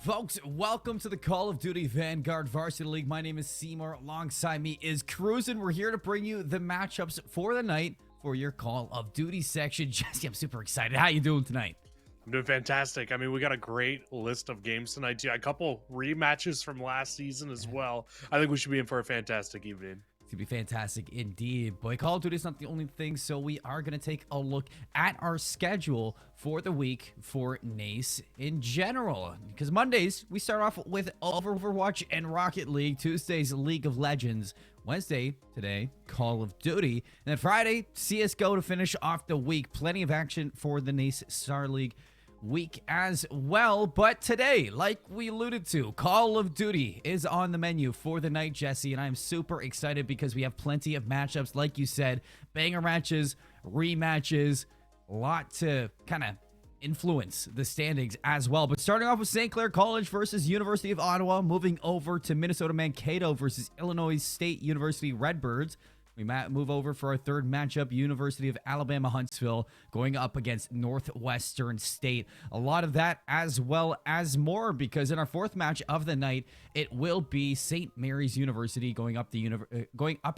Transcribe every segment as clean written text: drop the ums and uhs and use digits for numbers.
Folks, welcome to the Call of Duty Vanguard Varsity League. My name is Seymour. Alongside me is Cruisin'. We're here to bring you the matchups for the night for your Call of Duty section. Jesse, I'm super excited. How you doing tonight? I'm doing fantastic. I mean, we got a great list of games tonight, too. A couple rematches from last season as well. I think we should be in for a fantastic evening. It's going to be fantastic indeed. Boy, Call of Duty is not the only thing, so we are going to take a look at our schedule for the week for NACE in general. Because Mondays, we start off with Overwatch and Rocket League. Tuesdays, League of Legends. Wednesday, today, Call of Duty. And then Friday, CSGO to finish off the week. Plenty of action for the NACE Starleague week as well. But today, like we alluded to, Call of Duty is on the menu for the night, Jesse, and I'm super excited because we have plenty of matchups, like you said, banger matches, rematches, a lot to kind of influence the standings as well. But starting off with St. Clair College versus University of Ottawa, moving over to Minnesota Mankato versus Illinois State University Redbirds. We move over for our third matchup, University of Alabama Huntsville going up against Northwestern State. A lot of that as well as more, because in our fourth match of the night, it will be St. Mary's University going up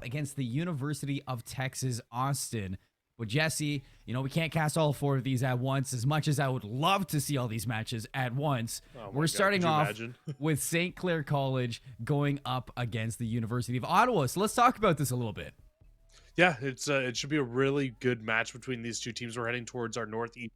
against the University of Texas Austin. But Jesse, you know, we can't cast all four of these at once. As much as I would love to see all these matches at once, we're starting off with St. Clair College going up against the University of Ottawa. So let's talk about this a little bit. Yeah, it should be a really good match between these two teams. We're heading towards our Northeast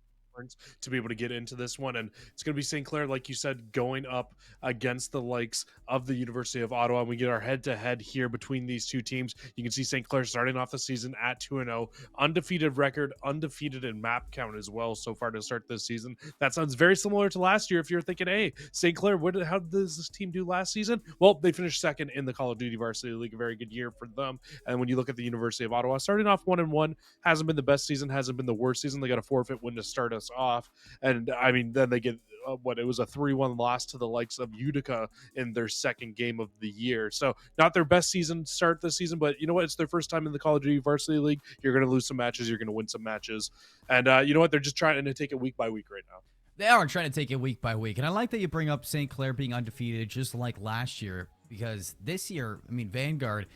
to be able to get into this one, and it's going to be St. Clair, like you said, going up against the likes of the University of Ottawa. We get our head-to-head here between these two teams. You can see St. Clair starting off the season at 2-0, undefeated record, undefeated in map count as well so far to start this season. That sounds very similar to last year. If you're thinking, hey, St. Clair, how did this team do last season? Well, they finished second in the Call of Duty Varsity League, a very good year for them. And when you look at the University of Ottawa, starting off 1-1, hasn't been the best season, hasn't been the worst season. They got a forfeit win to start us off. And I mean, then they get it was a 3-1 loss to the likes of Utica in their second game of the year. So not their best season start this season, but you know what? It's their first time in the Call of Duty Varsity League. You're going to lose some matches. You're going to win some matches. And you know what? They're just trying to take it week by week right now. They are trying to take it week by week. And I like that you bring up St. Clair being undefeated just like last year, because this year, I mean, Vanguard,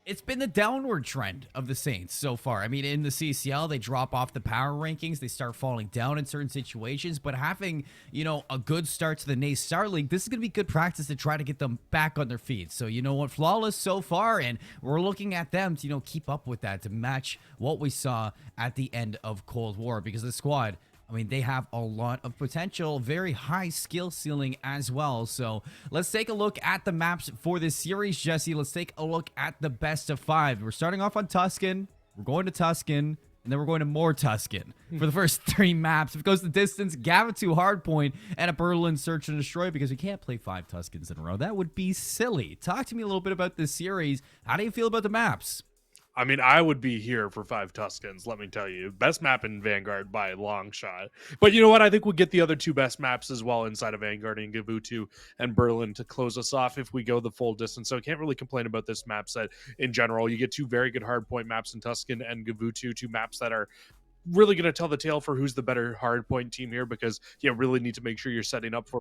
it's been the downward trend of the Saints so far. I mean, in the CCL, they drop off the power rankings. They start falling down in certain situations. But having, you know, a good start to the NACE Starleague, this is going to be good practice to try to get them back on their feet. So, you know what, flawless so far. And we're looking at them to, you know, keep up with that, to match what we saw at the end of Cold War. Because the squad, I mean, they have a lot of potential, very high skill ceiling as well. So let's take a look at the maps for this series, Jesse. Let's take a look at the best of 5. We're starting off on Tuscan. We're going to Tuscan, and then we're going to more Tuscan for the first 3 maps. If it goes the distance, Gavitu Hardpoint, and a Berlin Search and Destroy, because we can't play 5 Tuscans in a row. That would be silly. Talk to me a little bit about this series. How do you feel about the maps? I mean, I would be here for 5 Tuscans, let me tell you. Best map in Vanguard by a long shot. But you know what? I think we'll get the other 2 best maps as well inside of Vanguard, and Gavutu and Berlin to close us off if we go the full distance. So I can't really complain about this map set in general. You get 2 very good hardpoint maps in Tuscan and Gavutu, 2 maps that are really going to tell the tale for who's the better hardpoint team here, because you really need to make sure you're setting up for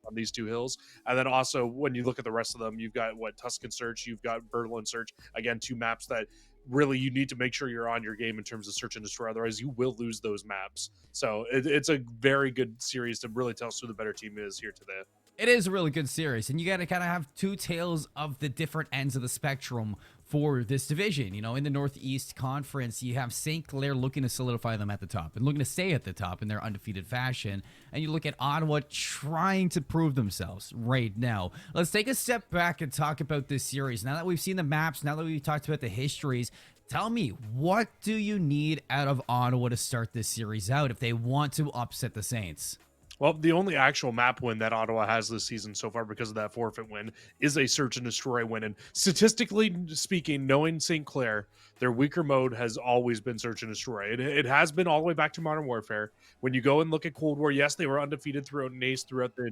on these 2 hills. And then also when you look at the rest of them, you've got Tuscan Search, you've got Berlin Search, again, 2 maps that really you need to make sure you're on your game in terms of search and destroy, otherwise you will lose those maps. So it's a very good series to really tell us who the better team is here today. It is a really good series, and you got to kind of have 2 tales of the different ends of the spectrum for this division. You know, in the Northeast Conference, you have St. Clair looking to solidify them at the top and looking to stay at the top in their undefeated fashion. And you look at Ottawa trying to prove themselves right now. Let's take a step back and talk about this series. Now that we've seen the maps, now that we've talked about the histories, tell me, what do you need out of Ottawa to start this series out if they want to upset the Saints? Well, the only actual map win that Ottawa has this season so far because of that forfeit win is a search and destroy win. And statistically speaking, knowing St. Clair, their weaker mode has always been search and destroy. It has been all the way back to Modern Warfare. When you go and look at Cold War, yes, they were undefeated throughout NACE throughout the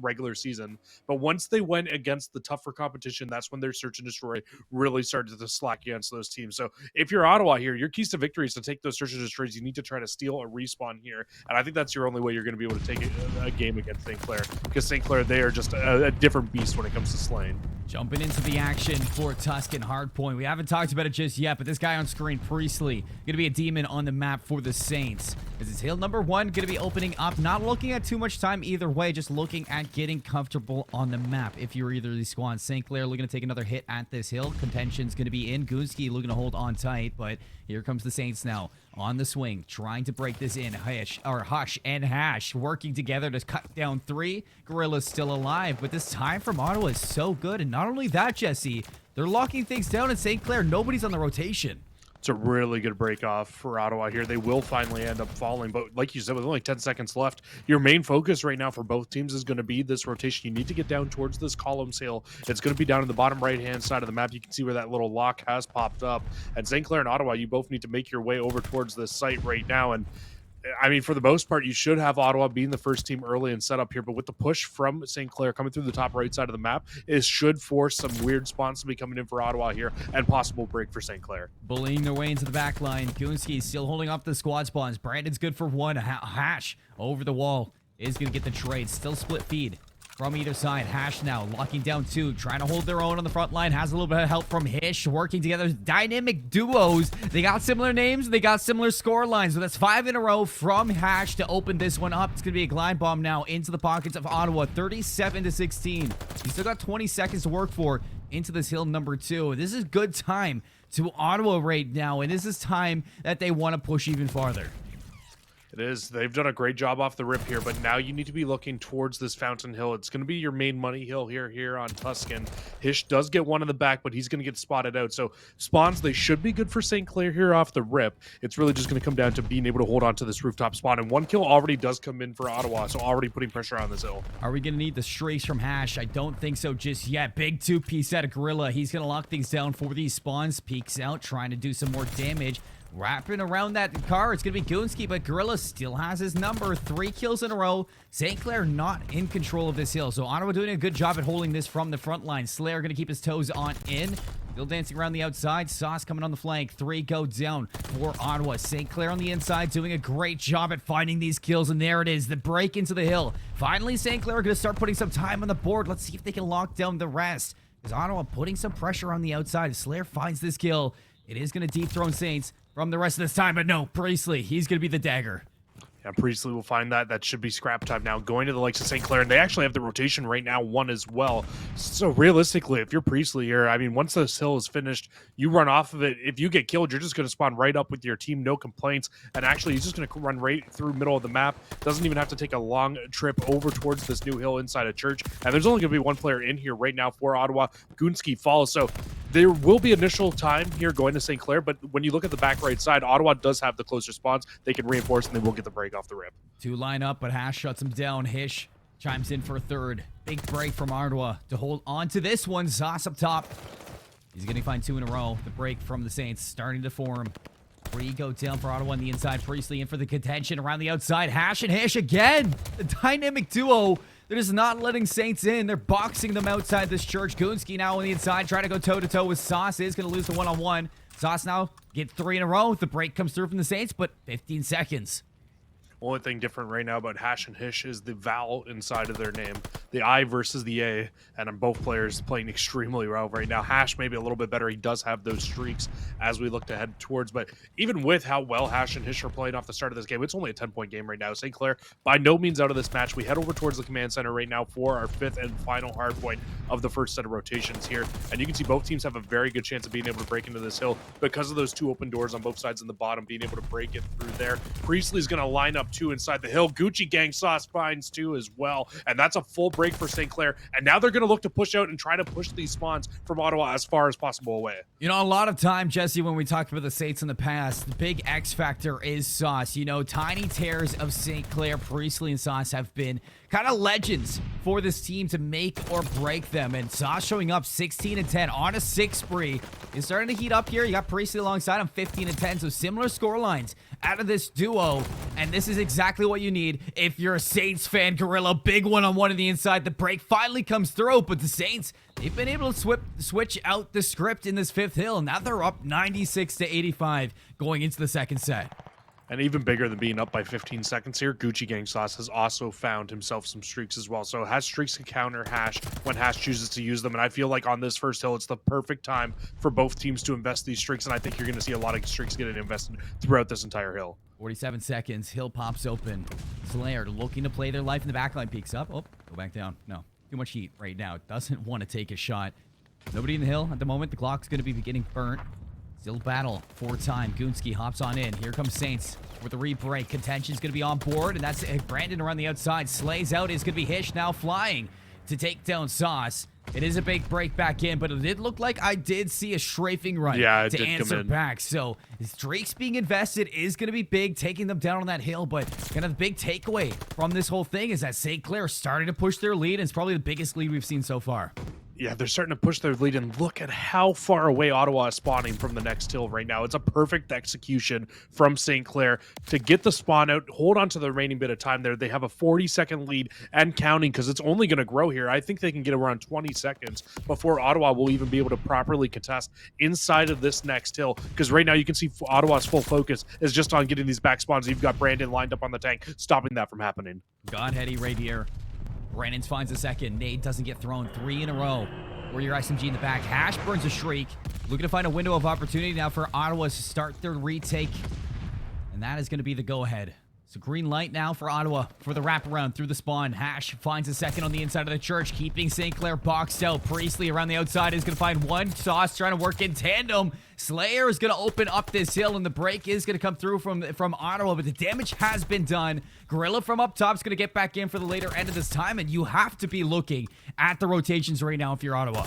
regular season, but once they went against the tougher competition, that's when their search and destroy really started to slack against those teams. So if you're Ottawa here, your keys to victory is to take those search and destroys. You need to try to steal a respawn here, and I think that's your only way you're going to be able to take a game against St. Clair, because St. Clair, they are just a different beast when it comes to slaying. Jumping into the action for Tuscan Hardpoint. We haven't talked about it just yet, but this guy on screen, Priestley, going to be a demon on the map for the Saints. This is hill number 1, going to be opening up. Not looking at too much time either way, just looking at getting comfortable on the map. If you're either of these squads, St. Clair looking to take another hit at this hill. Contention's going to be in. Goonski looking to hold on tight, but here comes the Saints now on the swing, trying to break this in. Hush and Hash working together to cut down 3. Gorilla's still alive, but this time from Ottawa is so good. And not only that, Jesse, they're locking things down in St. Clair. Nobody's on the rotation. It's a really good break off for Ottawa here. They will finally end up falling, but like you said, with only 10 seconds left, your main focus right now for both teams is going to be this rotation. You need to get down towards this columns hill. It's going to be down in the bottom right-hand side of the map. You can see where that little lock has popped up. And St. Clair and Ottawa, you both need to make your way over towards this site right now. And I mean, for the most part, you should have Ottawa being the first team early and set up here, but with the push from St. Clair coming through the top right side of the map, it should force some weird spawns to be coming in for Ottawa here, and possible break for St. Clair. Bullying their way into the back line. Goonski still holding up the squad spawns. Brandon's good for 1. Hash over the wall is going to get the trade. Still split feed from either side. Hash now locking down 2, trying to hold their own on the front line. Has a little bit of help from Hish, working together. Dynamic duos. They got similar names. They got similar score lines. So that's 5 in a row from Hash to open this one up. It's going to be a glide bomb now into the pockets of Ottawa. 37-16. You still got 20 seconds to work for into this hill number 2. This is good time to Ottawa right now, and this is time that they want to push even farther. It is. They've done a great job off the rip here, but now you need to be looking towards this Fountain Hill. It's going to be your main money hill here on Tuscan. Hish does get one in the back, but he's going to get spotted out. So spawns, they should be good for St. Clair here off the rip. It's really just going to come down to being able to hold on to this rooftop spawn, and 1 kill already does come in for Ottawa, so already putting pressure on this hill. Are we going to need the streaks from Hash? I don't think so just yet. Big 2-piece out of Gorilla. He's going to lock things down for these spawns. Peeks out, trying to do some more damage. Wrapping around that car, it's going to be Goonski, but Gorilla still has his number. 3 kills in a row. St. Clair not in control of this hill, so Ottawa doing a good job at holding this from the front line. Slayer going to keep his toes on in. Still dancing around the outside. Sauce coming on the flank. 3 go down for Ottawa. St. Clair on the inside doing a great job at finding these kills, and there it is, the break into the hill. Finally, St. Clair are going to start putting some time on the board. Let's see if they can lock down the rest. Is Ottawa putting some pressure on the outside? Slayer finds this kill. It is going to dethrone Saints from the rest of this time, but no, Priestley, he's going to be the dagger. Yeah, Priestley will find that. That should be scrap time now. Going to the likes of St. Clair, and they actually have the rotation right now, 1 as well. So realistically, if you're Priestley here, I mean, once this hill is finished, you run off of it. If you get killed, you're just going to spawn right up with your team, no complaints. And actually, he's just going to run right through middle of the map. Doesn't even have to take a long trip over towards this new hill inside a church. And there's only going to be 1 player in here right now for Ottawa. Goonski follows. So there will be initial time here going to St. Clair, but when you look at the back right side, Ottawa does have the closer spawns. They can reinforce, and they will get the break off the rip. 2 line up, but Hash shuts him down. Hish chimes in for a 3rd. Big break from Ottawa to hold on to this one. Zoss up top. He's going to find 2 in a row. The break from the Saints starting to form. 3 go down for Ottawa on the inside. Priestley in for the contention around the outside. Hash and Hish again. The dynamic duo. They're just not letting Saints in. They're boxing them outside this church. Goonski now on the inside, trying to go toe-to-toe with Sauce. Is going to lose the one-on-one. Sauce now get 3 in a row. The break comes through from the Saints, but 15 seconds. Only thing different right now about Hash and Hish is the vowel inside of their name. The I versus the A, and both players playing extremely well right now. Hash maybe a little bit better. He does have those streaks as we look to head towards, but even with how well Hash and Hish are playing off the start of this game, it's only a 10-point game right now. St. Clair, by no means out of this match. We head over towards the command center right now for our 5th and final hard point of the first set of rotations here, and you can see both teams have a very good chance of being able to break into this hill because of those 2 open doors on both sides in the bottom, being able to break it through there. Priestley's going to line up 2 inside the hill. Gucci Gang Sauce finds 2 as well, and that's a full break for St. Clair, and now they're going to look to push out and try to push these spawns from Ottawa as far as possible away. You know, a lot of time, Jesse, when we talked about the Saints in the past, the big X factor is Sauce. You know, tiny tears of St. Clair, Priestley, and Sauce have been kind of legends for this team to make or break them. And Sauce showing up 16-10 on a 6 spree. Is starting to heat up here. You got Priestley alongside him 15-10. So similar score lines out of this duo. And this is exactly what you need if you're a Saints fan. Gorilla, big one-on-one on the inside. The break finally comes through. But the Saints, they've been able to switch out the script in this 5th hill. Now they're up 96-85 going into the second set. And even bigger than being up by 15 seconds here, Gucci Gang Sauce has also found himself some streaks as well. So has streaks to counter Hash when Hash chooses to use them. And I feel like on this first hill, it's the perfect time for both teams to invest these streaks. And I think you're going to see a lot of streaks getting invested throughout this entire hill. 47 seconds. Hill pops open. Slayer looking to play their life in the backline. Peeks up. Oh, go back down. No, too much heat right now. Doesn't want to take a shot. Nobody in the hill at the moment. The clock's going to be getting burnt. Still battle for time. Goonski hops on in. Here comes Saints with the re-break. Contention's going to be on board, and that's Brandon around the outside. Slays out. Is going to be Hish now flying to take down Sauce. It is a big break back in, but it did look like I did see a strafing run to answer back. So streaks being invested is going to be big, taking them down on that hill. But kind of the big takeaway from this whole thing is that St. Clair is starting to push their lead, and it's probably the biggest lead we've seen so far. Yeah, they're starting to push their lead, and look at how far away Ottawa is spawning from the next hill right now. It's a perfect execution from St. Clair to get the spawn out, hold on to the remaining bit of time there. They have a 40-second lead and counting because it's only going to grow here. I think they can get around 20 seconds before Ottawa will even be able to properly contest inside of this next hill, because right now you can see Ottawa's full focus is just on getting these back spawns. You've got Brandon lined up on the tank, stopping that from happening. Godheady right here. Brandon finds a second. Nade doesn't get thrown. 3 in a row. Warrior SMG in the back. Hash burns a shriek. Looking to find a window of opportunity now for Ottawa to start their retake. And that is going to be the go-ahead. So green light now for Ottawa for the wraparound through the spawn. Hash finds a second on the inside of the church, keeping St. Clair boxed out. Priestley around the outside is going to find one. Sauce trying to work in tandem. Slayer is going to open up this hill, and the break is going to come through from Ottawa, but the damage has been done. Gorilla from up top is going to get back in for the later end of this time, and you have to be looking at the rotations right now if you're Ottawa.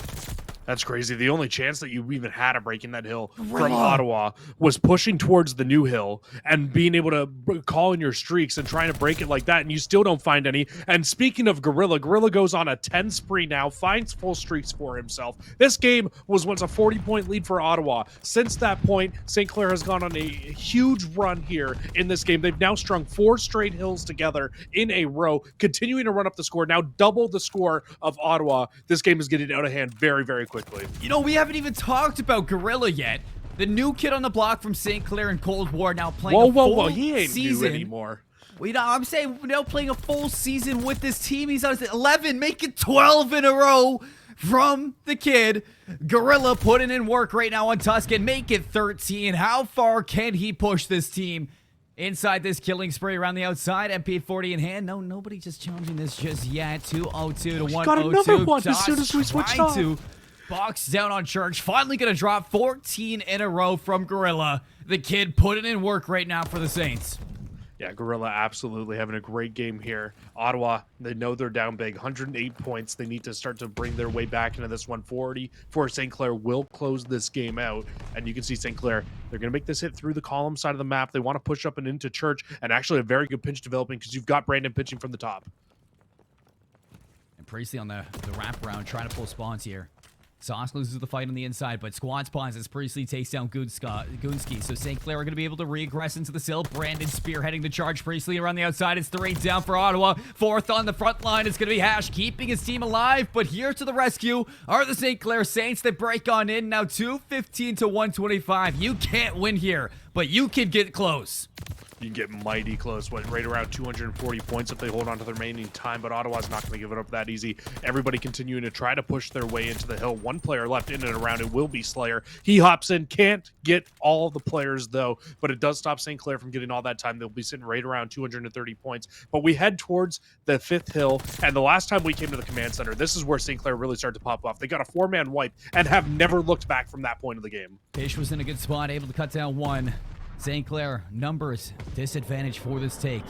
That's crazy. The only chance that you even had of breaking that hill from Ottawa was pushing towards the new hill and being able to call in your streaks and trying to break it like that, and you still don't find any. And speaking of Gorilla, Gorilla goes on a 10 spree now, finds full streaks for himself. This game was once a 40-point lead for Ottawa. Since that point, St. Clair has gone on a huge run here in this game. They've now strung 4 straight hills together in a row, continuing to run up the score, now double the score of Ottawa. This game is getting out of hand very, very quickly. You know, we haven't even talked about Gorilla yet. The new kid on the block from St. Clair and Cold War now playing a full he ain't season. new anymore. You know, I'm saying now playing a full season with this team. He's on 11, make it 12 in a row from the kid. Gorilla putting in work right now on Tuscan, make it 13. How far can he push this team inside this killing spree around the outside? MP40 in hand. No, nobody just challenging this just yet. 202 to 102. Got another one as soon as we switched off. Box down on Church. Finally going to drop 14 in a row from Gorilla. The kid putting in work right now for the Saints. Yeah, Gorilla absolutely having a great game here. Ottawa, they know they're down big. 108 points. They need to start to bring their way back into this 140 for St. Clair will close this game out. And you can see St. Clair, they're going to make this hit through the column side of the map. They want to push up and into Church, and actually a very good pinch developing because you've got Brandon pitching from the top. And Priestley on the wraparound trying to pull spawns here. Sauce loses the fight on the inside, but squad spawns as Priestley takes down Goonski. So St. Clair are going to be able to regress into the sill. Brandon spearheading the charge. Priestley around the outside. It's 3 down for Ottawa. 4th on the front line. It's going to be Hash keeping his team alive, but here to the rescue are the St. Clair Saints. They break on in. Now 215 to 125. You can't win here, but you can get close. You can get mighty close, right around 240 points if they hold on to the remaining time, but Ottawa's not going to give it up that easy. Everybody continuing to try to push their way into the hill. One player left in and around. It will be Slayer. He hops in, can't get all the players though, but it does stop St. Clair from getting all that time. They'll be sitting right around 230 points, but we head towards the 5th hill, and the last time we came to the command center, this is where St. Clair really started to pop off. They got a 4-man wipe and have never looked back from that point of the game. Fish was in a good spot, able to cut down 1. St. Clair, numbers, disadvantage for this take.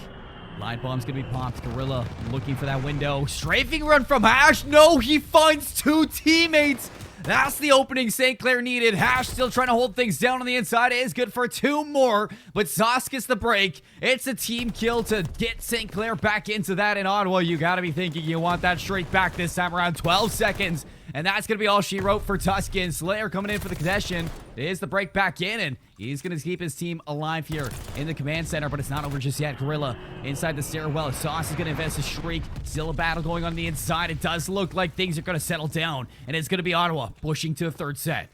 Line bomb's gonna be popped. Gorilla looking for that window. Strafing run from Hash. No, he finds 2 teammates. That's the opening St. Clair needed. Hash still trying to hold things down on the inside. It is good for 2 more, but Sauce gets the break. It's a team kill to get St. Clair back into that in Ottawa. You got to be thinking you want that straight back this time around. 12 seconds. And that's going to be all she wrote for Tuscan. Slayer coming in for the contestation. It is the break back in, and he's going to keep his team alive here in the command center, but it's not over just yet. Gorilla inside the stairwell. Sauce is going to invest a shriek. Still a battle going on the inside. It does look like things are going to settle down, and it's going to be Ottawa pushing to a third set.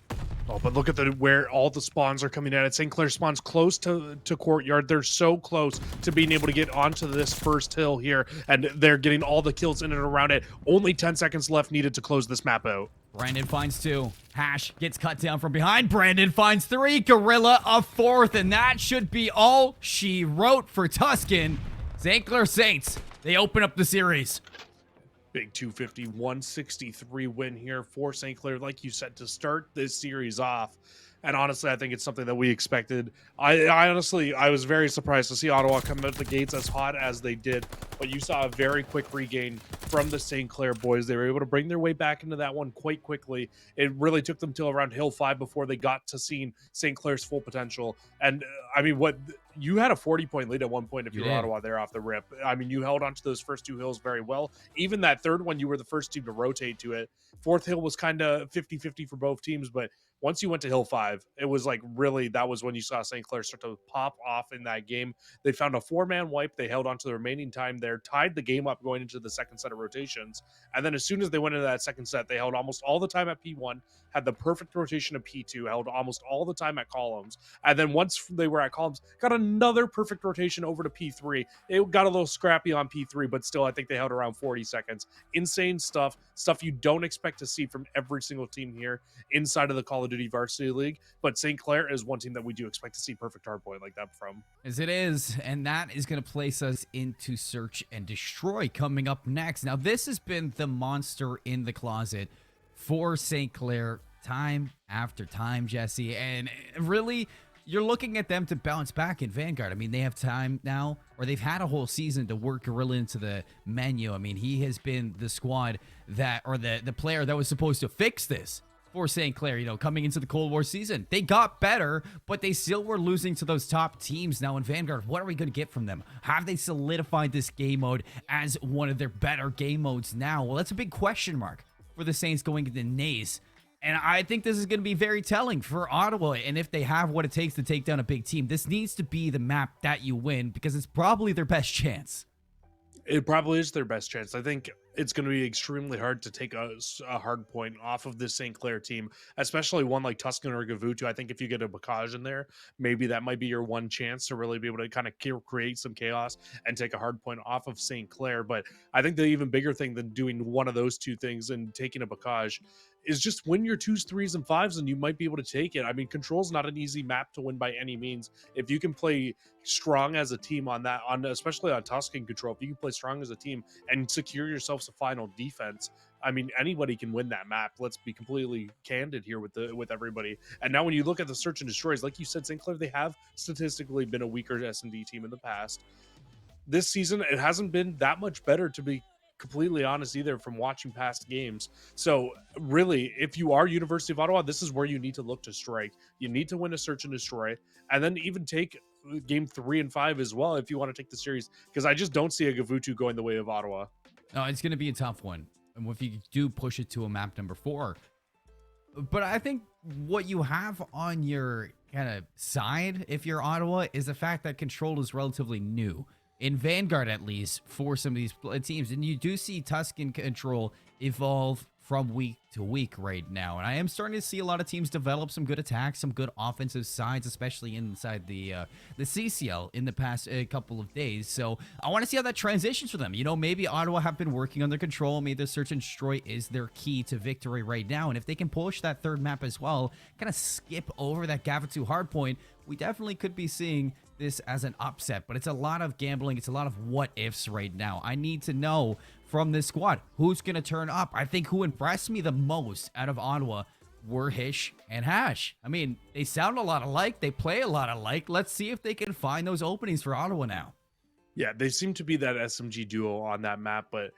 Oh, but look at where all the spawns are coming at. St. Clair spawns close to Courtyard. They're so close to being able to get onto this first hill here, and they're getting all the kills in and around it. Only 10 seconds left needed to close this map out. Brandon finds 2. Hash gets cut down from behind. Brandon finds 3. Gorilla a 4th, and that should be all she wrote for Tuscan. St. Clair Saints, they open up the series. Big 250, 163 win here for St. Clair, like you said, to start this series off. And honestly, I think it's something that we expected. I was very surprised to see Ottawa come out the gates as hot as they did. But you saw a very quick regain from the St. Clair boys. They were able to bring their way back into that one quite quickly. It really took them till around Hill 5 before they got to seeing St. Clair's full potential. And I mean, you had a 40-point lead at one point if you were Ottawa there off the rip. I mean, you held onto those first 2 hills very well. Even that third one, you were the first team to rotate to it. Fourth hill was kind of 50-50 for both teams, but once you went to Hill 5, it was like really, that was when you saw St. Clair start to pop off in that game. They found a 4-man wipe. They held on to the remaining time there, tied the game up going into the second set of rotations. And then as soon as they went into that second set, they held almost all the time at P1, had the perfect rotation of P2, held almost all the time at columns. And then once they were at columns, got another perfect rotation over to P3. It got a little scrappy on P3, but still, I think they held around 40 seconds. Insane stuff you don't expect to see from every single team here inside of the Call of Duty Varsity League. But St. Clair is one team that we do expect to see perfect hardpoint like that from. As it is, and that is going to place us into Search and Destroy coming up next. Now, this has been the monster in the closet for St. Clair time after time, Jesse, and really, you're looking at them to bounce back in Vanguard. I mean, they have time now, or they've had a whole season to work Gorilla into the menu. I mean, he has been the squad that, or the player that was supposed to fix this for St. Clair, coming into the Cold War season. They got better, but they still were losing to those top teams. Now in Vanguard, what are we going to get from them? Have they solidified this game mode as one of their better game modes now? Well, that's a big question mark for the Saints going into NACE. And I think this is going to be very telling for Ottawa. And if they have what it takes to take down a big team, this needs to be the map that you win, because it's probably their best chance. It probably is their best chance. I think it's going to be extremely hard to take a hard point off of this St. Clair team, especially one like Tuscan or Gavutu. I think if you get a Bacage in there, maybe that might be your one chance to really be able to kind of create some chaos and take a hard point off of St. Clair. But I think the even bigger thing than doing one of those two things and taking a Bacage is just win your 2s, 3s, and 5s, and you might be able to take it. I mean, Control's not an easy map to win by any means. If you can play strong as a team on that, especially on Tuscan Control, if you can play strong as a team and secure yourselves a final defense, I mean, anybody can win that map. Let's be completely candid here with everybody. And now when you look at the Search and Destroys, like you said, St. Clair, they have statistically been a weaker S&D team in the past. This season, it hasn't been that much better, to be completely honest, either, from watching past games. So really, if you are University of Ottawa, this is where you need to look to strike. You need to win a Search and Destroy, and then even take game 3 and 5 as well if you want to take the series, because I just don't see a Gavutu going the way of Ottawa. No, it's going to be a tough one, and if you do push it to a map number 4. But I think what you have on your kind of side, if you're Ottawa, is the fact that Control is relatively new. In Vanguard, at least, for some of these teams. And you do see Tuscan Control evolve from week to week right now. And I am starting to see a lot of teams develop some good attacks, some good offensive sides, especially inside the CCL in the past couple of days. So I want to see how that transitions for them. Maybe Ottawa have been working on their control. Maybe the Search and Destroy is their key to victory right now. And if they can push that third map as well, kind of skip over that Gavutu hardpoint, we definitely could be seeing this as an upset. But it's a lot of gambling. It's a lot of what ifs right now. I need to know from this squad who's going to turn up. I think who impressed me the most out of Ottawa were Hish and Hash. I mean, they sound a lot alike. They play a lot alike. Let's see if they can find those openings for Ottawa now. Yeah, they seem to be that SMG duo on that map, but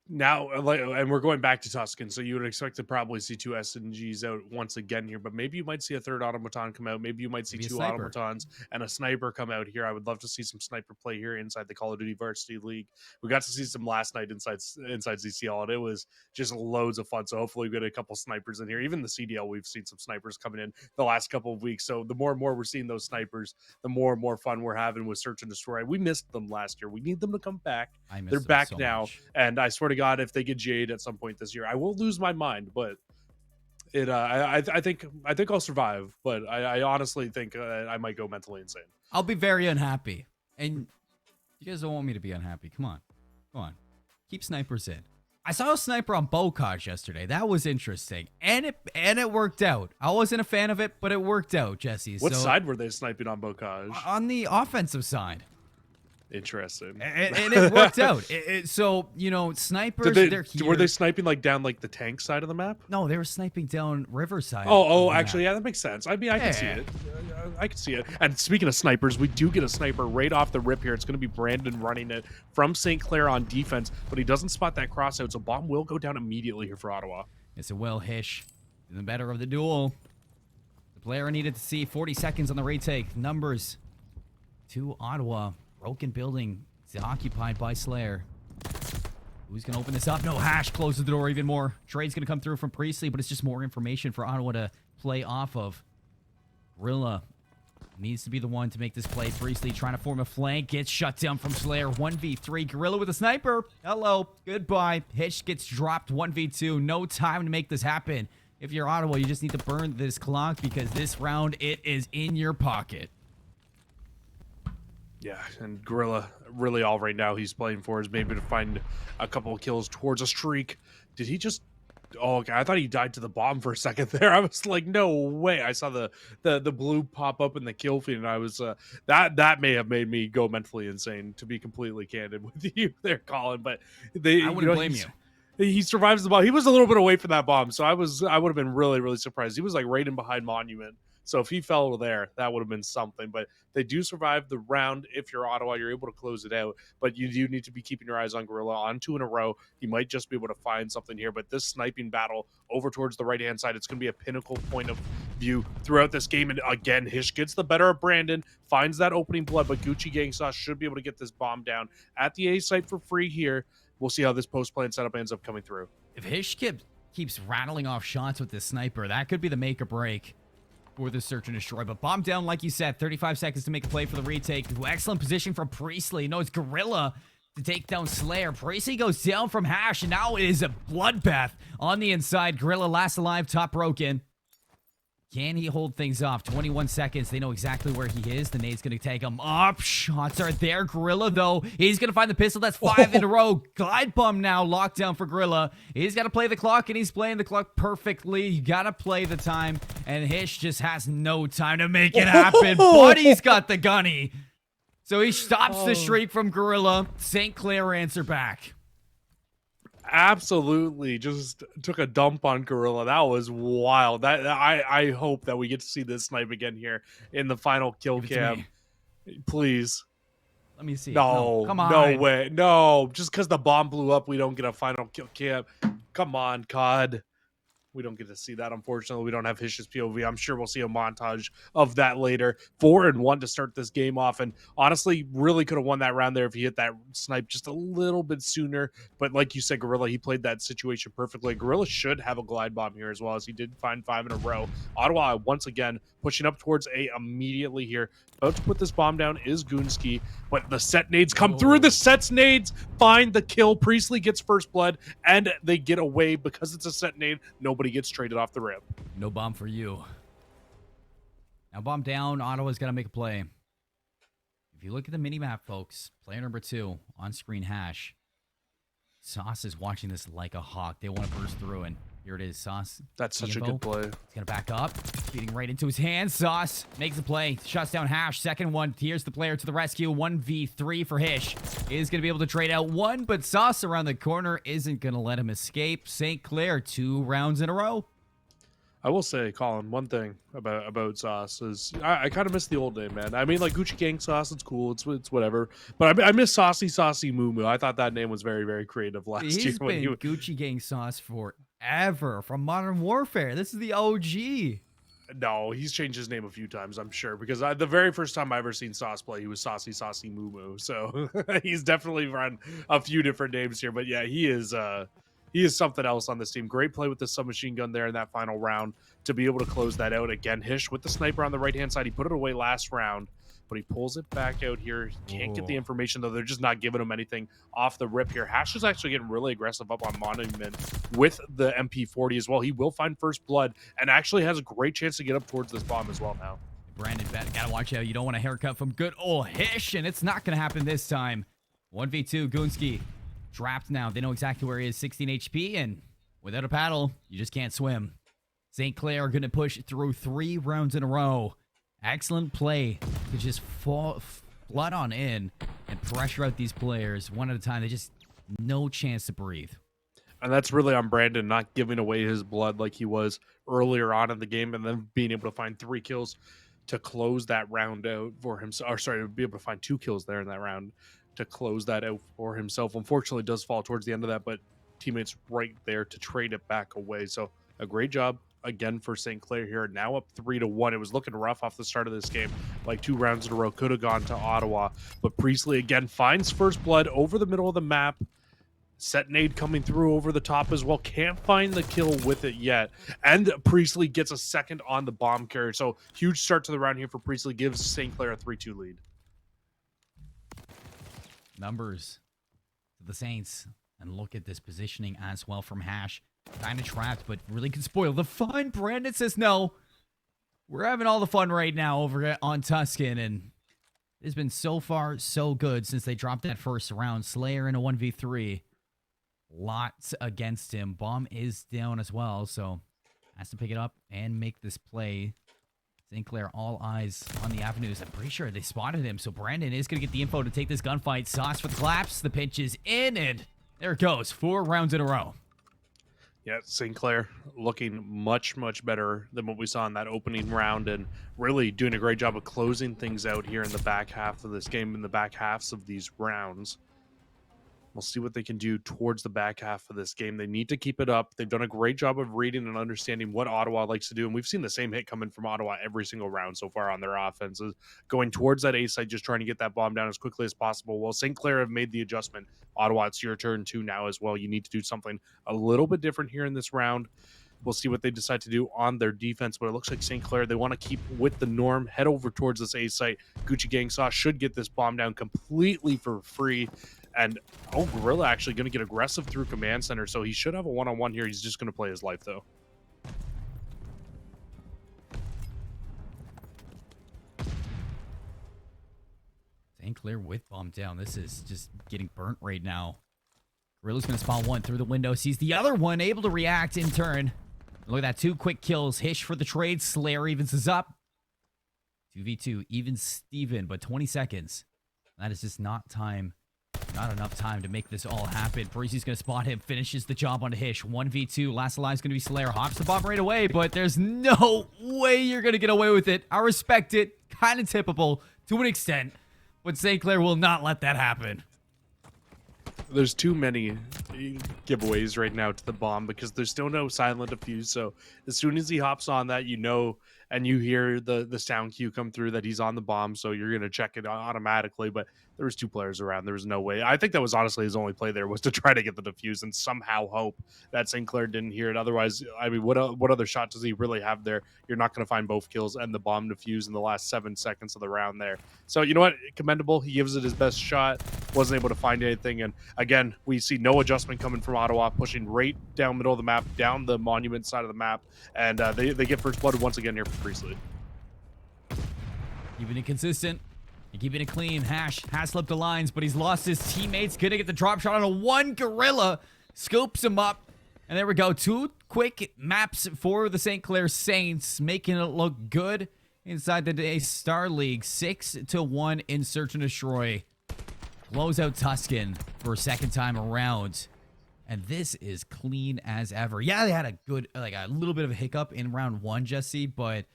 Now, and we're going back to Tuscan, so you would expect to probably see two SNGs out once again here, but maybe you might see a third automaton come out. Maybe you might see Maybe a two sniper. automatons and a sniper come out here. I would love to see some sniper play here inside the Call of Duty Varsity League. We got to see some last night inside ZCL, and it was just loads of fun. So hopefully we get a couple snipers in here. Even the CDL, we've seen some snipers coming in the last couple of weeks. So the more and more we're seeing those snipers, the more and more fun we're having with Search and Destroy. We missed them last year. We need them to come back. They're back so now, much. and I swear to God, if they get Jade at some point this year, I will lose my mind. But I think I'll survive. But I honestly think I might go mentally insane. I'll be very unhappy. And you guys don't want me to be unhappy. Come on. Keep snipers in. I saw a sniper on Bocage yesterday. That was interesting. And it worked out. I wasn't a fan of it, but it worked out, Jesse. What side were they sniping on Bocage? On the offensive side. Interesting. And it worked out. So, snipers, they're here. Were they sniping like down like the tank side of the map? No, they were sniping down Riverside. Oh, actually, yeah, that makes sense. I mean, I can see it. I can see it. And speaking of snipers, we do get a sniper right off the rip here. It's going to be Brandon running it from St. Clair on defense, but he doesn't spot that crossout, so bomb will go down immediately here for Ottawa. It's a Hish, the better of the duel. The player needed to see 40 seconds on the retake. Numbers to Ottawa. Broken building is occupied by Slayer. Who's going to open this up? No, Hash closes the door even more. Trade's going to come through from Priestley, but it's just more information for Ottawa to play off of. Gorilla needs to be the one to make this play. Priestley trying to form a flank. Gets shut down from Slayer. 1v3. Gorilla with a sniper. Hello. Goodbye. Hitch gets dropped 1v2. No time to make this happen. If you're Ottawa, you just need to burn this clock because this round, it is in your pocket. Yeah, and Gorilla, really all right now he's playing for is maybe to find a couple of kills towards a streak. Did he just... Oh, okay. I thought he died to the bomb for a second there. I was like, no way. I saw the blue pop up in the kill feed, and I was... that may have made me go mentally insane, to be completely candid with you there, Colin. But I wouldn't blame you. He survives the bomb. He was a little bit away from that bomb, so I would have been really, really surprised. He was like right in behind Monument. So if he fell there, that would have been something. But they do survive the round. If you're Ottawa, you're able to close it out. But you do need to be keeping your eyes on Gorilla. On 2 in a row, he might just be able to find something here. But this sniping battle over towards the right-hand side, it's going to be a pinnacle point of view throughout this game. And again, Hish gets the better of Brandon, finds that opening blood. But Gucci Gang Sauce should be able to get this bomb down at the A site for free here. We'll see how this post-plan setup ends up coming through. If Hish keeps rattling off shots with this sniper, that could be the make or break for the search and destroy. But bomb down, like you said, 35 seconds to make a play for the retake. Excellent position from Priestley. No, it's Gorilla to take down Slayer. Priestley goes down from Hash, and now it is a bloodbath on the inside. Gorilla last alive, top broken. Can he hold things off? 21 seconds. They know exactly where he is. The nade's going to take him up. Shots are there. Gorilla, though, he's going to find the pistol. That's 5 in a row. Glide bomb now. Lockdown for Gorilla. He's got to play the clock, and he's playing the clock perfectly. You got to play the time, and Hish just has no time to make it happen. Buddy's got the gunny. So he stops the streak from Gorilla. St. Clair answer back. Absolutely just took a dump on Gorilla. That was wild. That I hope that we get to see this snipe again here in the final kill cam. Please. Let me see. No, come on. No way. No, just because the bomb blew up, we don't get a final kill cam. Come on, COD. We don't get to see that, unfortunately. We don't have Hish's POV. I'm sure we'll see a montage of that later. 4-1 to start this game off. And honestly, really could have won that round there if he hit that snipe just a little bit sooner. But like you said, Gorilla, he played that situation perfectly. Gorilla should have a glide bomb here as well, as he did find 5 in a row. Ottawa, once again, pushing up towards A immediately here. About to put this bomb down is Goonski, but the set nades come through. The sets nades find the kill. Priestley gets first blood, and they get away because it's a set nade. Nobody gets traded off the rip. No bomb for you. Now bomb down. Ottawa's got to make a play. If you look at the mini-map, folks, player number 2, on-screen Hash. Sauce is watching this like a hawk. They want to burst through, and here it is, Sauce. That's such a good play. He's going to back up. Feeding right into his hands. Sauce makes the play. Shuts down Hash. Second one. Here's the player to the rescue. 1v3 for Hish. Is going to be able to trade out one, but Sauce around the corner isn't going to let him escape. St. Clair, 2 rounds in a row. I will say, Colin, one thing about Sauce is I kind of miss the old name, man. I mean, like Gucci Gang Sauce, it's cool, it's whatever. But I miss Saucy Moo Moo. I thought that name was very, very creative last year He's when he. been Gucci Gang Sauce forever, from Modern Warfare. This is the OG. No, he's changed his name a few times, I'm sure, because the very first time I ever seen Sauce play, he was Saucy Moo Moo. So he's definitely run a few different names here. But yeah, he is something else on this team. Great play with the submachine gun there in that final round to be able to close that out. Again, Hish with the sniper on the right-hand side. He put it away last round, but he pulls it back out here. He can't get the information, though. They're just not giving him anything off the rip here. Hash is actually getting really aggressive up on Monument with the MP40 as well. He will find first blood and actually has a great chance to get up towards this bomb as well now. Brandon, gotta watch out. You don't want a haircut from good old Hish, and it's not gonna happen this time. 1v2, Goonsky trapped now. They know exactly where he is, 16 HP, and without a paddle, you just can't swim. St. Clair are gonna push through 3 rounds in a row. Excellent play to just flood on in and pressure out these players one at a time. They just no chance to breathe. And that's really on Brandon, not giving away his blood like he was earlier on in the game, and then being able to find 3 kills to close that round out for himself. Or sorry, to be able to find 2 kills there in that round to close that out for himself. Unfortunately, does fall towards the end of that, but teammates right there to trade it back away. So a great job again for St. Clair here. Now up 3-1. It was looking rough off the start of this game. Like 2 rounds in a row could have gone to Ottawa, but Priestley again finds first blood over the middle of the map. Set nade coming through over the top as well. Can't find the kill with it yet. And Priestley gets a second on the bomb carrier. So huge start to the round here for Priestley. Gives St. Clair a 3-2 lead. Numbers to the Saints. And look at this positioning as well from Hash. Kind of trapped, but really can spoil the fun. Brandon says no. We're having all the fun right now over on Tuscan. And it's been so far so good since they dropped that first round. Slayer in a 1v3. Lots against him. Bomb is down as well, so has to pick it up and make this play. St. Clair, all eyes on the avenues. I'm pretty sure they spotted him, so Brandon is going to get the info to take this gunfight. Sauce for the collapse. The pinch is in, and there it goes. 4 rounds in a row. Yeah, St. Clair looking much, much better than what we saw in that opening round, and really doing a great job of closing things out here in the back half of this game, in the back halves of these rounds. We'll see what they can do towards the back half of this game. They need to keep it up. They've done a great job of reading and understanding what Ottawa likes to do, and we've seen the same hit coming from Ottawa every single round so far on their offenses. Going towards that A site, just trying to get that bomb down as quickly as possible. Well, St. Clair have made the adjustment. Ottawa, it's your turn too now as well. You need to do something a little bit different here in this round. We'll see what they decide to do on their defense, but it looks like St. Clair, they want to keep with the norm, head over towards this A site. Gucci Gang Sauce should get this bomb down completely for free. And Gorilla actually going to get aggressive through command center, so he should have a one-on-one here. He's just going to play his life, though. St. Clair with bomb down. This is just getting burnt right now. Gorilla's going to spawn one through the window. Sees the other one, able to react in turn. Look at that, 2 quick kills. Hish for the trade. Slayer evens is up. 2v2, even Steven, but 20 seconds. That is just not enough time to make this all happen. Parisi's going to spot him, finishes the job on Hish. 1v2, last alive is going to be Slayer. Hops the bomb right away, but there's no way you're going to get away with it. I respect it. Kind of typical to an extent, but St. Clair will not let that happen. There's too many giveaways right now to the bomb because there's still no silent defuse. So as soon as he hops on that, you know, and you hear the sound cue come through that he's on the bomb, so you're going to check it automatically. But there was 2 players around. There was no way. I think that was honestly his only play there, was to try to get the defuse and somehow hope that St. Clair didn't hear it. Otherwise, I mean, what other shot does he really have there? You're not going to find both kills and the bomb defuse in the last 7 seconds of the round there. So you know what? Commendable. He gives it his best shot. Wasn't able to find anything. And again, we see no adjustment coming from Ottawa, pushing right down middle of the map, down the monument side of the map. And they get first blood once again here for Priestley. Keeping it consistent and keeping it clean. Hash has slipped the lines, but he's lost his teammates. Gonna get the drop shot on a 1 Gorilla. Scopes him up. And there we go. 2 quick maps for the St. Clair Saints, making it look good inside the NACE Starleague. 6-1 in Search and Destroy. Close out Tuscan for a second time around. And this is clean as ever. Yeah, they had a good, like a little bit of a hiccup in round 1, Jesse, but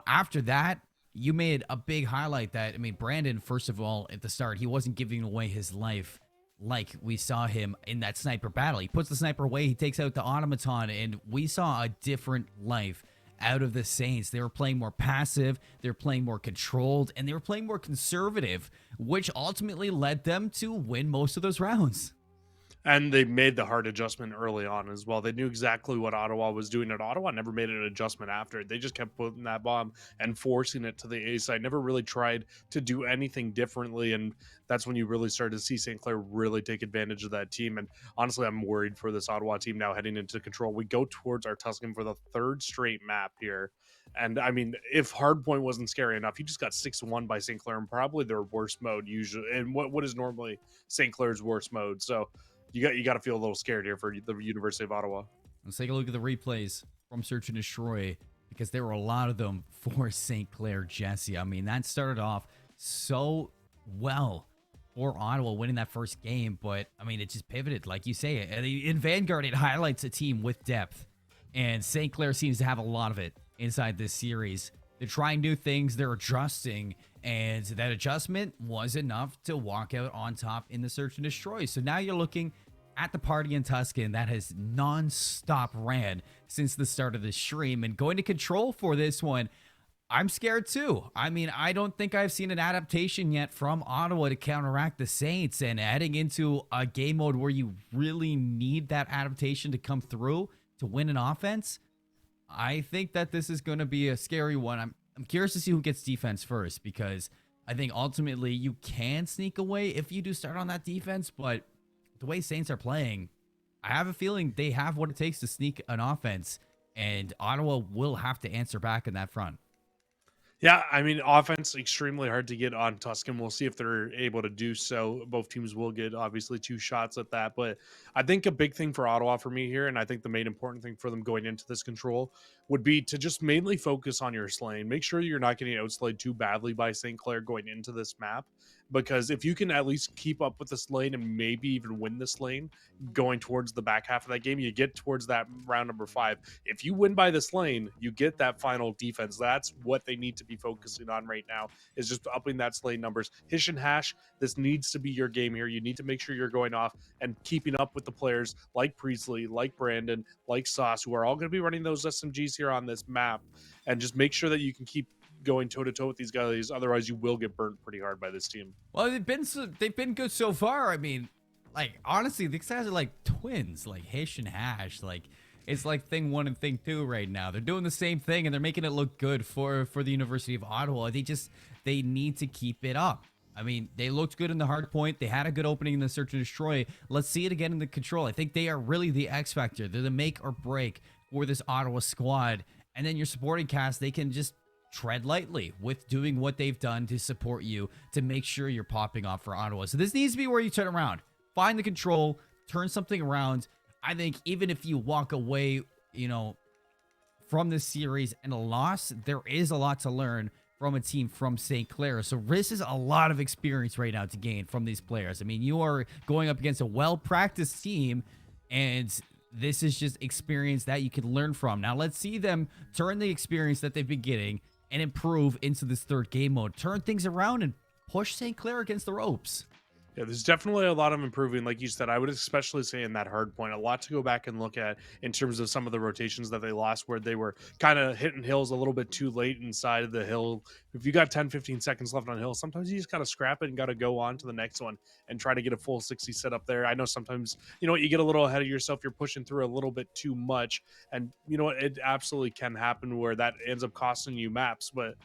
after that, you made a big highlight that, I mean, Brandon, first of all, at the start, he wasn't giving away his life like we saw him in that sniper battle. He puts the sniper away, he takes out the automaton, and we saw a different life out of the Saints. They were playing more passive, they were playing more controlled, and they were playing more conservative, which ultimately led them to win most of those rounds. And they made the hard adjustment early on as well. They knew exactly what Ottawa was doing, and Ottawa never made an adjustment after it. They just kept putting that bomb and forcing it to the A side. Never really tried to do anything differently, and that's when you really started to see St. Clair really take advantage of that team. And honestly, I'm worried for this Ottawa team now heading into control. We go towards our Tuscan for the 3rd straight map here. And I mean, if Hardpoint wasn't scary enough, you just got 6-1 by St. Clair in probably their worst mode usually, and what is normally St. Clair's worst mode. So you got to feel a little scared here for the University of Ottawa. Let's take a look at the replays from Search and Destroy, because there were a lot of them for St. Clair, Jesse. I mean, that started off so well for Ottawa winning that first game, but I mean, it just pivoted, like you say. In Vanguard, it highlights a team with depth, and St. Clair seems to have a lot of it inside this series. They're trying new things, they're adjusting, and that adjustment was enough to walk out on top in the Search and Destroy. So now you're looking at the party in Tuscan that has non-stop ran since the start of the stream, and going to control for this one, I'm scared too. I mean, I don't think I've seen an adaptation yet from Ottawa to counteract the Saints, and heading into a game mode where you really need that adaptation to come through to win an offense, I think that this is going to be a scary one. I'm curious to see who gets defense first, because I think ultimately you can sneak away if you do start on that defense, but the way Saints are playing, I have a feeling they have what it takes to sneak an offense, and Ottawa will have to answer back in that front. Yeah, I mean, offense extremely hard to get on Tuscan. We'll see if they're able to do so. Both teams will get obviously 2 shots at that, but I think a big thing for Ottawa for me here, and I think the main important thing for them going into this control would be to just mainly focus on your slaying. Make sure you're not getting outslayed too badly by St. Clair going into this map, because if you can at least keep up with this lane and maybe even win this lane going towards the back half of that game, you get towards that round number 5. If you win by this lane, you get that final defense. That's what they need to be focusing on right now, is just upping that slate numbers. Hish and Hash, this needs to be your game here. You need to make sure you're going off and keeping up with the players like Priestley, like Brandon, like Sauce, who are all going to be running those SMGs here on this map, and just make sure that you can keep going toe-to-toe with these guys. Otherwise, you will get burnt pretty hard by this team. Well, they've been good so far. I mean, like, honestly, these guys are like twins, like Hish and Hash. Like, it's like thing 1 and thing 2 right now. They're doing the same thing, and they're making it look good for the University of Ottawa. They need to keep it up. I mean, they looked good in the hard point. They had a good opening in the Search and Destroy. Let's see it again in the control. I think they are really the X factor. They're the make or break for this Ottawa squad. And then your supporting cast, they can just tread lightly with doing what they've done to support you, to make sure you're popping off for Ottawa. So this needs to be where you turn around. Find the control, turn something around. I think even if you walk away, from this series and a loss, there is a lot to learn from a team from St. Clair. So this is a lot of experience right now to gain from these players. I mean, you are going up against a well-practiced team, and this is just experience that you can learn from. Now, let's see them turn the experience that they've been getting and improve into this 3rd game mode. Turn things around and push St. Clair against the ropes. Yeah, there's definitely a lot of improving. Like you said, I would especially say in that hard point, a lot to go back and look at in terms of some of the rotations that they lost, where they were kind of hitting hills a little bit too late inside of the hill. If you got 10, 15 seconds left on hill, sometimes you just got to scrap it and got to go on to the next one and try to get a full 60 set up there. I know sometimes, you get a little ahead of yourself. You're pushing through a little bit too much. And it absolutely can happen where that ends up costing you maps. But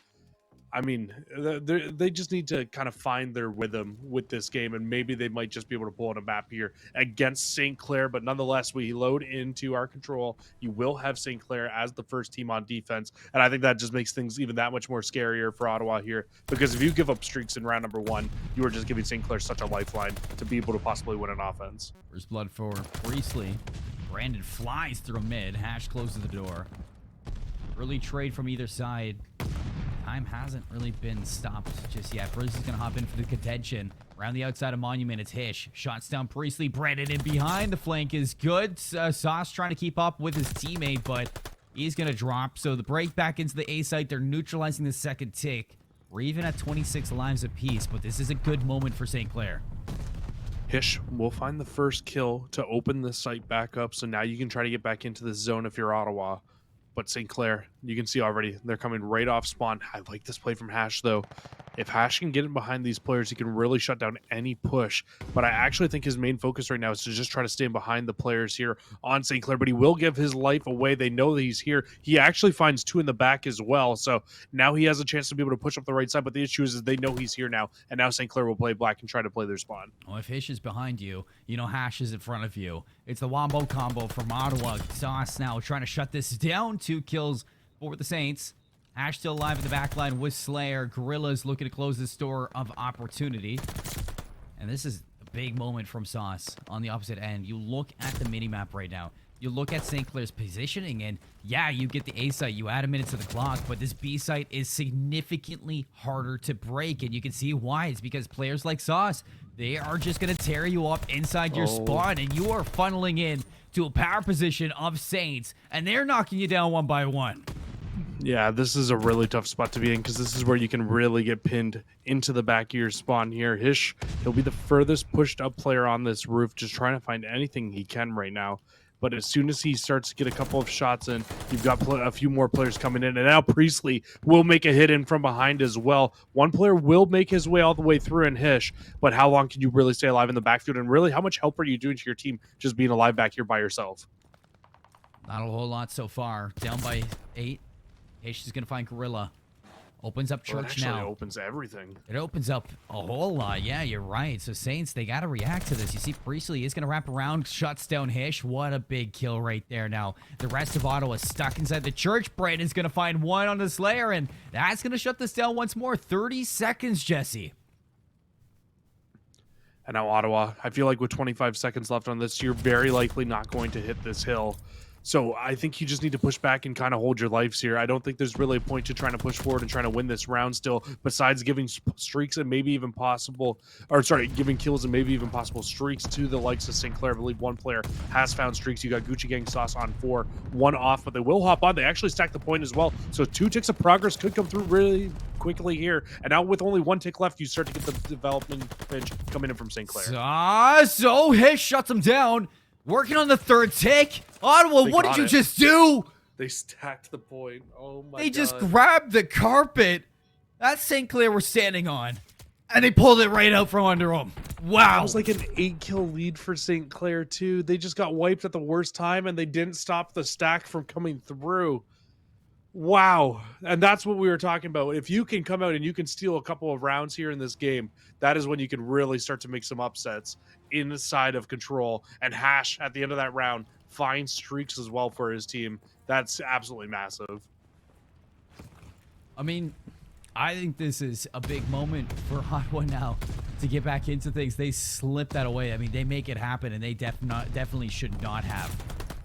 I mean, they just need to kind of find their rhythm with this game, and maybe they might just be able to pull on a map here against St. Clair. But nonetheless, we load into our control. You will have St. Clair as the first team on defense, and I think that just makes things even that much more scarier for Ottawa here, because if you give up streaks in round number 1, you are just giving St. Clair such a lifeline to be able to possibly win an offense. First blood for Priestley. Brandon flies through mid. Hash closes the door. Early trade from either side. time hasn't really been stopped just yet. Priestley's going to hop in for the contention. Around the outside of Monument, it's Hish. Shots down Priestley. Brandon in behind. The flank is good. Sauce trying to keep up with his teammate, but he's going to drop. So the break back into the A site. They're neutralizing the second tick. We're even at 26 lives apiece, but this is a good moment for St. Clair. Hish will find the first kill to open the site back up, so now you can try to get back into this zone if you're Ottawa. But St. Clair, you can see already, they're coming right off spawn. I like this play from Hash, though. If Hash can get in behind these players, he can really shut down any push. But I actually think his main focus right now is to just try to stand behind the players here on St. Clair. But he will give his life away. They know that he's here. He actually finds two in the back as well. So now he has a chance to be able to push up the right side. But the issue is they know he's here now. And now St. Clair will play black and try to play their spawn. Well, if Hish is behind you, you know Hash is in front of you. It's the Wombo combo from Ottawa. Sauce now trying to shut this down. 2 kills for the Saints. Hash still alive in the backline with Slayer. Gorilla's looking to close this door of opportunity. And this is a big moment from Sauce on the opposite end. You look at the minimap right now. You look at St. Clair's positioning, and yeah, you get the A site. You add a minute to the clock, but this B site is significantly harder to break, and you can see why. It's because players like Sauce, they are just going to tear you up inside your spawn, and you are funneling in to a power position of Saints, and they're knocking you down one by one. Yeah, this is a really tough spot to be in because this is where you can really get pinned into the back of your spawn here. Hish, he'll be the furthest pushed up player on this roof, just trying to find anything he can right now. But as soon as he starts to get a couple of shots in, you've got a few more players coming in. And now Priestley will make a hit in from behind as well. One player will make his way all the way through in Hish. But how long can you really stay alive in the backfield? And really, how much help are you doing to your team just being alive back here by yourself? Not a whole lot so far. Down by 8. Hish is going to find Gorilla. Opens up Church now. It opens everything. It opens up a whole lot. Yeah, you're right. So Saints, they got to react to this. You see Priestley is going to wrap around, shuts down Hish. What a big kill right there. Now, the rest of Ottawa stuck inside the church. Brandon's going to find one on the Slayer, and that's going to shut this down once more. 30 seconds, Jesse. And now Ottawa, I feel like with 25 seconds left on this, you're very likely not going to hit this hill. So I think you just need to push back and kind of hold your lives here. I don't think there's really a point to trying to push forward and trying to win this round still, besides giving streaks and maybe even possible, or sorry, giving kills and maybe even possible streaks to the likes of St. Clair. I believe one player has found streaks. You got Gucci Gang Sauce on 4, 1 off, but they will hop on. They actually stack the point as well. So 2 ticks of progress could come through really quickly here. And now with only 1 tick left, you start to get the development bench coming in from St. Clair. So Hish shuts him down. Working on the 3rd tick. Ottawa, what did you just do? They stacked the point. Oh my God. They just grabbed the carpet that St. Clair were standing on, and they pulled it right out from under them. Wow. It was like an 8-kill lead for St. Clair, too. They just got wiped at the worst time, and they didn't stop the stack from coming through. Wow. And that's what we were talking about. If you can come out and you can steal a couple of rounds here in this game, that is when you can really start to make some upsets inside of Control. And Hash, at the end of that round, finds streaks as well for his team. That's absolutely massive. I mean, I think this is a big moment for Ottawa now to get back into things. They slip that away. I mean, they make it happen, and they definitely should not have.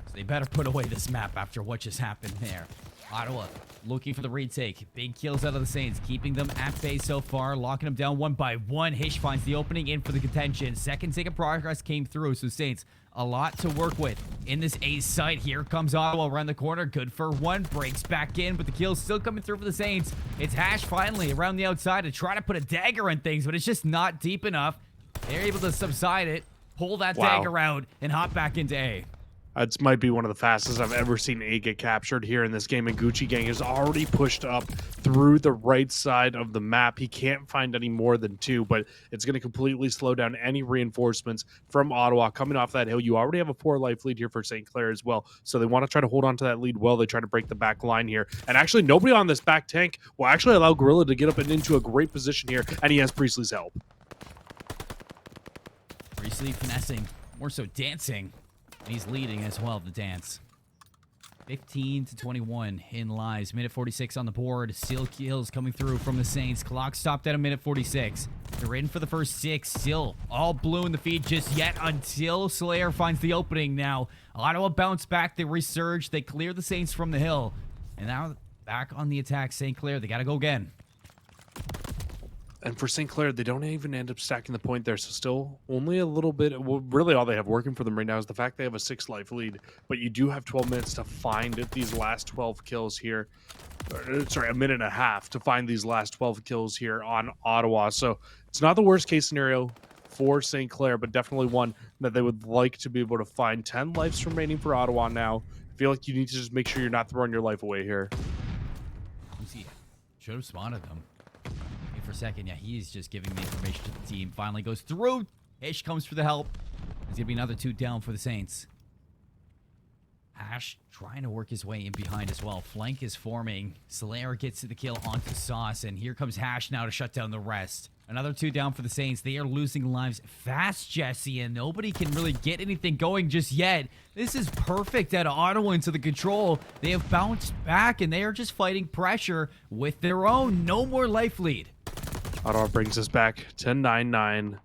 So they better put away this map after what just happened there. Ottawa looking for the retake. Big kills out of the Saints, keeping them at bay so far, locking them down 1 by 1. Hish finds the opening in for the contention. Second tick of progress came through, so Saints, a lot to work with in this A site. Here comes Ottawa around the corner. Good for 1. Breaks back in, but the kill's still coming through for the Saints. It's Hash finally around the outside to try to put a dagger on things, but it's just not deep enough. They're able to subside it, pull that dagger out, and hop back into A. This might be one of the fastest I've ever seen A get captured here in this game, and Gucci Gang is already pushed up through the right side of the map. He can't find any more than 2, but it's going to completely slow down any reinforcements from Ottawa coming off that hill. You already have a 4-life lead here for St. Clair as well, so they want to try to hold on to that lead well. They try to break the back line here, and actually nobody on this back tank will actually allow Gorilla to get up and into a great position here, and he has Priestley's help. Priestley finessing, more so dancing. He's leading as well, the dance. 15-21 in lives. Minute 46 on the board. Still kills coming through from the Saints. Clock stopped at a minute 46. They're in for the first 6. Still all blue in the feed just yet until Slayer finds the opening now. Ottawa bounce back. They resurge. They clear the Saints from the hill. And now back on the attack. St. Clair, they got to go again. And for St. Clair, they don't even end up stacking the point there. So still only a little bit. Well, really all they have working for them right now is the fact they have a 6 life lead. But you do have 12 minutes to find these last 12 kills here. Sorry, a minute and a half to find these last 12 kills here on Ottawa. So it's not the worst case scenario for St. Clair, but definitely one that they would like to be able to find. 10 lives remaining for Ottawa now. I feel like you need to just make sure you're not throwing your life away here. Should have spotted them. For a second, yeah, he's just giving the information to the team. Finally goes through. Ish comes for the help. There's gonna be another 2 down for the Saints. Ash trying to work his way in behind as well. Flank is forming. Slayer gets to the kill onto Sauce, and here comes Hash now to shut down the rest. Another 2 down for the Saints. They are losing lives fast, Jesse, and nobody can really get anything going just yet. This is perfect at Ottawa into the control. They have bounced back, and they are just fighting pressure with their own. No more life lead. Ottawa brings us back to 9-9.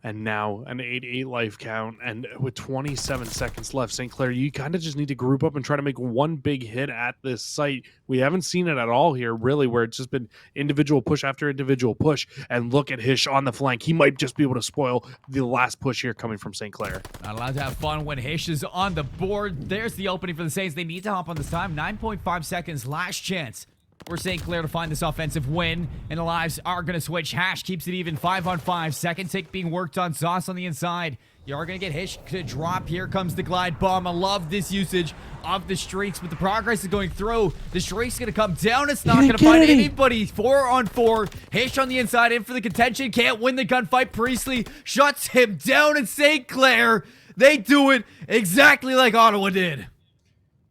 And now an 8-8 life count. And with 27 seconds left, St. Clair, you kind of just need to group up and try to make one big hit at this site. We haven't seen it at all here, really, where it's just been individual push after individual push. And look at Hish on the flank. He might just be able to spoil the last push here coming from St. Clair. Not allowed to have fun when Hish is on the board. There's the opening for the Saints. They need to hop on this time. 9.5 seconds. Last chance for St. Clair to find this offensive win, and the lives are going to switch. Hash keeps it even, 5-on-5. Second tick being worked on. Sauce on the inside. You are going to get Hish to drop. Here comes the glide bomb. I love this usage of the streaks, but the progress is going through. The streak's going to come down. It's not going to find anybody. 4-on-4. Hish on the inside, in for the contention. Can't win the gunfight. Priestley shuts him down, and St. Clair, they do it exactly like Ottawa did.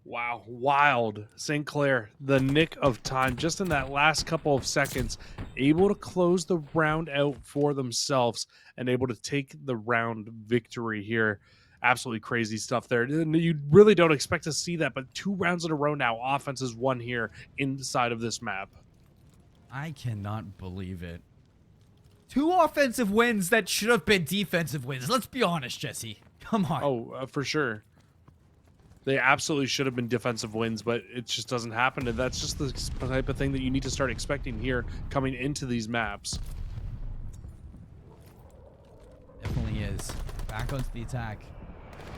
Wow, wild. St. Clair, the nick of time, just in that last couple of seconds, able to close the round out for themselves and able to take the round victory here. Absolutely crazy stuff there. You really don't expect to see that, but 2 rounds in a row now, offense is won here inside of this map. I cannot believe it. 2 offensive wins that should have been defensive wins. Let's be honest, Jesse. Come on. Oh, for sure. They absolutely should have been defensive wins, but it just doesn't happen. And that's just the type of thing that you need to start expecting here coming into these maps. Definitely is. Back onto the attack.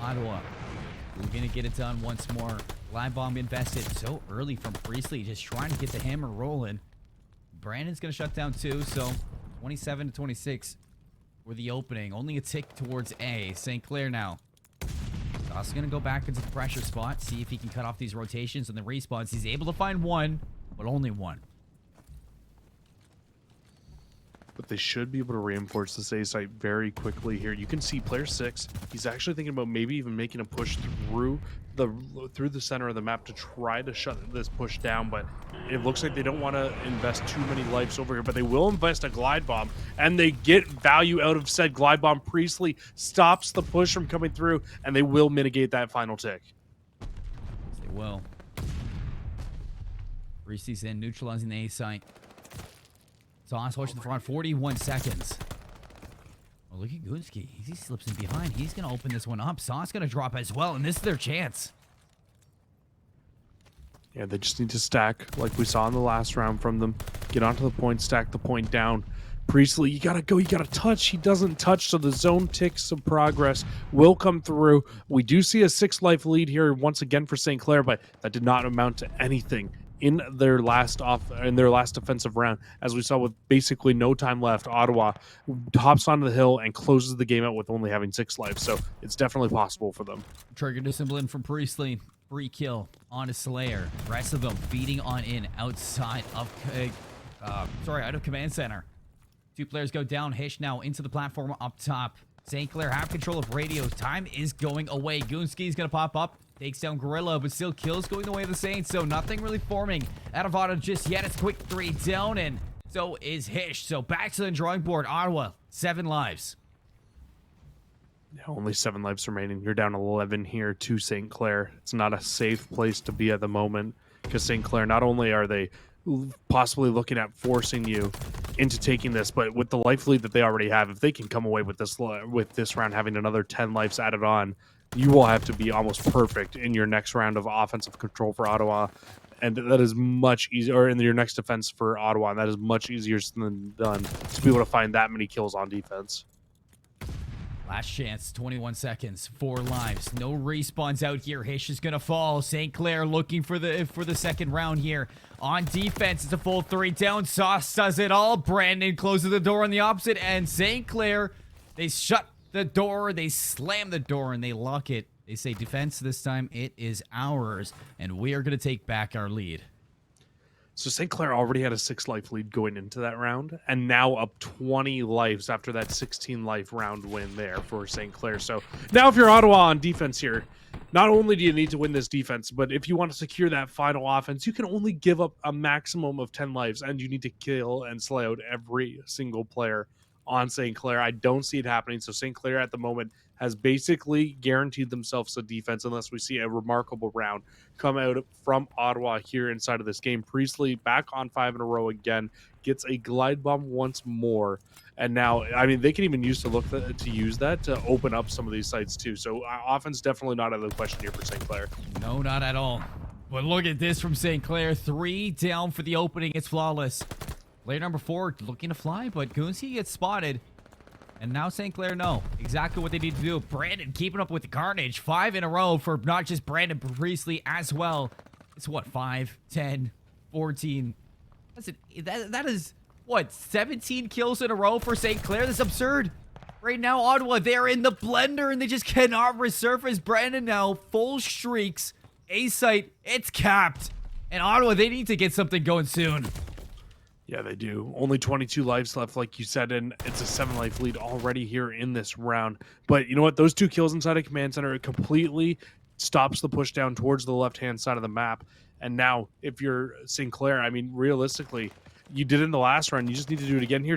Ottawa. We're going to get it done once more. Glide bomb invested so early from Priestley, just trying to get the hammer rolling. Brandon's going to shut down too, so 27-26 for the opening. Only a tick towards A. St. Clair now. Sauce going to go back into the pressure spot, see if he can cut off these rotations and the respawns. He's able to find one, but only one. But they should be able to reinforce this A site very quickly here. You can see player 6, he's actually thinking about maybe even making a push through the center of the map to try to shut this push down, but it looks like they don't want to invest too many lives over here, but they will invest a glide bomb, and they get value out of said glide bomb. Priestley stops the push from coming through, and they will mitigate that final tick. They will. Priestley's in, neutralizing the A site. Sauce pushing the front, 41 seconds. Oh, look at Gunski. He slips in behind. He's going to open this one up. Sauce going to drop as well, and this is their chance. Yeah, they just need to stack like we saw in the last round from them. Get onto the point, stack the point down. Priestley, you gotta go, you gotta touch. He doesn't touch, so the zone ticks of progress will come through. We do see a 6 life lead here once again for St. Clair, but that did not amount to anything in their last offensive round. As we saw with basically no time left, Ottawa hops onto the hill and closes the game out with only having 6 lives, so it's definitely possible for them. Trigger discipline from Priestley. Free kill on a Slayer. Rest of them feeding on in outside of out of command center. 2 players go down. Hish now into the platform up top. St. Clair have control of radios. Time is going away. Goonski's gonna pop up. Takes down Gorilla, but still kills going the way of the Saints, so nothing really forming out of Ottawa just yet. It's a quick 3 down, and so is Hish. So back to the drawing board. Ottawa, 7 lives. Only 7 lives remaining. You're down 11 here to St. Clair. It's not a safe place to be at the moment, because St. Clair, not only are they possibly looking at forcing you into taking this, but with the life lead that they already have, if they can come away with this round having another 10 lives added on, you will have to be almost perfect in your next round of offensive control for Ottawa. and that is much easier. Or in your next defense for Ottawa, and that is much easier than done to be able to find that many kills on defense. Last chance, 21 seconds, 4 lives. No respawns out here. Hish is gonna fall. St. Clair looking for the second round here. On defense, it's a full 3 down. Sauce does it all. Brandon closes the door on the opposite end. St. Clair, they shut the door, they slam the door, and they lock it. They say defense this time, it is ours, and we are gonna take back our lead. So St. Clair already had a 6-life lead going into that round, and now up 20 lives after that 16-life round win there for St. Clair. So now if you're Ottawa on defense here, not only do you need to win this defense, but if you want to secure that final offense, you can only give up a maximum of 10 lives, and you need to kill and slay out every single player on St. Clair. I don't see it happening. So St. Clair at the moment has basically guaranteed themselves a defense unless we see a remarkable round come out from Ottawa here inside of this game. Priestley back on 5 in a row again, gets a glide bomb once more. And now, I mean, they can even use to use that to open up some of these sites too. So offense definitely not out of the question here for St. Clair. No, not at all. But look at this from St. Clair. 3 down for the opening. It's flawless. Player number 4 looking to fly, but Goonsky gets spotted. And now St. Clair know exactly what they need to do. Brandon keeping up with the carnage. 5 in a row for not just Brandon, but Priestley as well. It's what, 5, 10, 14. That is, what, 17 kills in a row for St. Clair? That's absurd. Right now, Ottawa, they're in the blender, and they just cannot resurface. Brandon now, full streaks. A-site, it's capped. And Ottawa, they need to get something going soon. Yeah, they do. Only 22 lives left, like you said, and it's a 7-life lead already here in this round. But you know what? Those 2 kills inside of Command Center, it completely stops the push down towards the left-hand side of the map. And now, if you're St. Clair, I mean, realistically, you did it in the last round. You just need to do it again here.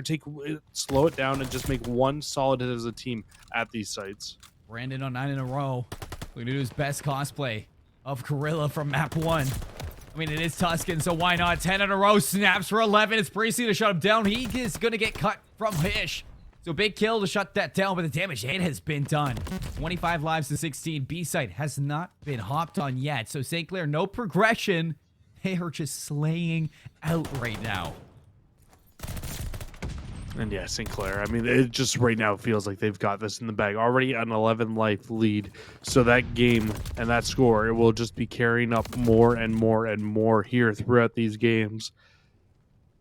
Slow it down and just make one solid hit as a team at these sites. Brandon on 9 in a row. We're going to do his best cosplay of Gorilla from map 1. I mean, it is Tuscan, so why not? 10 in a row, snaps for 11. It's Priestley to shut him down. He is going to get cut from Hish. So big kill to shut that down, but the damage it has been done. 25 lives to 16. B-site has not been hopped on yet. So St. Clair, no progression. They are just slaying out right now. And yeah, St. Clair, I mean, it just right now feels like they've got this in the bag. Already an 11-life lead. So that game and that score, it will just be carrying up more and more and more here throughout these games.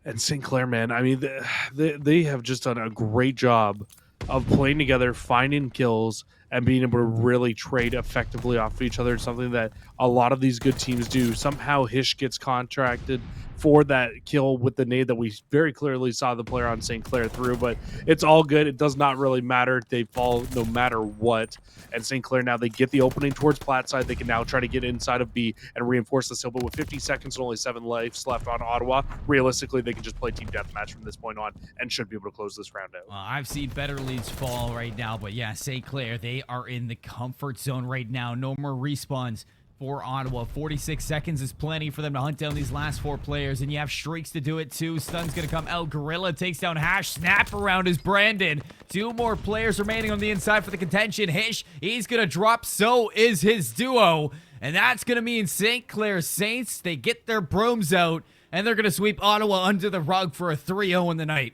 And St. Clair, man, I mean, they have just done a great job of playing together, finding kills, and being able to really trade effectively off of each other. Something that a lot of these good teams do. Somehow Hish gets contracted for that kill with the nade that we very clearly saw the player on St. Clair through, but it's all good. It does not really matter. They fall no matter what. And St. Clair now, they get the opening towards Platt side. They can now try to get inside of B and reinforce this hill, but with 50 seconds and only 7 lives left on Ottawa, realistically, they can just play team deathmatch from this point on and should be able to close this round out. I've seen better leads fall right now, but yeah, St. Clair, they are in the comfort zone right now. No more respawns for Ottawa. 46 seconds is plenty for them to hunt down these last 4 players, and you have streaks to do it too. Stun's gonna come out. Gorilla takes down Hash. Snap around is Brandon. 2 more players remaining on the inside for the contention. Hish, he's gonna drop. So is his duo, and that's gonna mean St. Clair Saints, they get their brooms out, and they're gonna sweep Ottawa under the rug for a 3-0 in the night.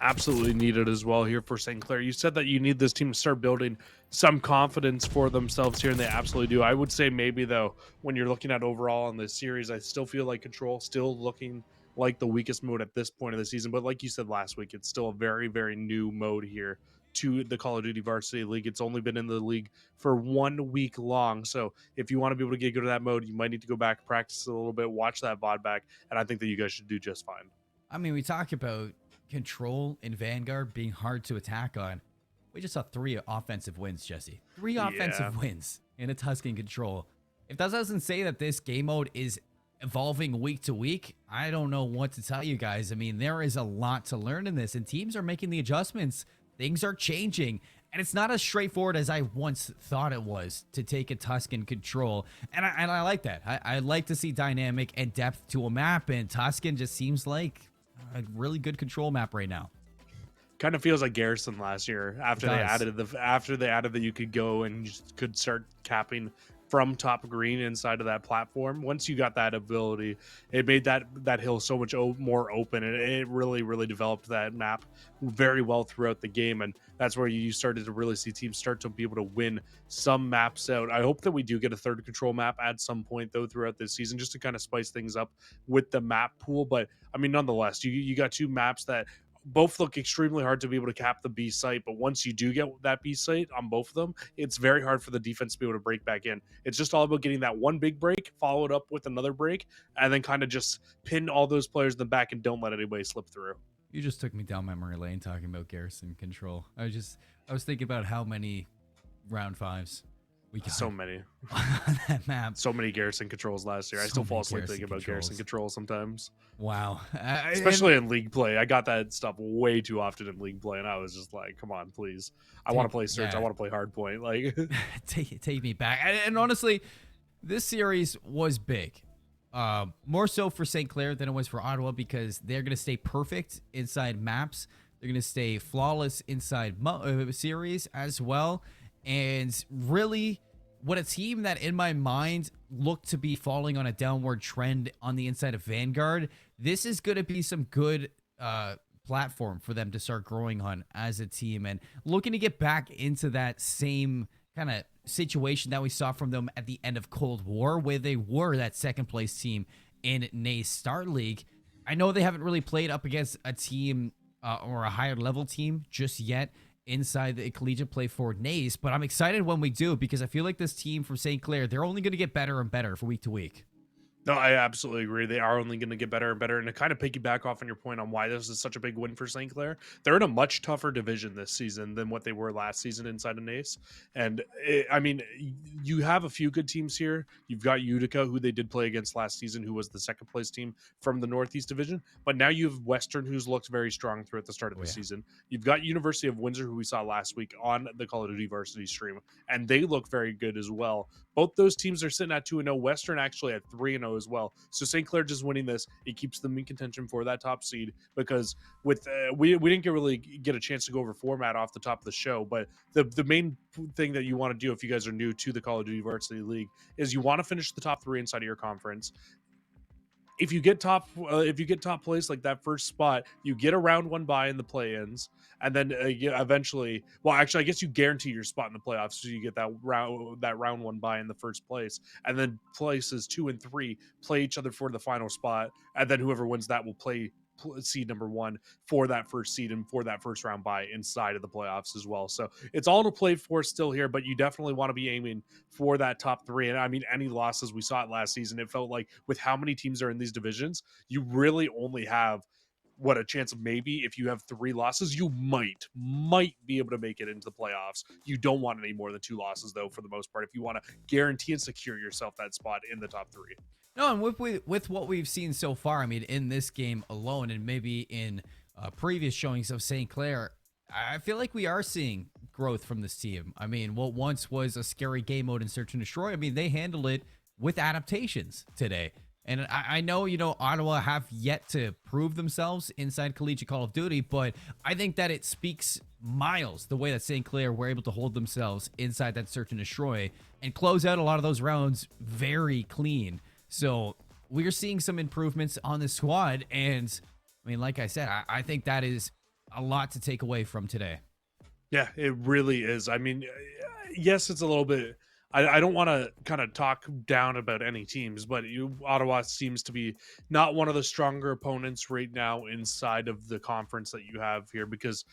Absolutely needed as well here for St. Clair. You said that you need this team to start building some confidence for themselves here, and they absolutely do. I would say maybe, though, when you're looking at overall in this series, I still feel like Control still looking like the weakest mode at this point of the season. But like you said last week, it's still a very, very new mode here to the Call of Duty Varsity League. It's only been in the league for 1 week long. So if you want to be able to get good at that mode, you might need to go back, practice a little bit, watch that VOD back, and I think that you guys should do just fine. I mean, we talk about Control and Vanguard being hard to attack on. We just saw 3 offensive wins, Jesse. 3 offensive wins in a Tuscan Control. If that doesn't say that this game mode is evolving week to week, I don't know what to tell you guys. I mean, there is a lot to learn in this, and teams are making the adjustments. Things are changing, and it's not as straightforward as I once thought it was to take a Tuscan Control. And I like that. I like to see dynamic and depth to a map, and Tuscan just seems like a really good control map right now. Kind of feels like Garrison last year after they added that you could go and you could start capping from top green inside of that platform. Once you got that ability, it made that hill so much more open, and it really developed that map very well throughout the game. And that's where you started to really see teams start to be able to win some maps out. I hope that we do get a third control map at some point though throughout this season, just to kind of spice things up with the map pool. But I mean, nonetheless, you got two maps that both look extremely hard to be able to cap the B site, but once you do get that B site on both of them, it's very hard for the defense to be able to break back in. It's just all about getting that one big break, followed up with another break, and then kind of just pin all those players in the back and don't let anybody slip through. You just took me down memory lane talking about garrison control. I was thinking about how many round 5s we got So many on that map. so many garrison controls last year. I So still many fall asleep garrison thinking about garrison control sometimes. Wow. Especially in league play. I got that stuff way too often in league play, and I was just like, come on, please. I want to play search. Yeah. I want to play hardpoint. Like, take me back. And honestly, this series was big. More so for St. Clair than it was for Ottawa, because they're going to stay perfect inside maps. They're going to stay flawless inside series as well. And really, what a team that in my mind looked to be falling on a downward trend on the inside of Vanguard, this is going to be some good platform for them to start growing on as a team and looking to get back into that same kind of situation that we saw from them at the end of Cold War, where they were that second place team in NACE Starleague. I know they haven't really played up against a team or a higher level team just yet inside the collegiate play for NACE, but I'm excited when we do, because I feel like this team from St. Clair, they're only going to get better and better from week to week. no, I absolutely agree. They are only going to get better and better. And to kind of piggyback off on your point on why this is such a big win for St. Clair, they're in a much tougher division this season than what they were last season inside of NACE. And I mean, you have a few good teams here. You've got Utica, who they did play against last season, who was the second place team from the Northeast Division. But now you have Western, who's looked very strong throughout the start of the season. You've got University of Windsor, who we saw last week on the Call of Duty Varsity stream, and they look very good as well. Both those teams are sitting at 2-0. Western actually at 3-0 as well. So St. Clair just winning this, it keeps them in contention for that top seed, because with we didn't really get a chance to go over format off the top of the show, but the main thing that you want to do if you guys are new to the Call of Duty Varsity League is you want to finish the top 3 inside of your conference. If you get top place, like that first spot, you get a round 1 bye in the play-ins, and then eventually, well, actually, I guess you guarantee your spot in the playoffs, so you get that round 1 bye in the first place, and then places 2 and 3 play each other for the final spot, and then whoever wins that will play seed number 1 for that first seed and for that first round bye inside of the playoffs as well. So it's all to play for still here, but you definitely want to be aiming for that top 3. And I mean, any losses, we saw it last season, it felt like with how many teams are in these divisions, you really only have a chance of, maybe if you have 3 losses, you might be able to make it into the playoffs. You don't want any more than 2 losses though, for the most part, if you want to guarantee and secure yourself that spot in the top 3. No, and with what we've seen so far, I mean, in this game alone, and maybe in previous showings of St. Clair, I feel like we are seeing growth from this team. I mean, what once was a scary game mode in Search and Destroy, I mean, they handled it with adaptations today. And I know, Ottawa have yet to prove themselves inside collegiate Call of Duty, but I think that it speaks miles the way that St. Clair were able to hold themselves inside that Search and Destroy and close out a lot of those rounds very clean. So we're seeing some improvements on the squad. And I mean, like I said, I think that is a lot to take away from today. Yeah, it really is. I mean, yes, it's a little bit, I don't want to kind of talk down about any teams, but Ottawa seems to be not one of the stronger opponents right now inside of the conference that you have here, because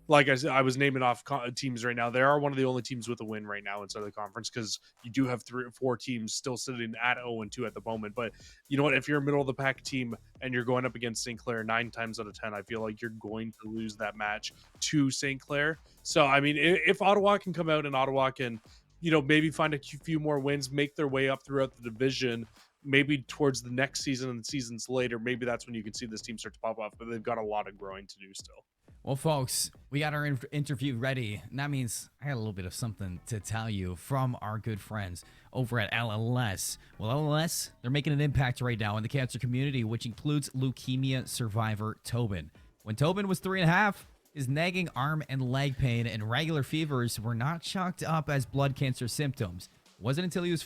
like I said, I was naming off teams right now. They are one of the only teams with a win right now inside the conference, because you do have 3 or 4 teams still sitting at 0-2 at the moment. But you know what? If you're a middle of the pack team and you're going up against St. Clair 9 times out of 10, I feel like you're going to lose that match to St. Clair. So, I mean, if Ottawa can come out and Ottawa can, maybe find a few more wins, make their way up throughout the division, maybe towards the next season and seasons later, maybe that's when you can see this team start to pop off. But they've got a lot of growing to do still. Well, folks, we got our interview ready, and that means I got a little bit of something to tell you from our good friends over at LLS. Well, LLS, they're making an impact right now in the cancer community, which includes leukemia survivor Tobin. When Tobin was 3.5, his nagging arm and leg pain and regular fevers were not chalked up as blood cancer symptoms. Wasn't until he was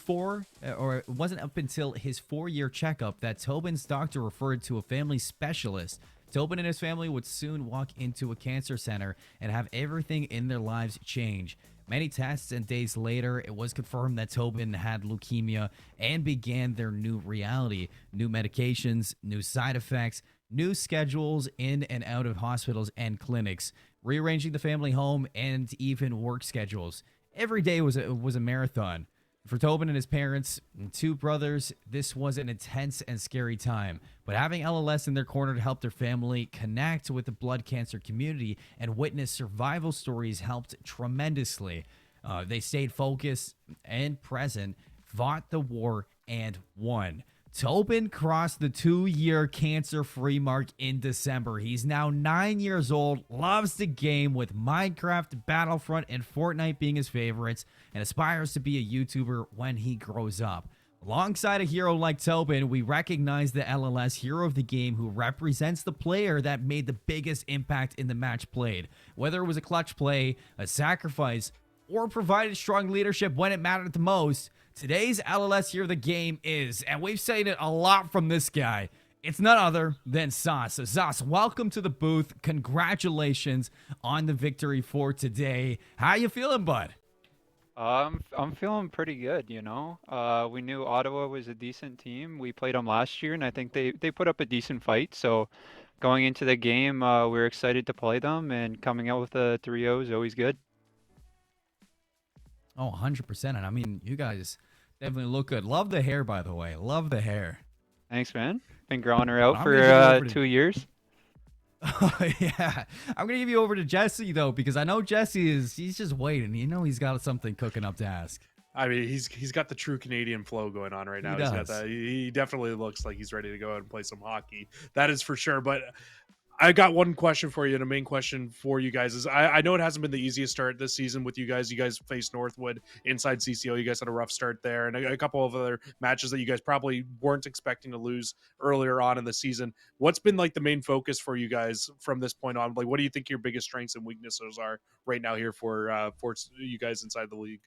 it wasn't up until his 4-year checkup that Tobin's doctor referred to a family specialist. Tobin and his family would soon walk into a cancer center and have everything in their lives change. Many tests and days later, it was confirmed that Tobin had leukemia and began their new reality. New medications, new side effects, new schedules in and out of hospitals and clinics, rearranging the family home and even work schedules. Every day was a marathon. For Tobin and his parents and 2 brothers, this was an intense and scary time. But having LLS in their corner to help their family connect with the blood cancer community and witness survival stories helped tremendously. They stayed focused and present, fought the war, and won. Tobin crossed the 2-year cancer-free mark in December. He's now 9 years old, loves the game with Minecraft, Battlefront, and Fortnite being his favorites, and aspires to be a YouTuber when he grows up. Alongside a hero like Tobin, we recognize the LLS hero of the game who represents the player that made the biggest impact in the match played. Whether it was a clutch play, a sacrifice, or provided strong leadership when it mattered the most, today's LLS hero of the game is, and we've seen it a lot from this guy, it's none other than Sauce. So Sauce, welcome to the booth. Congratulations on the victory for today. How you feeling, bud? I'm feeling pretty good, you know. We knew Ottawa was a decent team. We played them last year, and I think they put up a decent fight. So going into the game, we're excited to play them, and coming out with a 3-0 is always good. Oh, 100%. And I mean, you guys definitely look good. Love the hair, by the way. Love the hair. Thanks, man. Been growing her But out I'm going to give you for over to 2 years. Oh, yeah. I'm going to give you over to Jesse, though, because I know he's just waiting. You know he's got something cooking up to ask. I mean, he's got the true Canadian flow going on right now. He He's got does. that. He definitely looks like he's ready to go out and play some hockey. That is for sure. But I got one question for you, and a main question for you guys is I know it hasn't been the easiest start this season with you guys. You guys faced Northwood inside CCO. You guys had a rough start there, and a couple of other matches that you guys probably weren't expecting to lose earlier on in the season. What's been like the main focus for you guys from this point on? Like, what do you think your biggest strengths and weaknesses are right now here for you guys inside the league?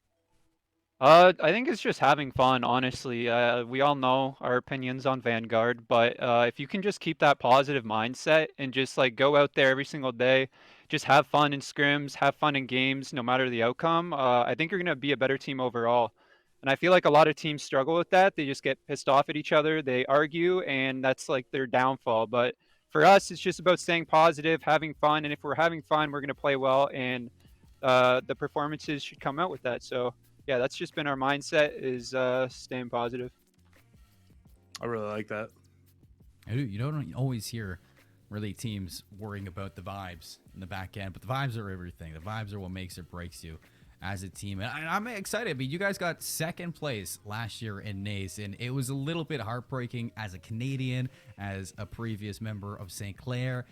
I think it's just having fun, honestly. We all know our opinions on Vanguard, but if you can just keep that positive mindset and just like go out there every single day, just have fun in scrims, have fun in games, no matter the outcome, I think you're gonna be a better team overall. And I feel like a lot of teams struggle with that. They just get pissed off at each other, they argue, and that's like their downfall. But for us, it's just about staying positive, having fun, and if we're having fun, we're gonna play well, and the performances should come out with that. So yeah, that's just been our mindset is staying positive. I really like that. You don't always hear really teams worrying about the vibes in the back end, but the vibes are everything. The vibes are what makes or breaks you as a team. And I'm excited. I mean, you guys got second place last year in NACE, and it was a little bit heartbreaking as a Canadian, as a previous member of St. Clair.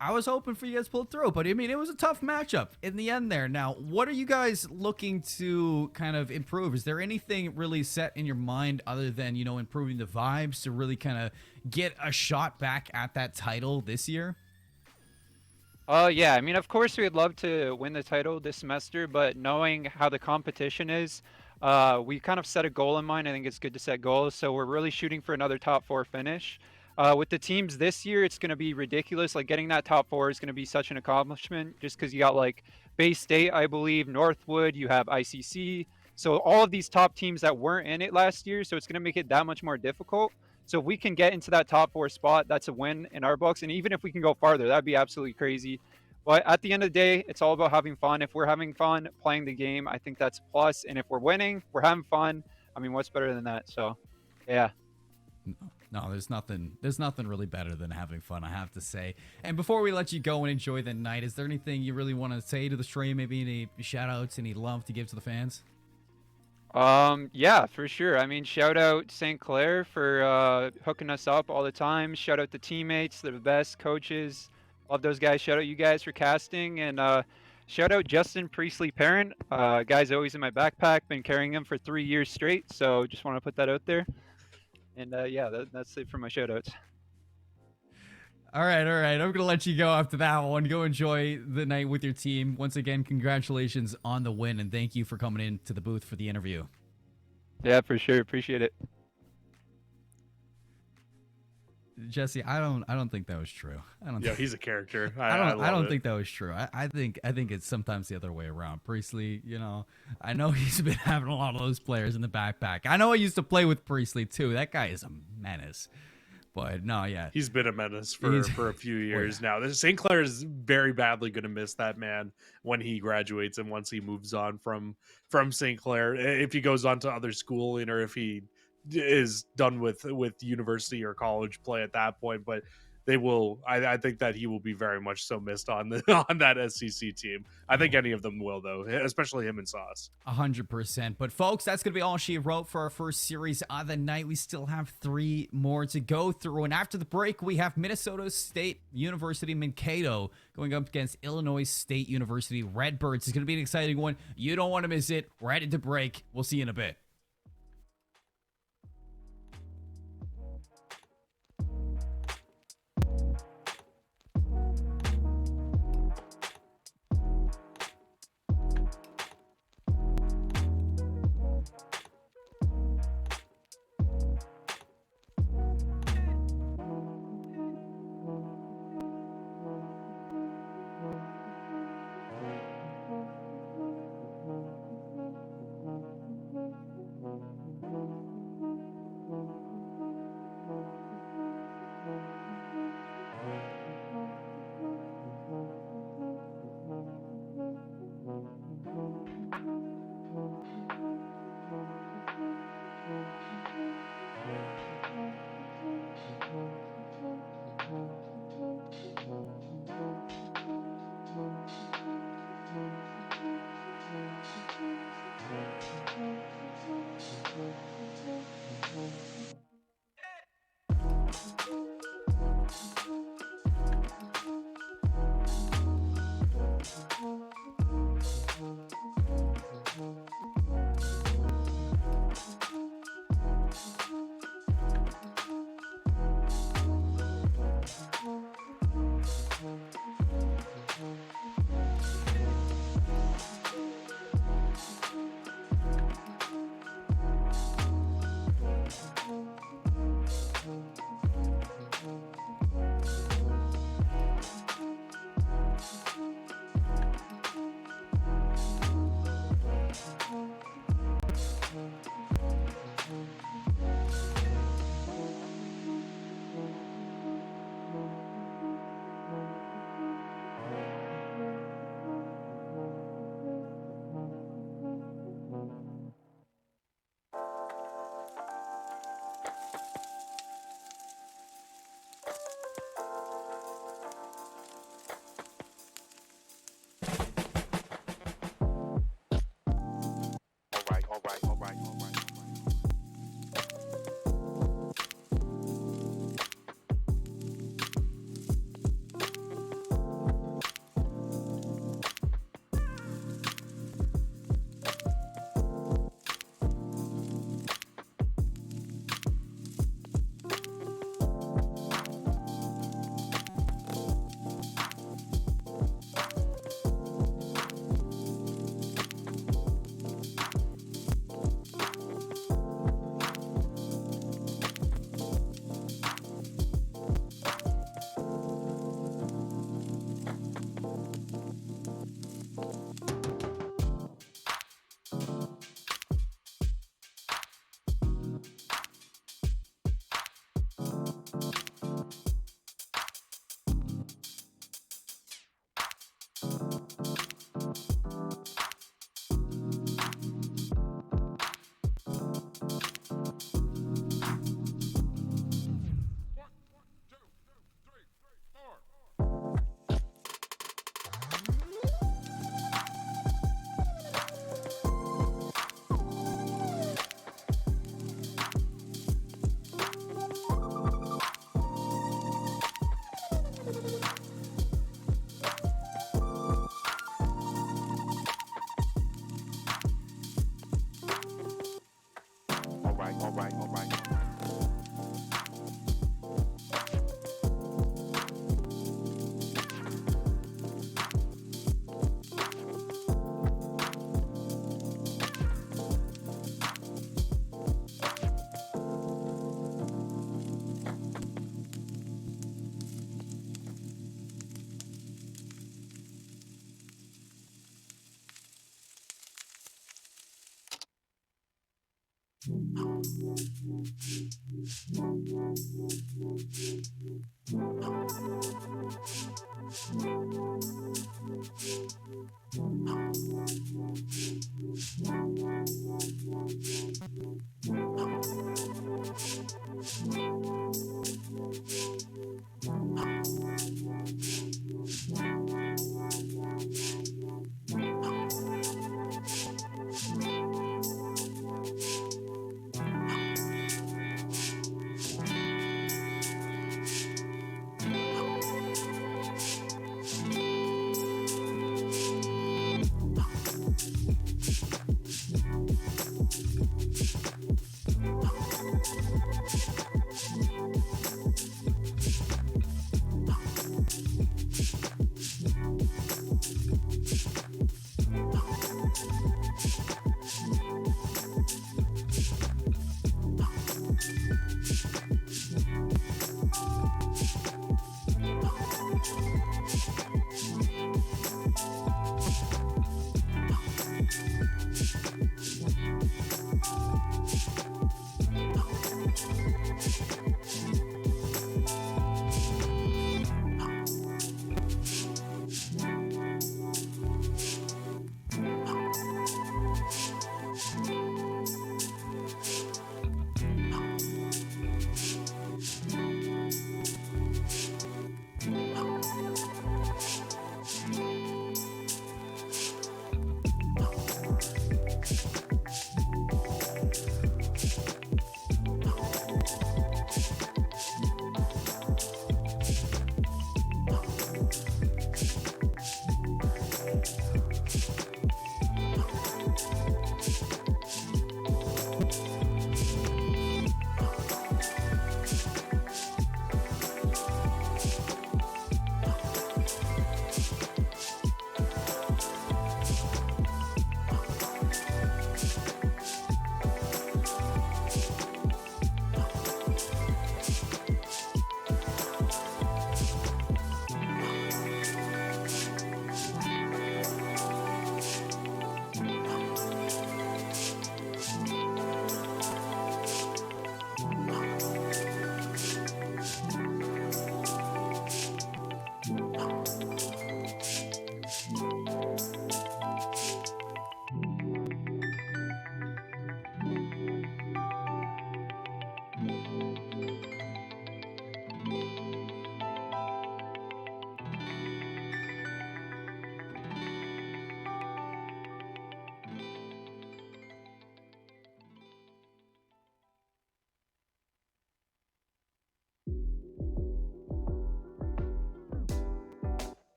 I was hoping for you guys to pull through, but I mean, it was a tough matchup in the end there. Now, what are you guys looking to kind of improve? Is there anything really set in your mind other than, you know, improving the vibes to really kind of get a shot back at that title this year? Yeah, I mean, of course, we'd love to win the title this semester, but knowing how the competition is, we kind of set a goal in mind. I think it's good to set goals, so we're really shooting for another top 4 finish. With the teams this year, it's going to be ridiculous. Like getting that top 4 is going to be such an accomplishment, just because you got like Bay State, I believe, Northwood, you have ICC. So all of these top teams that weren't in it last year, so it's going to make it that much more difficult. So if we can get into that top 4 spot, that's a win in our books. And even if we can go farther, that'd be absolutely crazy. But at the end of the day, it's all about having fun. If we're having fun playing the game, I think that's a plus. And if we're winning, we're having fun. I mean, what's better than that? So, yeah. No, there's nothing. There's nothing really better than having fun, I have to say. And before we let you go and enjoy the night, is there anything you really want to say to the stream? Maybe any shout outs, any love to give to the fans? Yeah, for sure. I mean, shout out St. Clair for hooking us up all the time. Shout out the teammates, they're the best coaches. Love those guys. Shout out you guys for casting, and shout out Justin Priestley Parent. Guy's always in my backpack. Been carrying him for 3 years straight. So just want to put that out there. And yeah, that's it for my shout outs. All right, all right. I'm going to let you go after that one. Go enjoy the night with your team. Once again, congratulations on the win, and thank you for coming in to the booth for the interview. Yeah, for sure. Appreciate it. Jesse, I don't think that was true. I don't Yeah, he's a character. I I love don't it. think that was true. I think it's sometimes the other way around. Priestley, you know, I know he's been having a lot of those players in the backpack. I know I used to play with Priestley too. That guy is a menace. But no, yeah. He's been a menace He's for a few oh years yeah. now. St. Clair is very badly going to miss that man when he graduates and once he moves on from St. Clair. If he goes on to other schooling or if he is done with university or college play at that point, but they will. I think that he will be very much so missed on the on that SCC team. I think any of them will though, especially him and Sauce. 100%. But folks, that's going to be all she wrote for our first series of the night. We still have 3 more to go through. And after the break, we have Minnesota State University Mankato going up against Illinois State University Redbirds. It's going to be an exciting one. You don't want to miss it. We're headed to break. We'll see you in a bit.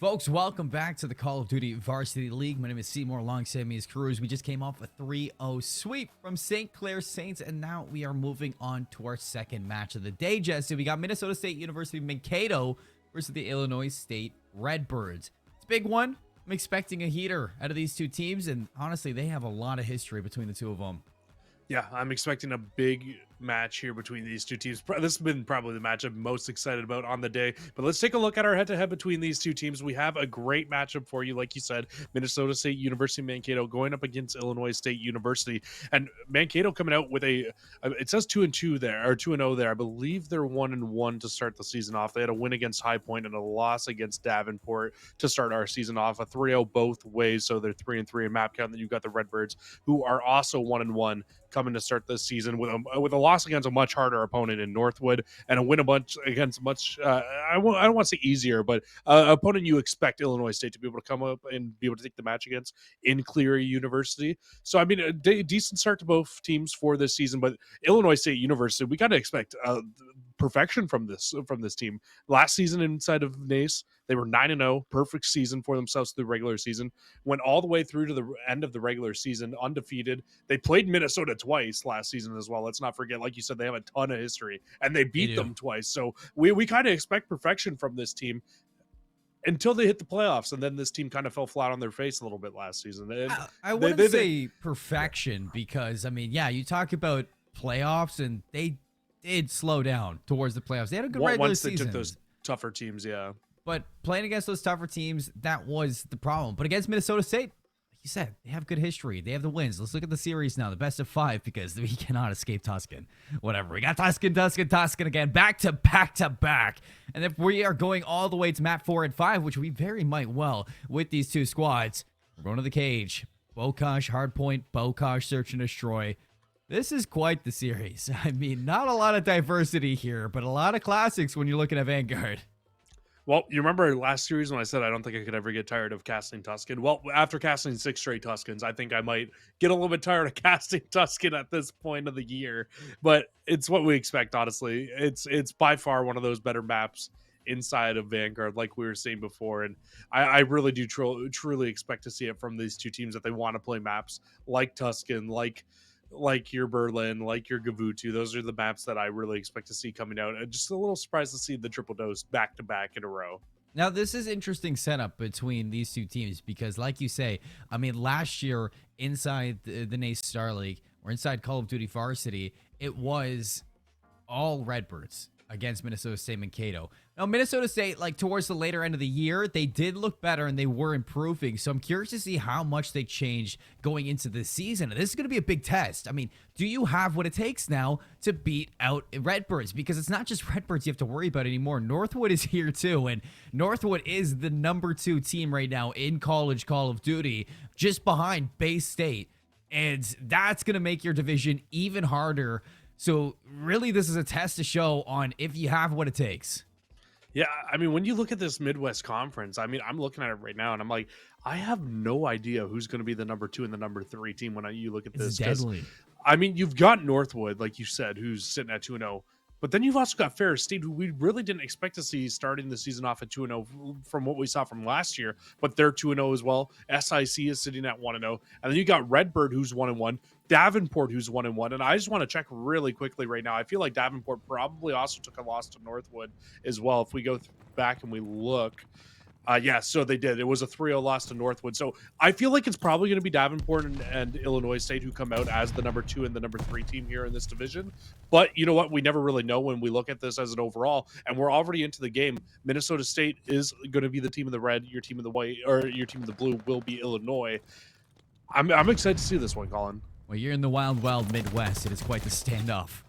Folks, welcome back to the Call of Duty Varsity League. My name is Seymour, alongside me is Cruz. We just came off a 3-0 sweep from St. Clair Saints, and now we are moving on to our second match of the day, Jesse. We got Minnesota State University Mankato versus the Illinois State Redbirds. It's a big one. I'm expecting a heater out of these two teams, and honestly, they have a lot of history between the two of them. Yeah, I'm expecting a big match here between these two teams. This has been probably the match I'm most excited about on the day. But let's take a look at our head-to-head between these two teams. We have a great matchup for you, like you said. Minnesota State University Mankato going up against Illinois State University, and Mankato coming out with it says 2-2 there, or 2-0 there. I believe they're 1-1 to start the season off. They had a win against High Point and a loss against Davenport to start our season off. A 3-0 both ways, so they're 3-3 in map count. And then you've got the Redbirds, who are also 1-1 coming to start this season with a loss against a much harder opponent in Northwood, and a win against much I don't want to say easier, but opponent you expect Illinois State to be able to come up and be able to take the match against in Cleary University. So I mean, a decent start to both teams for this season, but Illinois State University, we got to expect perfection from this team. Last season inside of NACE, they were 9-0, perfect season for themselves through the regular season. Went all the way through to the end of the regular season undefeated. They played Minnesota twice last season as well. Let's not forget, like you said, they have a ton of history, and they beat them twice. So we kind of expect perfection from this team until they hit the playoffs, and then this team kind of fell flat on their face a little bit last season. I wouldn't say perfection, because I mean, yeah, you talk about playoffs, and they did slow down towards the playoffs. They had a good regular season. Once they took those tougher teams, yeah. But playing against those tougher teams, that was the problem. But against Minnesota State, like you said, they have good history. They have the wins. Let's look at the series now, the best of 5, because we cannot escape Tuscan. Whatever. We got Tuscan again, back to back. And if we are going all the way to map 4 and 5, which we very might well with these two squads, we're going to the cage. Bokash, Hardpoint, Bokash, Search and Destroy. This is quite the series. I mean, not a lot of diversity here, but a lot of classics when you're looking at Vanguard. Well, you remember last series when I said I don't think I could ever get tired of casting Tuscan? Well, after casting 6 straight Tuscans, I think I might get a little bit tired of casting Tuscan at this point of the year. But it's what we expect, honestly. It's by far one of those better maps inside of Vanguard, like we were saying before. And I really do truly expect to see it from these two teams that they want to play maps like Tuscan, like your Berlin, like your Gavutu. Those are the maps that I really expect to see coming out. And just a little surprised to see the triple dose back to back in a row. Now, this is interesting setup between these two teams because, like you say, I mean, last year inside the NACE Starleague or inside Call of Duty Varsity, it was all Redbirds against Minnesota State Mankato. Now, Minnesota State, like towards the later end of the year, they did look better and they were improving. So I'm curious to see how much they changed going into this season. And this is going to be a big test. I mean, do you have what it takes now to beat out Redbirds? Because it's not just Redbirds you have to worry about anymore. Northwood is here too. And Northwood is the #2 team right now in college Call of Duty, just behind Bay State. And that's going to make your division even harder. So really, this is a test to show on if you have what it takes. Yeah, I mean, when you look at this Midwest Conference, I mean, I'm looking at it right now, and I'm like, I have no idea who's going to be the #2 and the #3 team when you look at It's this. deadly. I mean, you've got Northwood, like you said, who's sitting at 2-0. But then you've also got Ferris State, who we really didn't expect to see starting the season off at 2-0 from what we saw from last year. But they're 2-0 as well. SIC is sitting at 1-0. And then you got Redbird, who's 1-1. Davenport, who's 1-1. And I just want to check really quickly right now. I feel like Davenport probably also took a loss to Northwood as well. If we go back and we look. Yeah, so they did. It was a 3-0 loss to Northwood. So I feel like it's probably going to be Davenport and Illinois State who come out as the #2 and the #3 team here in this division. But you know what? We never really know when we look at this as an overall. And we're already into the game. Minnesota State is going to be the team in the red. Your team in the white, or your team in the blue will be Illinois. I'm excited to see this one, Colin. Well, you're in the wild, wild Midwest. It is quite the standoff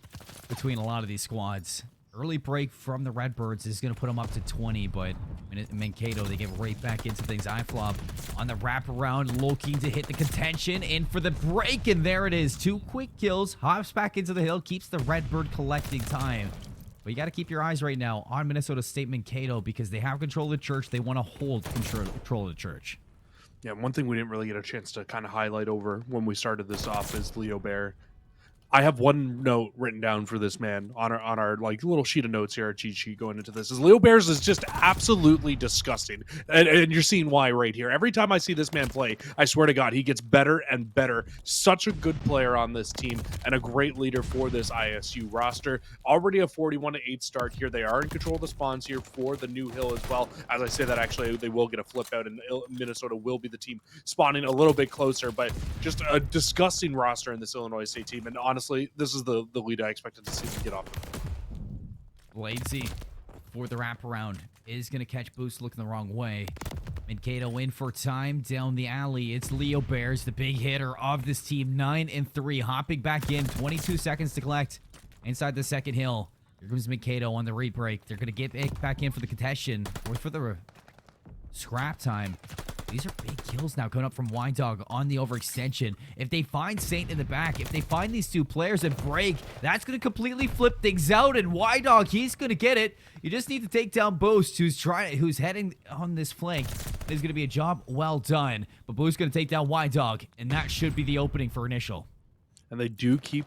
between a lot of these squads. Early break from the Redbirds is going to put them up to 20, but Mankato, they get right back into things. iFlop on the wraparound, looking to hit the contention, in for the break, and there it is. 2 quick kills, hops back into the hill, keeps the Redbird collecting time. But you got to keep your eyes right now on Minnesota State Mankato because they have control of the church. They want to hold control of the church. Yeah, one thing we didn't really get a chance to kind of highlight over when we started this off is Leo Bear. I have one note written down for this man on our like little sheet of notes here, our cheat sheet going into this. Is Leo Bears is just absolutely disgusting, and you're seeing why right here. Every time I see this man play, I swear to God, he gets better and better. Such a good player on this team and a great leader for this ISU roster. Already a 41-8 start here. They are in control of the spawns here for the New Hill as well. As I say that, actually, they will get a flip out, and Minnesota will be the team spawning a little bit closer. But just a disgusting roster in this Illinois State team, and honestly, this is the lead I expected to see them get off. Bladesy for the wraparound is going to catch Boost looking the wrong way. Mankato in for time down the alley. It's Leo Bears, the big hitter of this team. 9-3, hopping back in. 22 seconds to collect inside the second hill. Here comes Mankato on the rebreak. They're going to get back in for the contestation or for the scrap time. These are big kills now coming up from Wine Dog on the overextension. If they find Saint in the back, if they find these two players and break, that's going to completely flip things out. And Wine Dog, he's going to get it. You just need to take down Boost, who's heading on this flank. It's going to be a job well done. But Boost's going to take down Wine Dog, and that should be the opening for initial. And they do keep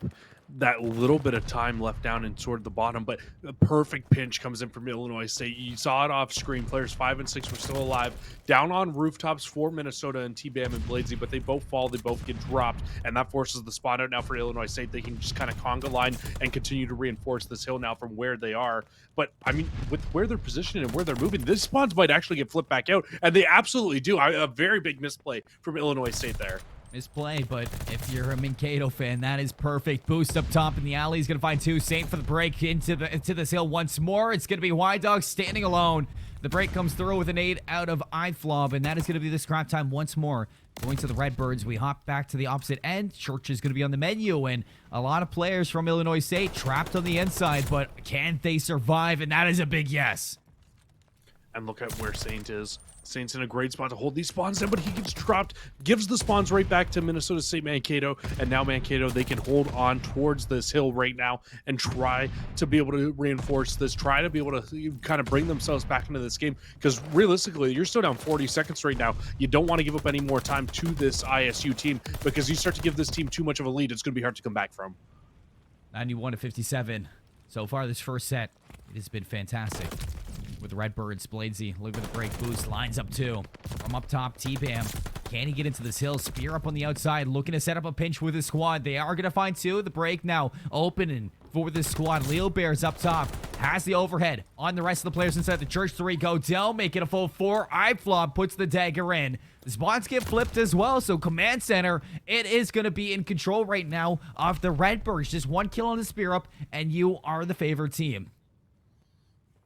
that little bit of time left down in toward the bottom, but a perfect pinch comes in from Illinois State. You saw it off screen. Players 5 and 6 were still alive. Down on rooftops for Minnesota and T-Bam and Bladesy, but they both fall. They both get dropped, and that forces the spot out now for Illinois State. They can just kind of conga line and continue to reinforce this hill now from where they are. But, I mean, with where they're positioned and where they're moving, this spawns might actually get flipped back out, and they absolutely do. A very big misplay from Illinois State there. Misplay, but if you're a Mankato fan, that is perfect. Boost up top in the alley. He's going to find 2. Saint for the break into this hill once more. It's going to be Wide Dog standing alone. The break comes through with an 8 out of iFlob, and that is going to be the scrap time once more. Going to the Redbirds, we hop back to the opposite end. Church is going to be on the menu, and a lot of players from Illinois State trapped on the inside, but can they survive? And that is a big yes. And look at where Saint is. Saints in a great spot to hold these spawns in, but he gets dropped, gives the spawns right back to Minnesota State Mankato, and now Mankato, they can hold on towards this hill right now and try to be able to reinforce this, try to be able to kind of bring themselves back into this game, because realistically, you're still down 40 seconds right now. You don't want to give up any more time to this ISU team, because you start to give this team too much of a lead, it's going to be hard to come back from. 91-57. So far this first set, it has been fantastic. With the Redbirds, Bladesy looking for the break boost, lines up two. From up top, T-Bam. Can he get into this hill? Spear up on the outside, looking to set up a pinch with his squad. They are going to find two. The break now opening for this squad. Leo Bears up top, has the overhead on the rest of the players inside the church. 3 go down, make it a full 4. iFlop puts the dagger in. The spawns get flipped as well, so Command Center, it is going to be in control right now of the Redbirds. Just 1 kill on the Spear Up, and you are the favorite team.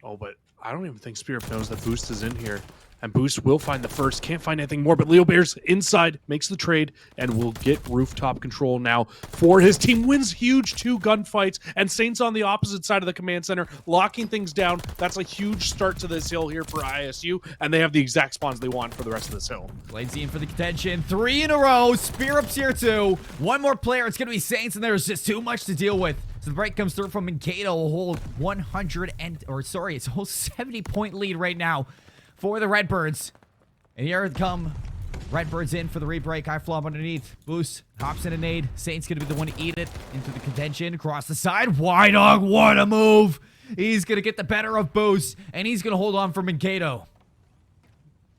Oh, but I don't even think Spirit knows that Boost is in here. And Boost will find the first. Can't find anything more, but Leo Bears inside makes the trade and will get rooftop control now for his team. Wins huge 2 gunfights, and Saints on the opposite side of the command center, locking things down. That's a huge start to this hill here for ISU, and they have the exact spawns they want for the rest of this hill. Bladesy in for the contention. 3 in a row. Spear Up's here too. One more player. It's going to be Saints, and there's just too much to deal with. So the break comes through from Mankato, a whole 70-point lead right now for the Redbirds. And here come Redbirds in for the rebreak. iFlop underneath. Boost hops in a nade. Saints going to be the one to eat it into the contention. Across the side. Y-Dog, what a move. He's going to get the better of Boost, and he's going to hold on for Mankato.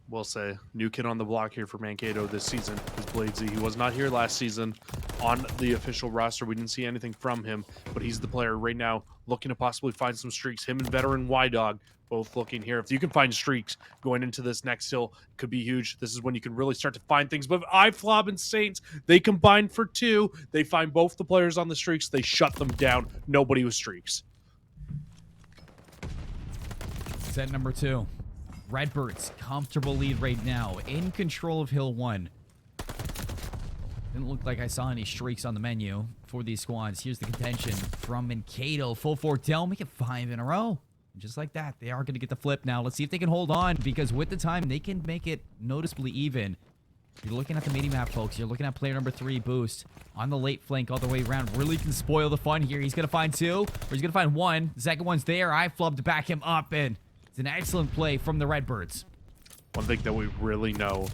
We'll say, new kid on the block here for Mankato this season is Bladesy. He was not here last season on the official roster. We didn't see anything from him, but he's the player right now looking to possibly find some streaks. Him and veteran Y-Dog both looking here. If you can find streaks going into this next hill, could be huge. This is when you can really start to find things. But iFlop and Saints, they combine for 2. They find both the players on the streaks. They shut them down. Nobody with streaks. Set number 2. Redbirds, comfortable lead right now, in control of Hill 1. Didn't look like I saw any streaks on the menu for these squads. Here's the contention from Mankato. Full 4 down, make it 5 in a row. Just like that, they are going to get the flip now. Let's see if they can hold on, because with the time, they can make it noticeably even. You're looking at the mini-map, folks. You're looking at player number 3, Boost, on the late flank all the way around. Really can spoil the fun here. He's going to find 2, or he's going to find 1. The second one's there. iFlop to back him up, and it's an excellent play from the Redbirds. One thing that we really know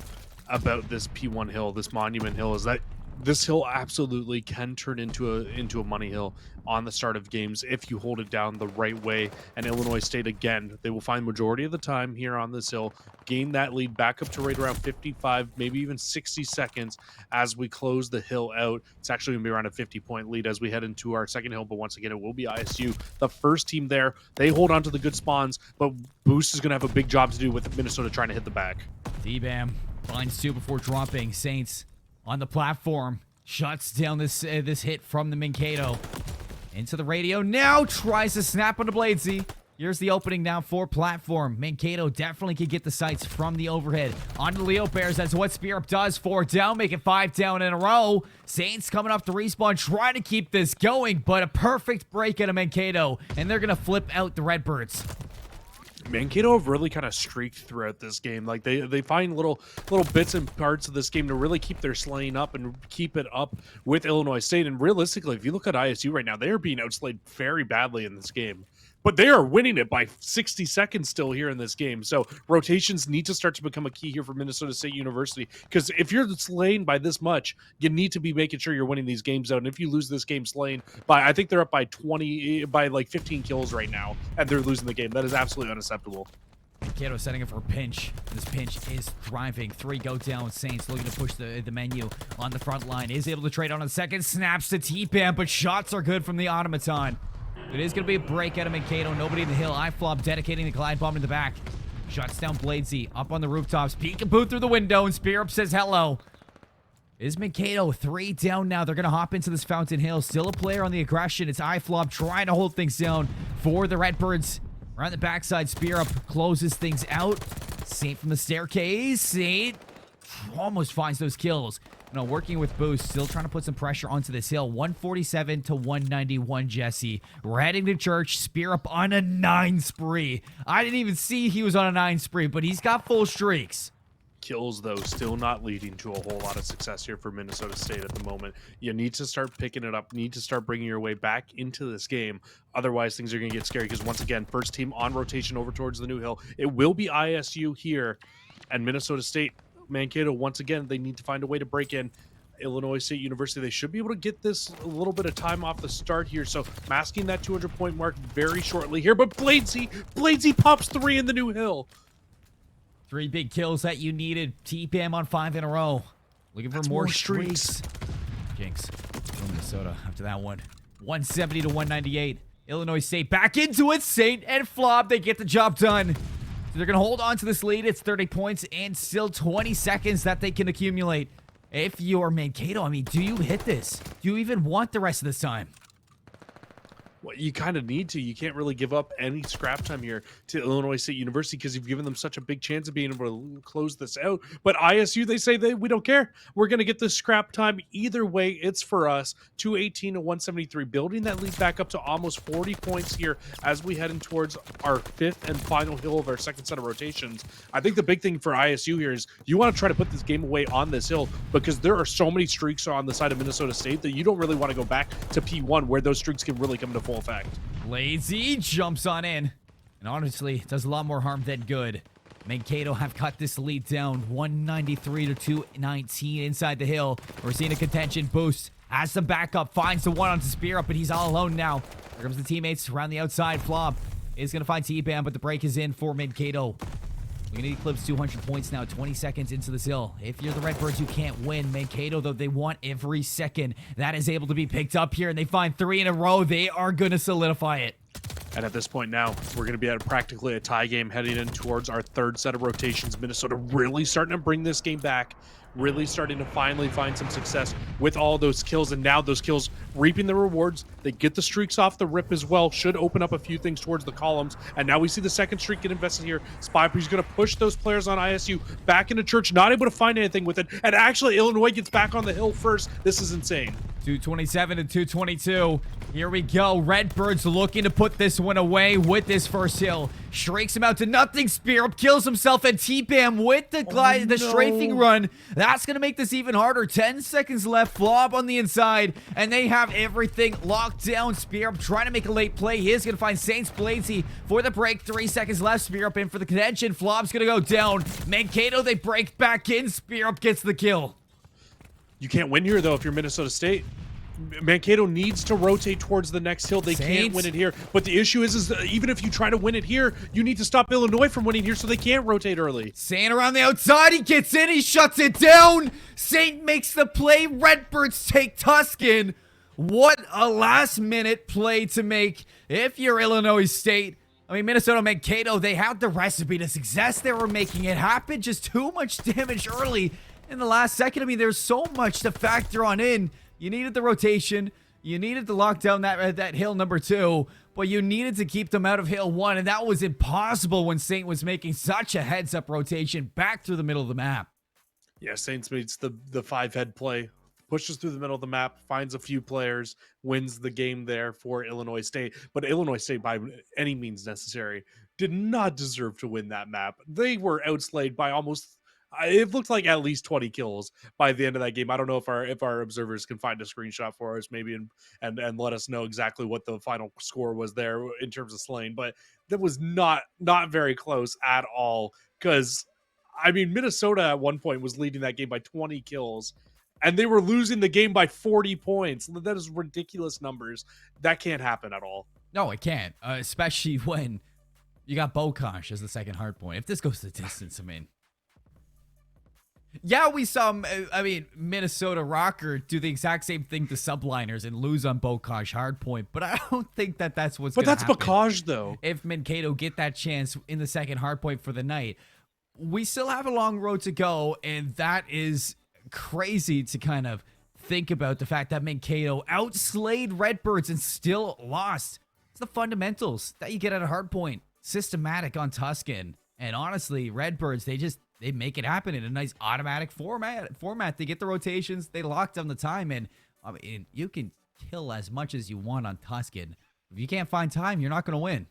about this P1 hill, this Monument Hill, is that this hill absolutely can turn into a money hill on the start of games if you hold it down the right way. And Illinois State, again, they will find majority of the time here on this hill, gain that lead back up to right around 55, maybe even 60 seconds as we close the hill out. It's actually going to be around a 50-point lead as we head into our second hill, but once again, it will be ISU, the first team there. They hold on to the good spawns, but Boost is going to have a big job to do with Minnesota trying to hit the back. D-Bam finds 2 before dropping. Saints on the platform, shuts down this hit from the Mankato. Into the radio now, tries to snap on the Bladesy. Here's the opening now for platform. Mankato definitely can get the sights from the overhead. On to Leo Bears, that's what Spear Up does. 4 down, make it 5 down in a row. Saints coming off the respawn, trying to keep this going, but a perfect break out of Mankato, and they're gonna flip out the Redbirds. Mankato have really kind of streaked throughout this game. Like they find little bits and parts of this game to really keep their slaying up and keep it up with Illinois State. And realistically, if you look at ISU right now, they are being outslayed very badly in this game. But they are winning it by 60 seconds still here in this game. So rotations need to start to become a key here for Minnesota State University. Because if you're slaying by this much, you need to be making sure you're winning these games out. And if you lose this game slaying by, I think they're up by 15 kills right now, and they're losing the game. That is absolutely unacceptable. Mankato setting up for a pinch. This pinch is thriving. 3 go down. Saints looking to push the menu on the front line. Is able to trade on a second. Snaps to T-Bam, but shots are good from the Automaton. It is going to be a break out of Mankato. Nobody in the hill. iFlop dedicating the glide bomb in the back. Shuts down Bladesy. Up on the rooftops. Peekaboo through the window, and Spear Up says hello. Is Mankato 3 down now? They're going to hop into this Fountain Hill. Still a player on the aggression. It's iFlop trying to hold things down for the Redbirds. Around the backside, Spear Up closes things out. Saint from the staircase. Saint almost finds those kills. No, working with Boost, still trying to put some pressure onto this hill. 147 to 191, Jesse. We're heading to church. Spear up on a 9 spree. I didn't even see he was on a 9 spree, but he's got full streaks. Kills, though, still not leading to a whole lot of success here for Minnesota State at the moment. You need to start picking it up, need to start bringing your way back into this game. Otherwise, things are going to get scary because, once again, first team on rotation over towards the new hill. It will be ISU here, and Minnesota State, Mankato, once again, they need to find a way to break in. Illinois State University, they should be able to get this a little bit of time off the start here, so masking that 200-point mark very shortly here, but Bladesy pops 3 in the new hill. 3 big kills that you needed. T-Bam on 5 in a row. Looking for more streaks. Jinx. Oh, Minnesota after that one. 170 to 198. Illinois State back into it. Saint and Flob, they get the job done. So they're going to hold on to this lead. It's 30 points and still 20 seconds that they can accumulate. If you're Mankato, I mean, do you hit this? Do you even want the rest of this time? Well, you kind of need to. You can't really give up any scrap time here to Illinois State University because you've given them such a big chance of being able to close this out. But ISU, they say we don't care. We're going to get this scrap time either way. It's for us. 218 to 173, building that lead back up to almost 40 points here as we head in towards our 5th and final hill of our second set of rotations. I think the big thing for ISU here is you want to try to put this game away on this hill because there are so many streaks on the side of Minnesota State that you don't really want to go back to P1 where those streaks can really come to full effect. Lazy jumps on in. And honestly, does a lot more harm than good. Mankato have cut this lead down 193 to 219 inside the hill. We're seeing a contention boost. Has some backup, finds the one onto Spear Up, but he's all alone now. Here comes the teammates around the outside. Flob is going to find T-Bam, but the break is in for Mankato. We're going to eclipse 200 points now, 20 seconds into this hill. If you're the Redbirds, you can't win. Mankato, though, they want every second. That is able to be picked up here, and they find 3 in a row. They are going to solidify it. And at this point now, we're going to be at practically a tie game heading in towards our 3rd set of rotations. Minnesota really starting to bring this game back. Really starting to finally find some success with all those kills, and now those kills reaping the rewards. They get the streaks off the rip as well. Should open up a few things towards the columns. And now we see the second streak get invested here. Spyper's going to push those players on ISU back into church, not able to find anything with it. And actually, Illinois gets back on the hill first. This is insane. 227 to 222. Here we go. Redbirds looking to put this one away with this first hill. Shrieks him out to nothing. Spear Up kills himself, and T-Bam with the strafing run. That's going to make this even harder. 10 seconds left. Flob on the inside, and they have everything locked down. Spear Up trying to make a late play. He is going to find Saints Bladesy for the break. 3 seconds left. Spear Up in for the contention. Flob's going to go down. Mankato, they break back in. Spear Up gets the kill. You can't win here, though, if you're Minnesota State. Mankato needs to rotate towards the next hill. They can't win it here. But the issue is that even if you try to win it here, you need to stop Illinois from winning here so they can't rotate early. Saint around the outside. He gets in. He shuts it down. Saint makes the play. Redbirds take Tuscan. What a last-minute play to make if you're Illinois State. I mean, Minnesota Mankato, they had the recipe to success. They were making it happen. Just too much damage early in the last second. I mean, there's so much to factor on in. You needed the rotation. You needed to lock down that hill number 2, but you needed to keep them out of hill 1, and that was impossible when Saint was making such a heads-up rotation back through the middle of the map. Yeah, Saints makes the 5-head play, pushes through the middle of the map, finds a few players, wins the game there for Illinois State. But Illinois State, by any means necessary, did not deserve to win that map. They were outslayed by almost... It looked like at least 20 kills by the end of that game. I don't know if our observers can find a screenshot for us, maybe, and let us know exactly what the final score was there in terms of slain. But that was not very close at all. Because I mean, Minnesota at one point was leading that game by 20 kills, and they were losing the game by 40 points. That is ridiculous numbers. That can't happen at all. No, it can't, especially when you got Bokosh as the second hard point. If this goes the distance, I mean. Yeah, we saw, Minnesota Rocker do the exact same thing to subliners and lose on Bokosh hardpoint, but I don't think that's what's going to happen. But that's Bokosh, though. If Mankato get that chance in the second hardpoint for the night, we still have a long road to go, and that is crazy to kind of think about the fact that Mankato outslayed Redbirds and still lost. It's the fundamentals that you get at a hardpoint. Systematic on Tuscan. And honestly, Redbirds, they just they make it happen in a nice automatic format. They get the rotations, they lock down the time, and I mean, you can kill as much as you want on Tuscan. If you can't find time, you're not going to win.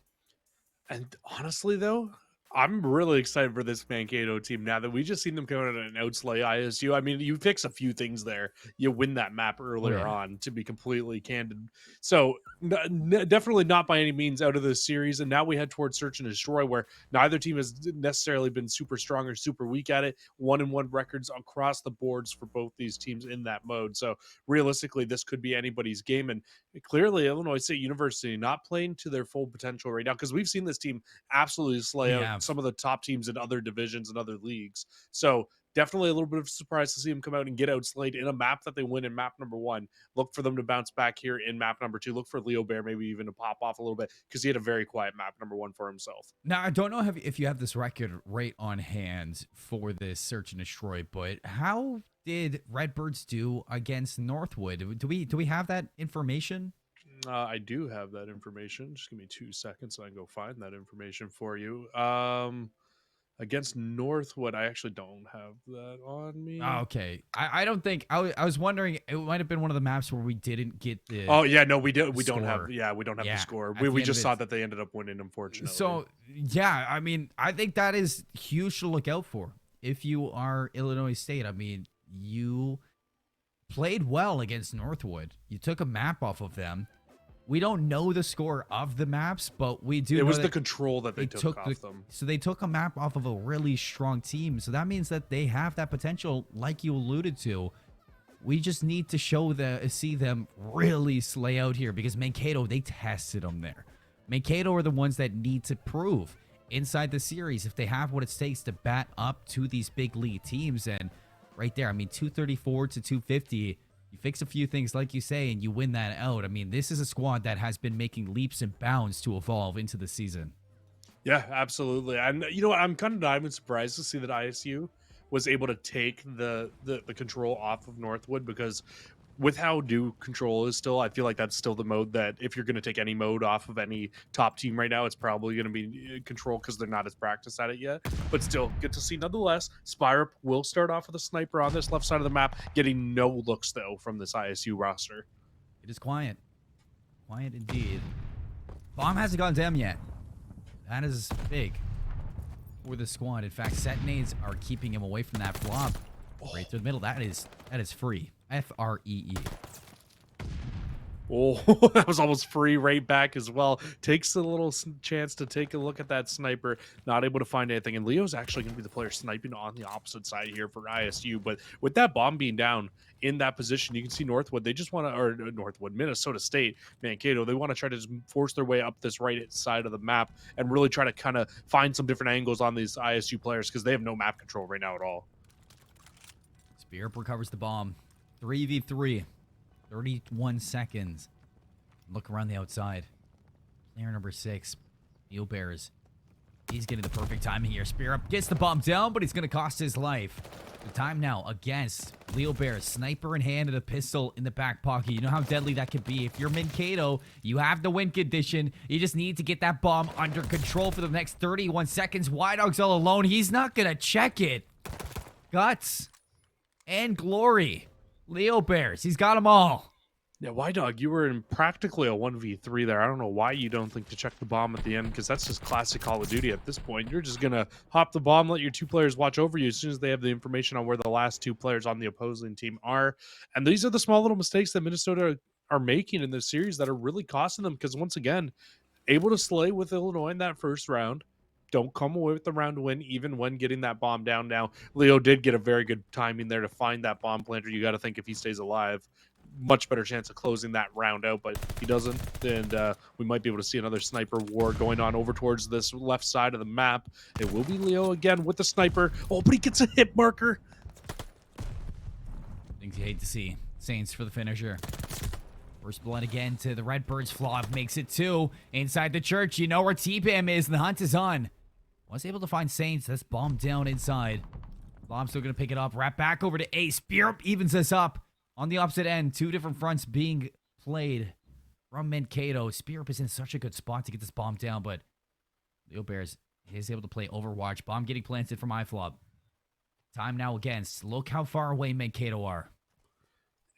And honestly, though, I'm really excited for this Mankato team now that we just seen them come out and outslay ISU. I mean, you fix a few things there. You win that map earlier on, to be completely candid. So definitely not by any means out of this series. And now we head towards Search and Destroy, where neither team has necessarily been super strong or super weak at it. 1-1 records across the boards for both these teams in that mode. So realistically, this could be anybody's game. And clearly, Illinois State University not playing to their full potential right now, because we've seen this team absolutely slay out some of the top teams in other divisions and other leagues. So definitely a little bit of a surprise to see them come out and get outslayed in a map that they win in map number 1. Look for them to bounce back here in map number 2. Look for Leo Bear maybe even to pop off a little bit, because he had a very quiet map number 1 for himself. Now, I don't know if you have this record right on hand for this Search and Destroy, but how did Redbirds do against Northwood? Do we have that information? I do have that information. Just give me 2 seconds so I can go find that information for you. Against Northwood, I actually don't have that on me. Oh, okay. I don't think I was wondering, it might have been one of the maps where we didn't get the Oh yeah, no, we don't score. have the score. At the We end just of saw it. that they ended up winning, unfortunately. So yeah, I mean, I think that is huge to look out for if you are Illinois State. I mean, you played well against Northwood. You took a map off of them. We don't know the score of the maps, but we do. It was know the that control that they took off them. So they took a map off of a really strong team. So that means that they have that potential, like you alluded to. We just need to see them really slay out here, because Mankato, they tested them there. Mankato are the ones that need to prove inside the series if they have what it takes to bat up to these big league teams. And right there, I mean, 234 to 250. You fix a few things, like you say, and you win that out. I mean, this is a squad that has been making leaps and bounds to evolve into the season. Yeah, absolutely. And you know what? I'm kind of not even surprised to see that ISU was able to take the control off of Northwood, because with how new control is still, I feel like that's still the mode that if you're going to take any mode off of any top team right now, it's probably going to be control, because they're not as practiced at it yet. But still, good to see nonetheless. Spyrup will start off with a sniper on this left side of the map, getting no looks though from this ISU roster. It is quiet. Quiet indeed. Bomb hasn't gone down yet. That is big for the squad. In fact, set nades are keeping him away from that flop. Right through the middle. That is free. Free. Oh, that was almost free right back as well. Takes a little chance to take a look at that sniper. Not able to find anything. And Leo's actually going to be the player sniping on the opposite side here for ISU. But with that bomb being down in that position, you can see Northwood. They just want to, or Northwood, Minnesota State, Mankato. They want to try to just force their way up this right side of the map and really try to kind of find some different angles on these ISU players, because they have no map control right now at all. Spearup recovers the bomb. 3v3. 31 seconds. Look around the outside. Player number 6. Leo Bears. He's getting the perfect timing here. Spearup gets the bomb down, but he's going to cost his life. The time now against Leo Bears. Sniper in hand and a pistol in the back pocket. You know how deadly that could be. If you're Mankato, you have the win condition. You just need to get that bomb under control for the next 31 seconds. Y-Dog's all alone. He's not going to check it. Guts and glory. Leo Bears. He's got them all. Yeah, Y-Dog, you were in practically a 1v3 there. I don't know why you don't think to check the bomb at the end, because that's just classic Call of Duty at this point. You're just going to hop the bomb, let your 2 players watch over you as soon as they have the information on where the last 2 players on the opposing team are. And these are the small little mistakes that Minnesota are making in this series that are really costing them, because once again, able to slay with Illinois in that first round. Don't come away with the round win, even when getting that bomb down. Now, Leo did get a very good timing there to find that bomb planter. You got to think if he stays alive, much better chance of closing that round out, but he doesn't. And we might be able to see another sniper war going on over towards this left side of the map. It will be Leo again with the sniper. Oh, but he gets a hit marker. Things you hate to see. Saints for the finisher. First blood again to the Redbirds. Flop makes it 2. Inside the church, you know where T-Bam is, and the hunt is on. Was able to find Saints. That's bombed down inside. Flop's still going to pick it up. Wrap back over to Ace. Spearup evens us up. On the opposite end, 2 different fronts being played from Mankato. Spearup is in such a good spot to get this bomb down, but Leo Bears is able to play Overwatch. Bomb getting planted from iFlop. Time now against. Look how far away Mankato are.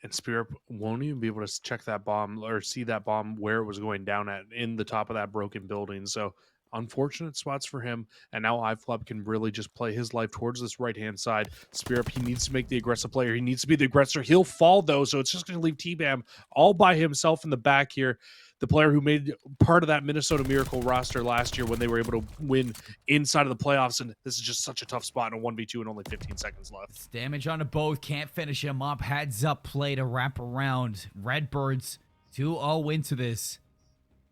And Spirit won't even be able to check that bomb or see that bomb where it was going down at in the top of that broken building. So unfortunate spots for him. And now iFlop can really just play his life towards this right-hand side. Spirit, he needs to make the aggressive player. He needs to be the aggressor. He'll fall, though, so it's just going to leave T-Bam all by himself in the back here. The player who made part of that Minnesota Miracle roster last year when they were able to win inside of the playoffs. And this is just such a tough spot in a 1v2 and only 15 seconds left. It's damage onto both. Can't finish him up. Heads up play to wrap around. Redbirds 2-0 into this.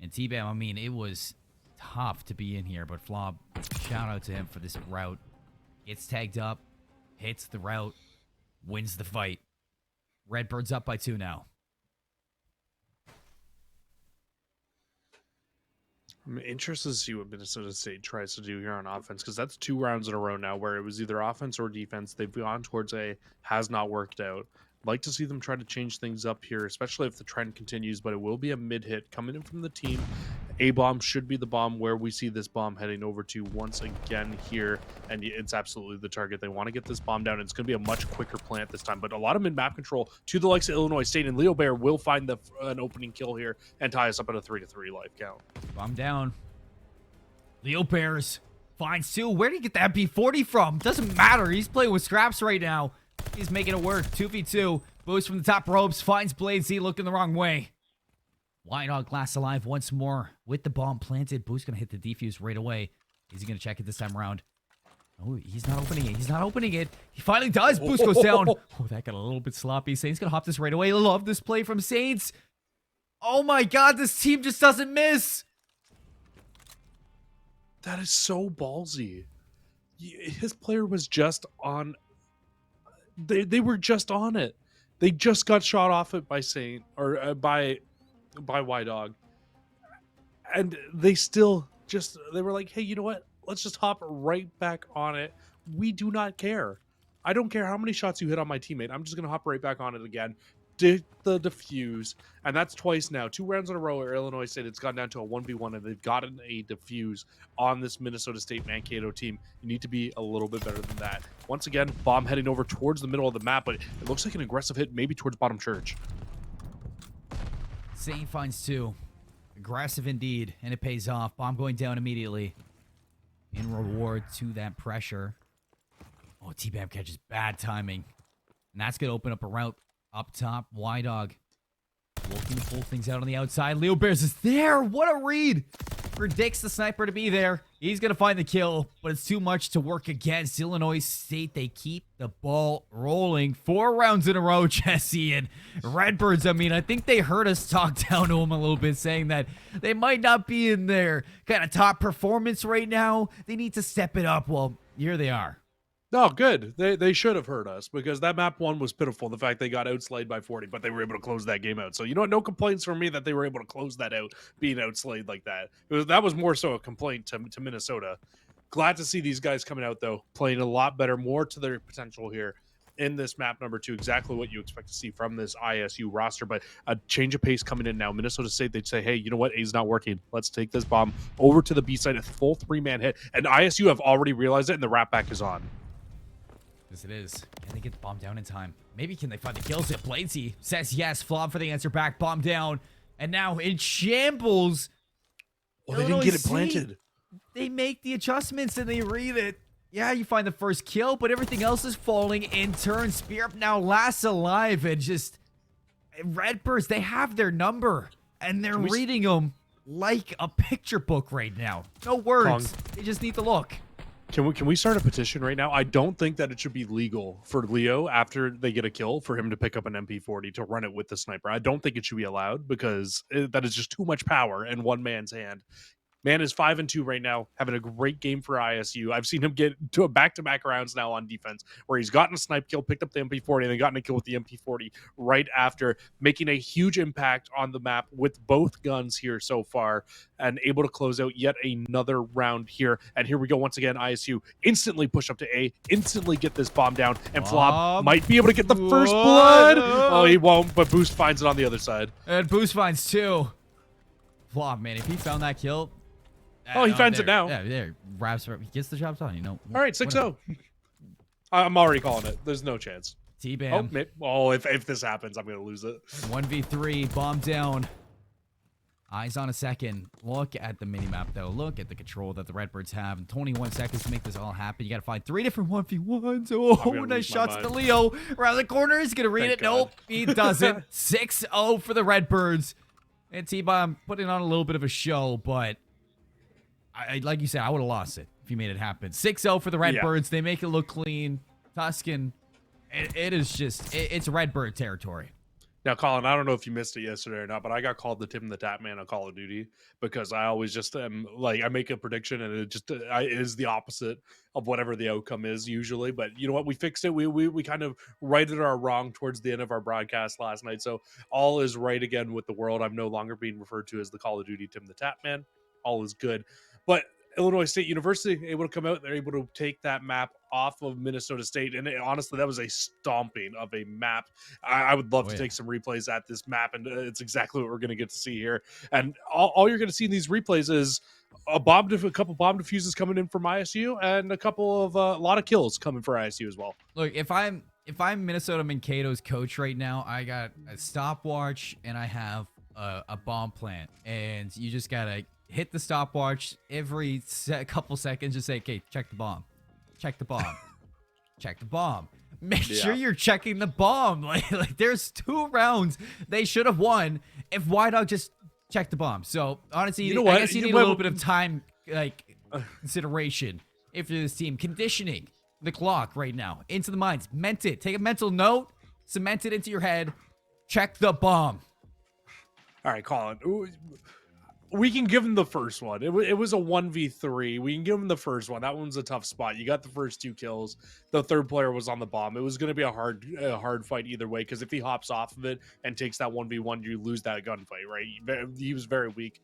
And T-Bam, I mean, it was tough to be in here. But Flob, shout out to him for this route. Gets tagged up. Hits the route. Wins the fight. Redbirds up by 2 now. I'm interested to see what Minnesota State tries to do here on offense, because that's 2 rounds in a row now where it was either offense or defense. They've gone towards a has not worked out. I'd like to see them try to change things up here, especially if the trend continues, but it will be a mid-hit coming in from the team. A-bomb should be the bomb where we see this bomb heading over to once again here, and it's absolutely the target. They want to get this bomb down, and it's going to be a much quicker plant this time, but a lot of mid-map control to the likes of Illinois State, and Leo Bear will find an opening kill here and tie us up at a 3-3 life count. Bomb down. Leo Bears finds 2. Where did he get that B40 from? Doesn't matter. He's playing with scraps right now. He's making it work. 2v2. Boost from the top ropes. Finds Blade Z looking the wrong way. White Dog Glass alive once more with the bomb planted. Boost going to hit the defuse right away. Is he going to check it this time around? Oh, he's not opening it. He's not opening it. He finally does. Boost goes down. Oh, that got a little bit sloppy. Saints going to hop this right away. Love this play from Saints. Oh my God, this team just doesn't miss. That is so ballsy. His player was just on. They were just on it. They just got shot off it by Saint or by Y Dog, and they still they were like, hey, you know what? Let's just hop right back on it. We do not care. I don't care how many shots you hit on my teammate. I'm just gonna hop right back on it again. Did the defuse, and that's twice now. 2 rounds in a row where Illinois State, it's gone down to a 1v1, and they've gotten a defuse on this Minnesota State Mankato team. You need to be a little bit better than that. Once again, bomb heading over towards the middle of the map, but it looks like an aggressive hit, maybe towards bottom church. Saint finds 2. Aggressive indeed, and it pays off. Bomb going down immediately. In reward to that pressure. Oh, T-Bam catches bad timing. And that's going to open up a route up top. Y-Dog looking to pull things out on the outside. Leo Bears is there. What a read. Predicts the sniper to be there. He's going to find the kill, but it's too much to work against. Illinois State, they keep the ball rolling. 4 rounds in a row, Jesse. And Redbirds, I mean, I think they heard us talk down to them a little bit, saying that they might not be in their kind of top performance right now. They need to step it up. Well, here they are. No, good. They should have heard us, because that map 1 was pitiful. The fact they got outslayed by 40, but they were able to close that game out. So, you know what? No complaints from me that they were able to close that out, being outslayed like that. That was more so a complaint to Minnesota. Glad to see these guys coming out, though, playing a lot better, more to their potential here in this map number 2. Exactly what you expect to see from this ISU roster, but a change of pace coming in now. Minnesota State, they'd say, hey, you know what? A's not working. Let's take this bomb over to the B side, a full 3-man hit. And ISU have already realized it, and the wrap back is on. Yes, it is. Can they get the bomb down in time? Maybe can they find the kills? If Bladesy says yes, Flob for the answer back. Bomb down. And now in shambles. Well, they didn't get it planted. They make the adjustments and they read it. Yeah, you find the first kill, but everything else is falling in turn. Spear now last alive, and just Redbirds, they have their number, and they're reading them like a picture book right now. No words. They just need to look. Can we start a petition right now? I don't think that it should be legal for Leo, after they get a kill, for him to pick up an MP40 to run it with the sniper. I don't think it should be allowed, because that is just too much power in one man's hand. Man is 5-2 right now, having a great game for ISU. I've seen him get to a back-to-back rounds now on defense, where he's gotten a snipe kill, picked up the MP40, and then gotten a kill with the MP40 right after, making a huge impact on the map with both guns here so far, and able to close out yet another round here. And here we go once again. ISU instantly push up to A, instantly get this bomb down, and Flob might be able to get the first blood. Oh, he won't, but Boost finds it on the other side. And Boost finds 2. Flob, man, if he found that kill... Oh, he finds it now. Yeah, there. He gets the job done, you know. All right, 6-0. I'm already calling it. There's no chance. T-Bam. If this happens, I'm gonna lose it. 1v3, bomb down. Eyes on a second. Look at the minimap, though. Look at the control that the Redbirds have. In 21 seconds to make this all happen. You got to find 3 different 1v1s. Oh, nice shots to Leo. Around the corner. He's going to read it. God. Nope, he doesn't. 6-0 for the Redbirds. And T-Bomb putting on a little bit of a show, but I like you said, I would have lost it if he made it happen. 6-0 for the Redbirds. They make it look clean. Tuscan, it is just, it's Redbird territory. Now, Colin, I don't know if you missed it yesterday or not, but I got called the Tim the Tap Man on Call of Duty because I always just am like, I make a prediction and it just is the opposite of whatever the outcome is usually. But you know what? We fixed it. We kind of righted our wrong towards the end of our broadcast last night. So all is right again with the world. I'm no longer being referred to as the Call of Duty Tim the Tap Man. All is good. But Illinois State University able to come out. They're able to take that map off of Minnesota State, and honestly, that was a stomping of a map. I would love to take some replays at this map, and it's exactly what we're going to get to see here. And all you're going to see in these replays is a couple bomb diffuses coming in from ISU, and a lot of kills coming for ISU as well. Look, if I'm Minnesota Mankato's coach right now, I got a stopwatch and I have a bomb plant, and you just gotta hit the stopwatch every couple seconds. Just say, okay, check the bomb. Check the bomb. Check the bomb. Make sure you're checking the bomb. Like there's 2 rounds they should have won if Wydog just checked the bomb. So honestly, I guess you need a little bit of time, like consideration if you're this team. Conditioning the clock right now into the minds. Meant it. Take a mental note. Cement it into your head. Check the bomb. All right, Colin. We can give him the first one. It was a 1v3. We can give him the first one. That one's a tough spot. You got the first 2 kills. The third player was on the bomb. It was going to be a hard fight either way, because if he hops off of it and takes that 1v1, you lose that gunfight, right? He was very weak.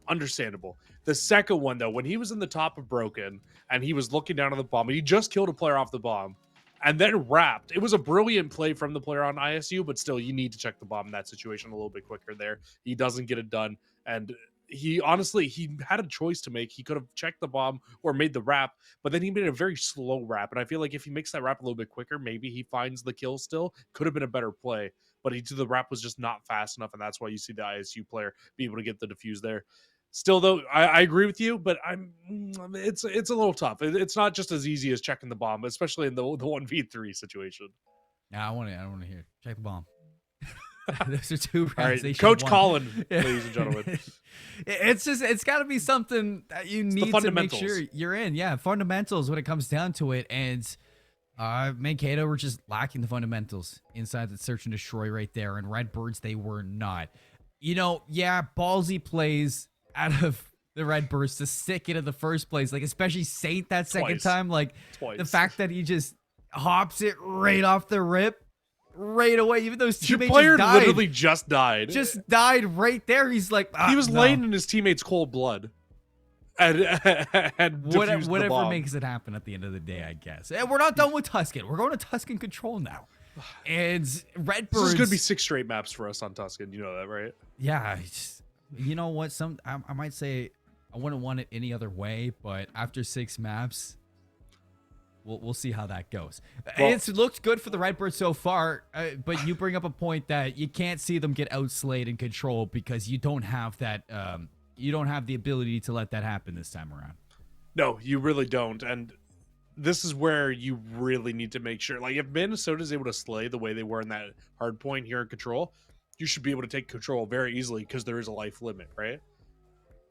Understandable. The second one, though, when he was in the top of Broken and he was looking down on the bomb, he just killed a player off the bomb and then wrapped. It was a brilliant play from the player on ISU, but still, you need to check the bomb in that situation a little bit quicker there. He doesn't get it done, and he had a choice to make. He could have checked the bomb or made the wrap, but then he made a very slow wrap. And I feel like if he makes that wrap a little bit quicker, maybe he finds the kill still. Could have been a better play, but the wrap was just not fast enough. And that's why you see the ISU player be able to get the defuse there. Still, though, I agree with you, but it's a little tough. It's not just as easy as checking the bomb, especially in the 1v3 situation. Yeah, I want to hear. Check the bomb. Those are 2 rounds. All right, they Coach won. Colin, ladies and gentlemen. It's got to be something that you need to make sure you're in. Yeah, fundamentals when it comes down to it. And Mankato were just lacking the fundamentals inside the search and destroy right there. And Redbirds, they were not. You know, yeah, ballsy plays out of the Redbirds to stick it in the first place. Like, especially Saint that second time. Like, the fact that he just hops it right off the rip. Right away, even though his teammate player just died. Literally just died. Just died right there. He's like, he was laying in his teammate's cold blood. And whatever makes it happen at the end of the day, I guess. And we're not done with Tuscan. We're going to Tuscan Control now. And Redbirds. This is going to be 6 straight maps for us on Tuscan. You know that, right? Yeah. You know what? I might say I wouldn't want it any other way, but after 6 maps, we'll see how that goes. Well, it's looked good for the Redbirds so far, but you bring up a point that you can't see them get outslayed in Control because you don't have that. You don't have the ability to let that happen this time around. No, you really don't. And this is where you really need to make sure. Like, if Minnesota is able to slay the way they were in that hard point here in Control, you should be able to take Control very easily because there is a life limit, right?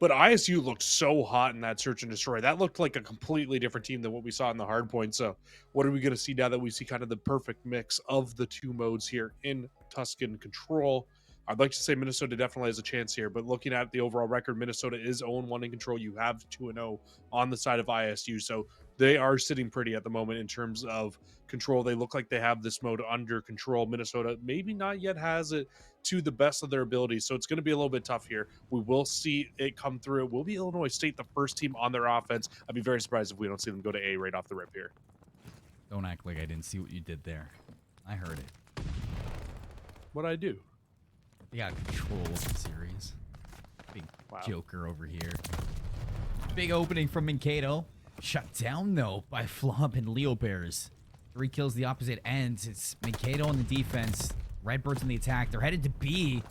But ISU looked so hot in that search and destroy. That looked like a completely different team than what we saw in the hard point. So what are we going to see now that we see kind of the perfect mix of the 2 modes here in Tuscan Control? I'd like to say Minnesota definitely has a chance here, but looking at the overall record, Minnesota is 0-1 in Control. You have 2-0 on the side of ISU. So they are sitting pretty at the moment in terms of Control. They look like they have this mode under control. Minnesota maybe not yet has it to the best of their abilities. So it's going to be a little bit tough here. We will see it come through. Will be Illinois State the first team on their offense. I'd be very surprised if we don't see them go to A right off the rip here. Don't act like I didn't see what you did there. I heard it. What'd I do? You got Control series. Big Joker over here. Big opening from Mankato. Shut down, though, by Flop and Leo Bears. 3 kills the opposite ends. It's Mikado on the defense. Redbirds in the attack. They're headed to B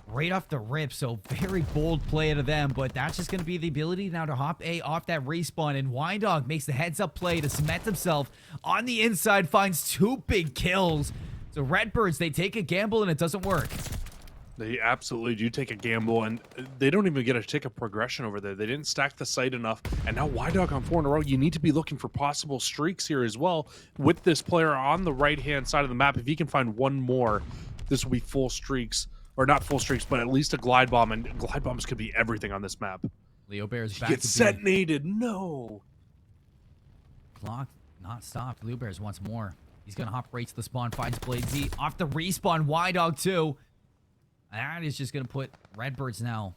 right off the rip, so very bold play out of them, but that's just going to be the ability now to hop A off that respawn, and Wynndog makes the heads-up play to cement himself on the inside, finds 2 big kills. So Redbirds, they take a gamble, and it doesn't work. They absolutely do take a gamble, and they don't even get a tick of progression over there. They didn't stack the site enough, and now Wynndog on 4 in a row. You need to be looking for possible streaks here as well with this player on the right-hand side of the map. If he can find one more, this will be full streaks, or not full streaks, but at least a glide bomb, and glide bombs could be everything on this map. Leo Bear's He back gets to B. detonated. No. Clock not stopped. Leo Bears wants more. He's going to hop right to the spawn, finds Blade Z off the respawn. Wynndog too. That is just going to put Redbirds now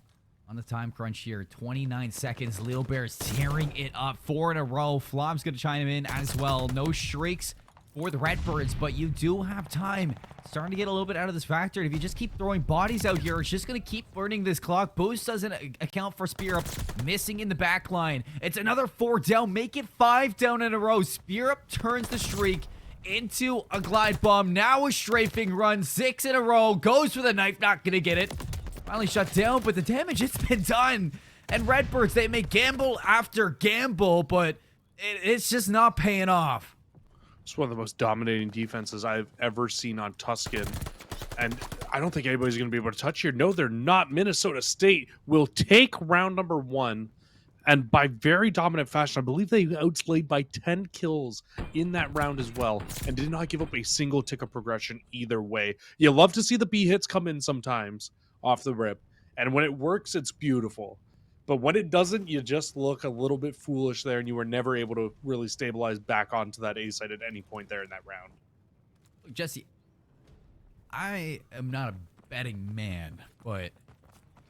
on the time crunch here. 29 seconds. Leo Bears tearing it up. 4 in a row. Flom's going to chime in as well. No shrieks for the Redbirds, but you do have time. Starting to get a little bit out of this factor. If you just keep throwing bodies out here, it's just going to keep burning this clock. Boost doesn't account for Spear Up missing in the back line. It's another 4 down. Make it 5 down in a row. Spear Up turns the streak into a glide bomb. Now a strafing run. 6 in a row. Goes for the knife. Not going to get it. Finally shut down, but the damage, it's been done. And Redbirds, they make gamble after gamble, but it's just not paying off. It's one of the most dominating defenses I've ever seen on Tuscan. And I don't think anybody's going to be able to touch here. No, they're not. Minnesota State will take round number 1. And by very dominant fashion, I believe they outslayed by 10 kills in that round as well, and did not give up a single tick of progression either way. You love to see the B hits come in sometimes off the rip, and when it works, it's beautiful. But when it doesn't, you just look a little bit foolish there, and you were never able to really stabilize back onto that A site at any point there in that round. Jesse, I am not a betting man, but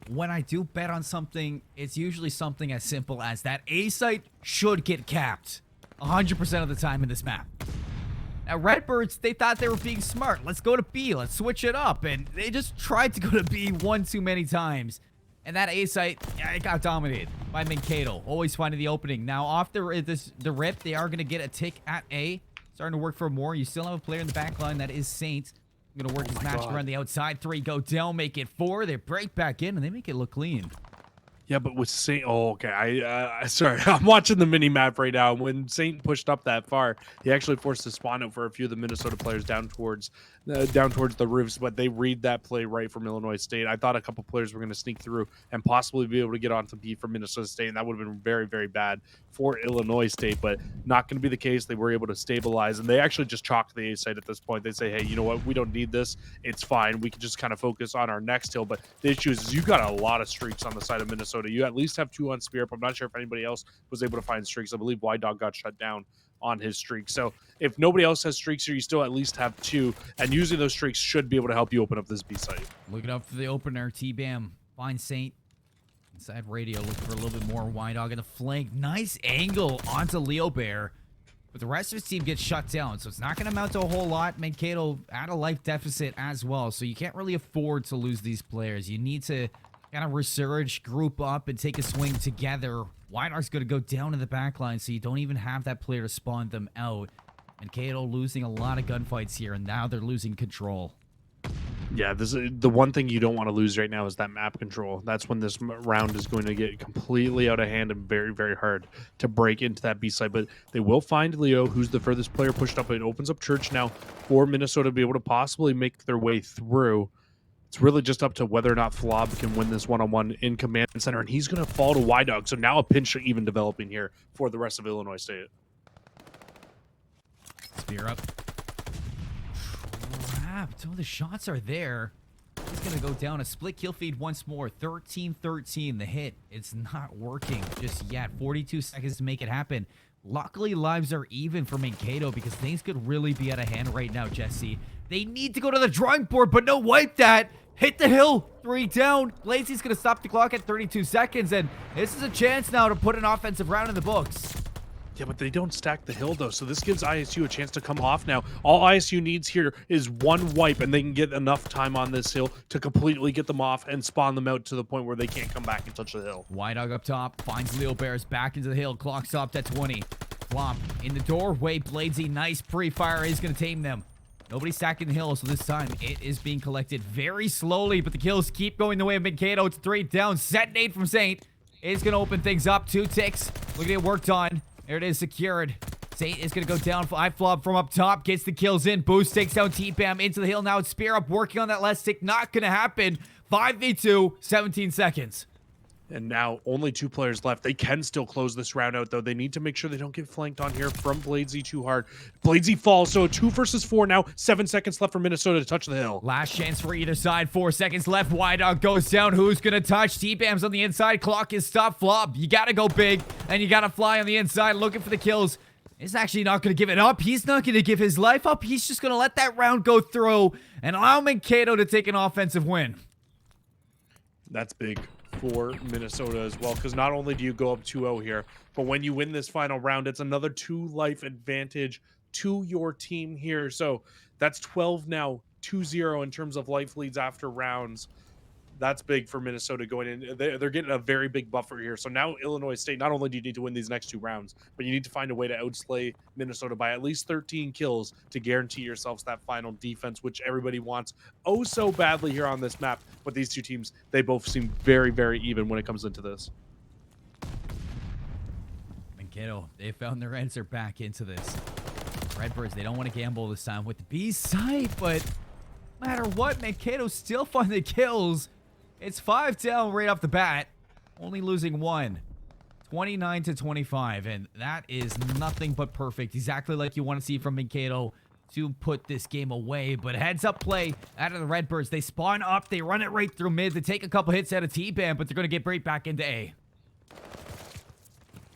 when I do bet on something, it's usually something as simple as that A site should get capped 100% of the time in this map. Now, Redbirds, they thought they were being smart. Let's go to B. Let's switch it up. And they just tried to go to B one too many times. And that A site, yeah, it got dominated by Mikado. Always finding the opening. Now, off the rip, they are going to get a tick at A. Starting to work for more. You still have a player in the back line. That is Saint. Going to work his match around the outside. 3 go down, make it 4. They break back in, and they make it look clean. Yeah, but with Saint, oh, okay. Sorry, I'm watching the mini map right now. When Saint pushed up that far, he actually forced a spawn out for a few of the Minnesota players down towards the roofs. But they read that play right from Illinois State. I thought a couple players were going to sneak through and possibly be able to get onto B from Minnesota State, and that would have been very, very bad for Illinois State. But not going to be the case. They were able to stabilize, and they actually just chalked the A site at this point. They say, hey, you know what? We don't need this. It's fine. We can just kind of focus on our next hill. But the issue is you got a lot of streaks on the side of Minnesota. You at least have 2 on Spear Up. I'm not sure if anybody else was able to find streaks. I believe Wynndog got shut down on his streak. So if nobody else has streaks here, you still at least have 2. And using those streaks should be able to help you open up this B site. Looking up for the opener. T-Bam finds Saint. Inside radio, looking for a little bit more. Wynndog in the flank. Nice angle onto Leo Bear. But the rest of his team gets shut down, so it's not going to amount to a whole lot. Mankato at a life deficit as well, so you can't really afford to lose these players. You need to kind of resurge, group up, and take a swing together. Wynndog's going to go down in the back line, so you don't even have that player to spawn them out. Mankato losing a lot of gunfights here, and now they're losing control. Yeah, this is the one thing you don't want to lose right now is that map control. That's when this round is going to get completely out of hand and very, very hard to break into that B side. But they will find Leo, who's the furthest player pushed up. It opens up Church now for Minnesota to be able to possibly make their way through. It's really just up to whether or not Flob can win this one-on-one in command center, and he's going to fall to Wynndog. So now a pinch even developing here for the rest of Illinois State. Spear up. Some of the shots are there. He's going to go down a split kill feed once more. 13-13. The hit. It's not working just yet. 42 seconds to make it happen. Luckily, lives are even for Mankato because things could really be out of hand right now, Jesse. They need to go to the drawing board, but no, wipe that. Hit the hill. 3 down. Lazy's going to stop the clock at 32 seconds, and this is a chance now to put an offensive round in the books. Yeah, but they don't stack the hill, though, so this gives ISU a chance to come off now. All ISU needs here is 1 wipe, and they can get enough time on this hill to completely get them off and spawn them out to the point where they can't come back and touch the hill. Wynndog up top, finds Leo Bears back into the hill. Clock stopped at 20. Flop in the doorway. Bladesy, nice pre-fire is going to tame them. Nobody's stacking the hill, so this time it is being collected very slowly, but the kills keep going the way of Mikado. It's 3 down. Set nade from Saint is going to open things up. 2 ticks. Look at it worked on. There it is, secured. Saint is going to go down. iFlop from up top. Gets the kills in. Boost takes down T-Bam into the hill. Now it's Spear Up working on that last tick. Not going to happen. 5v2, 17 seconds. And now only 2 players left. They can still close this round out, though. They need to make sure they don't get flanked on here from Bladesy too hard. Bladesy falls, so 2 versus 4 now. 7 seconds left for Minnesota to touch the hill. Last chance for either side. 4 seconds left. Wydog goes down. Who's going to touch? T-Bam's on the inside. Clock is stopped. Flop. You got to go big, and you got to fly on the inside looking for the kills. He's actually not going to give it up. He's not going to give his life up. He's just going to let that round go through and allow Mikado to take an offensive win. That's big for Minnesota as well, because not only do you go up 2-0 here, but when you win this final round, it's another 2 life advantage to your team here. So that's 12 now, 2-0 in terms of life leads after rounds. That's big for Minnesota going in. They're getting a very big buffer here. So now Illinois State, not only do you need to win these next 2 rounds, but you need to find a way to outslay Minnesota by at least 13 kills to guarantee yourselves that final defense, which everybody wants oh so badly here on this map. But these 2 teams, they both seem very, very even when it comes into this. Mikado, they found their answer back into this. Redbirds, they don't want to gamble this time with the B side, but no matter what, Mikado still find the kills. It's 5 down right off the bat, only losing 1. 29-25, and that is nothing but perfect. Exactly like you want to see from Mikado to put this game away. But heads up play out of the Redbirds. They spawn up, they run it right through mid. They take a couple hits out of T-Bam, but they're going to get right back into A.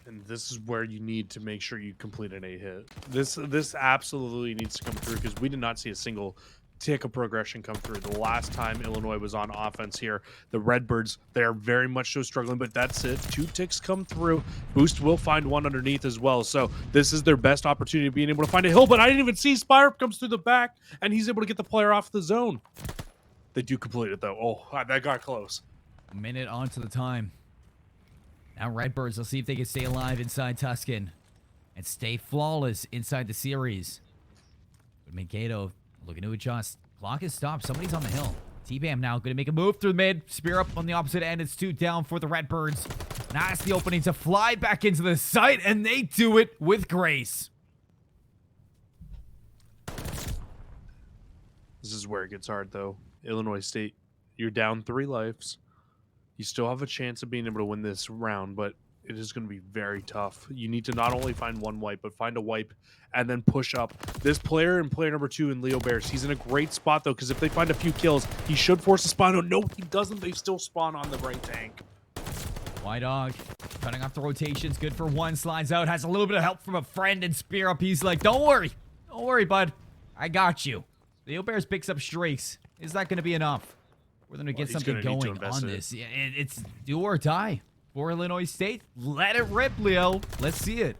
And this is where you need to make sure you complete an A hit. This absolutely needs to come through, because we did not see a single tick of progression come through. The last time Illinois was on offense here, the Redbirds, they're very much so struggling, but that's it. 2 ticks come through. Boost will find 1 underneath as well. So this is their best opportunity of being able to find a hill, but I didn't even see Spire comes through the back, and he's able to get the player off the zone. They do complete it, though. Oh, that got close. A minute onto the time. Now Redbirds, let's see if they can stay alive inside Tuscan and stay flawless inside the series. But Mikado looking to adjust. Clock is stopped. Somebody's on the hill. T-Bam now going to make a move through mid. Spear up on the opposite end. It's 2 down for the Redbirds. Now it's the opening to fly back into the site, and they do it with grace. This is where it gets hard, though. Illinois State, you're down 3 lives. You still have a chance of being able to win this round, but it is going to be very tough. You need to not only find 1 wipe, but find a wipe and then push up. This player and player number 2 in Leo Bears, he's in a great spot, though, because if they find a few kills, he should force a spawn. Oh, no, he doesn't. They still spawn on the right tank. Wydog cutting off the rotations. Good for 1. Slides out. Has a little bit of help from a friend and Spear Up. He's like, don't worry. Don't worry, bud. I got you. Leo Bears picks up streaks. Is that going to be enough? We're going to get something going on this. Yeah, it's do or die for Illinois State. Let it rip, Leo. Let's see it.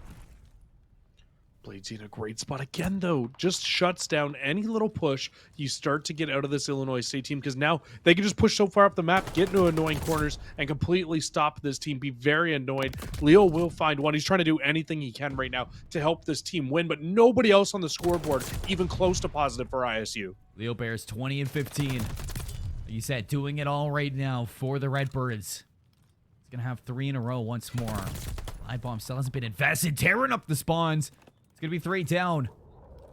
Bladesy in a great spot again, though. Just shuts down any little push you start to get out of this Illinois State team, because now they can just push so far up the map, get into annoying corners, and completely stop this team. Be very annoyed. Leo will find 1. He's trying to do anything he can right now to help this team win, but nobody else on the scoreboard even close to positive for ISU. Leo Bears 20-15. You said doing it all right now for the Redbirds. It's going to have 3 in a row once more. Live bomb still hasn't been invested. Tearing up the spawns. It's going to be 3 down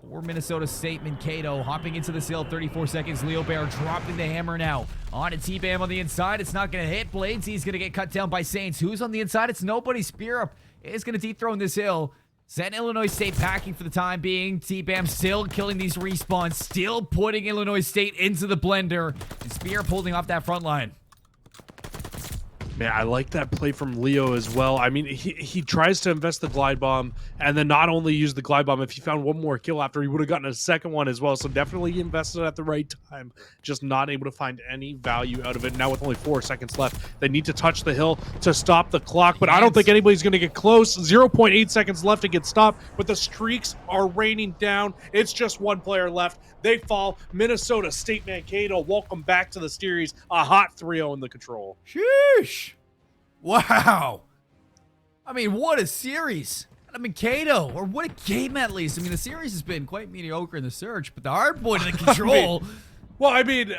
for Minnesota State. Mikado hopping into the hill. 34 seconds. Leo Bear dropping the hammer now. On to T-Bam on the inside. It's not going to hit. Bladesy going to get cut down by Saints. Who's on the inside? It's nobody. Spear Up is going to dethrone this hill. Send Illinois State packing for the time being. T-Bam still killing these respawns. Still putting Illinois State into the blender. And Spear holding off that front line. Man, I like that play from Leo as well. I mean, he tries to invest the glide bomb and then not only use the glide bomb, if he found 1 more kill after, he would have gotten a second one as well. So definitely he invested at the right time. Just not able to find any value out of it. Now with only 4 seconds left, they need to touch the hill to stop the clock. But I don't think anybody's going to get close. 0.8 seconds left to get stopped. But the streaks are raining down. It's just 1 player left. They fall. Minnesota State Mankato, welcome back to the series. A hot 3-0 in the control. Sheesh. Wow. I mean, what a series. Mikado, or what a game at least. I mean, the series has been quite mediocre in the search, but the hard point in the control. Well, I mean,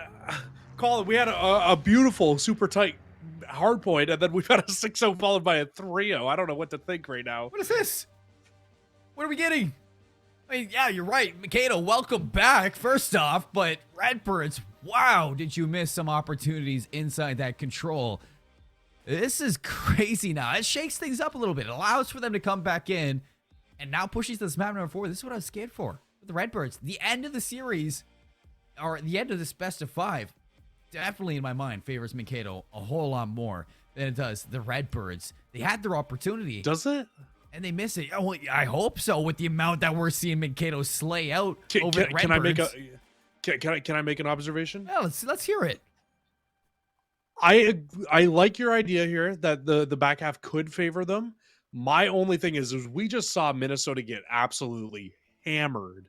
Colin, we had a beautiful, super tight hard point, and then we've had a 6-0 followed by a 3-0. I don't know what to think right now. What is this? What are we getting? I mean, yeah, you're right. Mikado, welcome back, first off, but Redbirds, wow, did you miss some opportunities inside that control? This is crazy now. It shakes things up a little bit. It allows for them to come back in and now pushes this map number 4. This is what I was scared for with the Redbirds. The end of the series, or the end of this best of 5, definitely in my mind favors Mikado a whole lot more than it does the Redbirds. They had their opportunity. Does it? And they miss it. Oh, well, I hope so with the amount that we're seeing Mikado slay out over the Redbirds. Can I make an observation? Yeah, let's hear it. I like your idea here that the back half could favor them. My only thing is we just saw Minnesota get absolutely hammered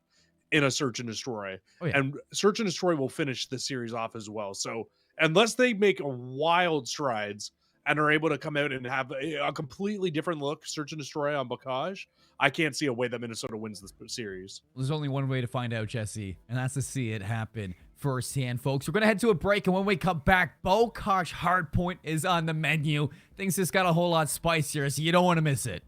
in a search and destroy. Oh, yeah. And search and destroy will finish the series off as well. So unless they make wild strides and are able to come out and have a completely different look, search and destroy on Bocage, I can't see a way that Minnesota wins this series. There's only one way to find out, Jesse, and that's to see it happen firsthand, folks. We're going to head to a break, and when we come back, Bocage Hardpoint is on the menu. Things just got a whole lot spicier, so you don't want to miss it.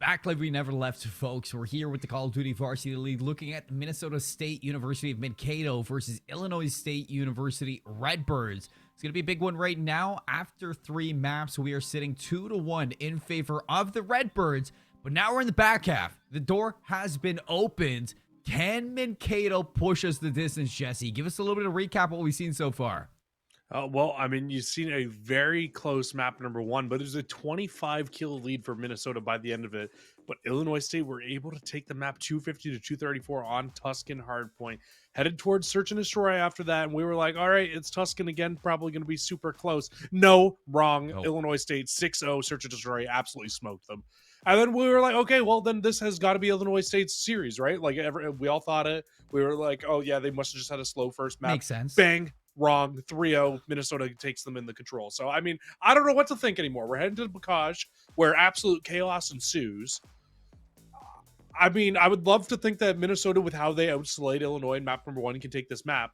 Act like we never left, folks. We're here with the Call of Duty Varsity League looking at Minnesota State University of Mankato versus Illinois State University Redbirds. It's going to be a big one right now. After 3 maps, we are sitting 2-1 in favor of the Redbirds. But now we're in the back half. The door has been opened. Can Mankato push us the distance, Jesse? Give us a little bit of recap of what we've seen so far. Well, I mean, you've seen a very close map number 1, but it was a 25 kill lead for Minnesota by the end of it. But Illinois State were able to take the map 250 to 234 on Tuscan Hardpoint. Headed towards Search and Destroy after that, and we were like, all right, it's Tuscan again, probably going to be super close. No, wrong. Nope. Illinois State 6-0, Search and Destroy absolutely smoked them. And then we were like, okay, well, then this has got to be Illinois State's series, right? Like, we all thought it. We were like, oh, yeah, they must have just had a slow first map. Makes sense. Bang. Wrong. 3-0. Minnesota takes them in the control. So, I mean, I don't know what to think anymore. We're heading to the Bocage where absolute chaos ensues. I mean, I would love to think that Minnesota, with how they outslayed Illinois in map number 1, can take this map.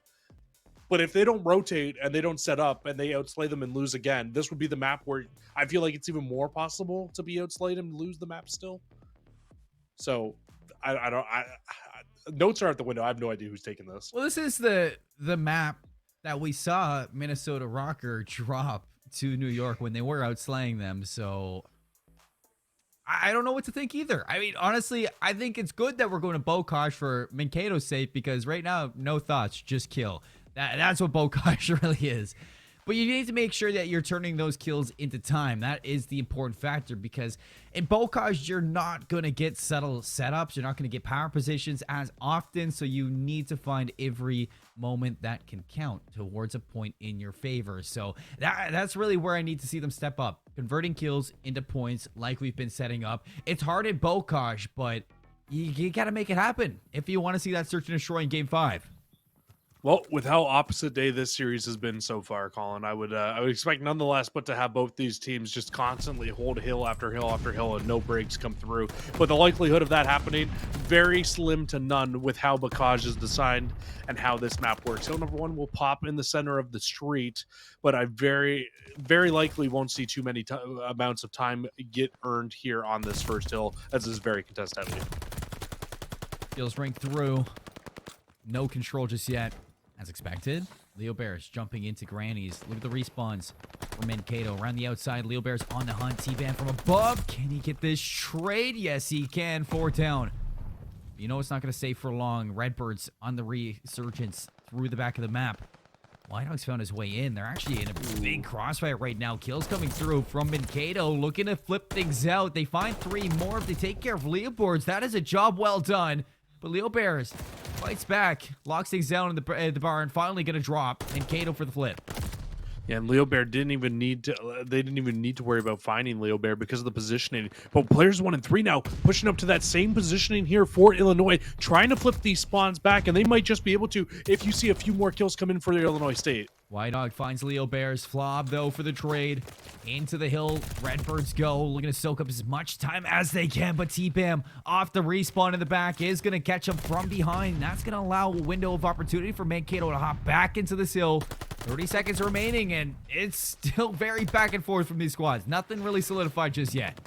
But if they don't rotate and they don't set up and they outslay them and lose again, this would be the map where I feel like it's even more possible to be outslayed and lose the map still. So, I don't... notes are out the window. I have no idea who's taking this. Well, this is the map that we saw Minnesota Rocker drop to New York when they were outslaying them. So I don't know what to think either. I mean, honestly, I think it's good that we're going to Bocage for Mankato's sake, because right now, no thoughts, just kill. That's what Bocage really is. But you need to make sure that you're turning those kills into time. That is the important factor, because in Bocage, you're not going to get subtle setups. You're not going to get power positions as often. So you need to find every moment that can count towards a point in your favor. So that's really where I need to see them step up. Converting kills into points like we've been setting up. It's hard in Bocage, but you got to make it happen if you want to see that Search and Destroy in Game 5. Well, with how opposite day this series has been so far, Colin, I would expect nonetheless, but to have both these teams just constantly hold hill after hill after hill and no breaks come through. But the likelihood of that happening, very slim to none with how Bocage is designed and how this map works. Hill number 1 will pop in the center of the street, but I very, very likely won't see too many amounts of time get earned here on this first hill, as this is very contest heavy. Kills ring through. No control just yet. As expected, Leo Bears jumping into Grannies. Look at the respawns for Mankato. Around the outside, Leo Bears on the hunt. T-Ban from above. Can he get this trade? Yes, he can. 4 down. You know it's not going to stay for long. Redbirds on the resurgence through the back of the map. White Hawks found his way in. They're actually in a big crossfire right now. Kills coming through from Mankato, looking to flip things out. They find 3 more if they take care of Leo Bears. That is a job well done. But Leo Bears fights back, locks things down in the barn, finally going to drop, and Kato for the flip. Yeah, and Leo Bear didn't even need to worry about finding Leo Bear because of the positioning. But players 1 and 3 now pushing up to that same positioning here for Illinois, trying to flip these spawns back, and they might just be able to if you see a few more kills come in for Illinois State. White Dog finds Leo Bears. Flob, though, for the trade. Into the hill. Redbirds go. Looking to soak up as much time as they can. But T-Bam off the respawn in the back is going to catch him from behind. That's going to allow a window of opportunity for Mankato to hop back into this hill. 30 seconds remaining, and it's still very back and forth from these squads. Nothing really solidified just yet.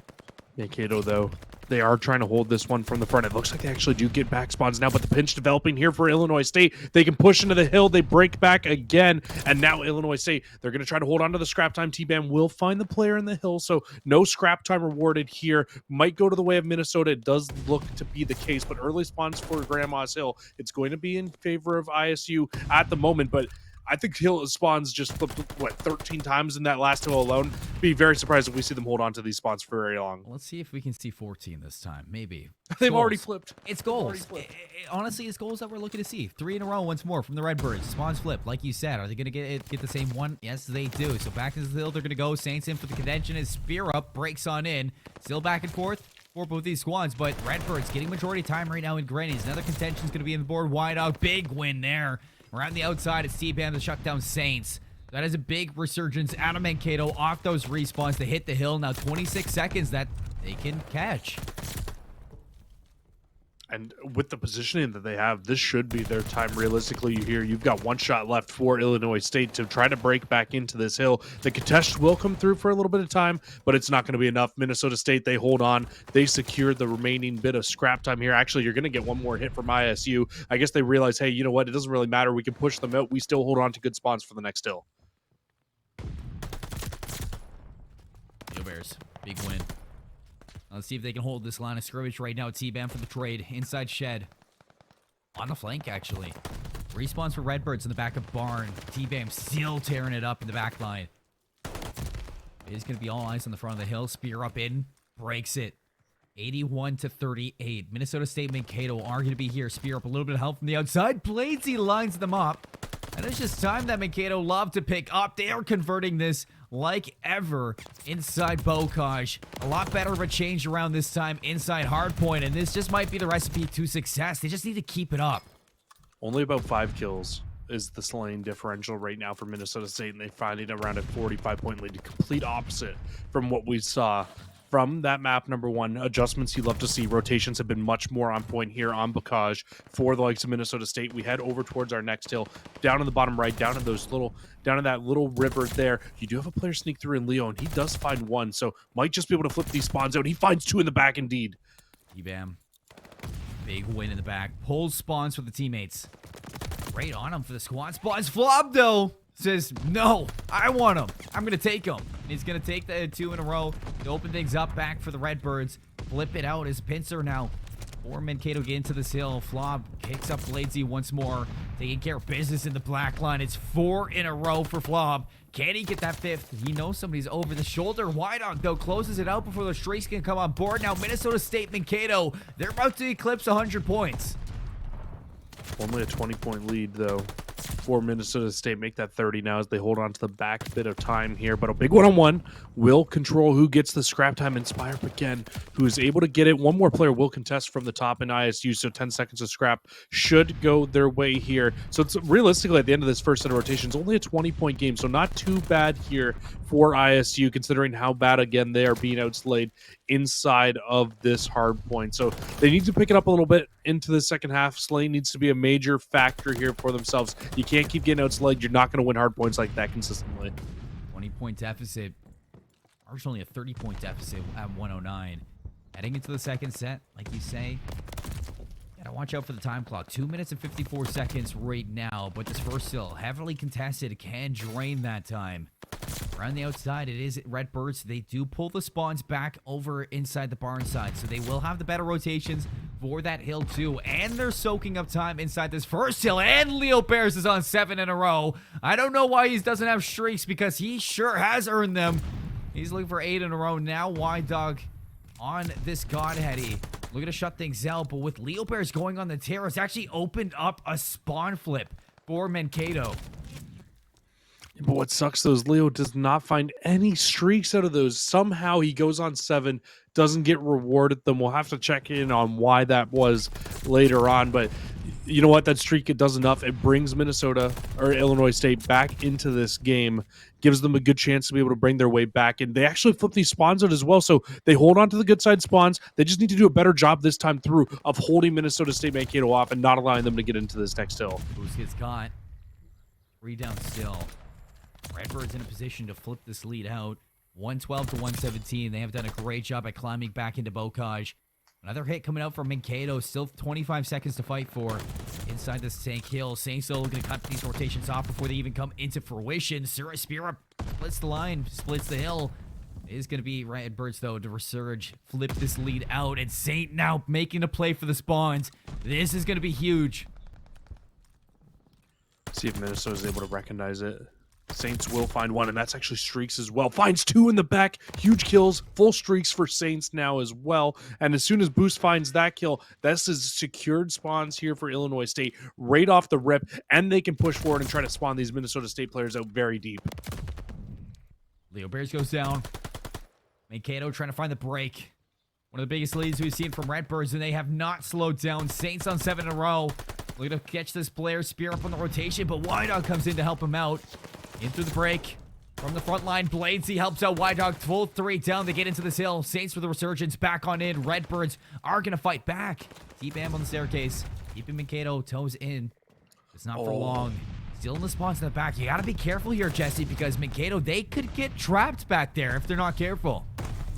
Mankato, though, they are trying to hold this one from the front. It looks like they actually do get back spawns now, but the pinch developing here for Illinois State. They can push into the hill. They break back again, and now Illinois State, they're going to try to hold on to the scrap time. T-Bam will find the player in the hill, so no scrap time rewarded here. Might go to the way of Minnesota. It does look to be the case, but early spawns for Grandma's Hill, it's going to be in favor of ISU at the moment, but I think hill spawns just flipped, 13 times in that last hill alone. Be very surprised if we see them hold on to these spawns for very long. Let's see if we can see 14 this time. Maybe. They've already flipped. It's goals. Honestly, it's goals that we're looking to see. 3 in a row once more from the Redbirds. Spawns flip, like you said. Are they going to get the same one? Yes, they do. So back to the hill, they're going to go. Saints in for the contention. His spear up, breaks on in. Still back and forth for both these squads, but Redbirds getting majority time right now in Grannies. Another contention is going to be in the board. Wide out. Big win there. Around the outside, it's T-Bam to shut down Saints. That is a big resurgence out of Mankato off those respawns to hit the hill. Now 26 seconds that they can catch. And with the positioning that they have, this should be their time. Realistically, you've got one shot left for Illinois State to try to break back into this hill. The contest will come through for a little bit of time, but it's not going to be enough. Minnesota State, they hold on. They secure the remaining bit of scrap time here. Actually, you're going to get one more hit from ISU. I guess they realize, hey, you know what? It doesn't really matter. We can push them out. We still hold on to good spawns for the next hill. Yo Bears, big win. Let's see if they can hold this line of scrimmage right now. T-Bam for the trade. Inside shed. On the flank, actually. Respawns for Redbirds in the back of barn. T-Bam still tearing it up in the back line. It is going to be all eyes on the front of the hill. Spear up in. Breaks it. 81-38. Minnesota State Mankato are going to be here. Spear up a little bit of help from the outside. Bladesy lines them up. And it's just time that Mankato love to pick up. They are converting this like ever inside Bocage. A lot better of a change around this time inside Hardpoint, and this just might be the recipe to success. They just need to keep it up. Only about 5 kills is the slaying differential right now for Minnesota State, and they find it around a 45-point lead. The complete opposite from what we saw from that map. Number one, adjustments you love to see. Rotations have been much more on point here on Bocage for the likes of Minnesota State. We head over towards our next hill, down in the bottom right, down in that little river there. You do have a player sneak through in Leo, and he does find one, so might just be able to flip these spawns out. He finds 2 in the back indeed. T-Bam. Big win in the back. Pulls spawns for the teammates. Right on him for the squad spawns. Flob, though, says, no, I want him. I'm going to take him. And he's going to take the 2 in a row to open things up back for the Redbirds. Flip it out as Pincer now. Or Mankato get into this hill. Flob kicks up Bladesy once more. Taking care of business in the black line. It's 4 in a row for Flob. Can he get that 5th? He knows somebody's over the shoulder. Wide-Dog, though, closes it out before the streaks can come on board. Now, Minnesota State Mankato, they're about to eclipse 100 points. Only a 20-point lead, though, for Minnesota State. Make that 30 now as they hold on to the back bit of time here. But a big one-on-one will control who gets the scrap time. Inspire again, who is able to get it. One more player will contest from the top in ISU, so 10 seconds of scrap should go their way here. So it's realistically, at the end of this first set of rotations, only a 20-point game, so not too bad here for ISU, considering how bad, again, they are being outslayed inside of this hard point. So they need to pick it up a little bit into the second half. Slane needs to be a major factor here for themselves. You can't keep getting outslayed. You're not going to win hard points like that consistently. 20-point deficit. Ours only a 30-point deficit at 109. Heading into the second set, like you say, gotta watch out for the time clock. 2 minutes and 54 seconds right now, but this first hill, heavily contested, can drain that time. Around the outside, it is Redbirds. They do pull the spawns back over inside the barn side, so they will have the better rotations for that hill too. And they're soaking up time inside this first hill, and Leo Bears is on 7 in a row. I don't know why he doesn't have streaks, because he sure has earned them. He's looking for 8 in a row now. Wide-Dog on this Godheady. Looking to shut things out, but with Leo Bears going on the tear, it's actually opened up a spawn flip for Mankato. But what sucks, though, is Leo does not find any streaks out of those. Somehow he goes on 7, doesn't get rewarded them. We'll have to check in on why that was later on. But you know what? That streak, it does enough. It brings Minnesota or Illinois State back into this game, gives them a good chance to be able to bring their way back. And they actually flip these spawns out as well. So they hold on to the good side spawns. They just need to do a better job this time through of holding Minnesota State Mankato off and not allowing them to get into this next hill. Boost gets caught. 3 down still. Redbirds in a position to flip this lead out. 112 to 117. They have done a great job at climbing back into Bocage. Another hit coming out from Mankato. Still 25 seconds to fight for inside the Sank Hill. Saints going to cut these rotations off before they even come into fruition. Spear splits the line, splits the hill. It is going to be Redbirds, though, to resurge, flip this lead out. And Saint now making a play for the spawns. This is going to be huge. See if Minnesota is able to recognize it. Saints will find one, and that's actually streaks as well. Finds 2 in the back. Huge kills. Full streaks for Saints now as well. And as soon as Boost finds that kill, this is secured spawns here for Illinois State right off the rip, and they can push forward and try to spawn these Minnesota State players out very deep. Leo Bears goes down. Mankato trying to find the break. One of the biggest leads we've seen from Redbirds, and they have not slowed down. Saints on 7 in a row. Looking to catch this player. Spear up on the rotation, but Wide-Dog comes in to help him out. In through the break. From the front line, Bladesy helps out White Dog. Full 3 down. They get into this hill. Saints with the resurgence back on in. Redbirds are going to fight back. T-Bam on the staircase. Keeping Mikado toes in. It's not for long. Still in the spawns in the back. You got to be careful here, Jesse, because Mikado, they could get trapped back there if they're not careful.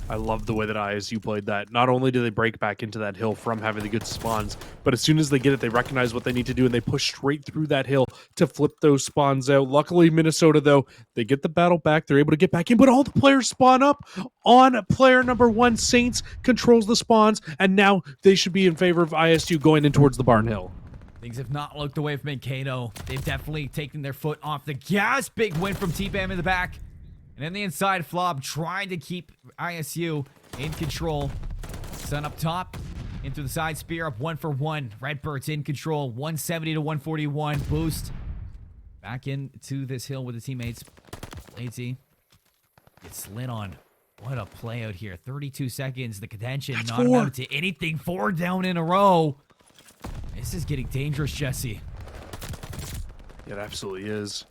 I love the way that ISU played that. Not only do they break back into that hill from having the good spawns, but as soon as they get it, they recognize what they need to do, and they push straight through that hill to flip those spawns out. Luckily, Minnesota, though, they get the battle back. They're able to get back in, but all the players spawn up on player number 1. Saints controls the spawns, and now they should be in favor of ISU going in towards the Barn Hill. Things have not looked away from Mikado. They've definitely taken their foot off the gas. Big win from T-Bam in the back. And then the inside, Flob trying to keep ISU in control. Sun up top, into the side spear, up 1 for 1. Redbirds in control, 170 to 141. Boost. Back into this hill with the teammates. Lazy gets slid on. What a play out here. 32 seconds. The contention That's not 4. amount to anything. 4 down in a row. This is getting dangerous, Jesse. It absolutely is.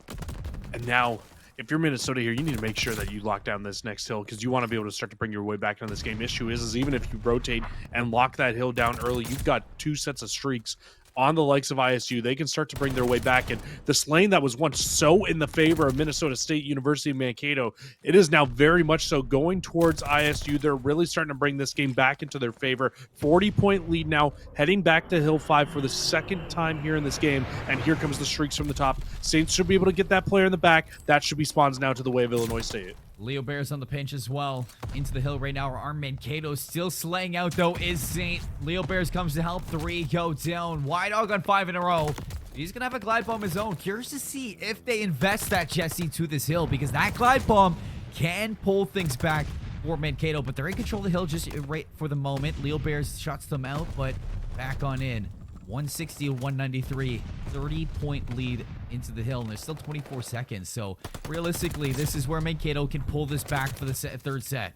And now, if you're Minnesota here, you need to make sure that you lock down this next hill because you want to be able to start to bring your way back into this game. Issue is even if you rotate and lock that hill down early, you've got 2 sets of streaks on the likes of ISU. They can start to bring their way back. And this lane that was once so in the favor of Minnesota State University Mankato, it is now very much so going towards ISU. They're really starting to bring this game back into their favor. 40-point lead now, heading back to Hill 5 for the second time here in this game. And here comes the streaks from the top. Saints should be able to get that player in the back. That should be spawns now to the way of Illinois State. Leo Bears on the pinch as well. Into the hill right now. Our Mankato still slaying out, though, is Saint. Leo Bears comes to help. 3 go down. White Dog on 5 in a row. He's going to have a glide bomb his own. Curious to see if they invest that, Jesse, to this hill, because that glide bomb can pull things back for Mankato, but they're in control of the hill just right for the moment. Leo Bears shuts them out, but back on in. 160 to 193, 30-point lead into the hill, and there's still 24 seconds. So realistically, this is where Mankato can pull this back for the third set.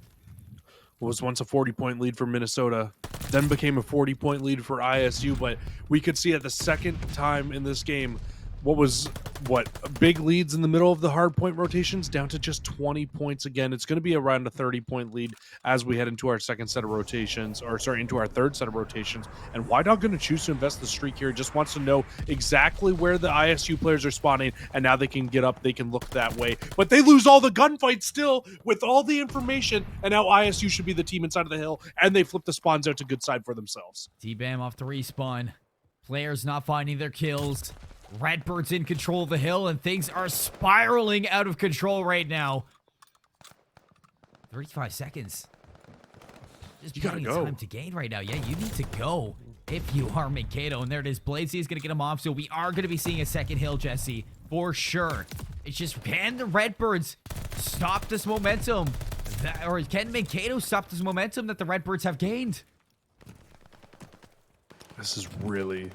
What was once a 40-point lead for Minnesota, then became a 40-point lead for ISU, but we could see at the second time in this game big leads in the middle of the hard point rotations down to just 20 points again. It's going to be around a 30-point lead as we head into our second set of rotations, into our third set of rotations. And White Dog going to choose to invest the streak here. Just wants to know exactly where the ISU players are spawning, and now they can get up, they can look that way. But they lose all the gunfights still with all the information, and now ISU should be the team inside of the hill, and they flip the spawns out to good side for themselves. T-Bam off the respawn. Players not finding their kills. Redbird's in control of the hill, and things are spiraling out of control right now. 35 seconds. Just plenty of time to gain right now. Yeah, you need to go if you are Mankato. And there it is. Bladesy is going to get him off, so we are going to be seeing a second hill, Jesse, for sure. It's just, can the Redbirds stop this momentum? Or can Mankato stop this momentum that the Redbirds have gained? This is really,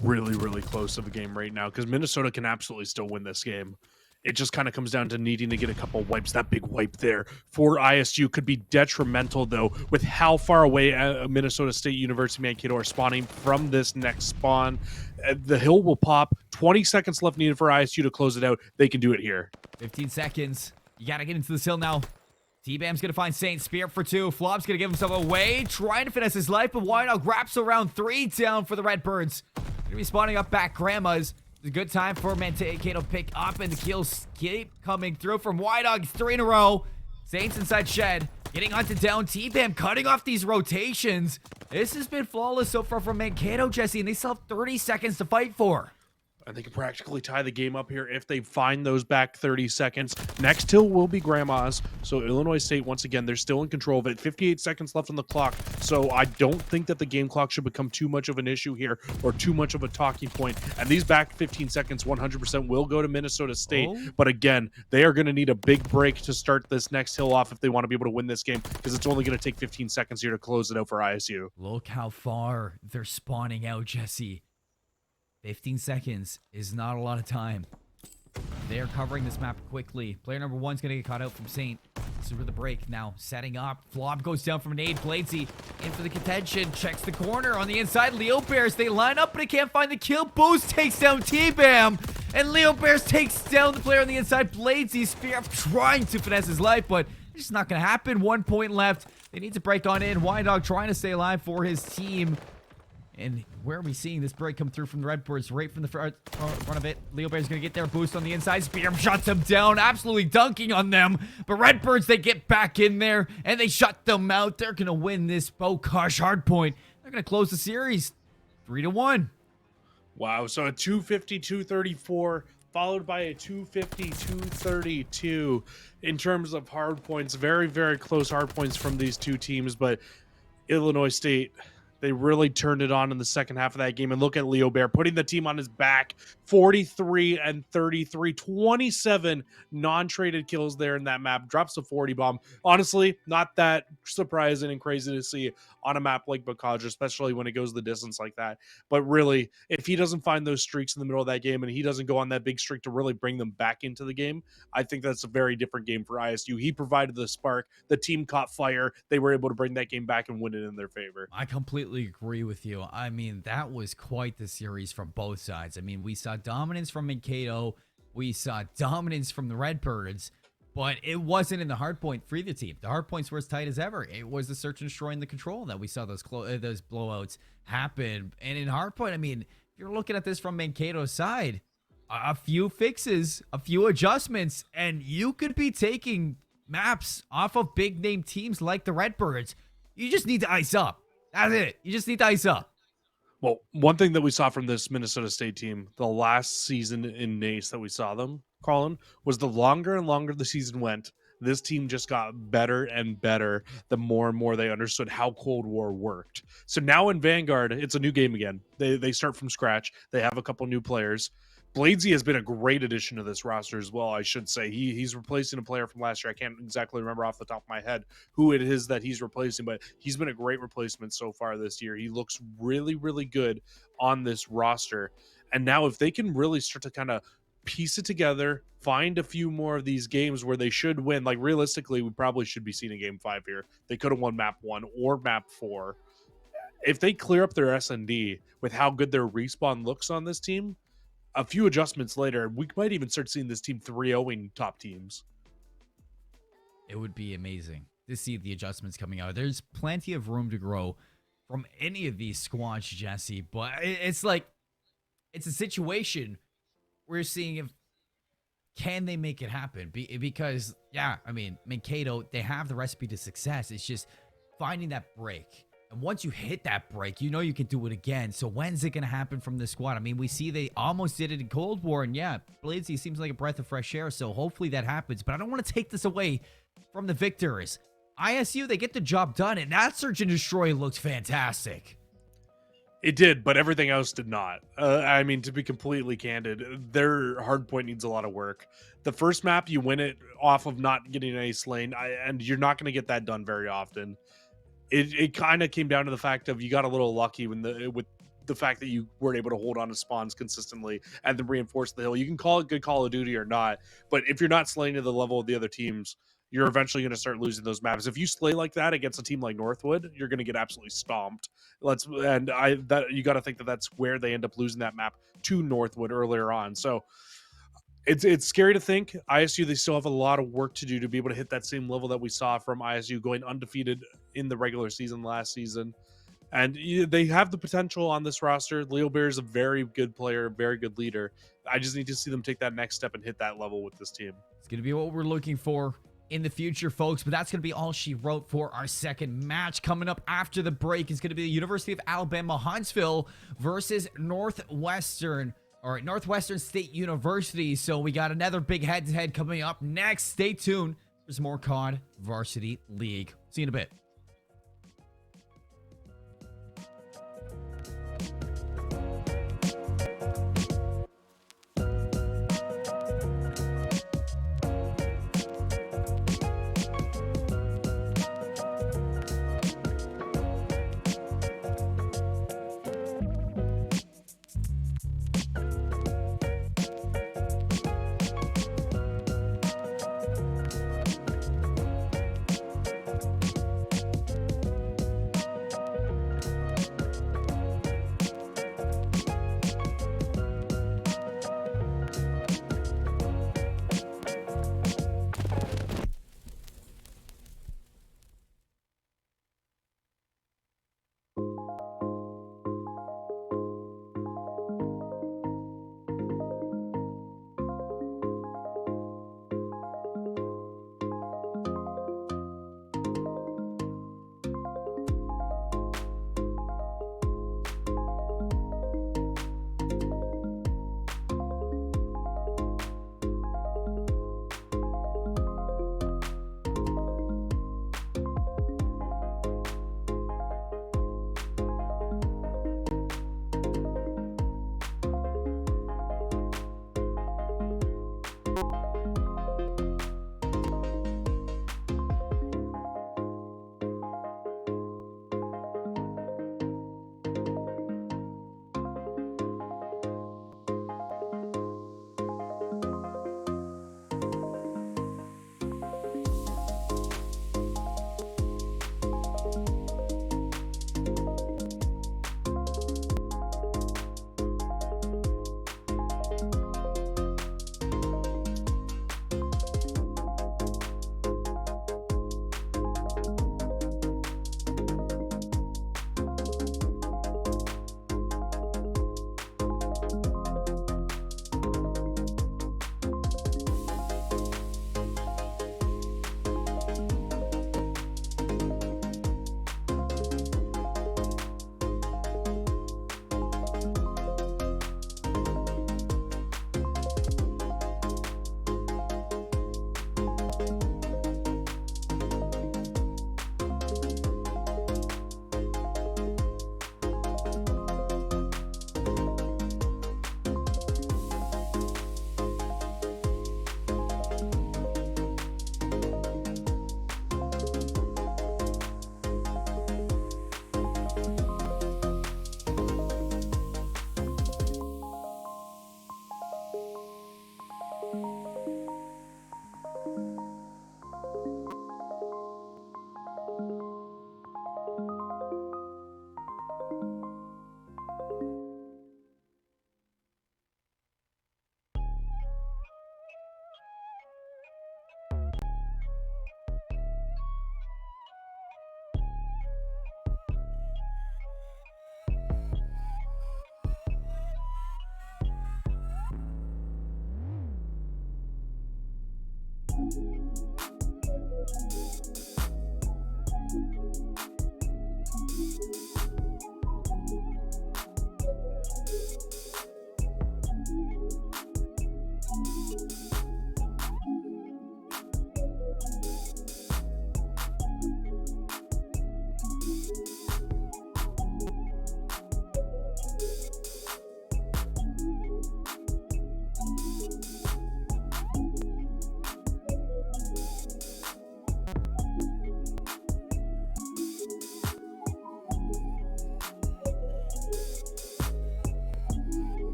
really close of a game right now because Minnesota can absolutely still win this game. It just kind of comes down to needing to get a couple wipes. That big wipe there for ISU could be detrimental, though, with how far away Minnesota State University Mankato are spawning from this next spawn. The hill will pop. 20 seconds left needed for ISU to close it out. They can do it here. 15 seconds. You got to get into this hill now. T-Bam's going to find Saint. Spear for 2. Flop's going to give himself away. Trying to finesse his life, but White Dog wraps around 3 down for the Redbirds. Going to be spawning up back Grandma's. It's a good time for Mankato to pick up, and the kills keep coming through from White Dog. 3 in a row. Saints inside shed. Getting onto down. T-Bam cutting off these rotations. This has been flawless so far from Mankato, Jesse, and they still have 30 seconds to fight for. And they can practically tie the game up here if they find those back 30 seconds. Next hill will be Grandma's. So Illinois State, once again, they're still in control of it. 58 seconds left on the clock. So I don't think that the game clock should become too much of an issue here or too much of a talking point. And these back 15 seconds, 100% will go to Minnesota State. But again, they are going to need a big break to start this next hill off if they want to be able to win this game because it's only going to take 15 seconds here to close it out for ISU. Look how far they're spawning out, Jesse. 15 seconds is not a lot of time. They are covering this map quickly. Player number 1's going to get caught out from Saint. This is where the break now setting up. Flob goes down from an nade. Bladesy in for the contention. Checks the corner on the inside. Leo Bears, they line up, but they can't find the kill. Boost takes down T-Bam. And Leo Bears takes down the player on the inside. Bladesy Spear trying to finesse his life, but it's just not going to happen. 1 point left. They need to break on in. Wyandotte trying to stay alive for his team. And where are we seeing this break come through from the Redbirds? Right from the front of it. Leo Bear's going to get their boost on the inside. Spear shuts him down, absolutely dunking on them. But Redbirds, they get back in there, and they shut them out. They're going to win this Bokash hardpoint. They're going to close the series 3-1. Wow, so a 250-234, followed by a 250-232 in terms of hard points. Very, very close hard points from these two teams, but Illinois State, they really turned it on in the second half of that game. And look at Leo Bear putting the team on his back, 43-33, 27 non-traded kills there in that map. Drops a 40 bomb. Honestly, not that surprising and crazy to see on a map like Bakaja, especially when it goes the distance like that. But really, if he doesn't find those streaks in the middle of that game and he doesn't go on that big streak to really bring them back into the game, I think that's a very different game for ISU. He provided the spark. The team caught fire. They were able to bring that game back and win it in their favor. I completely agree with you. I mean, that was quite the series from both sides. I mean, we saw dominance from Mankato. We saw dominance from the Redbirds. But it wasn't in the hardpoint for either team. The hardpoints were as tight as ever. It was the search and destroy and the control that we saw those blowouts happen. And in hardpoint, I mean, if you're looking at this from Mankato's side, a few fixes, a few adjustments, and you could be taking maps off of big name teams like the Redbirds. You just need to ice up. That's it. You just need to ice up. Well, one thing that we saw from this Minnesota State team, the last season in NACE that we saw them, Colin, was the longer and longer the season went, this team just got better and better the more and more they understood how Cold War worked. So now in Vanguard, it's a new game again. They start from scratch. They have a couple new players. Bladesy has been a great addition to this roster as well, I should say. He's replacing a player from last year. I can't exactly remember off the top of my head who it is that he's replacing, but he's been a great replacement so far this year. He looks really, really good on this roster. And now if they can really start to kind of piece it together, find a few more of these games where they should win, like realistically, we probably should be seeing a game 5 here. They could have won map 1 or map 4. If they clear up their S&D with how good their respawn looks on this team, a few adjustments later, we might even start seeing this team 3-0ing top teams. It would be amazing to see the adjustments coming out. There's plenty of room to grow from any of these squads, Jesse, but it's like, it's a situation we're seeing if can they make it happen? Because, yeah, I mean, Mankato, they have the recipe to success. It's just finding that break. And once you hit that break, you know you can do it again. So when's it going to happen from this squad? I mean, we see they almost did it in Cold War. And yeah, Bladesy seems like a breath of fresh air. So hopefully that happens. But I don't want to take this away from the victors. ISU, they get the job done. And that search and destroy looked fantastic. It did, but everything else did not. I mean, to be completely candid, their hardpoint needs a lot of work. The first map, you win it off of not getting an ace lane, and you're not going to get that done very often. It kind of came down to the fact of you got a little lucky with the fact that you weren't able to hold on to spawns consistently and then reinforce the hill. You can call it good Call of Duty or not, but if you're not slaying to the level of the other teams, you're eventually going to start losing those maps. If you slay like that against a team like Northwood, you're going to get absolutely stomped. You got to think that that's where they end up losing that map to Northwood earlier on. So it's scary to think. ISU, they still have a lot of work to do to be able to hit that same level that we saw from ISU going undefeated in the regular season last season. And they have the potential on this roster. Leo Bear is a very good player, very good leader. I just need to see them take that next step and hit that level with this team. It's going to be what we're looking for in the future, folks, but that's going to be all she wrote for our second match. Coming up after the break is going to be the University of Alabama Huntsville versus Northwestern State University. So we got another big head-to-head coming up next. Stay tuned. There's more COD Varsity League. See you in a bit.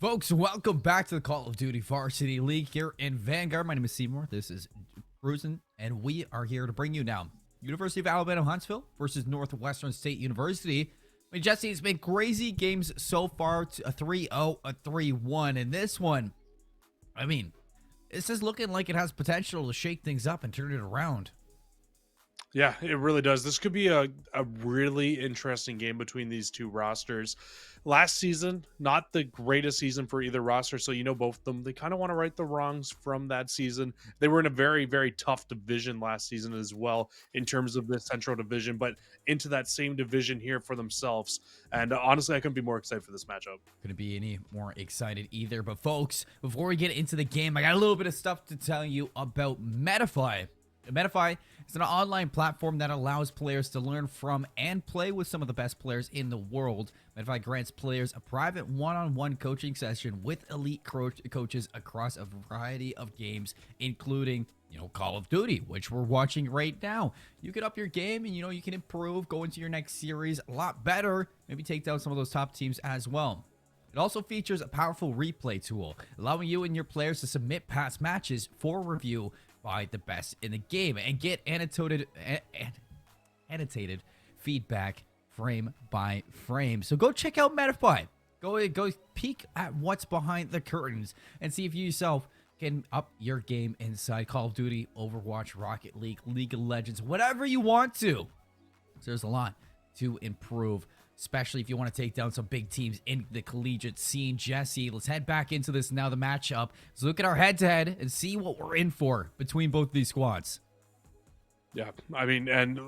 Folks, welcome back to the Call of Duty Varsity League here in Vanguard. My name is Seymour. This is Cruisin', and we are here to bring you now University of Alabama Huntsville versus Northwestern State University. I mean, Jesse, it's been crazy games so far. A 3-0, a 3-1, and this one, I mean, this is looking like it has potential to shake things up and turn it around. Yeah, it really does. This could be a really interesting game between these two rosters. Last season, not the greatest season for either roster, so you know both of them. They kind of want to right the wrongs from that season. They were in a very, very tough division last season as well in terms of the Central Division, but into that same division here for themselves. And honestly, I couldn't be more excited for this matchup. Couldn't be any more excited either. But folks, before we get into the game, I got a little bit of stuff to tell you about Medify. Medify is an online platform that allows players to learn from and play with some of the best players in the world. Medify grants players a private one-on-one coaching session with elite coaches across a variety of games, including, Call of Duty, which we're watching right now. You can up your game and, you can improve, go into your next series a lot better, maybe take down some of those top teams as well. It also features a powerful replay tool, allowing you and your players to submit past matches for review by the best in the game and get annotated feedback frame by frame. So go check out Medify. Go peek at what's behind the curtains and see if you yourself can up your game inside Call of Duty, Overwatch, Rocket League, League of Legends, whatever you want to. So there's a lot to improve, especially if you want to take down some big teams in the collegiate scene. Jesse, let's head back into this now, the matchup. Let's look at our head-to-head and see what we're in for between both these squads. Yeah, I mean, and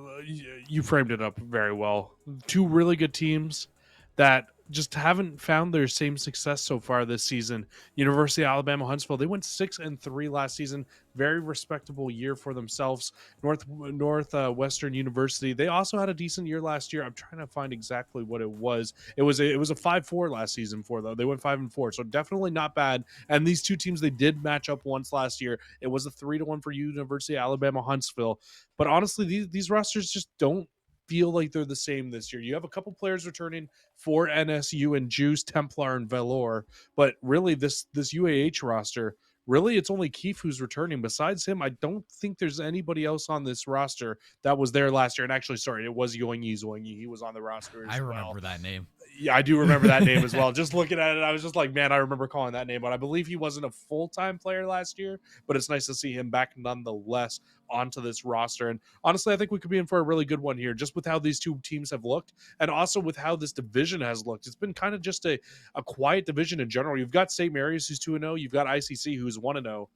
you framed it up very well. Two really good teams that just haven't found their same success so far this season. University of Alabama Huntsville, they went 6-3 last season. Very respectable year for themselves. Northwestern University, they also had a decent year last year. I'm trying to find exactly what it was. It was a 5-4 last season for them. They went 5-4, so definitely not bad. And these two teams, they did match up once last year. It was a 3-1 for University of Alabama Huntsville. But honestly, these rosters just don't feel like they're the same this year. You have a couple players returning for NSU and Juice, Templar, and Valor, but really this UAH roster, really it's only Keith who's returning. Besides him, I don't think there's anybody else on this roster that was there last year. And actually, sorry, it was Yoingi. He was on the roster as I remember that name. Yeah, I do remember that name as well. Just looking at it, I was just like, man, I remember calling that name. But I believe he wasn't a full-time player last year, but it's nice to see him back nonetheless onto this roster. And honestly, I think we could be in for a really good one here, just with how these two teams have looked and also with how this division has looked. It's been kind of just a quiet division in general. You've got St. Mary's, who's 2-0. You've got ICC, who's 1-0.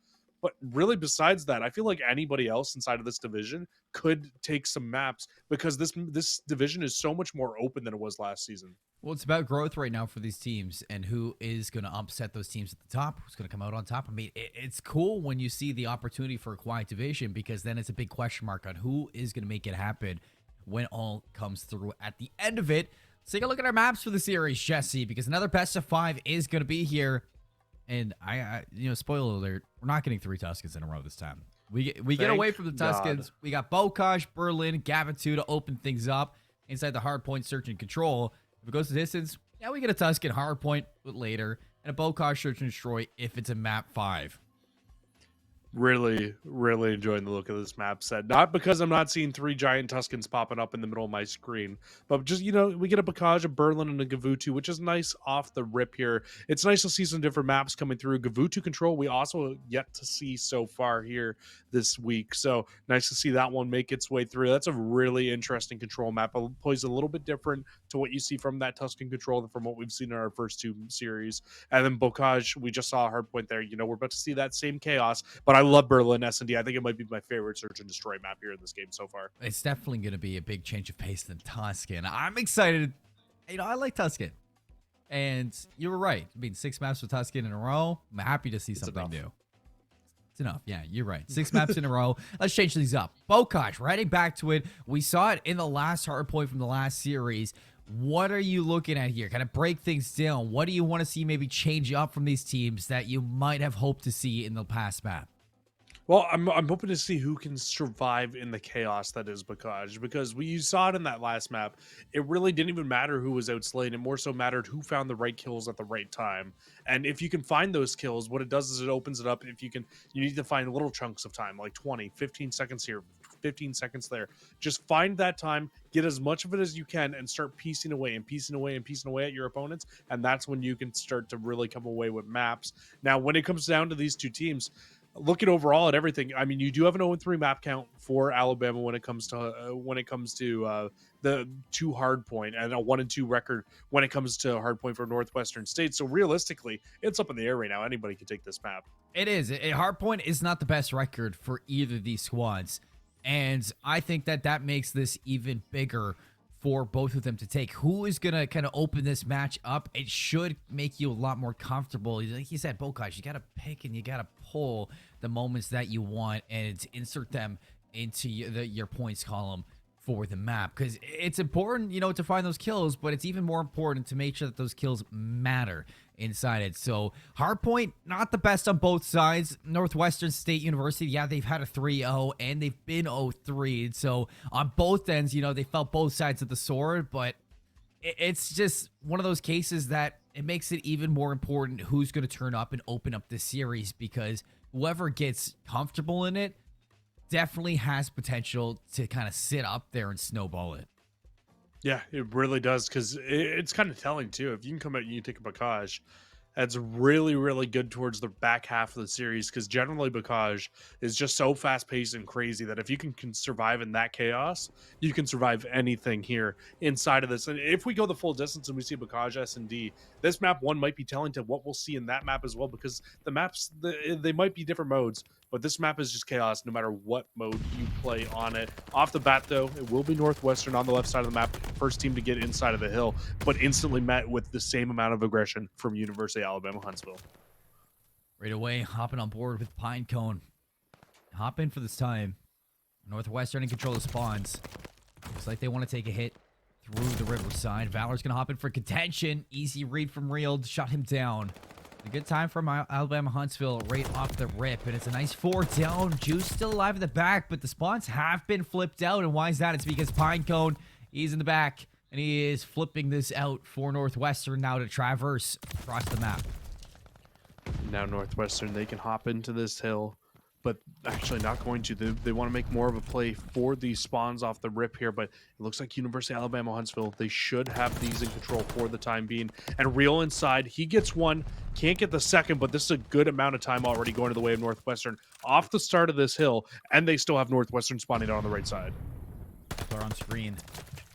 But really, besides that, I feel like anybody else inside of this division could take some maps because this division is so much more open than it was last season. Well, it's about growth right now for these teams and who is going to upset those teams at the top, who's going to come out on top. I mean, it's cool when you see the opportunity for a quiet division because then it's a big question mark on who is going to make it happen when all comes through at the end of it. Let's take a look at our maps for the series, Jesse, because another best of 5 is going to be here. And spoiler alert, we're not getting 3 Tuskens in a row this time. We get away from the Tuskens. We got Bokaj, Berlin, Gavitu to open things up inside the hardpoint search and control. If it goes to distance, yeah, we get a Tusken hardpoint later, and a Bokaj search and destroy if it's a map 5. Really, really enjoying the look of this map set. Not because I'm not seeing 3 giant Tuskens popping up in the middle of my screen, but just, we get a Bokaj, a Berlin, and a Gavutu, which is nice off the rip here. It's nice to see some different maps coming through. Gavutu control, we also yet to see so far here this week. So nice to see that one make its way through. That's a really interesting control map. It plays a little bit different to what you see from that Tusken control than from what we've seen in our first 2 series. And then Bokaj, we just saw a hard point there. We're about to see that same chaos, but I love Berlin S&D. I think it might be my favorite search and destroy map here in this game so far. It's definitely going to be a big change of pace than Tusken. I'm excited. I like Tusken. And you were right. I mean, 6 maps with Tusken in a row. I'm happy to see something new. It's enough. Yeah, you're right. 6 maps in a row. Let's change these up. Bokaj, riding back to it. We saw it in the last hard point from the last series. What are you looking at here? Kind of break things down. What do you want to see maybe change up from these teams that you might have hoped to see in the past map? Well, I'm hoping to see who can survive in the chaos that is Bokaj, because you saw it in that last map. It really didn't even matter who was outslayed. It more so mattered who found the right kills at the right time. And if you can find those kills, what it does is it opens it up. You need to find little chunks of time, like 20, 15 seconds here, 15 seconds there. Just find that time, get as much of it as you can, and start piecing away and piecing away and piecing away at your opponents. And that's when you can start to really come away with maps. Now, when it comes down to these 2 teams, looking overall at everything, I mean, you do have an 0-3 map count for Alabama when it comes to the 2 hard point, and a 1-2 record when it comes to hard point for Northwestern State. So realistically, it's up in the air right now. Anybody can take this map. It is. A hard point is not the best record for either of these squads, and I think that makes this even bigger for both of them to take. Who is going to kind of open this match up? It should make you a lot more comfortable. Like you said, Bokaj, you got to pick and you got to pull the moments that you want and insert them into your points column for the map, because it's important, to find those kills, but it's even more important to make sure that those kills matter inside it. So hardpoint, not the best on both sides. Northwestern State University, yeah, they've had a 3-0 and they've been 0-3. So on both ends, they felt both sides of the sword, but it's just one of those cases that it makes it even more important who's going to turn up and open up this series, because whoever gets comfortable in it definitely has potential to kind of sit up there and snowball it. Yeah, it really does, because it's kind of telling too. If you can come out and you take a Bokaj, that's really, really good towards the back half of the series, because generally Bokaj is just so fast-paced and crazy that if you can survive in that chaos, you can survive anything here inside of this. And if we go the full distance and we see Bokaj S&D, this map 1 might be telling to what we'll see in that map as well, because the maps, they might be different modes, but this map is just chaos no matter what mode you play on it. Off the bat, though, it will be Northwestern on the left side of the map, first team to get inside of the hill, but instantly met with the same amount of aggression from University of Alabama Huntsville. Right away, hopping on board with Pinecone. Hop in for this time. Northwestern in control of spawns. Looks like they want to take a hit through the riverside. Valor's going to hop in for contention. Easy read from Real to shut him down. A good time from Alabama Huntsville right off the rip. And it's a nice 4 down. Juice still alive in the back, but the spawns have been flipped out. And why is that? It's because Pinecone, he's in the back, and he is flipping this out for Northwestern now to traverse across the map. Now Northwestern, they can hop into this hill, but actually not going to. They want to make more of a play for these spawns off the rip here, but it looks like University of Alabama Huntsville, they should have these in control for the time being. And Real inside, he gets one, can't get the second, but this is a good amount of time already going to the way of Northwestern off the start of this hill, and they still have Northwestern spawning out on the right side. They're on screen.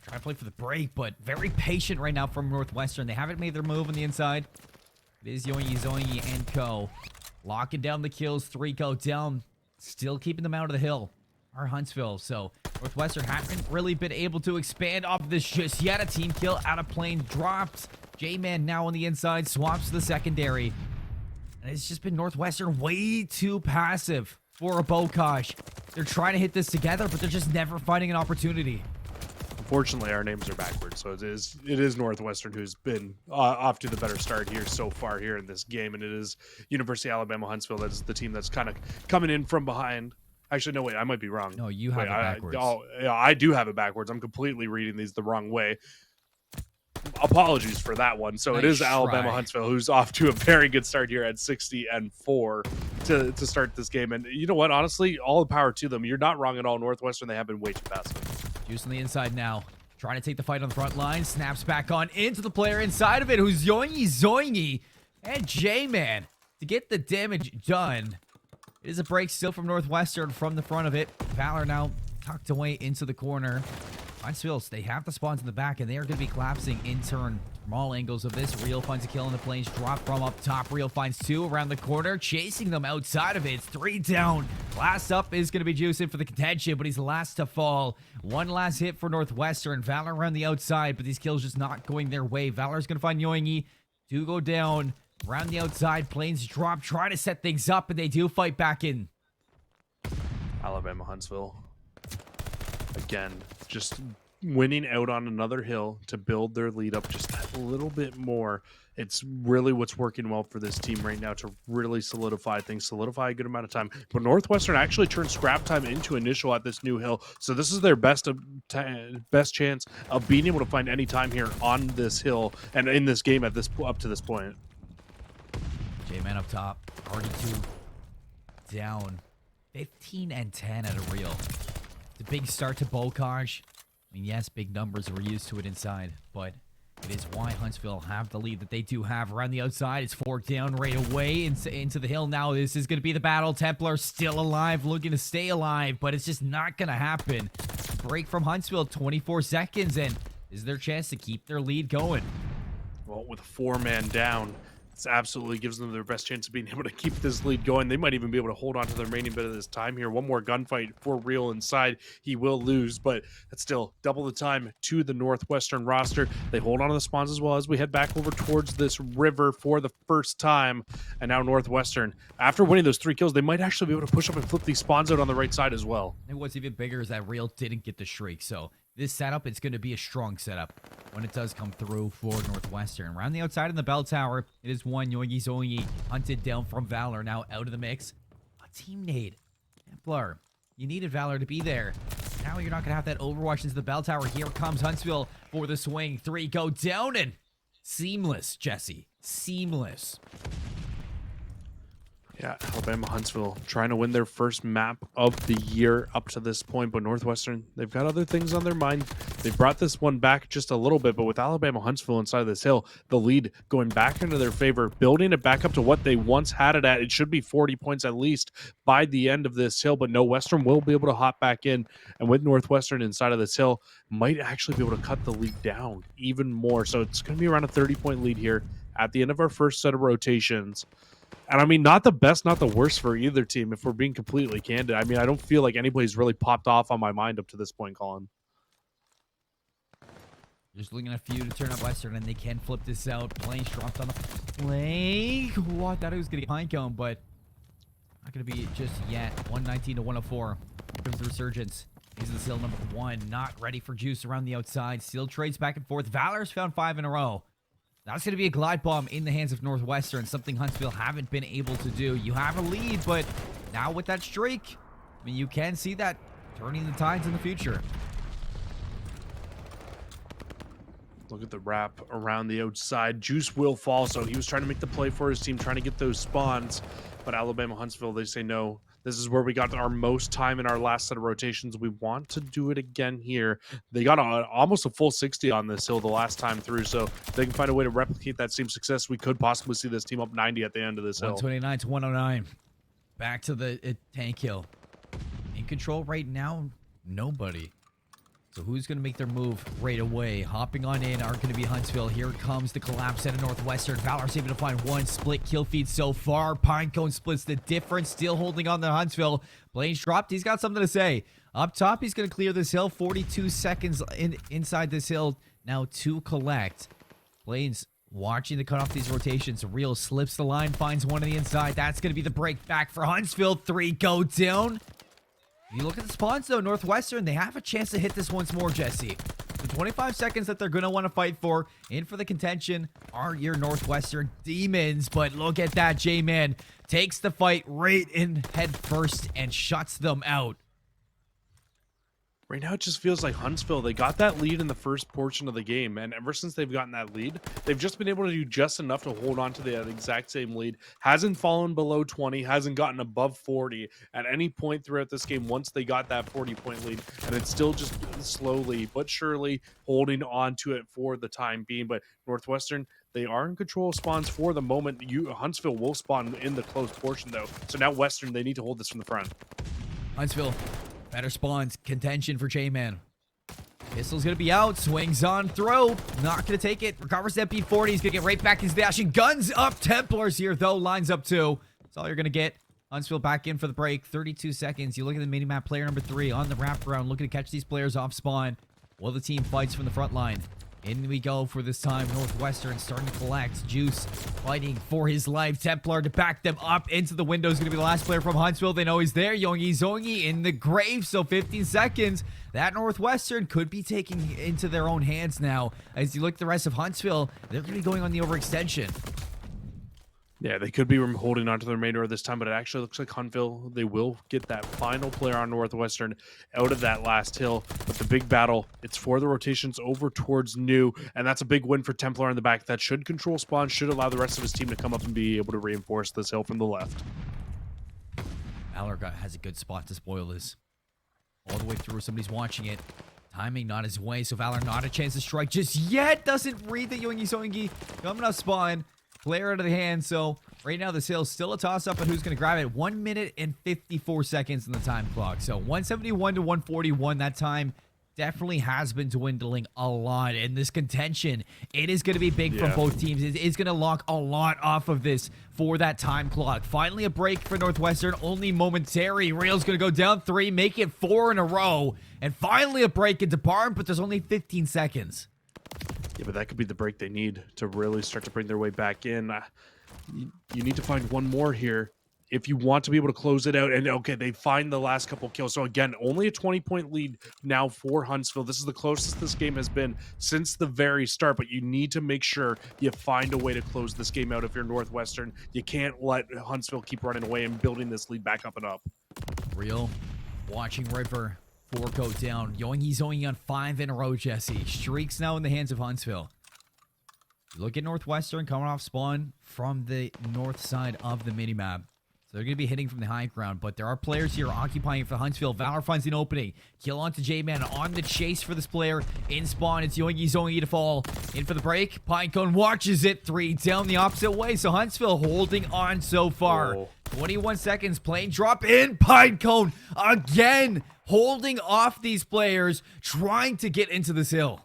Trying to play for the break, but very patient right now from Northwestern. They haven't made their move on the inside. It is Yoingy, and Co. locking down the kills. 3 go down. Still keeping them out of the hill. Our Huntsville. So Northwestern hasn't really been able to expand off of this just yet. A team kill out of plane dropped. J-Man now on the inside. Swaps to the secondary. And it's just been Northwestern way too passive for a Bocage. They're trying to hit this together, but they're just never finding an opportunity. Unfortunately, our names are backwards, so it is Northwestern who's been off to the better start here so far here in this game, and it is University of Alabama Huntsville that's the team that's kind of coming in from behind. Actually, no, wait, I might be wrong. No, you have it backwards. I do have it backwards. I'm completely reading these the wrong way. Apologies for that one. So Nice it is try. Alabama Huntsville who's off to a very good start here at 60-4 to start this game. And you know what? Honestly, all the power to them. You're not wrong at all. Northwestern, they have been way too passive. Juice on the inside now. Trying to take the fight on the front line. Snaps back on into the player inside of it, who's Zoingy. And J-Man to get the damage done. It is a break still from Northwestern from the front of it. Valor now tucked away into the corner. Huntsville, they have the spawns in the back, and they are going to be collapsing in turn from all angles of this. Real finds a kill in the plains. Drop from up top. Real finds 2 around the corner. Chasing them outside of it. It's 3 down. Last up is going to be Juice in for the contention, but he's the last to fall. One last hit for Northwestern. Valor around the outside, but these kills just not going their way. Valor's going to find Yoingi. 2 go down. Around the outside, plains drop. Trying to set things up, and they do fight back in. Alabama Huntsville. Again, just winning out on another hill to build their lead up just a little bit more. It's really what's working well for this team right now to really solidify things, solidify a good amount of time. But Northwestern actually turned scrap time into initial at this new hill. So this is their best chance of being able to find any time here on this hill and in this game at this up to this point. J-Man up top. Already 2 down. 15 and 10 at a real. It's a big start to Bocage. I mean, yes, big numbers. We're used to it inside, but it is why Huntsville have the lead that they do have. Around the outside, it's 4 down right away into the hill. Now this is going to be the battle. Templar still alive, looking to stay alive, but it's just not going to happen. Break from Huntsville, 24 seconds, and this is their chance to keep their lead going. Well, with a 4-man down, this absolutely gives them their best chance of being able to keep this lead going. They might even be able to hold on to the remaining bit of this time here. One more gunfight for Real inside. He will lose, but that's still double the time to the Northwestern roster. They hold on to the spawns as well as we head back over towards this river for the first time. And now Northwestern, after winning those 3 kills, they might actually be able to push up and flip these spawns out on the right side as well. And what's even bigger is that Real didn't get the shriek, so this setup is going to be a strong setup when it does come through for Northwestern. Around the outside in the bell tower, it is one Yoingi Zoingi hunted down from Valor, now out of the mix. A team nade. Templar, you needed Valor to be there. Now you're not going to have that overwatch into the bell tower. Here comes Huntsville for the swing. 3 go down, and seamless, Jesse. Seamless. Yeah, Alabama Huntsville trying to win their first map of the year up to this point, but Northwestern, they've got other things on their mind. They brought this one back just a little bit, but with Alabama Huntsville inside of this hill, the lead going back into their favor, building it back up to what they once had it at. It should be 40 points at least by the end of this hill, but no, Western will be able to hop back in, and with Northwestern inside of this hill, might actually be able to cut the lead down even more. So it's going to be around a 30-point lead here at the end of our first set of rotations. And I mean, not the best, not the worst for either team, if we're being completely candid. I mean, I don't feel like anybody's really popped off on my mind up to this point, Colin. Just looking at a few to turn up Western, and they can flip this out. Plains dropped on the flank. Oh, I thought it was going to get pine cone, but not going to be just yet. 119 to 104. Here comes the resurgence. These are the seal number 1. Not ready for Juice around the outside. Still trades back and forth. Valor's found 5 in a row. That's going to be a glide bomb in the hands of Northwestern, something Huntsville haven't been able to do. You have a lead, but now with that streak, I mean, you can see that turning the tides in the future. Look at the wrap around the outside. Juice will fall, so he was trying to make the play for his team, trying to get those spawns. But Alabama Huntsville, they say no. This is where we got our most time in our last set of rotations. We want to do it again here. They got almost a full 60 on this hill the last time through, so if they can find a way to replicate that same success, we could possibly see this team up 90 at the end of this hill. 129 to 109. Back to the tank hill. In control right now, nobody. So who's going to make their move right away? Hopping on in are going to be Huntsville. Here comes the collapse at a Northwestern. Valor's able to find one split kill feed so far. Pinecone splits the difference. Still holding on to Huntsville. Blaine's dropped. He's got something to say. Up top, he's going to clear this hill. 42 seconds inside this hill now to collect. Blaine's watching to cut off these rotations. Real slips the line, finds one on the inside. That's going to be the break back for Huntsville. 3 go down. You look at the spawns, though, Northwestern, they have a chance to hit this once more, Jesse. The 25 seconds that they're going to want to fight for, in for the contention, are your Northwestern Demons. But look at that, J-Man takes the fight right in head first and shuts them out. Right now, it just feels like Huntsville, they got that lead in the first portion of the game, and ever since they've gotten that lead, they've just been able to do just enough to hold on to the exact same lead. Hasn't fallen below 20, hasn't gotten above 40 at any point throughout this game once they got that 40-point lead, and it's still just slowly but surely holding on to it for the time being. But Northwestern, they are in control of spawns for the moment. Huntsville will spawn in the close portion, though, so now Western, they need to hold this from the front. Huntsville. Better spawns. Contention for J-Man. Pistol's going to be out. Swings on throw. Not going to take it. Recovers that B40. He's going to get right back his dashing. Guns up. Templars here, though. Lines up too. That's all you're going to get. Huntsville back in for the break. 32 seconds. You look at the minimap. Player number 3 on the wraparound. Looking to catch these players off spawn while the team fights from the front line. In we go for this time. Northwestern starting to collect. Juice fighting for his life. Templar to back them up into the window is going to be the last player from Huntsville. They know he's there. Yongi Zongi in the grave. So 15 seconds. That Northwestern could be taking into their own hands now. As you look at the rest of Huntsville, they're going to be going on the overextension. Yeah, they could be holding on to the remainder of this time, but it actually looks like Huntsville, they will get that final player on Northwestern out of that last hill. But the big battle, it's for the rotations over towards New, and that's a big win for Templar in the back. That should control spawn, should allow the rest of his team to come up and be able to reinforce this hill from the left. Valor has a good spot to spoil this. All the way through, somebody's watching it. Timing not his way, so Valor not a chance to strike just yet. Doesn't read the Yongi Zongi coming off spawn. Player out of the hand, so right now this hill is still a toss-up, but who's going to grab it? 1 minute and 54 seconds in the time clock. So 171 to 141, that time definitely has been dwindling a lot. In this contention, it is going to be big for both teams. It is going to lock a lot off of this for that time clock. Finally a break for Northwestern, only momentary. Real's going to go down 3, make it 4 in a row. And finally a break into Barn, but there's only 15 seconds. Yeah, but that could be the break they need to really start to bring their way back in. You need to find one more here if you want to be able to close it out. And okay, they find the last couple kills. So again, only a 20-point lead now for Huntsville. This is the closest this game has been since the very start, but you need to make sure you find a way to close this game out if you're Northwestern. You can't let Huntsville keep running away and building this lead back up and up. Real watching River. 4 go down. Yoingi's only on 5 in a row, Jesse. Streaks now in the hands of Huntsville. Look at Northwestern coming off spawn from the north side of the minimap. So they're going to be hitting from the high ground, but there are players here occupying for Huntsville. Valor finds an opening. Kill onto J-Man on the chase for this player. In spawn, it's Yoingi's only to fall. In for the break. Pinecone watches it. 3 down the opposite way. So Huntsville holding on so far. 21 seconds. Plane drop in. Pinecone again holding off these players, trying to get into this hill.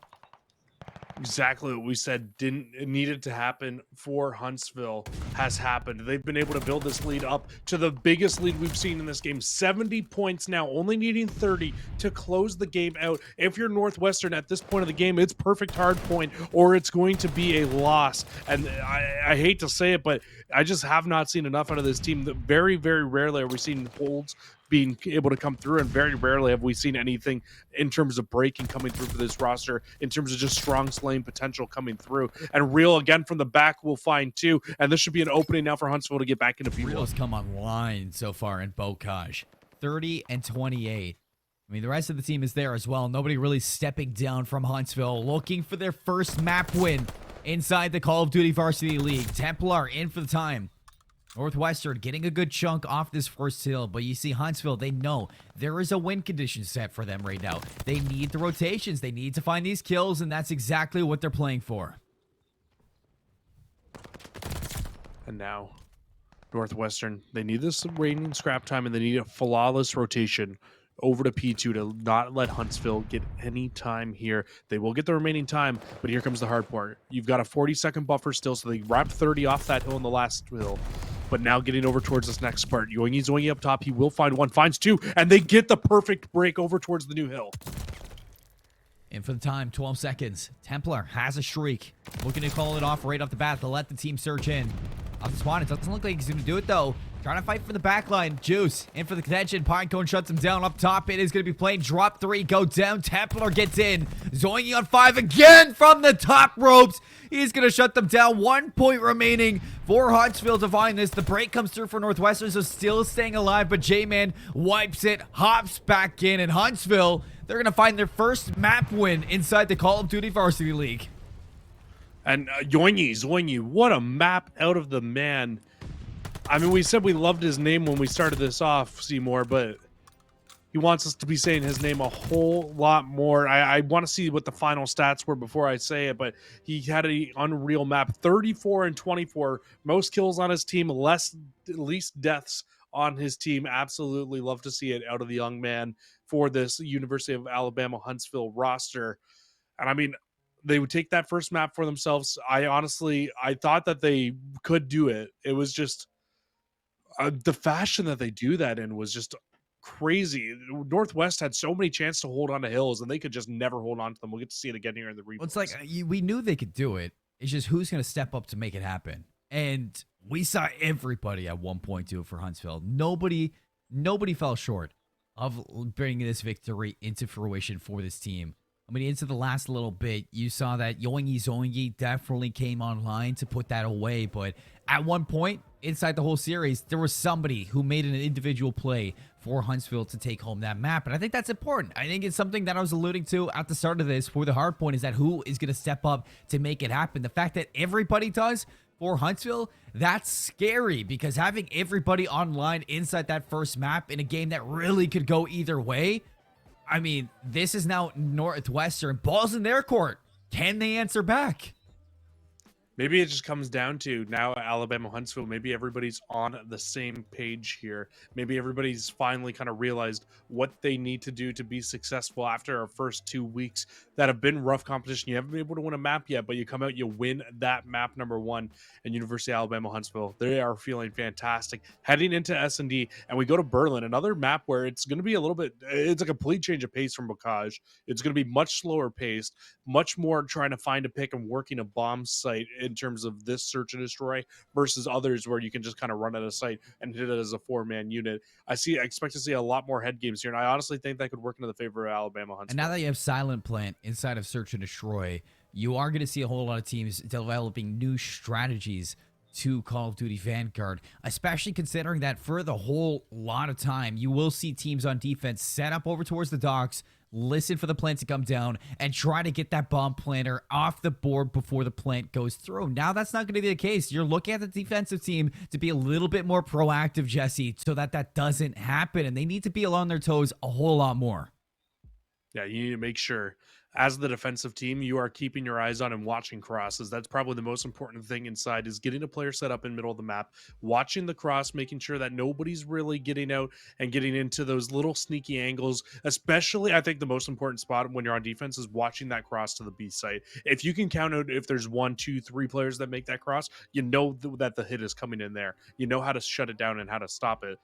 Exactly what we said needed to happen for Huntsville has happened. They've been able to build this lead up to the biggest lead we've seen in this game. 70 points now, only needing 30 to close the game out. If you're Northwestern at this point of the game, it's perfect hard point or it's going to be a loss. And I hate to say it, but I just have not seen enough out of this team. Very, very rarely are we seeing holds being able to come through, and very rarely have we seen anything in terms of breaking coming through for this roster, in terms of just strong slaying potential coming through. And Real again from the back will find 2, and this should be an opening now for Huntsville to get back into P1. Real's come online so far in Bocage. 30 and 28. I mean, the rest of the team is there as well. Nobody really stepping down from Huntsville, looking for their first map win inside the Call of Duty Varsity League. Templar in for the time. Northwestern getting a good chunk off this first hill, but you see Huntsville, they know there is a win condition set for them right now. They need the rotations. They need to find these kills, and that's exactly what they're playing for. And now, Northwestern, they need this reigning scrap time, and they need a flawless rotation over to P2 to not let Huntsville get any time here. They will get the remaining time, but here comes the hard part. You've got a 40-second buffer still, so they wrapped 30 off that hill in the last hill. But now getting over towards this next part. Zoingy up top. He will find one, finds two, and they get the perfect break over towards the new hill. In for the time, 12 seconds. Templar has a shriek. Looking to call it off right off the bat to let the team surge in. Off the spawn, it doesn't look like he's going to do it, though. Trying to fight for the back line. Juice in for the contention. Pinecone shuts him down up top. It is going to be playing drop 3. Go down. Templar gets in. Zoingy on 5 again from the top ropes. He's going to shut them down. 1 point remaining for Huntsville to find this. The break comes through for Northwestern, so still staying alive. But J-Man wipes it, hops back in. And Huntsville, they're going to find their first map win inside the Call of Duty Varsity League. And Zoingy, what a map out of the man. I mean, we said we loved his name when we started this off, Seymour, but he wants us to be saying his name a whole lot more. I want to see what the final stats were before I say it, but he had an unreal map. 34 and 24, most kills on his team, least deaths on his team. Absolutely love to see it out of the young man for this University of Alabama Huntsville roster. And I mean, they would take that first map for themselves. I thought that they could do it. It was just the fashion that they do that in was just crazy. Northwest had so many chances to hold on to hills, and they could just never hold on to them. We'll get to see it again here in the replay. Well, it's like we knew they could do it. It's just who's going to step up to make it happen. And we saw everybody at one point do it for Huntsville. Nobody fell short of bringing this victory into fruition for this team. I mean, into the last little bit, you saw that Zoingy definitely came online to put that away. But at one point, inside the whole series, there was somebody who made an individual play for Huntsville to take home that map. And I think that's important. I think it's something that I was alluding to at the start of this for the hard point, is that who is going to step up to make it happen. The fact that everybody does for Huntsville, that's scary, because having everybody online inside that first map in a game that really could go either way, I mean, this is now Northwestern. Ball's in their court. Can they answer back? Maybe it just comes down to now Alabama Huntsville. Maybe everybody's on the same page here. Maybe everybody's finally kind of realized what they need to do to be successful after our first 2 weeks that have been rough competition. You haven't been able to win a map yet, but you come out, you win that map number 1 in University of Alabama Huntsville. They are feeling fantastic. Heading into S&D, and we go to Berlin, another map where it's going to be a little bit, it's a complete change of pace from Bocage. It's going to be much slower paced, much more trying to find a pick and working a bomb site in terms of this search and destroy versus others where you can just kind of run at a site and hit it as a 4-man unit. I expect to see a lot more head games here, and I honestly think that could work into the favor of Alabama Huntsville. And now that you have Silent Plant inside of Search and Destroy, you are going to see a whole lot of teams developing new strategies to Call of Duty Vanguard, especially considering that for the whole lot of time, you will see teams on defense set up over towards the docks, listen for the plant to come down, and try to get that bomb planter off the board before the plant goes through. Now, that's not going to be the case. You're looking at the defensive team to be a little bit more proactive, Jesse, so that that doesn't happen, and they need to be on their toes a whole lot more. Yeah, you need to make sure, as the defensive team, you are keeping your eyes on and watching crosses. That's probably the most important thing inside, is getting a player set up in the middle of the map, watching the cross, making sure that nobody's really getting out and getting into those little sneaky angles. Especially, I think the most important spot when you're on defense is watching that cross to the B site. If you can count out if there's 1, 2, 3 players that make that cross, you know that the hit is coming in there. You know how to shut it down and how to stop it.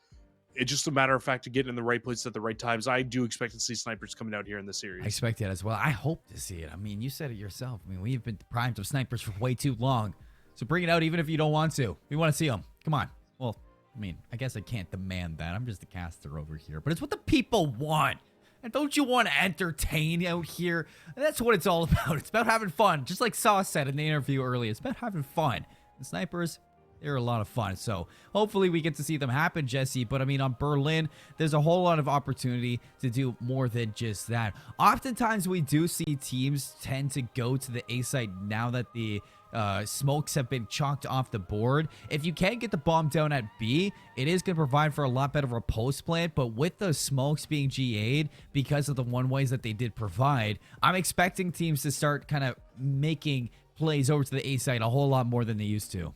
It's just a matter of fact to get in the right place at the right times. I do expect to see snipers coming out here in the series. I expect it as well. I hope to see it. I mean, you said it yourself. I mean, we've been primed of snipers for way too long. So bring it out even if you don't want to. We want to see them. Come on. Well, I mean, I guess I can't demand that. I'm just a caster over here. But it's what the people want. And don't you want to entertain out here? And that's what it's all about. It's about having fun. Just like Sauce said in the interview earlier. It's about having fun. And snipers, they're a lot of fun. So hopefully we get to see them happen, Jesse. But I mean, on Berlin, there's a whole lot of opportunity to do more than just that. Oftentimes we do see teams tend to go to the A site now that the smokes have been chalked off the board. If you can't get the bomb down at B, it is going to provide for a lot better of a post plant. But with the smokes being GA'd because of the one ways that they did provide, I'm expecting teams to start kind of making plays over to the A site a whole lot more than they used to.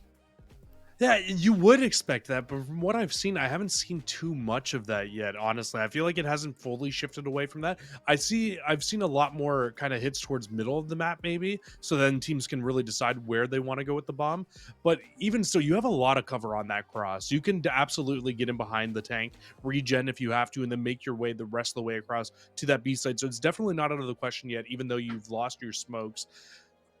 Yeah, you would expect that, but from what I've seen, I haven't seen too much of that yet, honestly. I feel like it hasn't fully shifted away from that. I've seen a lot more kind of hits towards middle of the map, maybe, so then teams can really decide where they want to go with the bomb. But even still, you have a lot of cover on that cross. You can absolutely get in behind the tank, regen if you have to, and then make your way the rest of the way across to that B side. So it's definitely not out of the question yet, even though you've lost your smokes.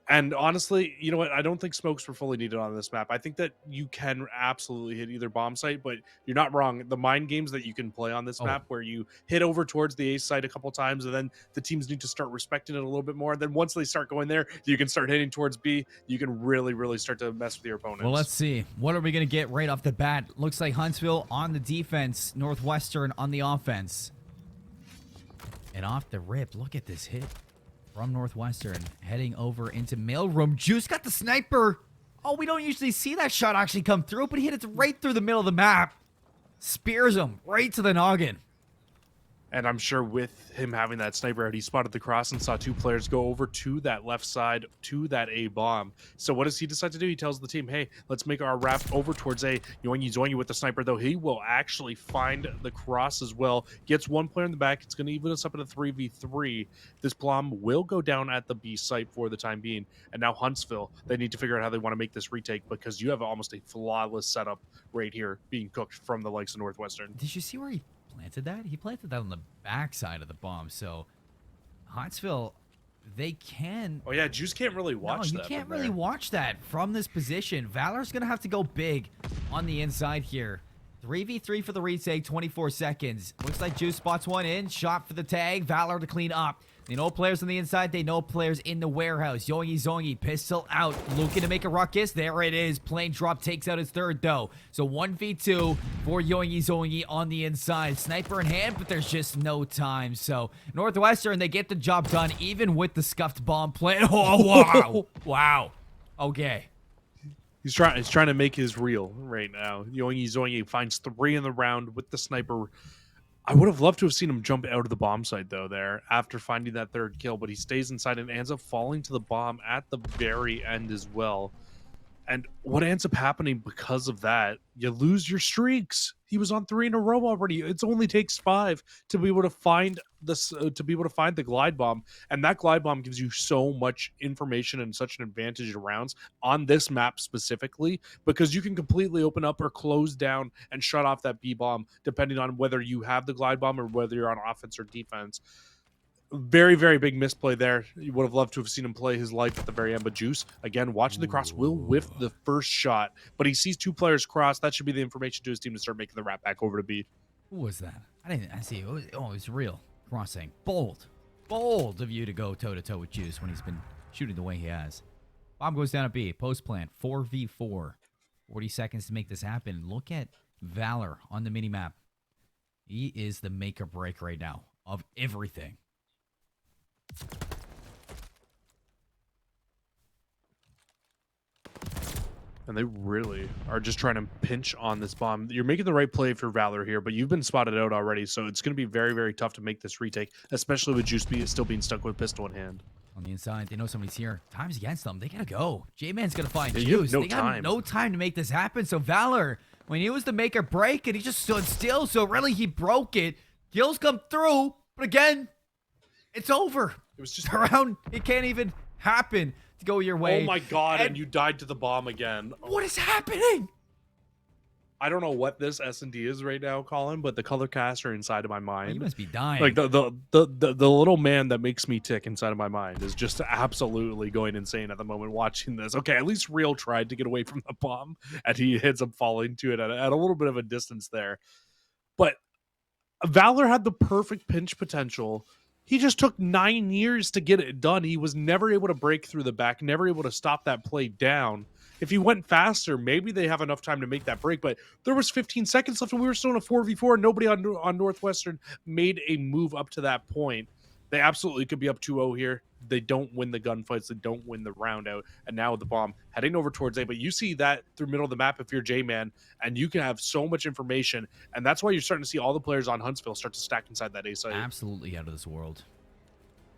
And honestly, you know what? I don't think smokes were fully needed on this map. I think that you can absolutely hit either bomb site, but you're not wrong. The mind games that you can play on this Oh, map, where you hit over towards the ace site a couple times, and then the teams need to start respecting it a little bit more. Then once they start going there, you can start hitting towards B. You can really, really start to mess with your opponents. well, let's see. What are we going to get right off the bat? Looks like Huntsville on the defense, Northwestern on the offense. And off the rip, look at this hit from Northwestern, heading over into mailroom. Juice got the sniper. Oh, we don't usually see that shot actually come through, but he hit it right through the middle of the map. Spears him right to the noggin. And I'm sure with him having that sniper out, he spotted the cross and saw two players go over to that left side to that A bomb. So what does he decide to do? He tells the team, hey, let's make our wrap over towards A. Yoingi with the sniper, though. He will actually find the cross as well. Gets one player in the back. It's going to even us up at a 3v3. This bomb will go down at the B site for the time being. And now Huntsville, they need to figure out how they want to make this retake, because you have almost a flawless setup right here being cooked from the likes of Northwestern. Did you see where he planted that? He planted that on the back side of the bomb. So Huntsville, they can... Oh, yeah, Juice can't really watch that. No, you can't really watch that from this position. Valor's going to have to go big on the inside here. 3v3 for the retake, 24 seconds. Looks like Juice spots one in. Shot for the tag. Valor to clean up. They know players on the inside. They know players in the warehouse. Yoingi Zongi, pistol out. Looking to make a ruckus. There it is. Plane drop takes out his third, though. So 1v2 for Yoingi Zongi on the inside. Sniper in hand, but there's just no time. So Northwestern, they get the job done, even with the scuffed bomb play. Oh, wow. Wow. Okay. He's trying to make his reel right now. Yoingi Zoingi finds 3 in the round with the sniper. I would have loved to have seen him jump out of the bomb site, though, there after finding that third kill, but he stays inside and ends up falling to the bomb at the very end as well. And what ends up happening because of that, you lose your streaks. He was on 3 in a row already. It only takes 5 to be able to find this, the glide bomb, and that glide bomb gives you so much information and such an advantage to rounds on this map specifically, because you can completely open up or close down and shut off that B bomb depending on whether you have the glide bomb or whether you're on offense or defense. Very, very big misplay there. You would have loved to have seen him play his life at the very end, but Juice, again, watching the cross, will whiff the first shot, but he sees 2 players cross. That should be the information to his team to start making the wrap back over to B. Who was that? I see. It was real. Crossing. Bold of you to go toe-to-toe with Juice when he's been shooting the way he has. Bomb goes down at B. Post plant. 4v4. 40 seconds to make this happen. Look at Valor on the minimap. He is the make or break right now of everything. And they really are just trying to pinch on this bomb. You're making the right play for Valor here, but you've been spotted out already, so it's going to be very, very tough to make this retake, especially with Juice still being stuck with pistol in hand. On the inside, they know somebody's here. Time's against them. They gotta go. J-Man's gonna find you have Juice. no They got time. no time to make this happen. So Valor, when he was the make or break, and he just stood still, so really he broke it. Kills come through, but again, it's over. It was just around. It can't even happen to go your way. Oh my god, and you died to the bomb again. What is happening? I don't know what this S&D is right now, Colin, but the color caster inside of my mind. You must be dying. Like the little man that makes me tick inside of my mind is just absolutely going insane at the moment watching this. Okay, at least Real tried to get away from the bomb, and he ends up falling to it at a little bit of a distance there. But Valor had the perfect pinch potential. He just took 9 years to get it done. He was never able to break through the back, never able to stop that play down. If he went faster, maybe they have enough time to make that break, but there was 15 seconds left and we were still in a 4v4 and nobody on Northwestern made a move up to that point. They absolutely could be up 2-0 here. They don't win the gunfights. They don't win the round out. And now with the bomb heading over towards A. But you see that through middle of the map if you're J-Man, and you can have so much information. And that's why you're starting to see all the players on Huntsville start to stack inside that A site. Absolutely out of this world.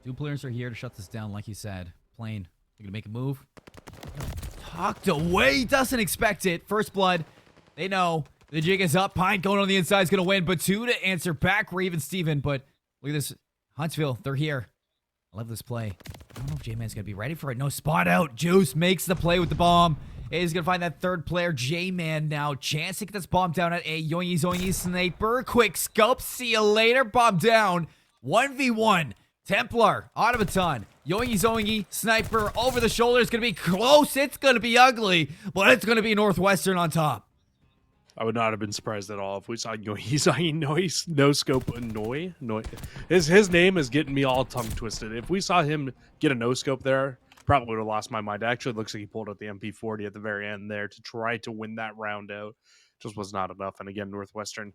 2 players are here to shut this down, like you said. Plane, you gonna make a move? tucked away. Doesn't expect it. First blood. They know the jig is up. Pine going on the inside is going to win. But 2 to answer back. Raven Steven. But look at this. Huntsville, they're here. I love this play. I don't know if J-Man's going to be ready for it. No, spot out. Juice makes the play with the bomb. He's going to find that third player, J-Man now. Chance to get this bomb down at A. Yoingy Zoingy Sniper. Quick scope. See you later. Bomb down. 1v1. Templar. Automaton. Yoingy Zoingy Sniper. Over the shoulder. It's going to be close. It's going to be ugly. But it's going to be Northwestern on top. I would not have been surprised at all if we saw no scope Noi. His name is getting me all tongue twisted. If we saw him get a no scope there, probably would have lost my mind. It actually looks like he pulled out the MP40 at the very end there to try to win that round out. Just was not enough. And again, Northwestern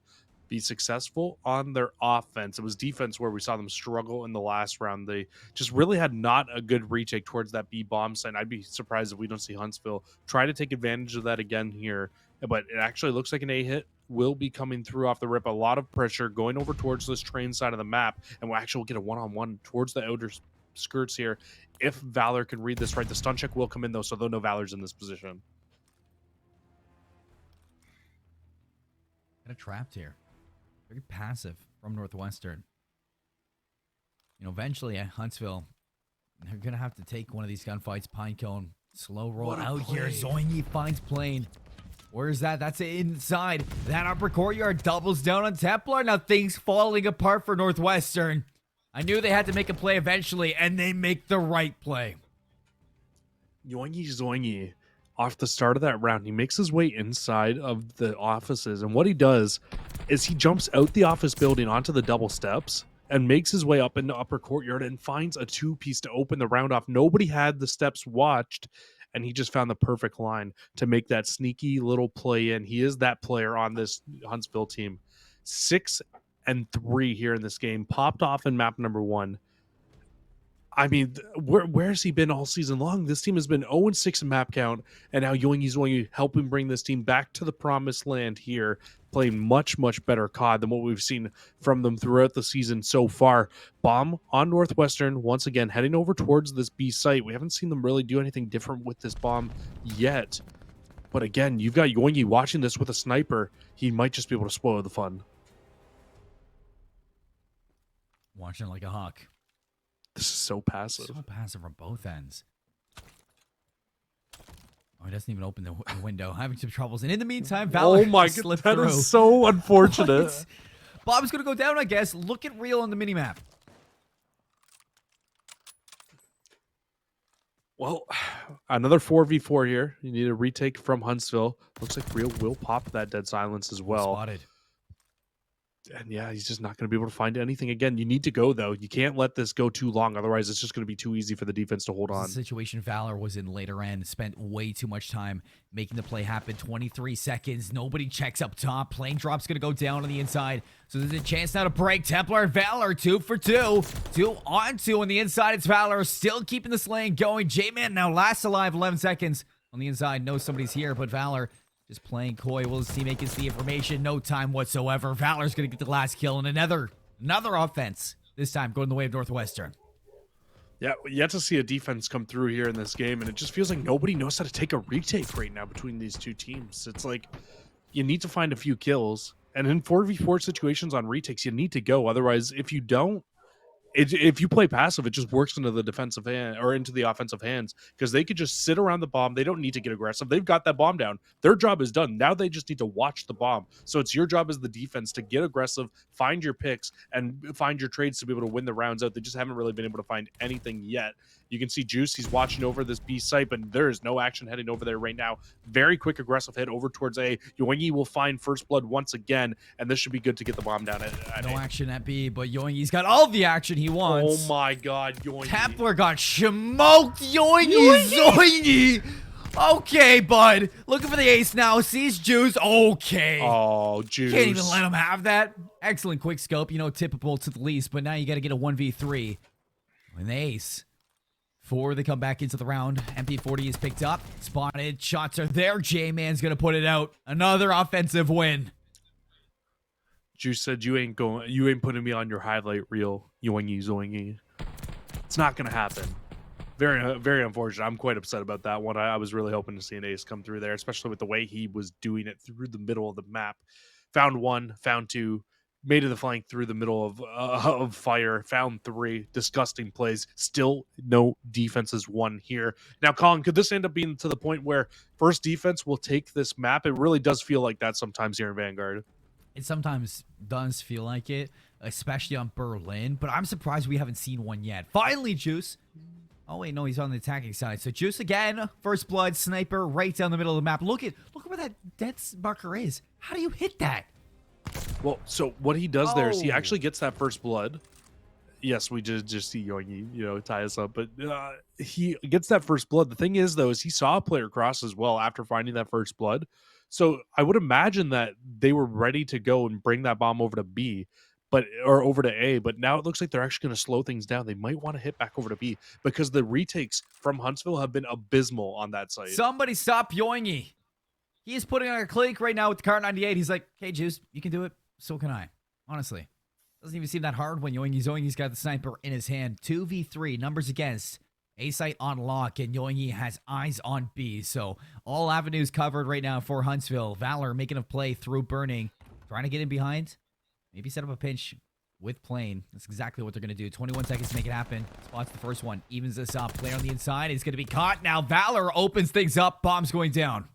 be successful on their offense. It was defense where we saw them struggle in the last round. They just really had not a good retake towards that B bomb site. I'd be surprised if we don't see Huntsville try to take advantage of that again here. But it actually looks like an A hit will be coming through off the rip. A lot of pressure going over towards this train side of the map, and we'll actually get a one-on-one towards the outer skirts here. If Valor can read this right, the stun check will come in though, so they'll know Valor's in this position. Kind of trapped here. Very passive from Northwestern. You know, eventually at Huntsville, they're going to have to take one of these gunfights. Pinecone, slow roll out here. Zoingy finds plane. Where's that? That's inside. That upper courtyard doubles down on Templar. Now things falling apart for Northwestern. I knew they had to make a play eventually, and they make the right play. Yoingy Zoingy, off the start of that round, he makes his way inside of the offices, and what he does is he jumps out the office building onto the double steps and makes his way up in the upper courtyard and finds a 2-piece to open the round off. Nobody had the steps watched, and he just found the perfect line to make that sneaky little play in. He is that player on this Huntsville team. 6 and 3 here in this game. Popped off in map number 1. I mean, where has he been all season long? This team has been 0-6 in map count, and now Yoingy Zoingy helping bring this team back to the promised land here, playing much, much better COD than what we've seen from them throughout the season so far. Bomb on Northwestern, once again, heading over towards this B site. We haven't seen them really do anything different with this bomb yet. But again, you've got Yoingy watching this with a sniper. He might just be able to spoil the fun. Watching like a hawk. This is so passive. So passive from both ends. Oh, he doesn't even open the window. Having some troubles. And in the meantime, Valor oh my god, that through. Is so unfortunate. Bob's going to go down, I guess. Look at Real on the minimap. Well, another 4v4 here. You need a retake from Huntsville. Looks like Real will pop that dead silence as well. Spotted. And yeah, he's just not going to be able to find anything again. You need to go, though. You can't let this go too long. Otherwise, it's just going to be too easy for the defense to hold on. The situation Valor was in later end. Spent way too much time making the play happen. 23 seconds. Nobody checks up top. Plane drop's going to go down on the inside. So there's a chance now to break. Templar and Valor 2 for 2. 2 on 2 on the inside. It's Valor still keeping this lane going. J-Man now last alive. 11 seconds on the inside. Knows somebody's here, but Valor just playing coy. Will his teammate gets the information. No time whatsoever. Valor's going to get the last kill and another offense. This time going the way of Northwestern. Yeah, yet to see a defense come through here in this game, and it just feels like nobody knows how to take a retake right now between these two teams. It's like you need to find a few kills, and in 4v4 situations on retakes, you need to go. Otherwise, if you don't, if you play passive, it just works into the defensive hand or into the offensive hands because they could just sit around the bomb. They don't need to get aggressive. They've got that bomb down. Their job is done. Now they just need to watch the bomb. So it's your job as the defense to get aggressive, find your picks, and find your trades to be able to win the rounds out. They just haven't really been able to find anything yet. You can see Juice, he's watching over this B site, but there is no action heading over there right now. Very quick, aggressive hit over towards A. Yoingy will find first blood once again, and this should be good to get the bomb down at No A. action at B, but Yoingy's got all the action he wants. Oh my god, Yoingy. Templar got smoked. Yoingy. Okay, bud. Looking for the ace now. Sees Juice. Okay. Oh, Juice. Can't even let him have that. Excellent quick scope. You know, typical to the least, but now you got to get a 1v3. And the ace. 4, they come back into the round. MP40 is picked up. Spotted. Shots are there. J-Man's going to put it out. Another offensive win. Juice said you ain't putting me on your highlight reel, Yoingy Zoingy. It's not gonna happen. very unfortunate. I'm quite upset about that one. I was really hoping to see an ace come through there, especially with the way he was doing it through the middle of the map. Found one, found two, made it the flank through the middle of fire, found three. Disgusting plays. Still no defenses won here. Now, Colin, could this end up being to the point where first defense will take this map? It really does feel like that sometimes here in Vanguard. It sometimes does feel like it, especially on Berlin, but I'm surprised we haven't seen one yet. Finally, Juice. Oh, wait, no, he's on the attacking side. So Juice again, first blood, sniper, right down the middle of the map. Look at where that death marker is. How do you hit that? Well, so what he does there is he Oh. actually gets that first blood. Yes, we just see Yoingi, tie us up, but he gets that first blood. The thing is, though, is he saw a player cross as well after finding that first blood. So I would imagine that they were ready to go and bring that bomb over to B, or over to A. But now it looks like they're actually going to slow things down. They might want to hit back over to B because the retakes from Huntsville have been abysmal on that site. Somebody stop Yoingi. He is putting on a clinic right now with the Car 98. He's like, hey, Juice, you can do it. So can I. Honestly. Doesn't even seem that hard when Yoingi's got the sniper in his hand. 2v3, numbers against. A site on lock, and Yoingi has eyes on B. So all avenues covered right now for Huntsville. Valor making a play through Burning. Trying to get in behind. Maybe set up a pinch with Plane. That's exactly what they're going to do. 21 seconds to make it happen. Spots the first one. Evens this up. Player on the inside is going to be caught. Now Valor opens things up. Bomb's going down.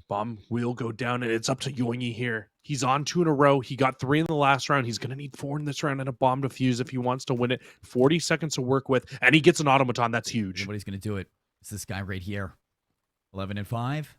Bomb will go down, and it's up to Yoingi here. He's on 2 in a row. He got 3 in the last round. He's going to need 4 in this round and a bomb to fuse if he wants to win it. 40 seconds to work with, and he gets an automaton. That's huge. Nobody's going to do it. It's this guy right here. 11 and 5.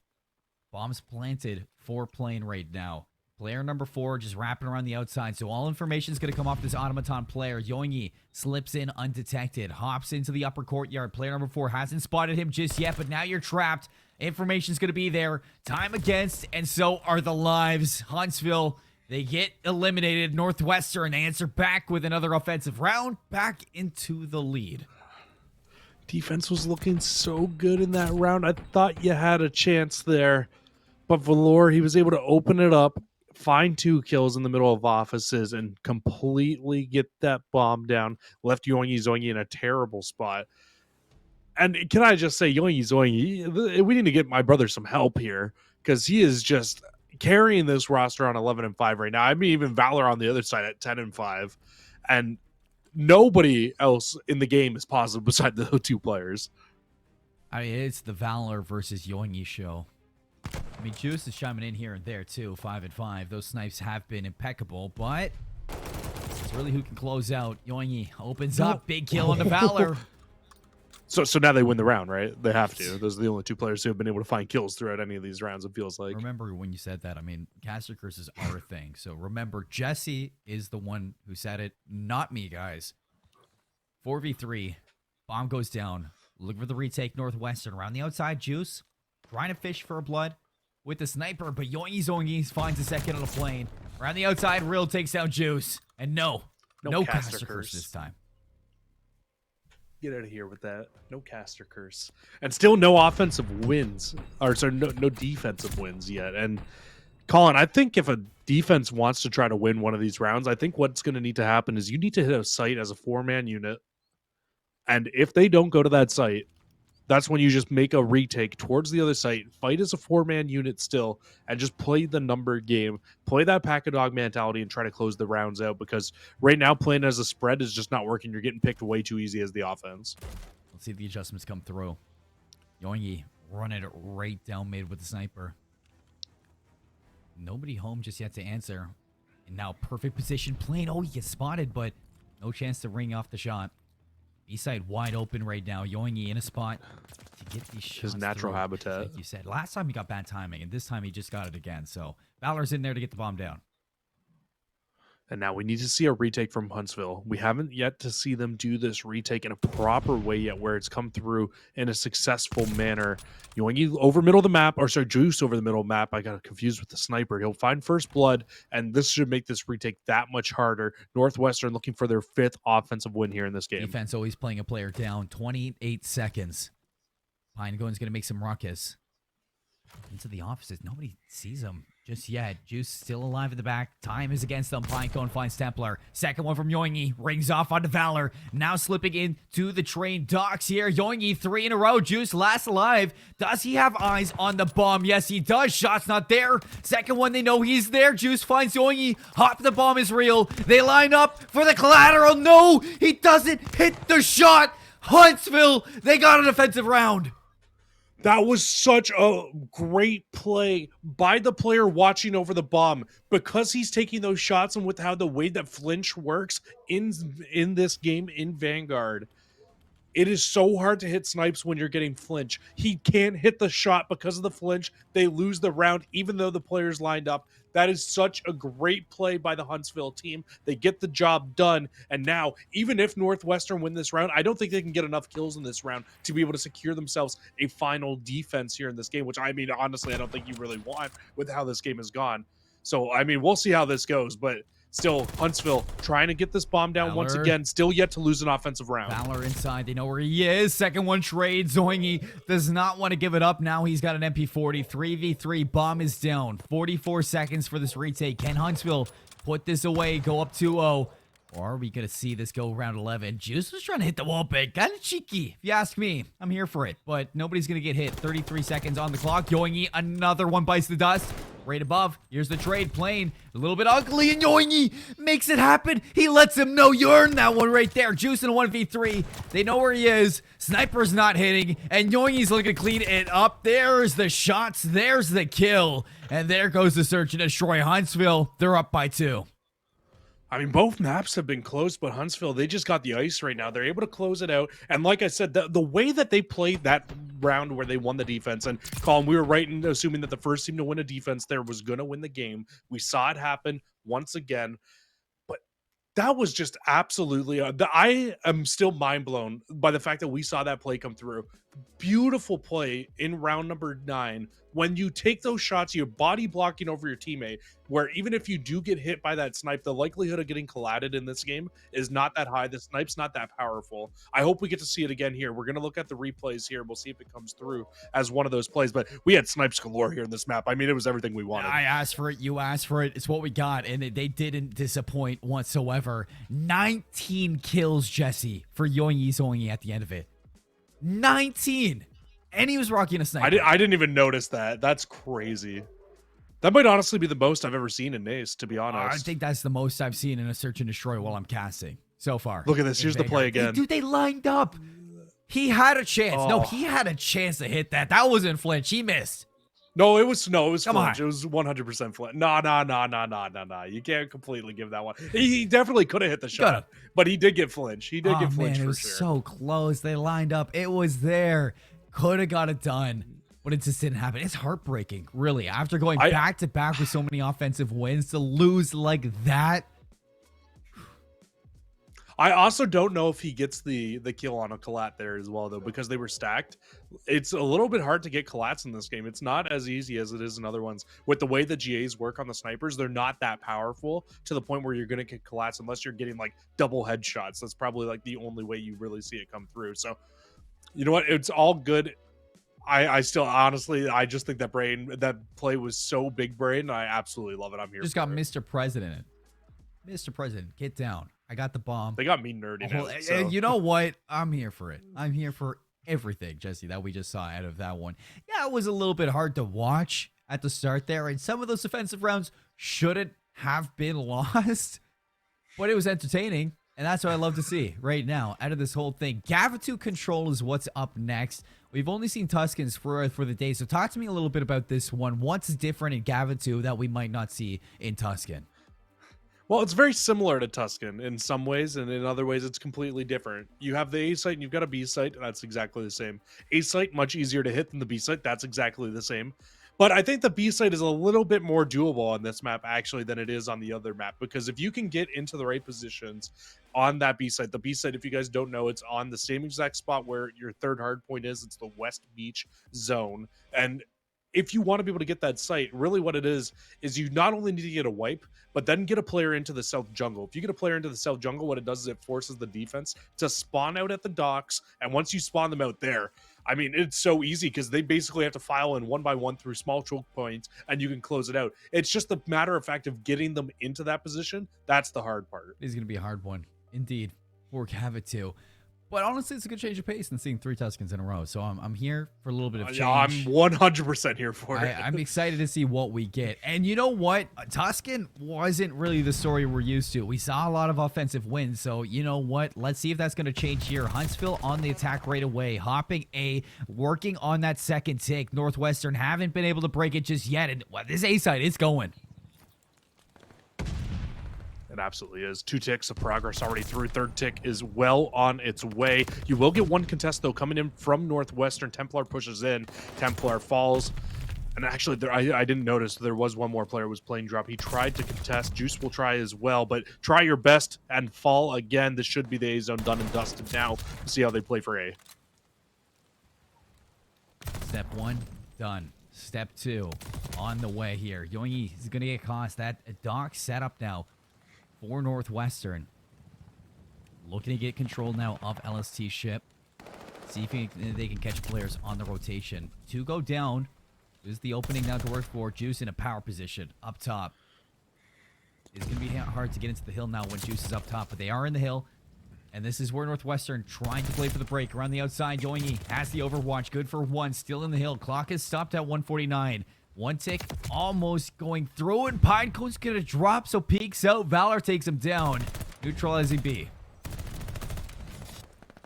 Bombs planted for Plane right now. Player number 4 just wrapping around the outside. So all information is going to come off this automaton player. Yoingi slips in undetected. Hops into the upper courtyard. Player number 4 hasn't spotted him just yet, but now you're trapped. Information's going to be there. Time against, and so are the lives. Huntsville, they get eliminated. Northwestern answer back with another offensive round. Back into the lead. Defense was looking so good in that round. I thought you had a chance there. But Valor, he was able to open it up, find 2 kills in the middle of offices, and completely get that bomb down. Left Zoingi in a terrible spot. And can I just say, Zoingi, we need to get my brother some help here, because he is just carrying this roster on 11 and 5 right now. I mean, even Valor on the other side at 10 and 5. And nobody else in the game is positive beside the 2 players. I mean, it's the Valor versus Yoingi show. I mean, Juice is chiming in here and there, too. 5 and 5. Those snipes have been impeccable, but it's really who can close out. Yoingi opens up. Big kill on the Valor. So now they win the round, right? They have to. Those are the only 2 players who have been able to find kills throughout any of these rounds, it feels like. Remember when you said that, I mean, caster curses are a thing. So remember, Jesse is the one who said it, not me, guys. 4v3. Bomb goes down. Look for the retake. Northwestern. Around the outside, Juice. Trying to fish for a blood with the sniper, but Zoingi finds a second on the plane. Around the outside, Real takes down Juice. And no caster curse this time. Get out of here with that. No caster curse. And still no offensive wins. Or sorry, no defensive wins yet. And Colin, I think if a defense wants to try to win one of these rounds, I think what's going to need to happen is you need to hit a site as a 4-man unit. And if they don't go to that site, that's when you just make a retake towards the other site, fight as a 4-man unit still, and just play the number game, play that pack-a-dog mentality, and try to close the rounds out, because right now playing as a spread is just not working. You're getting picked way too easy as the offense. Let's see if the adjustments come through. Yoingi running it right down mid with the sniper. Nobody home just yet to answer. And now perfect position. Plane. Oh, he gets spotted, but no chance to ring off the shot. B-side wide open right now. Yoingi in a spot to get these shots. His natural through, habitat. like you said. Last time he got bad timing, and this time he just got it again. So Valor's in there to get the bomb down. And now we need to see a retake from Huntsville. We haven't yet to see them do this retake in a proper way yet, where it's come through in a successful manner. Yoingi over middle of the map, or sorry, Juice over the middle of the map. I got confused with the sniper. He'll find first blood, and this should make this retake that much harder. Northwestern looking for their 5th offensive win here in this game. Defense always playing a player down. 28 seconds. Pinegone's going to make some ruckus. Into the offices. Nobody sees him. just yet. Juice still alive in the back. Time is against them. Pinecone finds Templar. Second one from Yoingy. Rings off onto Valor. Now slipping into the train docks here. Yoingy 3 in a row. Juice last alive. Does he have eyes on the bomb? Yes, he does. Shot's not there. Second one, they know he's there. Juice finds Yoingy. Hop the bomb is real. They line up for the collateral. No, he doesn't hit the shot. Huntsville, they got an offensive round. That was such a great play by the player watching over the bomb, because he's taking those shots, and with how the way that flinch works in this game in Vanguard, it is so hard to hit snipes when you're getting flinch. He can't hit the shot because of the flinch. They lose the round even though the player's lined up. That is such a great play by the Huntsville team. They get the job done. And now, even if Northwestern win this round, I don't think they can get enough kills in this round to be able to secure themselves a final defense here in this game, which, I mean, honestly, I don't think you really want with how this game has gone. So, I mean, we'll see how this goes, but still, Huntsville trying to get this bomb down Valor. once again, still yet to lose an offensive round. Valor inside. They know where he is. Second one trade. Zoingy does not want to give it up. Now he's got an MP40. 3v3. Bomb is down. 44 seconds for this retake. Can Huntsville put this away? Go up 2-0. Or are we going to see this go round 11? Juice was trying to hit the wall bait. Kind of cheeky, if you ask me. I'm here for it, but nobody's going to get hit. 33 seconds on the clock. Yoingy, another one bites the dust. Right above. Here's the trade. Playing a little bit ugly, and Yoingy makes it happen. He lets him know you earned that one right there. Juice in a 1v3. They know where he is. Sniper's not hitting, and Yoingy's looking to clean it up. There's the shots. There's the kill. And there goes the search and destroy. Huntsville, they're up by 2. I mean, both maps have been close, but Huntsville, they just got the ice right now. They're able to close it out. And like I said, the way that they played that round where they won the defense, and Colin, we were right in assuming that the first team to win a defense there was going to win the game. We saw it happen once again. But that was just absolutely... I am still mind blown by the fact that we saw that play come through. Beautiful play in round number 9. When you take those shots, you're body blocking over your teammate, where even if you do get hit by that snipe, the likelihood of getting collatted in this game is not that high. The snipe's not that powerful. I hope we get to see it again here. We're going to look at the replays here. We'll see if it comes through as one of those plays, but we had snipes galore here in this map. I mean, it was everything we wanted. I asked for it. You asked for it. It's what we got, and they didn't disappoint whatsoever. 19 kills, Jesse, for Yoingy Zoingy at the end of it. 19! And he was rocking a sniper. I didn't even notice that. That's crazy. That might honestly be the most I've ever seen in NACE, to be honest. I think that's the most I've seen in a search and destroy while I'm casting so far. Look at this. Here's the play again. Dude, they lined up. He had a chance. Oh. No, he had a chance to hit that. That wasn't flinch. He missed. No, it was Come flinch. on. It was 100% flinch. No. You can't completely give that one. He definitely could have hit the shot, but he did get flinch. He did get flinch, man, for it was sure. so close. They lined up. It was there. Could have got it done, but it just didn't happen. It's heartbreaking, really. After going back to back with so many offensive wins, to lose like that. I also don't know if he gets the kill on a collat there as well, though, because they were stacked. It's a little bit hard to get collats in this game. It's not as easy as it is in other ones. With the way the GAs work on the snipers, they're not that powerful to the point where you're going to get collats unless you're getting like double headshots. That's probably like the only way you really see it come through. So, you know what? It's all good. I still, honestly, I just think that play was so big brain. I absolutely love it. I'm here. Just got Mr. President. Mr. President, get down. I got the bomb. They got me nerdy now. So. You know what? I'm here for it. I'm here for everything, Jesse, that we just saw out of that one. Yeah, it was a little bit hard to watch at the start there, and some of those offensive rounds shouldn't have been lost, but it was entertaining. And that's what I love to see right now out of this whole thing. Gavitu Control is what's up next. We've only seen Tuscans for the day. So talk to me a little bit about this one. What's different in Gavitu that we might not see in Tuscan? Well, it's very similar to Tuscan in some ways, and in other ways it's completely different. You have the A site and you've got a B site, and that's exactly the same. A site, much easier to hit than the B site. That's exactly the same. But I think the B site is a little bit more doable on this map, actually, than it is on the other map. Because if you can get into the right positions on that B site, the B site, if you guys don't know, it's on the same exact spot where your third hard point is. It's the West Beach zone. And if you want to be able to get that site, really what it is you not only need to get a wipe, but then get a player into the South Jungle. If you get a player into the South Jungle, what it does is it forces the defense to spawn out at the docks. And once you spawn them out there, I mean, it's so easy because they basically have to file in one by one through small choke points, and you can close it out. It's just the matter of fact of getting them into that position. That's the hard part. It's going to be a hard one, indeed, for Cavit too. But honestly, it's a good change of pace than seeing 3 Tuscans in a row. So I'm here for a little bit of change. Yeah, I'm 100% here for it. I'm excited to see what we get. And you know what? Tuscan wasn't really the story we're used to. We saw a lot of offensive wins. So you know what? Let's see if that's going to change here. Huntsville on the attack right away. Hopping A, working on that second tick. Northwestern haven't been able to break it just yet. And this A side, it's going. It absolutely is. 2 ticks of progress already through. 3rd tick is well on its way. You will get 1 contest, though, coming in from Northwestern. Templar pushes in. Templar falls. And actually, I didn't notice. There was one more player who was playing drop. He tried to contest. Juice will try as well. But try your best and fall again. This should be the A zone done and dusted now. We'll see how they play for A. Step 1, done. Step 2, on the way here. Yoingi is going to get cost. That dock set up now for Northwestern. Looking to get control now of LST ship. See if they can catch players on the rotation. 2 go down. This is the opening now to work for. Juice in a power position up top. It's going to be hard to get into the hill now when Juice is up top, but they are in the hill. And this is where Northwestern trying to play for the break. Around the outside, Yoingi has the overwatch. Good for 1. Still in the hill. Clock is stopped at 149. 1 tick almost going through, and Pinecone's gonna drop, so peeks out. Valor takes him down, neutralizing B.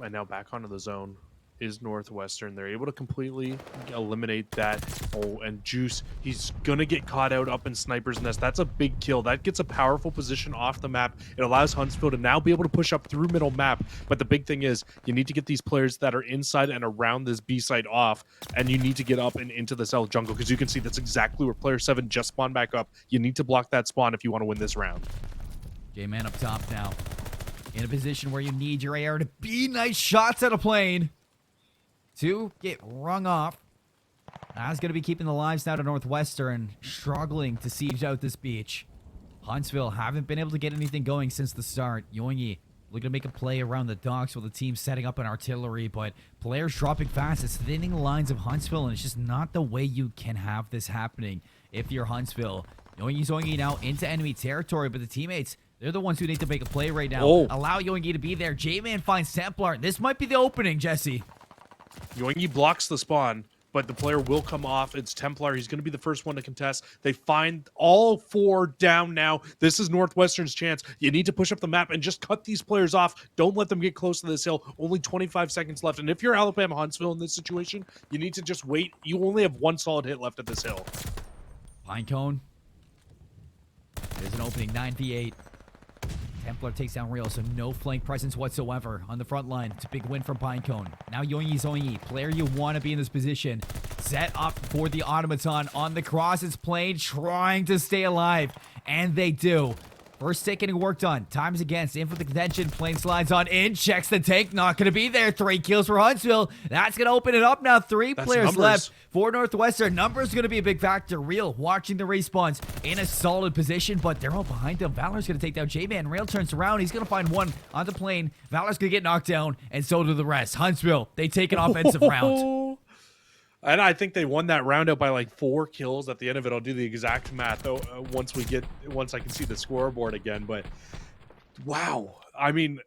And now back onto the zone is Northwestern. They're able to completely eliminate that. Oh, and Juice, he's gonna get caught out up in Sniper's Nest. That's a big kill. That gets a powerful position off the map. It allows Huntsville to now be able to push up through middle map. But the big thing is, you need to get these players that are inside and around this B site off, and you need to get up and into the south jungle, because you can see that's exactly where player 7 just spawned back up. You need to block that spawn if you want to win this round. J-Man up top now. In a position where you need your AR to be. Nice shots at a plane. 2 get rung off. That's going to be keeping the lives down to Northwestern, struggling to siege out this beach. Huntsville haven't been able to get anything going since the start. Yoingi looking to make a play around the docks while the team's setting up an artillery, but players dropping fast. It's thinning the lines of Huntsville, and it's just not the way you can have this happening if you're Huntsville. Yoingi now into enemy territory, but the teammates, they're the ones who need to make a play right now. Oh. Allow Yoingi to be there. J-Man finds Templar. This might be the opening, Jesse. Yoingi blocks the spawn, but the player will come off. It's Templar. He's going to be the first one to contest. They find all 4 down now. This is Northwestern's chance. You need to push up the map and just cut these players off. Don't let them get close to this hill. Only 25 seconds left. And if you're Alabama Huntsville in this situation, you need to just wait. You only have 1 solid hit left at this hill. Pinecone. There's an opening, 9v8. Templar takes down Real, so no flank presence whatsoever on the front line. It's a big win from Pinecone. Now Yoingi. Player you want to be in this position. Set up for the automaton on the cross. It's playing, trying to stay alive. And they do. First tick getting work done. Times against. In for the contention. Plane slides on in. Checks the tank. Not going to be there. 3 kills for Huntsville. That's going to open it up now. 3 players numbers left for Northwestern. Numbers going to be a big factor. Real watching the respawns in a solid position, but they're all behind him. Valor's going to take down J-Man. Real turns around. He's going to find 1 on the plane. Valor's going to get knocked down, and so do the rest. Huntsville, they take an offensive round. And I think they won that round out by like 4 kills at the end of it. I'll do the exact math once I can see the scoreboard again. But wow, I mean,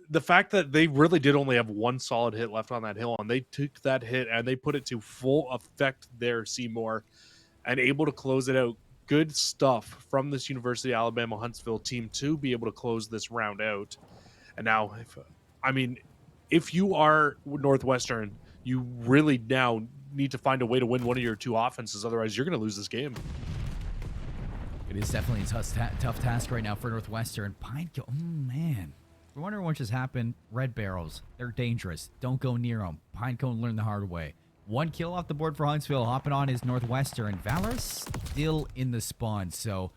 the fact that they really did only have 1 solid hit left on that hill, and they took that hit and they put it to full effect there, Seymour, and able to close it out. Good stuff from this University of Alabama Huntsville team to be able to close this round out. And now, if you are Northwestern, you really now need to find a way to win one of your 2 offenses. Otherwise, you're going to lose this game. It is definitely a tough task right now for Northwestern. Pinecone, man. We're wondering what just happened. Red barrels, they're dangerous. Don't go near them. Pinecone learned the hard way. 1 kill off the board for Huntsville. Hopping on is Northwestern. Valor's still in the spawn, so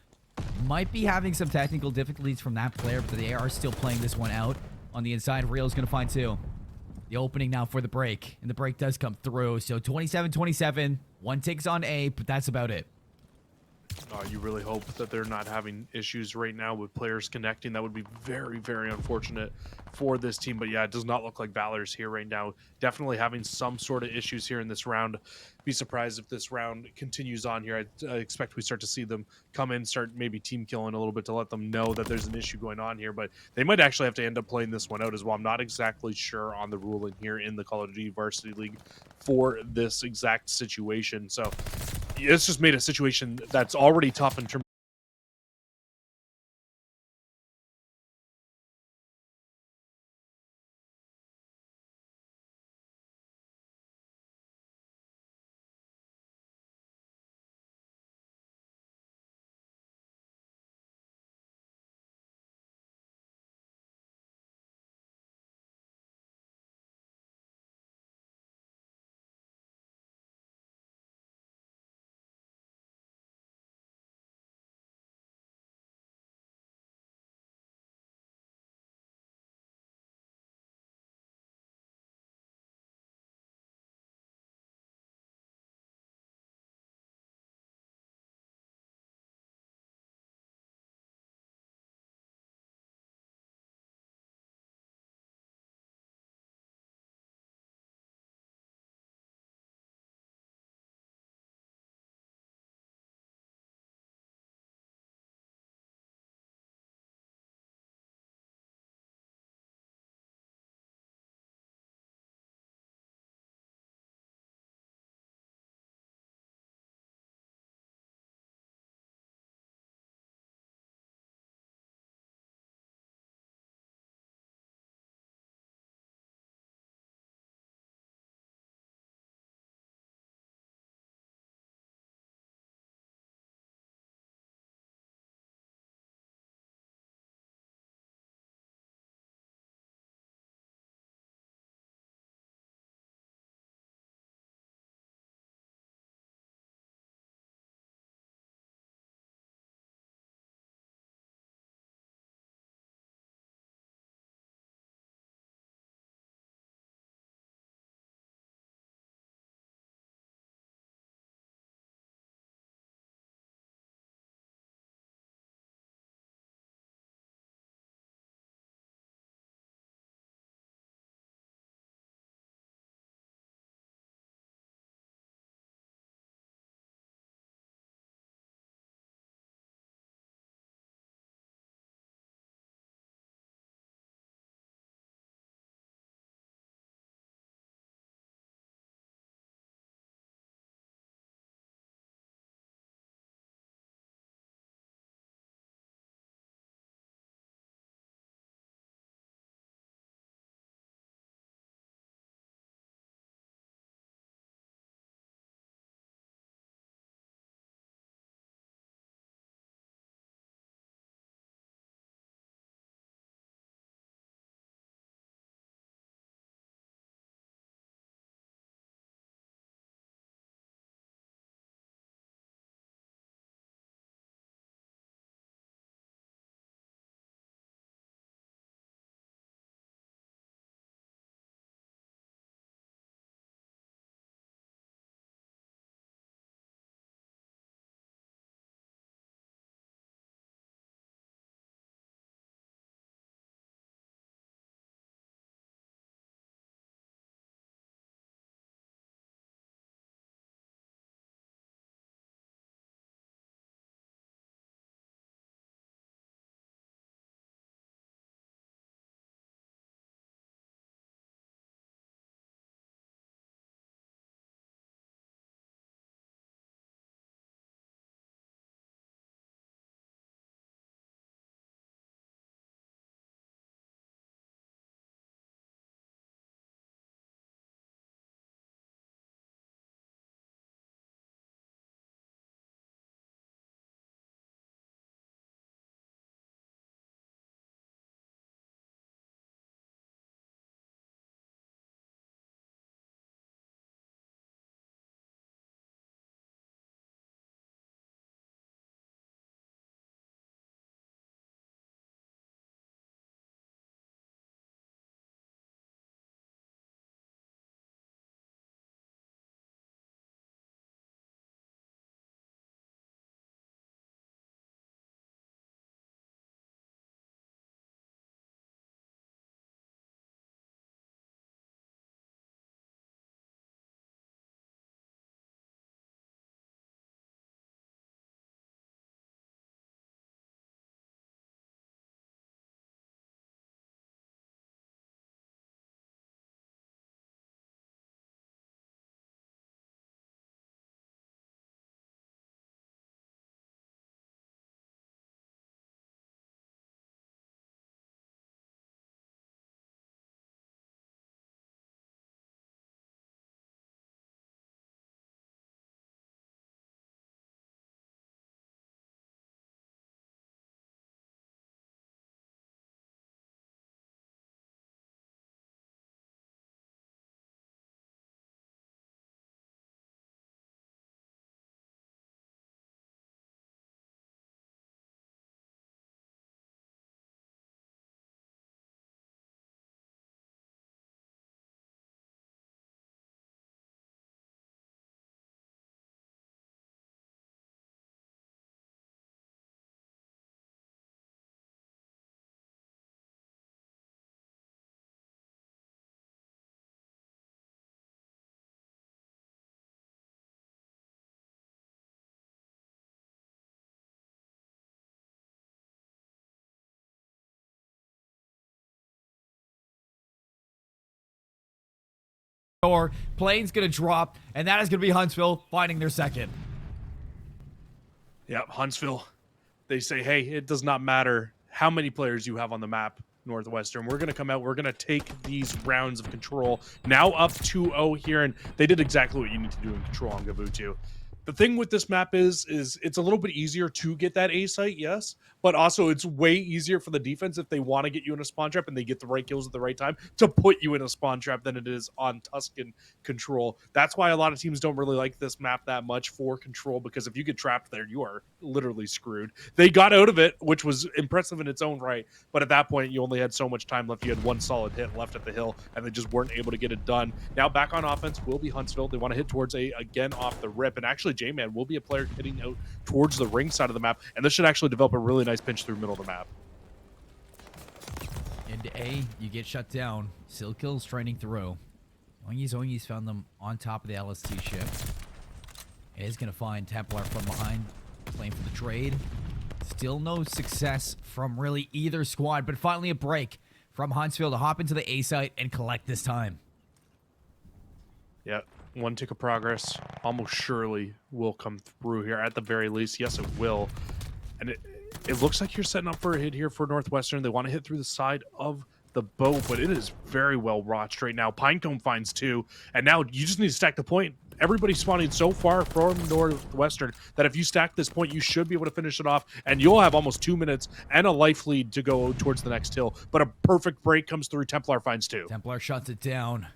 might be having some technical difficulties from that player, but they are still playing this one out. On the inside, Real's going to find 2. The opening now for the break, and the break does come through. So 27-27, 1 ticks on A, but that's about it. You really hope that they're not having issues right now with players connecting. That would be very, very unfortunate for this team. But yeah, it does not look like Valor's here right now. Definitely having some sort of issues here in this round. Be surprised if this round continues on here. I expect we start to see them come in, start maybe team killing a little bit to let them know that there's an issue going on here. But they might actually have to end up playing this one out as well. I'm not exactly sure on the ruling here in the Call of Duty Varsity League for this exact situation. So it's just made a situation that's already tough in terms door. Plane's going to drop, and that is going to be Huntsville finding their second. Yep, Huntsville. They say, hey, it does not matter how many players you have on the map, Northwestern. We're going to come out. We're going to take these rounds of control. Now up 2-0 here, and they did exactly what you need to do in control on Gavutu. The thing with this map is it's a little bit easier to get that A site, yes, but also it's way easier for the defense if they want to get you in a spawn trap and they get the right kills at the right time to put you in a spawn trap than it is on Tuscan control. That's why a lot of teams don't really like this map that much for control, because if you get trapped there, you are literally screwed. They got out of it, which was impressive in its own right, but at that point, you only had so much time left. You had one solid hit left at the hill, and they just weren't able to get it done. Now back on offense will be Huntsville. They want to hit towards A again off the rip, and actually J-Man will be a player hitting out towards the ring side of the map, and this should actually develop a really nice pinch through middle of the map. Into A, you get shut down. Still kills training through. Oingi's found them on top of the LST ship. It is going to find Templar from behind, playing for the trade. Still no success from really either squad, but finally a break from Huntsville to hop into the A site and collect this time. Yeah, one tick of progress almost surely will come through here at the very least. Yes, it will. And it looks like you're setting up for a hit here for Northwestern. They want to hit through the side of the boat, but it is very well watched right now. Pinecone finds two, and now you just need to stack the point. Everybody's spawning so far from Northwestern that if you stack this point, you should be able to finish it off, and you'll have almost 2 minutes and a life lead to go towards the next hill. But a perfect break comes through. Templar finds two. Templar shuts it down.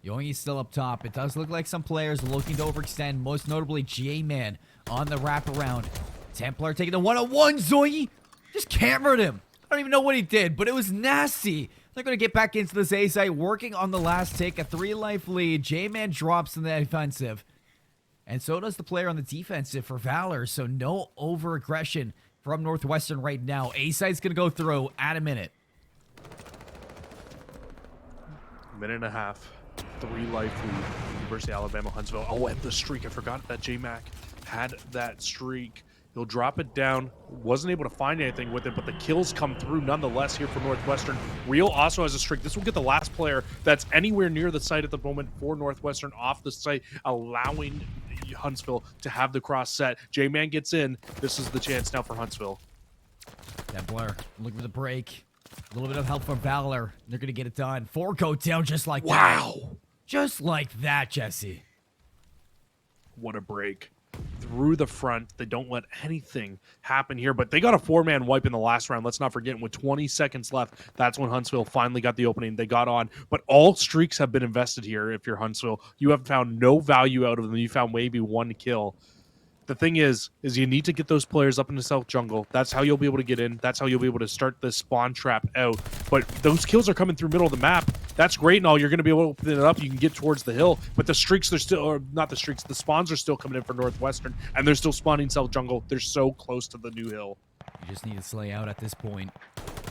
Yoingi's still up top. It does look like some players looking to overextend, most notably J-Man on the wraparound. Templar taking the one-on-one. Zoingi just cambered him. I don't even know what he did, but it was nasty. They're going to get back into this A site, working on the last tick. A 3-life lead. J-Man drops in the defensive. And so does the player on the defensive for Valor. So no over-aggression from Northwestern right now. A site's going to go through at a minute. Minute and a half. 3-life lead. University of Alabama, Huntsville. Oh, and the streak. I forgot that J-Mac had that streak. He'll drop it down. Wasn't able to find anything with it, but the kills come through nonetheless here for Northwestern. Real also has a streak. This will get the last player that's anywhere near the site at the moment for Northwestern off the site, allowing Huntsville to have the cross set. J-Man gets in. This is the chance now for Huntsville. Templar looking for the break. A little bit of help from Valor. They're going to get it done. 4 go down just like that. Wow. Just like that, Jesse. What a break. Through the front. They don't let anything happen here, but they got a 4-man wipe in the last round. Let's not forget, with 20 seconds left, that's when Huntsville finally got the opening. They got on, but all streaks have been invested here. If you're Huntsville, you have found no value out of them. You found maybe 1 kill. The thing is you need to get those players up in the South Jungle. That's how you'll be able to get in. That's how you'll be able to start this spawn trap out. But those kills are coming through middle of the map. That's great and all. You're going to be able to open it up. You can get towards the hill. But the streaks, they're still, or not the streaks, the spawns are still coming in for Northwestern. And they're still spawning South Jungle. They're so close to the new hill. You just need to slay out at this point.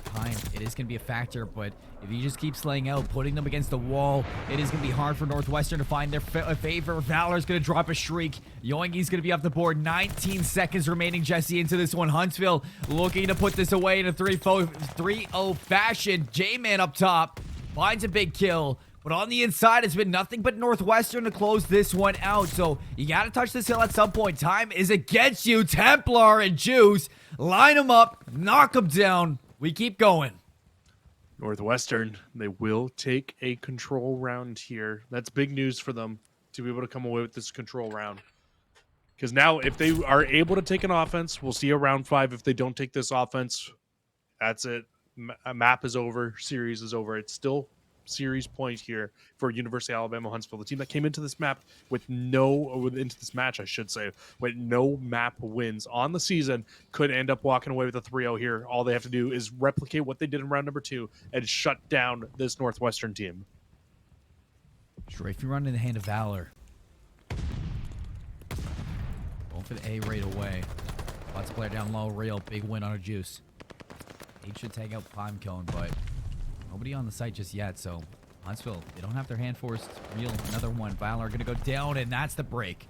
Time, it is going to be a factor, but if you just keep slaying out, putting them against the wall, it is going to be hard for Northwestern to find their favor. Valor's going to drop a shriek. Yoingi's going to be off the board. 19 seconds remaining, Jesse, into this one. Huntsville looking to put this away in a 3-0 fashion. J-Man up top finds a big kill, but on the inside, it's been nothing but Northwestern to close this one out. So you got to touch this hill at some point. Time is against you. Templar and Juice, line them up, knock them down. We keep going. Northwestern, they will take a control round here. That's big news for them to be able to come away with this control round. Because now, if they are able to take an offense, we'll see a round 5. If they don't take this offense, that's it. Map is over. Series is over. It's still series point here for University of Alabama Huntsville, the team that came into this map with into this match, I should say, with no map wins on the season, could end up walking away with a 3-0 here. All they have to do is replicate what they did in round number 2 and shut down this Northwestern team. Strafe run in the hand of Valor. Going for the A right away. Lots of player down low. Real big win on a Juice. He should take out Pinecone, but nobody on the site just yet, so Huntsville, they don't have their hand forced. Real, another one. Valor going to go down, and that's the break.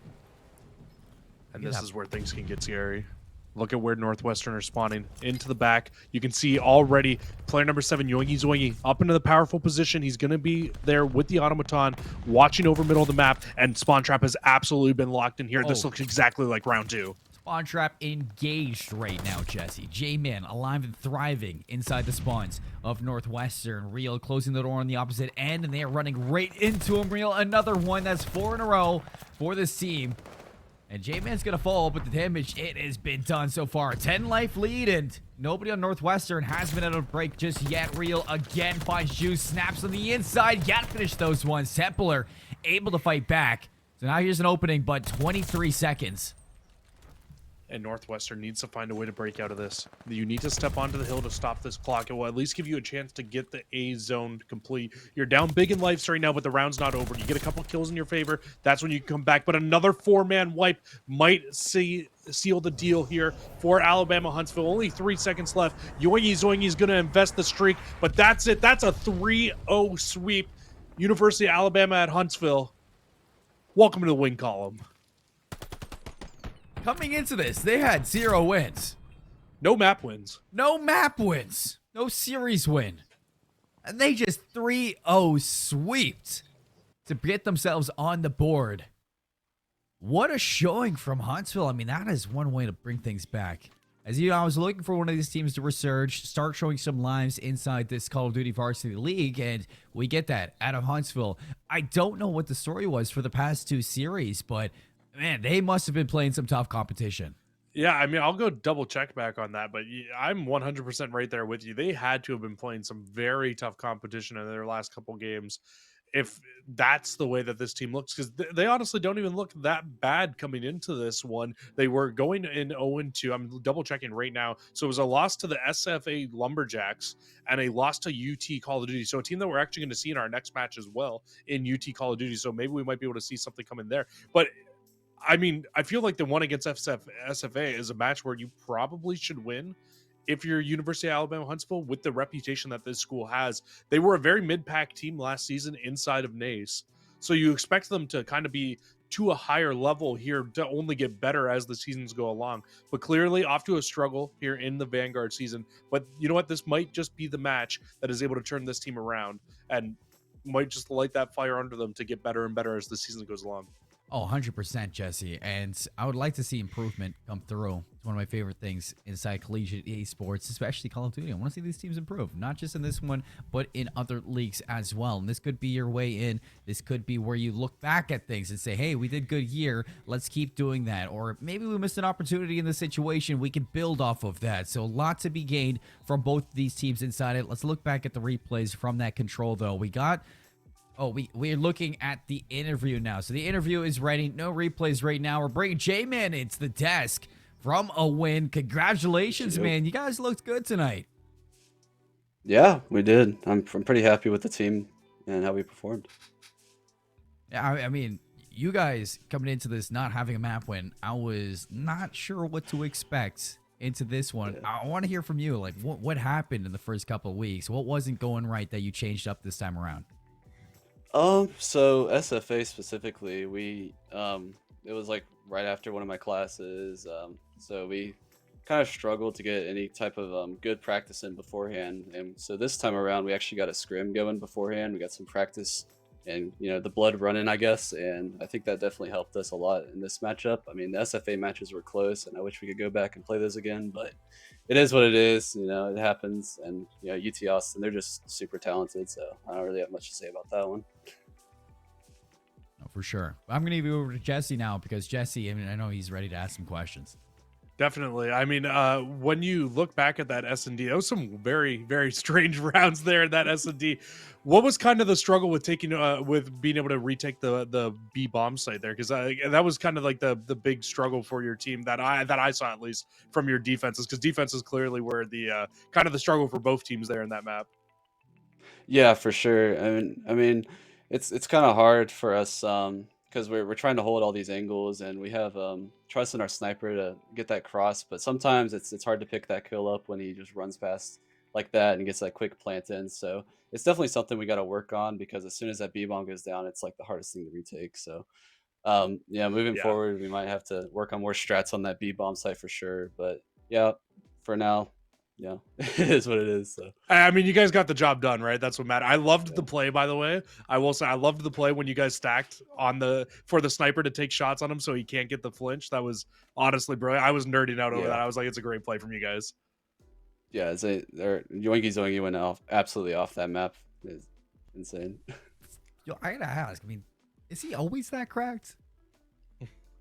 And this is where things can get scary. Look at where Northwestern are spawning into the back. You can see already player number 7, Yoingi Zoingi, up into the powerful position. He's going to be there with the automaton, watching over middle of the map, and Spawn Trap has absolutely been locked in here. This looks exactly like round 2. Spawn Trap engaged right now, Jesse. J-Man alive and thriving inside the spawns of Northwestern. Real closing the door on the opposite end, and they are running right into him. Real, another one. That's 4 in a row for this team. And J-Man's going to fall, but the damage, it has been done so far. 10 life lead, and nobody on Northwestern has been able to break just yet. Real again finds Juice, snaps on the inside. Gotta finish those ones. Templar able to fight back. So now here's an opening, but 23 seconds. And Northwestern needs to find a way to break out of this. You need to step onto the hill to stop this clock. It will at least give you a chance to get the A zone complete. You're down big in lives right now, but the round's not over. You get a couple kills in your favor. That's when you come back. But another 4-man wipe might seal the deal here for Alabama Huntsville. Only 3 seconds left. Yoingi Zoingi is going to invest the streak, but that's it. That's a 3-0 sweep. University of Alabama at Huntsville. Welcome to the win column. Coming into this, they had 0 wins. No map wins. No map wins. No series win. And they just 3-0 sweeped to get themselves on the board. What a showing from Huntsville. I mean, that is one way to bring things back. As you know, I was looking for one of these teams to resurge, start showing some lives inside this Call of Duty Varsity League, and we get that out of Huntsville. I don't know what the story was for the past 2 series, but man, they must have been playing some tough competition. Yeah, I mean, I'll go double check back on that, but I'm 100% right there with you. They had to have been playing some very tough competition in their last couple games if that's the way that this team looks, because they honestly don't even look that bad coming into this one. They were going in 0-2. I'm double checking right now. So it was a loss to the SFA Lumberjacks and a loss to UT Call of Duty. So a team that we're actually going to see in our next match as well in UT Call of Duty. So maybe we might be able to see something come in there. But I mean, I feel like the one against SFA is a match where you probably should win if you're University of Alabama Huntsville with the reputation that this school has. They were a very mid-pack team last season inside of NACE. So you expect them to kind of be to a higher level here to only get better as the seasons go along. But clearly off to a struggle here in the Vanguard season. But you know what? This might just be the match that is able to turn this team around and might just light that fire under them to get better and better as the season goes along. Oh, 100%, Jesse. And I would like to see improvement come through. It's one of my favorite things inside collegiate esports, especially Call of Duty. I want to see these teams improve, not just in this one, but in other leagues as well. And this could be your way in. This could be where you look back at things and say, hey, we did good here. Let's keep doing that. Or maybe we missed an opportunity in this situation. We can build off of that. So a lot to be gained from both of these teams inside it. Let's look back at the replays from that control, though. We're looking at the interview now. So the interview is ready. No replays right now. We're bringing J-Man into the desk from a win. Congratulations, man. You guys looked good tonight. Yeah, we did. I'm pretty happy with the team and how we performed. Yeah, I mean, you guys coming into this not having a map win, I was not sure what to expect into this one. Yeah. I want to hear from you. Like, what happened in the first couple of weeks? What wasn't going right that you changed up this time around? So SFA specifically, it was like right after one of my classes, so we kind of struggled to get any type of good practice in beforehand, and so this time around we actually got a scrim going beforehand. We got some practice and, you know, the blood running, I guess, and I think that definitely helped us a lot in this matchup. I mean, the SFA matches were close, and I wish we could go back and play those again, but it is what it is. You know, it happens, and, you know, UT Austin, they're just super talented, so I don't really have much to say about that one. Oh, for sure. I'm going to give you over to Jesse now, because Jesse, I mean, I know he's ready to ask some questions. Definitely. I mean, when you look back at that S&D, there was some very, very strange rounds there in that S&D. What was kind of the struggle with taking, with being able to retake the B bomb site there? Because that was kind of like the big struggle for your team that I saw, at least from your defenses, because defenses clearly were the kind of the struggle for both teams there in that map. Yeah, for sure. I mean, it's kind of hard for us because we're trying to hold all these angles, and we have trust in our sniper to get that cross. But sometimes it's hard to pick that kill up when he just runs past like that and gets that quick plant in. So it's definitely something we got to work on, because as soon as that B bomb goes down, it's like the hardest thing to retake. So Yeah, moving Yeah. forward, we might have to work on more strats on that B bomb site for sure. But yeah, for now, yeah, it is what it is. So I mean, you guys got the job done, right? That's what mattered. I loved the yeah, play, by the way. I will say, I loved the play when you guys stacked on for the sniper to take shots on him so he can't get the flinch. That was honestly brilliant. I was nerding out over yeah, that. I was like, it's a great play from you guys. yeah. They're Yoinky Zoinky went absolutely off that map. It's insane. Yo, I gotta ask. I mean, is he always that cracked?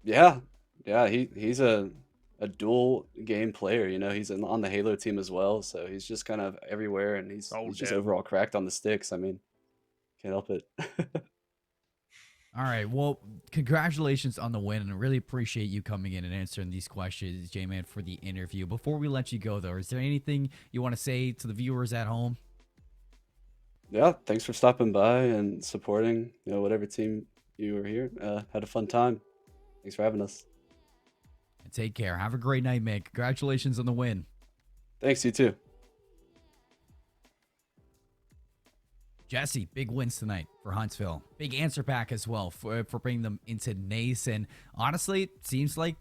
Yeah, yeah. He's a dual game player. You know, he's on the Halo team as well, so he's just kind of everywhere, and Oh, he's just damn. overall cracked on the sticks. I mean, can't help it. All right. Well, congratulations on the win, and I really appreciate you coming in and answering these questions, J-Man, for the interview. Before we let you go, though, is there anything you want to say to the viewers at home? Yeah, thanks for stopping by and supporting, you know, whatever team you were here. Had a fun time. Thanks for having us. And take care. Have a great night, man. Congratulations on the win. Thanks, you too. Jesse, big wins tonight for Huntsville. Big answer back as well for bringing them into NACE. And honestly, it seems like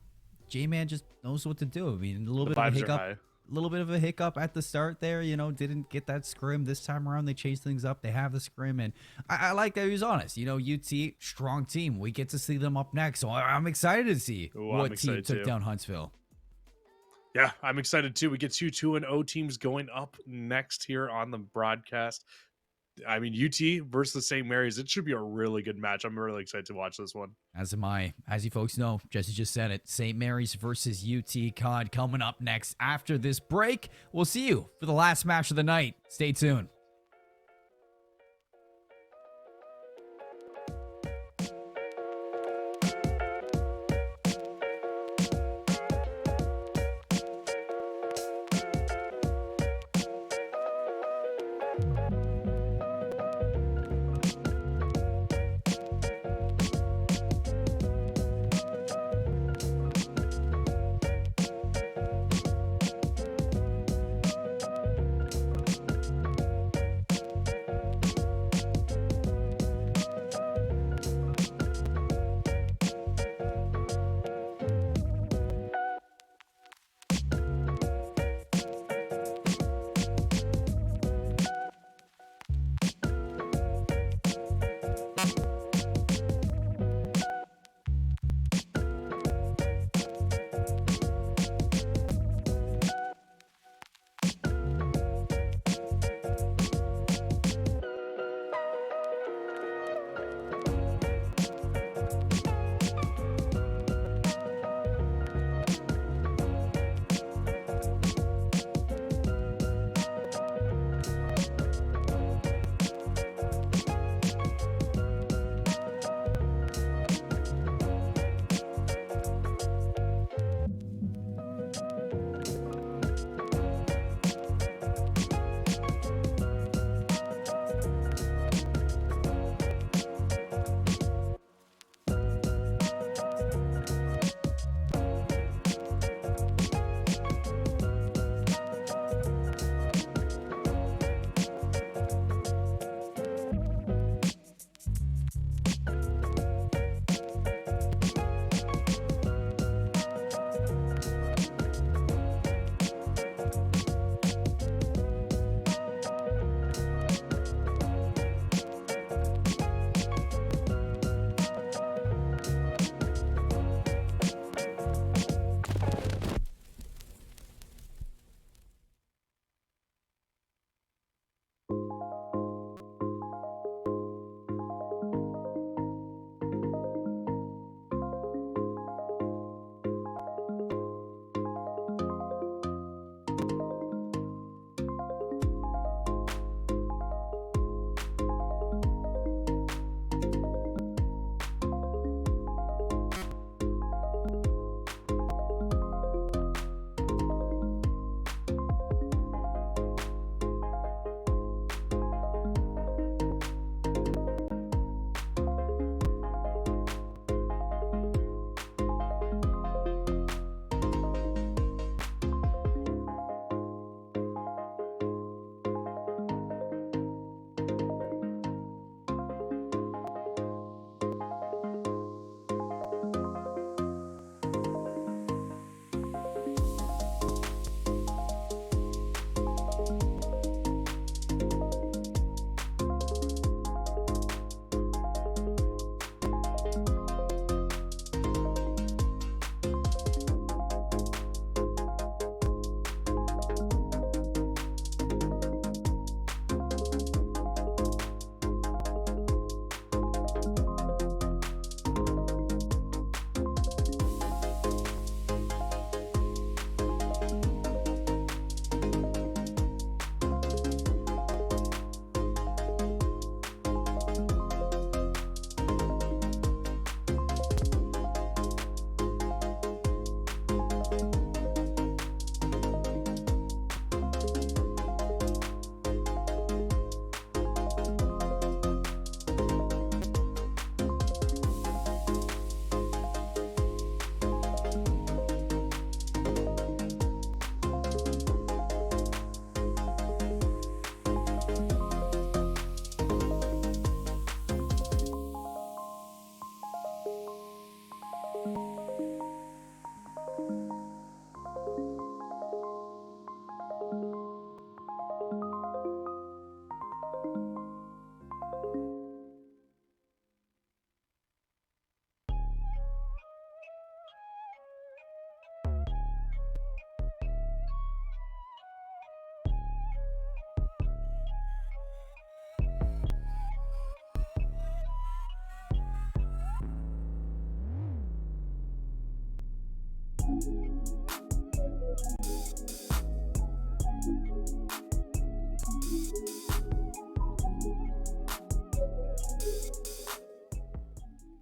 J-Man just knows what to do. I mean, a little The bit of a vibes are hiccup. high. Little bit of a hiccup at the start there, you know, didn't get that scrim this time around. They changed things up. They have the scrim, and I like that he was honest. You know, UT, strong team. We get to see them up next, so I'm excited to see Ooh, I'm what team excited took too. down Huntsville. Yeah, I'm excited too. We get 2-0 teams going up next here on the broadcast. I mean, UT versus St. Mary's. It should be a really good match. I'm really excited to watch this one. As am I. As you folks know, Jesse just said it. St. Mary's versus UT COD coming up next after this break. We'll see you for the last match of the night. Stay tuned.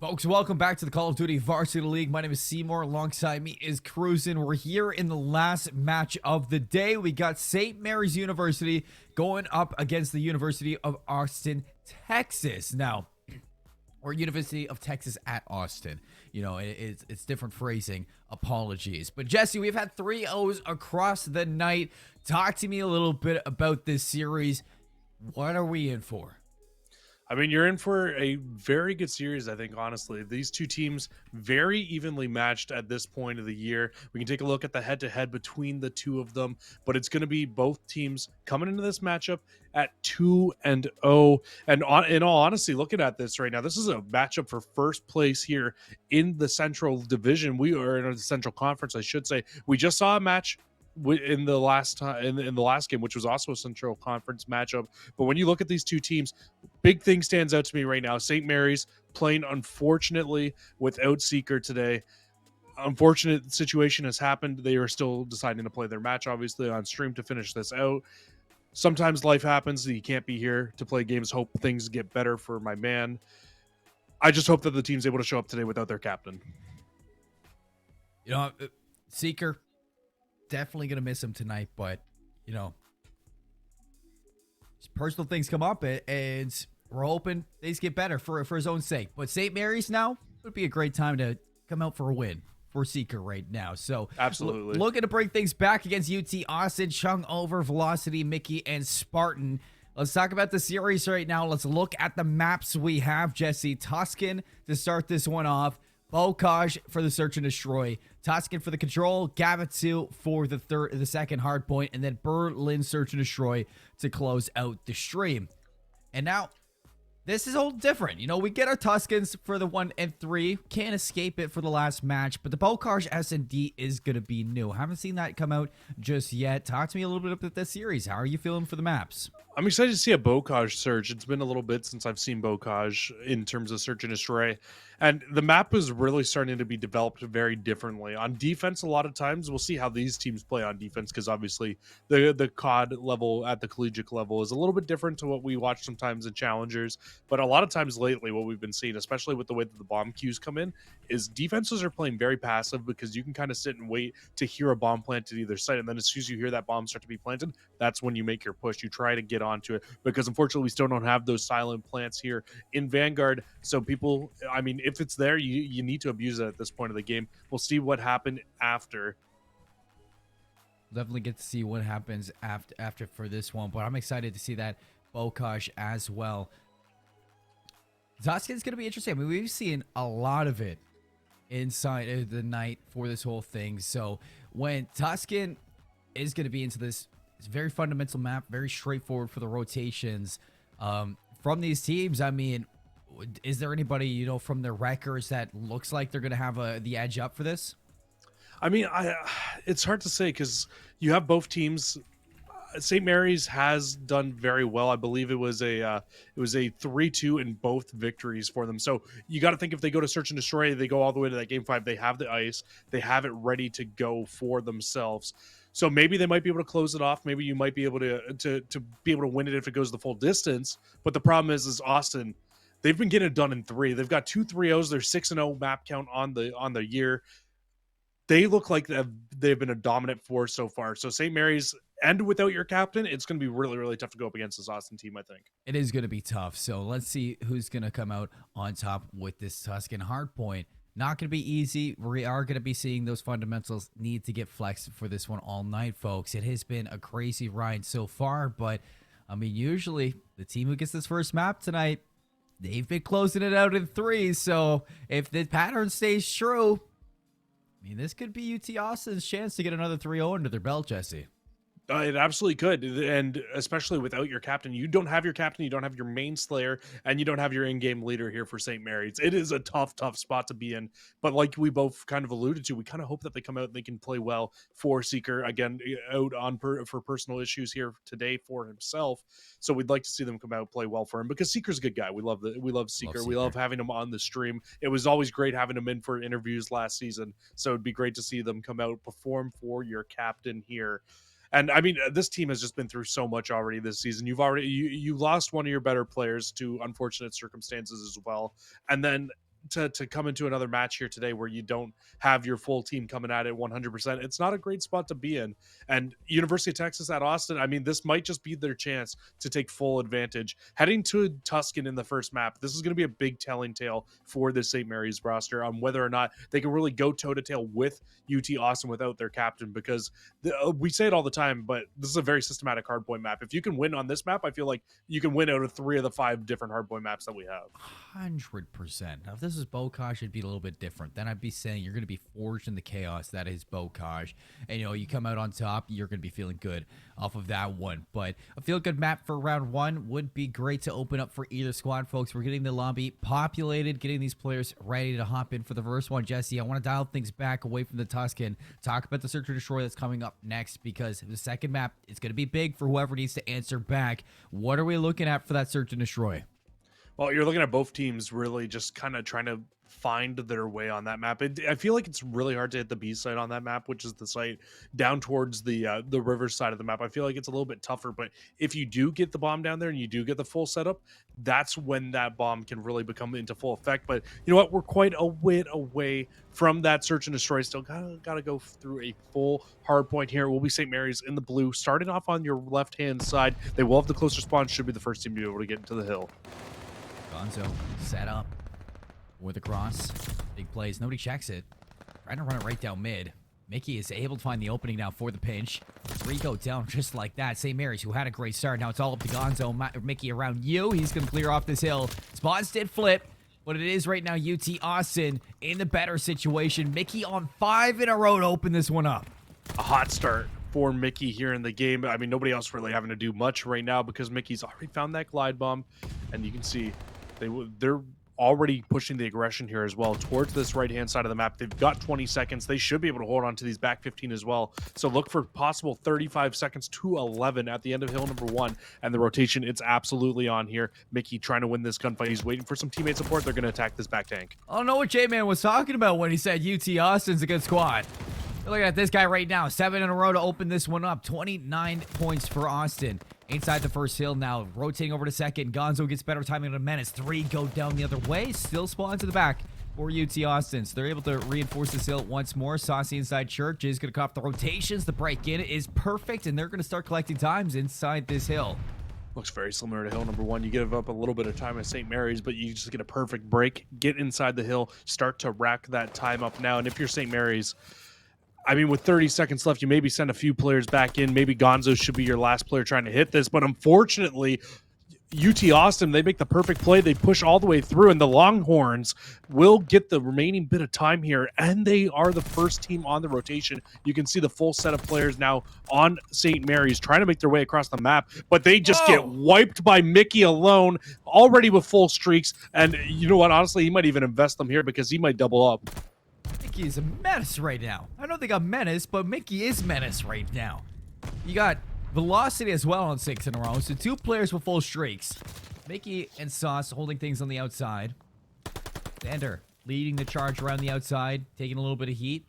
Folks, welcome back to the Call of Duty Varsity League. My name is Seymour. Alongside me is Cruisin'. We're here in the last match of the day. We got St. Mary's University going up against the University of Austin, Texas. Now, or University of Texas at Austin. You know, it's different phrasing. Apologies. But Jesse, we've had 3-0s across the night. Talk to me a little bit about this series. What are we in for? I mean, you're in for a very good series, I think, honestly. These two teams very evenly matched at this point of the year. We can take a look at the head-to-head between the two of them, but it's going to be both teams coming into this matchup at 2-0. And in all honesty, looking at this right now, this is a matchup for first place here in the Central Division. We are in the Central Conference, I should say. We just saw a match in the last time in the last game, which was also a Central Conference matchup. But when you look at these two teams, big thing stands out to me right now. St. Mary's playing unfortunately without Seeker today. Unfortunate situation has happened. They are still deciding to play their match, obviously, on stream to finish this out. Sometimes life happens. You can't be here to play games. Hope things get better for my man. I just hope that the team's able to show up today without their captain. You know, Seeker, definitely going to miss him tonight, but, you know, personal things come up, and we're hoping things get better for his own sake. But St. Mary's now would be a great time to come out for a win for Seeker right now. So absolutely looking to bring things back against UT Austin, Chung Over, Velocity, Mickey, and Spartan. Let's talk about the series right now. Let's look at the maps we have, Jesse. Tuscan to start this one off. Bocage for the search and destroy, Tuscan for the control, Gavatsu for the second hard point, and then Berlin search and destroy to close out the stream. And now this is all different. You know, we get our Tuscans for the 1 and 3, can't escape it for the last match, but the Bocage S&D is going to be new. Haven't seen that come out just yet. Talk to me a little bit about this series. How are you feeling for the maps? I'm excited to see a Bocage search. It's been a little bit since I've seen Bocage in terms of search and destroy. And the map is really starting to be developed very differently. On defense, a lot of times, we'll see how these teams play on defense, because obviously the COD level at the collegiate level is a little bit different to what we watch sometimes in Challengers. But a lot of times lately, what we've been seeing, especially with the way that the bomb queues come in, is defenses are playing very passive, because you can kind of sit and wait to hear a bomb planted either side. And then as soon as you hear that bomb start to be planted, that's when you make your push. You try to get onto it, because unfortunately we still don't have those silent plants here in Vanguard. So people, I mean, if it's there, you need to abuse it at this point of the game. We'll see what happened after. Definitely get to see what happens after for this one, but I'm excited to see that Bocage as well. Tuscan's going to be interesting. I mean, we've seen a lot of it inside of the night for this whole thing. So when Tuscan is going to be into this, it's a very fundamental map, very straightforward for the rotations from these teams. I mean, is there anybody, you know, from their records that looks like they're going to have the edge up for this? I mean, it's hard to say, because you have both teams. St. Mary's has done very well. I believe it was a 3-2 in both victories for them. So you got to think, if they go to search and destroy, they go all the way to that game 5. They have the ice. They have it ready to go for themselves. So maybe they might be able to close it off. Maybe you might be able to be able to win it if it goes the full distance. But the problem is Austin, they've been getting it done in 3. They've got 2 3-0s. They're 6-0 map count on the year. They look like they've been a dominant force so far. So St. Mary's, and without your captain, it's going to be really, really tough to go up against this Austin team, I think. It is going to be tough. So let's see who's going to come out on top with this Tuscan hardpoint. Not going to be easy. We are going to be seeing those fundamentals need to get flexed for this one all night, folks. It has been a crazy ride so far, but I mean, usually the team who gets this first map tonight, they've been closing it out in 3. So if the pattern stays true, I mean, this could be UT Austin's chance to get another 3-0 under their belt, Jesse. It absolutely could, and especially without your captain. You don't have your captain, you don't have your main slayer, and you don't have your in-game leader here for St. Mary's. It is a tough spot to be in, but like we both kind of alluded to, we kind of hope that they come out and they can play well for Seeker, again, out on for personal issues here today for himself. So we'd like to see them come out and play well for him, because Seeker's a good guy. We love Seeker. We love having him on the stream. It was always great having him in for interviews last season, so it'd be great to see them come out, perform for your captain here. And I mean, this team has just been through so much already this season. You lost one of your better players to unfortunate circumstances as well. And then to come into another match here today where you don't have your full team coming at it 100%. It's not a great spot to be in. And University of Texas at Austin, I mean, this might just be their chance to take full advantage. Heading to Tuscan in the first map, this is going to be a big telling tale for the St. Mary's roster on whether or not they can really go toe-to-tail with UT Austin without their captain, because we say it all the time, but this is a very systematic hardpoint map. If you can win on this map, I feel like you can win out of 3 of the 5 different hardpoint maps that we have. 100%. Now, if this is Bocage, it'd be a little bit different. Then I'd be saying you're going to be forged in the chaos that is Bocage. And, you come out on top, you're going to be feeling good off of that one. But a feel-good map for round 1 would be great to open up for either squad, folks. We're getting the lobby populated, getting these players ready to hop in for the first one. Jesse, I want to dial things back away from the Tuscan. Talk about the Search and Destroy that's coming up next, because the second map is going to be big for whoever needs to answer back. What are we looking at for that Search and Destroy? Well, you're looking at both teams really just kind of trying to find their way on that map. I feel like it's really hard to hit the B site on that map, which is the site down towards the river side of the map. I feel like it's a little bit tougher, but if you do get the bomb down there and you do get the full setup, that's when that bomb can really become into full effect. But you know what? We're quite a bit away from that Search and Destroy. Still gotta go through a full hard point here. It will be St. Mary's in the blue, starting off on your left-hand side. They will have the closer spawn, should be the first team to be able to get into the hill. Gonzo set up with a cross. Big plays. Nobody checks it. Trying to run it right down mid. Mickey is able to find the opening now for the pinch. 3 go down just like that. St. Mary's, who had a great start. Now it's all up to Gonzo. Mickey around you. He's going to clear off this hill. Spawns did flip, but it is right now UT Austin in the better situation. Mickey on 5 in a row to open this one up. A hot start for Mickey here in the game. I mean, nobody else really having to do much right now because Mickey's already found that glide bomb, and you can see they're already pushing the aggression here as well towards this right-hand side of the map. They've got 20 seconds. They should be able to hold on to these back 15 as well. So look for possible 35 seconds to 11 at the end of hill number 1. And the rotation, it's absolutely on here. Mickey trying to win this gunfight. He's waiting for some teammate support. They're going to attack this back tank. I don't know what J-Man was talking about when he said UT Austin's a good squad. Look at this guy right now. 7 in a row to open this one up. 29 points for Austin. Inside the first hill now. Rotating over to second. Gonzo gets better timing than Menace. 3 go down the other way. Still spawns to the back for UT Austin. So they're able to reinforce this hill once more. Saucy inside Church is going to cut off the rotations. The break in is perfect, and they're going to start collecting times inside this hill. Looks very similar to hill number 1. You give up a little bit of time at St. Mary's, but you just get a perfect break. Get inside the hill. Start to rack that time up now. And if you're St. Mary's, I mean, with 30 seconds left, you maybe send a few players back in. Maybe Gonzo should be your last player trying to hit this. But unfortunately, UT Austin, they make the perfect play. They push all the way through, and the Longhorns will get the remaining bit of time here. And they are the first team on the rotation. You can see the full set of players now on St. Mary's trying to make their way across the map. But they just get wiped by Mickey alone, already with full streaks. And you know what? Honestly, he might even invest them here because he might double up. Mickey is a menace right now. I don't think I'm menace, but Mickey is menace right now. You got Velocity as well on 6 in a row, so 2 players with full streaks. Mickey and Sauce holding things on the outside. Xander leading the charge around the outside, taking a little bit of heat.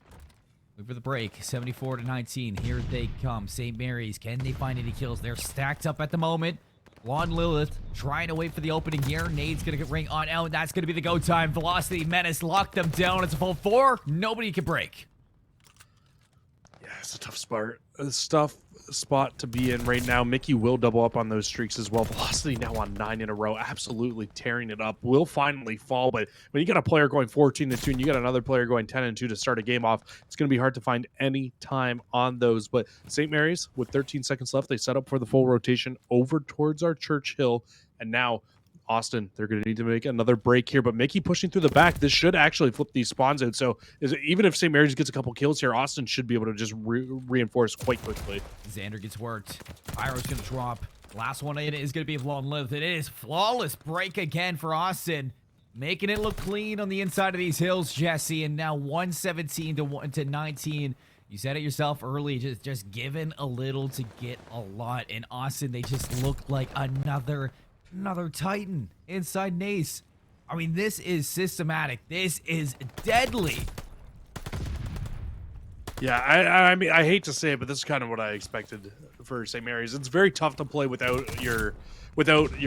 Wait for the break. 74-19. Here they come. St. Mary's. Can they find any kills? They're stacked up at the moment. Lon Lilith trying to wait for the opening here. Nade's going to ring on out. That's going to be the go time. Velocity, Menace, lock them down. It's a full 4. Nobody can break. Yeah, it's a tough spot to be in right now. Mickey will double up on those streaks as well. Velocity now on 9 in a row, absolutely tearing it up. Will finally fall, but when you got a player going 14-2 and you got another player going 10-2 to start a game off, it's going to be hard to find any time on those. But St. Mary's, with 13 seconds left, they set up for the full rotation over towards our Church Hill, and now Austin, they're going to need to make another break here, but Mickey pushing through the back. This should actually flip these spawns out. So even if St. Mary's gets a couple kills here, Austin should be able to just reinforce quite quickly. Xander gets worked. Pyro's going to drop. Last one in is going to be long-lived. It is flawless break again for Austin, making it look clean on the inside of these hills, Jesse. And now 117 to 19. You said it yourself early, just giving a little to get a lot. And Austin, they just look like another Titan inside NACE. I mean, this is systematic. This is deadly. Yeah, I mean, I hate to say it, but this is kind of what I expected for St. Mary's. It's very tough to play without your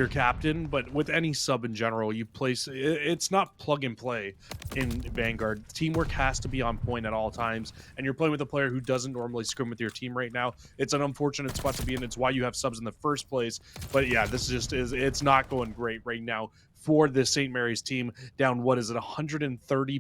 captain, but with any sub in general, you place it's not plug and play in Vanguard. Teamwork has to be on point at all times, and you're playing with a player who doesn't normally scrim with your team right now. It's an unfortunate spot to be in. It's why you have subs in the first place. But yeah, this just is it's not going great right now for the St. Mary's team, down what is it 140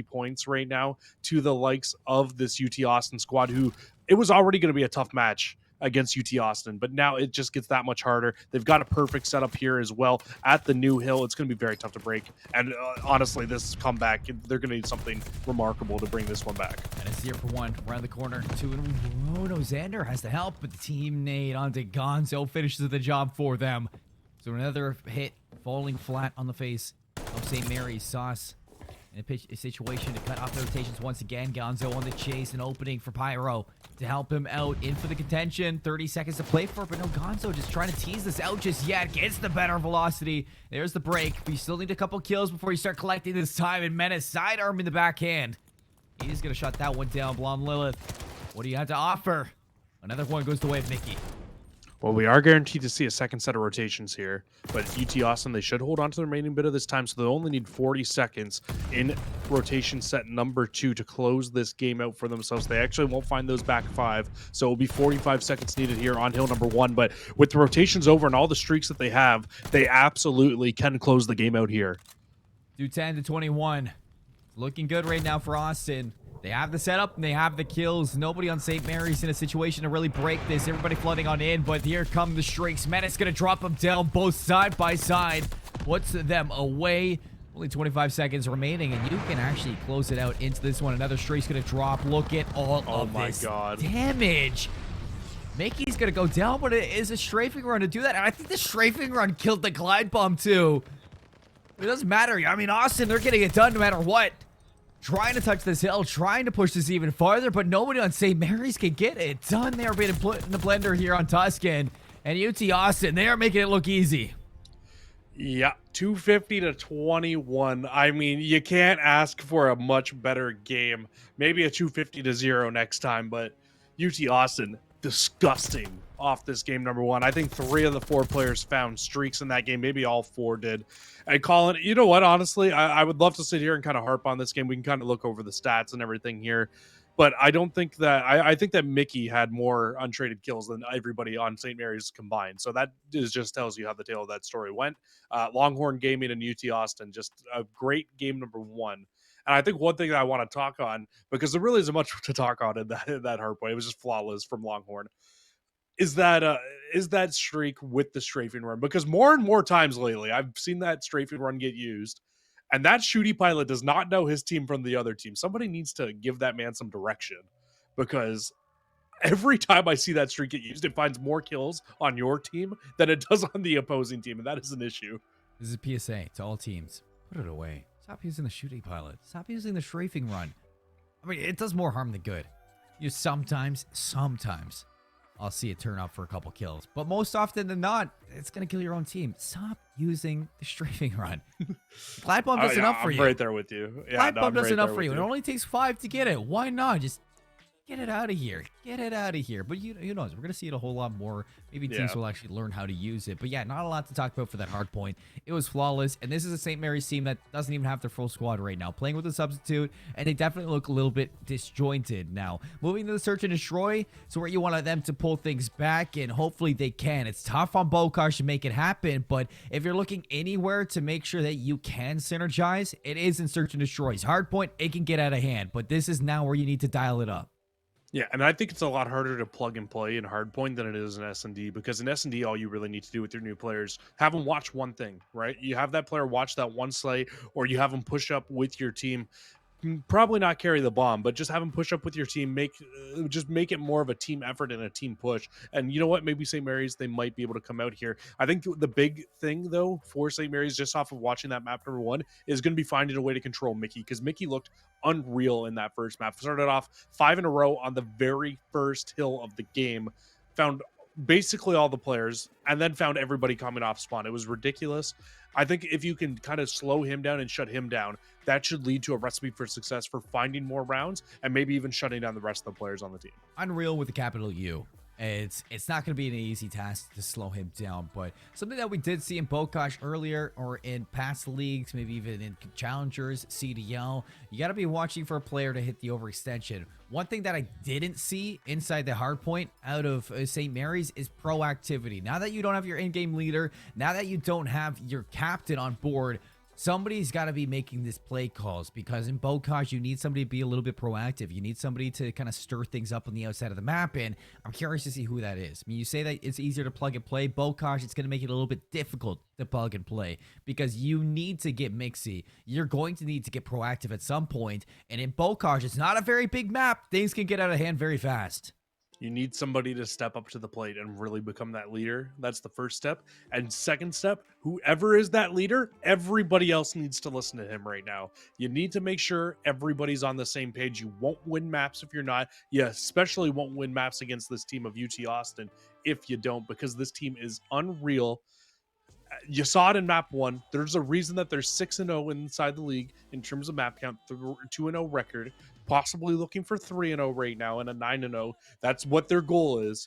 points right now to the likes of this UT Austin squad, who it was already going to be a tough match against UT Austin, but now it just gets that much harder. They've got a perfect setup here as well at the new hill. It's going to be very tough to break, and honestly, this comeback, they're going to need something remarkable to bring this one back. And it's 0-for-1 around the corner. 2 and oh no, Xander has the help, but the team nade onto Gonzo finishes the job for them. So another hit falling flat on the face of St. Mary's. Sauce in a situation to cut off the rotations once again. Gonzo on the chase, an opening for Pyro to help him out. In for the contention. 30 seconds to play for, but no, Gonzo just trying to tease this out just yet. Gets the better velocity. There's the break. We still need a couple kills before you start collecting this time. And Menace sidearm in the backhand. He's going to shut that one down. Blonde Lilith, what do you have to offer? Another one goes the way of Mickey. Well, we are guaranteed to see a second set of rotations here, but UT Austin, they should hold on to the remaining bit of this time, so they'll only need 40 seconds in rotation set number 2 to close this game out for themselves. They actually won't find those back 5, so it'll be 45 seconds needed here on hill number 1, but with the rotations over and all the streaks that they have, they absolutely can close the game out here. 210-21. Looking good right now for Austin. They have the setup and they have the kills. Nobody on St. Mary's in a situation to really break this. Everybody flooding on in, but here come the streaks. Menace gonna drop them down both side by side. Puts them away. Only 25 seconds remaining, and you can actually close it out into this one. Another streak's gonna drop. Look at all of this damage. Mickey's gonna go down, but it is a strafing run to do that. And I think the strafing run killed the glide bomb too. It doesn't matter. I mean, Austin, they're getting it done no matter what. Trying to touch this hill, trying to push this even farther, but nobody on St. Mary's can get it done. They're being put in the blender here on Tuscan. And UT Austin, they are making it look easy. Yeah, 250-21. I mean, you can't ask for a much better game. Maybe a 250-0 next time, but UT Austin, disgusting off this game number 1. I think 3 of the 4 players found streaks in that game. Maybe all 4 did. And Colin, you know what? Honestly, I would love to sit here and kind of harp on this game. We can kind of look over the stats and everything here. But I don't think that I think that Mickey had more untraded kills than everybody on St. Mary's combined. So that just tells you how the tale of that story went. Longhorn Gaming and UT Austin, just a great game number 1. And I think one thing that I want to talk on, because there really isn't much to talk on in that hardpoint, it was just flawless from Longhorn, is that streak with the strafing run. Because more and more times lately, I've seen that strafing run get used, and that shooty pilot does not know his team from the other team. Somebody needs to give that man some direction, because every time I see that streak get used, it finds more kills on your team than it does on the opposing team, and that is an issue. This is a PSA to all teams. Put it away. Stop using the shooting pilot. Stop using the strafing run. I mean, it does more harm than good. Sometimes I'll see it turn up for a couple kills, but most often than not, it's gonna kill your own team. Stop using the strafing run. Glide bomb does enough for you. I'm right there with you. Yeah, Glide bomb does enough for you. It only takes 5 to get it. Why not? Just get it out of here. Get it out of here. But you know, we're gonna see it a whole lot more. Maybe teams will actually learn how to use it. But yeah, not a lot to talk about for that hard point. It was flawless, and this is a St. Mary's team that doesn't even have their full squad right now, playing with a substitute, and they definitely look a little bit disjointed now. Moving to the search and destroy, so where you want them to pull things back, and hopefully they can. It's tough on Bokash to make it happen, but if you're looking anywhere to make sure that you can synergize, it is in search and destroys. Hard point, it can get out of hand, but this is now where you need to dial it up. Yeah, and I think it's a lot harder to plug and play in hardpoint than it is in S&D, because in S&D, all you really need to do with your new players, have them watch one thing, right? You have that player watch that one slay, or you have them push up with your team. Probably not carry the bomb, but just have them push up with your team. Just make it more of a team effort and a team push. And you know what? Maybe St. Mary's, they might be able to come out here. I think the big thing, though, for St. Mary's, just off of watching that map number 1, is going to be finding a way to control Mickey, because Mickey looked unreal in that first map. Started off 5 in a row on the very first hill of the game. Found basically all the players and then found everybody coming off spawn. It was ridiculous. I think if you can kind of slow him down and shut him down, that should lead to a recipe for success for finding more rounds and maybe even shutting down the rest of the players on the team. Unreal with the capital U. It's not going to be an easy task to slow him down, but something that we did see in Bokash earlier or in past leagues, maybe even in challengers, CDL, you got to be watching for a player to hit the overextension. One thing that I didn't see inside the hardpoint out of St. Mary's is proactivity. Now that you don't have your in-game leader, now that you don't have your captain on board, somebody's got to be making this play calls, because in Bokash, you need somebody to be a little bit proactive. You need somebody to kind of stir things up on the outside of the map, and I'm curious to see who that is. I mean, you say that it's easier to plug and play. Bokash, it's going to make it a little bit difficult to plug and play, because you need to get mixy. You're going to need to get proactive at some point, and in Bokash, it's not a very big map. Things can get out of hand very fast. You need somebody to step up to the plate and really become that leader. That's the first step. And second step, whoever is that leader, everybody else needs to listen to him right now. You need to make sure everybody's on the same page. You won't win maps if you're not. You especially won't win maps against this team of UT Austin if you don't, because this team is unreal. You saw it in map 1. There's a reason that they're 6-0 inside the league in terms of map count, 2-0 record, possibly looking for 3-0 right now and a 9-0. That's what their goal is,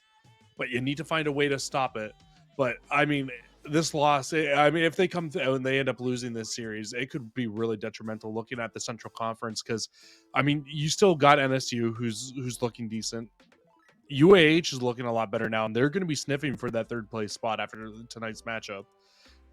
but you need to find a way to stop it. But I mean, this loss, I mean, if they come through and they end up losing this series, it could be really detrimental looking at the Central Conference, because I mean, you still got NSU who's looking decent. UAH is looking a lot better now, and they're going to be sniffing for that third place spot after tonight's matchup.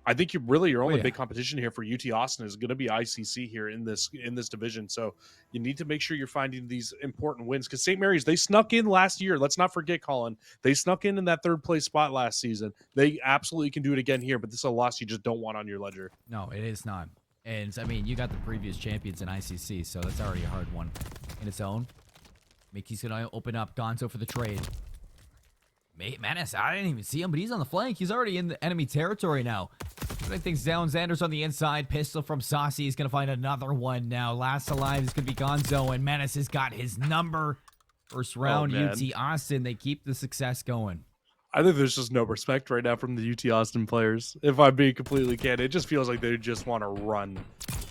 I think your only big competition here for UT Austin is going to be ICC here in this division. So you need to make sure you're finding these important wins, because St. Mary's, they snuck in last year. Let's not forget, Colin. They snuck in that third place spot last season. They absolutely can do it again here, but this is a loss you just don't want on your ledger. No, it is not. And I mean, you got the previous champions in ICC, so that's already a hard one in its own. Mickey's going to open up Gonzo for the trade. Menace, I didn't even see him, but he's on the flank. He's already in the enemy territory now. Putting things down. Xander's on the inside. Pistol from Saucy. He's going to find another one now. Last alive is going to be Gonzo, and Menace has got his number. First round, UT Austin. They keep the success going. I think there's just no respect right now from the UT Austin players. If I'm being completely candid, it just feels like they just want to run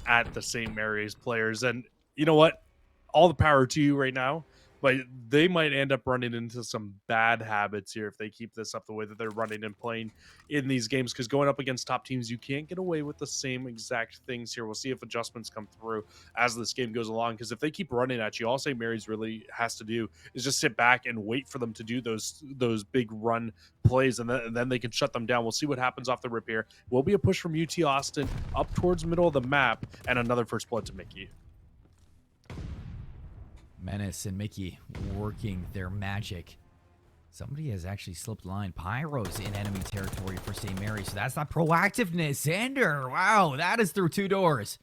at the St. Mary's players. And you know what? All the power to you right now. But they might end up running into some bad habits here if they keep this up the way that they're running and playing in these games, because going up against top teams, you can't get away with the same exact things here. We'll see if adjustments come through as this game goes along, because if they keep running at you, all St. Mary's really has to do is just sit back and wait for them to do those big run plays, and then they can shut them down. We'll see what happens off the rip here. Will be a push from UT Austin up towards middle of the map, and another first blood to Mickey. Menace and Mickey working their magic. Somebody has actually slipped line. Pyro's in enemy territory for St. Mary, so that's not proactiveness. Xander, wow, that is through 2 doors.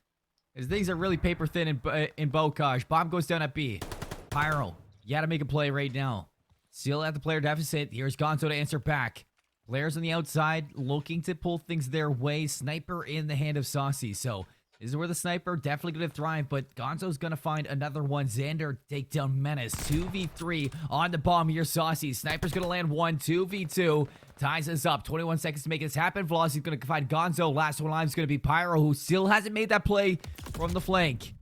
As things are really paper thin in Bokash. Bomb goes down at B. Pyro, you got to make a play right now. Still at the player deficit. Here's Gonzo to answer back. Players on the outside looking to pull things their way. Sniper in the hand of Saucy, so this is where the sniper definitely going to thrive, but Gonzo's going to find another one. Xander take down Menace. 2v3 on the bomb here, Saucy. Sniper's going to land 1, 2v2. Ties us up. 21 seconds to make this happen. Velocity's going to find Gonzo. Last one alive is going to be Pyro, who still hasn't made that play from the flank.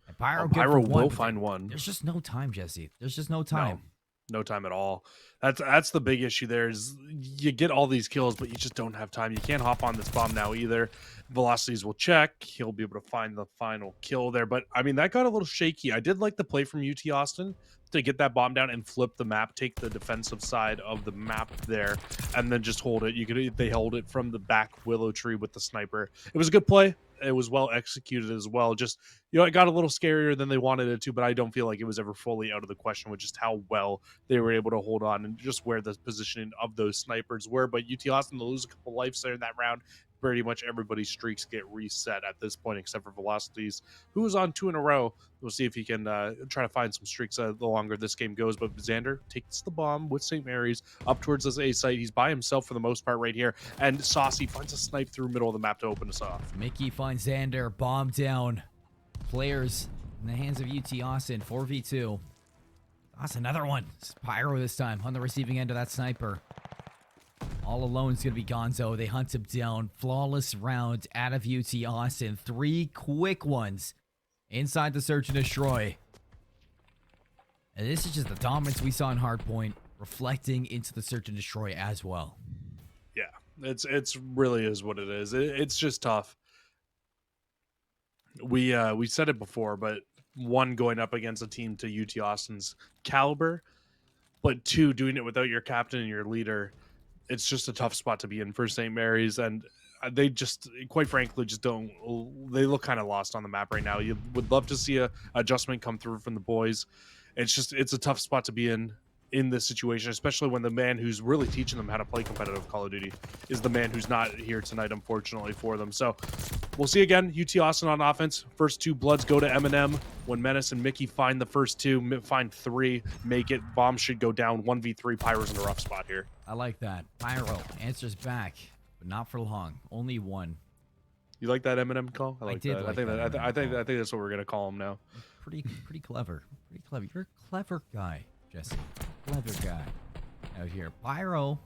And Pyro will find one. There's just no time, Jesse. There's just no time. No time at all. That's the big issue there, is you get all these kills, but you just don't have time. You can't hop on this bomb now either. Velocities will check. He'll be able to find the final kill there. But, I mean, that got a little shaky. I did like the play from UT Austin to get that bomb down and flip the map, take the defensive side of the map there, and then just hold it. They held it from the back willow tree with the sniper. It was a good play. It was well executed as well. Just, it got a little scarier than they wanted it to, but I don't feel like it was ever fully out of the question with just how well they were able to hold on and just where the positioning of those snipers were. But UT Austin, to lose a couple lives there in that round, pretty much everybody's streaks get reset at this point, except for Velocities, who was on 2 in a row. We'll see if he can try to find some streaks the longer this game goes. But Xander takes the bomb with St. Mary's up towards this A site. He's by himself for the most part right here. And Saucy finds a snipe through middle of the map to open us off. Mickey finds Xander. Bomb down. Players in the hands of UT Austin. 4v2. That's another one. It's Pyro this time on the receiving end of that sniper. All alone is going to be Gonzo. They hunt him down. Flawless round out of UT Austin. 3 quick ones inside the search and destroy. And this is just the dominance we saw in Hardpoint reflecting into the search and destroy as well. Yeah, it's really is what it is. It's just tough. We said it before, but one, going up against a team to UT Austin's caliber, but two, doing it without your captain and your leader, it's just a tough spot to be in for St. Mary's, and they just, quite frankly, just don't. They look kind of lost on the map right now. You would love to see a adjustment come through from the boys. It's a tough spot to be in this situation, especially when the man who's really teaching them how to play competitive Call of Duty is the man who's not here tonight, unfortunately, for them. So we'll see again. UT Austin on offense. First 2 bloods go to M&M. When Menace and Mickey find the first 2, find 3, make it. Bomb should go down. 1v3. Pyro's in a rough spot here. I like that. Pyro answers back, but not for long. Only 1. You like that M&M call? I like did that. like I think that's what we're gonna call him now. Pretty clever. Pretty clever. You're a clever guy, Jesse. Clever guy out here. Pyro,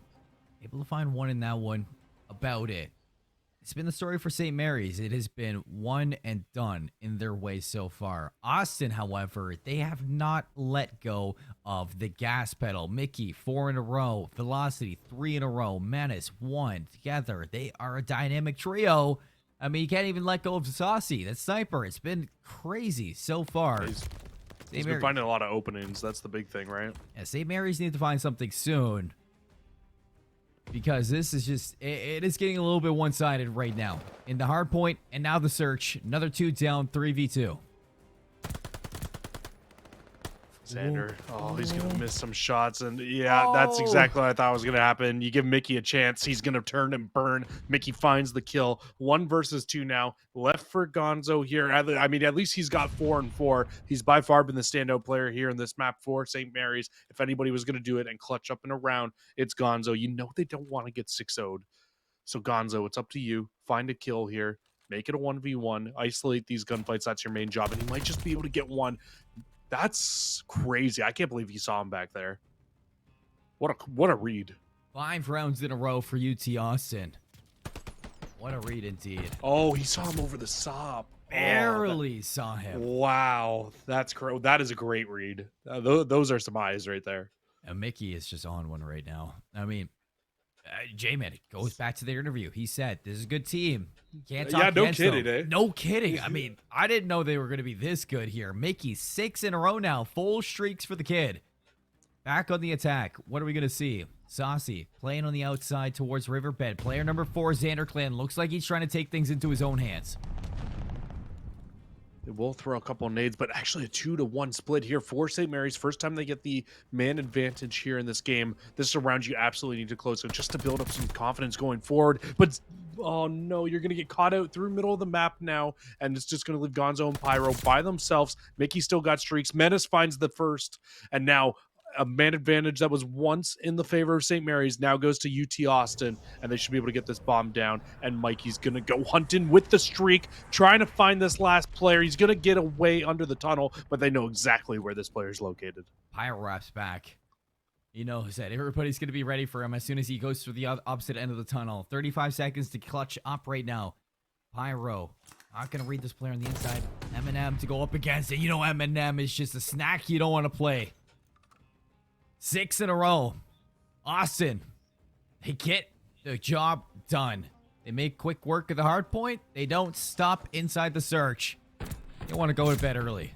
able to find 1 in that one. About it. It's been the story for St. Mary's. It has been one and done in their way so far. Austin, however, they have not let go of the gas pedal. Mickey, 4 in a row. Velocity, 3 in a row. Menace, 1. Together, they are a dynamic trio. I mean, you can't even let go of Saucy. That sniper. It's been crazy so far. He's been finding a lot of openings. That's the big thing, right? Yeah, St. Mary's need to find something soon. Because this is just, it is getting a little bit one-sided right now. In the hard point, and now the search. Another 2 down, 3v2. Xander. Oh, he's going to miss some shots. And yeah, that's exactly what I thought was going to happen. You give Mickey a chance. He's going to turn and burn. Mickey finds the kill. 1 versus 2 now. Left for Gonzo here. I mean, at least he's got 4 and 4. He's by far been the standout player here in this map for St. Mary's. If anybody was going to do it and clutch up in a round, it's Gonzo. You know they don't want to get 6-0'd. So Gonzo, it's up to you. Find a kill here. Make it a 1v1. Isolate these gunfights. That's your main job. And he might just be able to get 1. That's crazy. I can't believe you saw him back there. What a read. 5 rounds in a row for UT Austin. What a read indeed. Oh, he saw him over the SOP. Barely saw him. Wow. That is a great read. Those are some eyes right there. And Mickey is just on one right now. I mean, J-Man goes back to their interview. He said, this is a good team. Can't talk no against kidding, them. eh? No kidding. I mean, I didn't know they were going to be this good here. Mickey, 6 in a row now. Full streaks for the kid. Back on the attack. What are we going to see? Saucy playing on the outside towards Riverbed. Player number 4, Xander Clan. Looks like he's trying to take things into his own hands. They will throw a couple nades, but actually a 2-1 split here for St. Mary's. First time they get the man advantage here in this game. This is a round you absolutely need to close, so just to build up some confidence going forward. But, oh no, you're going to get caught out through middle of the map now, and it's just going to leave Gonzo and Pyro by themselves. Mickey still got streaks. Menace finds the first, and now a man advantage that was once in the favor of St. Mary's now goes to UT Austin, and they should be able to get this bomb down. And Mikey's going to go hunting with the streak, trying to find this last player. He's going to get away under the tunnel, but they know exactly where this player is located. Pyro wraps back. He knows that everybody's going to be ready for him as soon as he goes through the opposite end of the tunnel. 35 seconds to clutch up right now. Pyro not going to read this player on the inside. M&M to go up against it. You know M&M is just a snack you don't want to play. 6 in a row. Austin, they get the job done. They make quick work of the hard point. They don't stop inside the search. They want to go to bed early.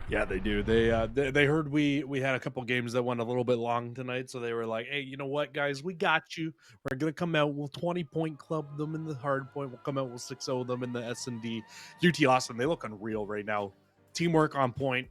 Yeah, they do. They heard we had a couple games that went a little bit long tonight, so they were like, hey, you know what, guys? We got you. We're going to come out. We'll 20-point club them in the hard point. We'll come out. We'll 6-0 them in the S&D. UT Austin, they look unreal right now. Teamwork on point.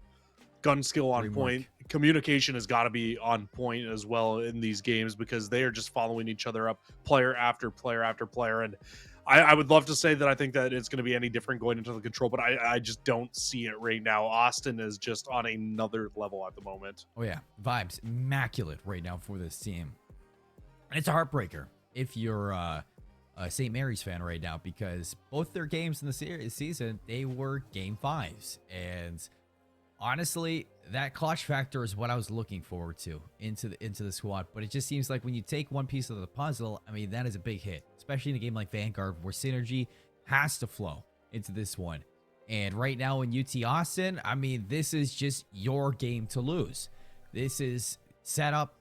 Gun skill on point. Communication has got to be on point as well in these games because they are just following each other up, player after player after player. And I would love to say that I think that it's going to be any different going into the control, but I just don't see it right now. Austin is just on another level at the moment. Oh, yeah. Vibes immaculate right now for this team. And it's a heartbreaker if you're a St. Mary's fan right now because both their games in the season, they were game 5s. And honestly, that clutch factor is what I was looking forward to into the squad. But it just seems like when you take one piece of the puzzle, I mean, that is a big hit, especially in a game like Vanguard where synergy has to flow into this one. And right now in UT Austin, I mean, this is just your game to lose. This is set up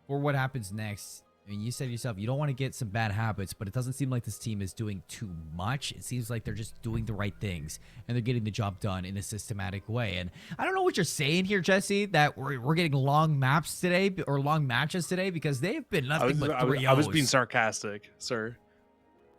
for what happens next. I mean, you said yourself, you don't want to get some bad habits, but it doesn't seem like this team is doing too much. It seems like they're just doing the right things, and they're getting the job done in a systematic way. And I don't know what you're saying here, Jesse, that we're getting long maps today, or long matches today, because they've been nothing but 3-0s. I was being sarcastic, sir.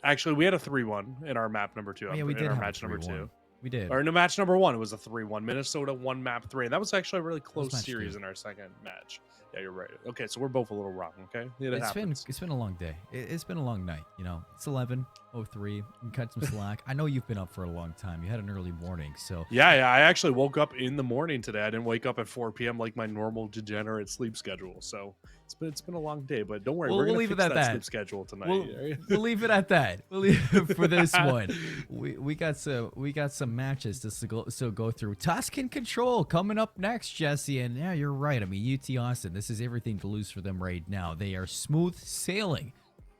Actually, we had a 3-1 in our map number 2. Oh, yeah, we did in our have match a number 3-1. 2. We did. Or no, match number 1, it was a 3-1. Minnesota won map 3. And that was actually a really close match series 2. in our second match. Yeah, you're right. Okay, so we're both a little wrong, okay? It's been a long day. It's been a long night, you know. It's 11:03. You can cut some slack. I know you've been up for a long time. You had an early morning, so Yeah, I actually woke up in the morning today. I didn't wake up at 4 p.m. like my normal degenerate sleep schedule. So it's been a long day, but don't worry, we're gonna leave it fix at that. sleep schedule tonight. We'll leave it at that. We'll leave it for this one. We got some matches to go through. Tuscan Control coming up next, Jesse. And yeah, you're right. I mean, UT Austin, this is everything to lose for them right now. They are smooth sailing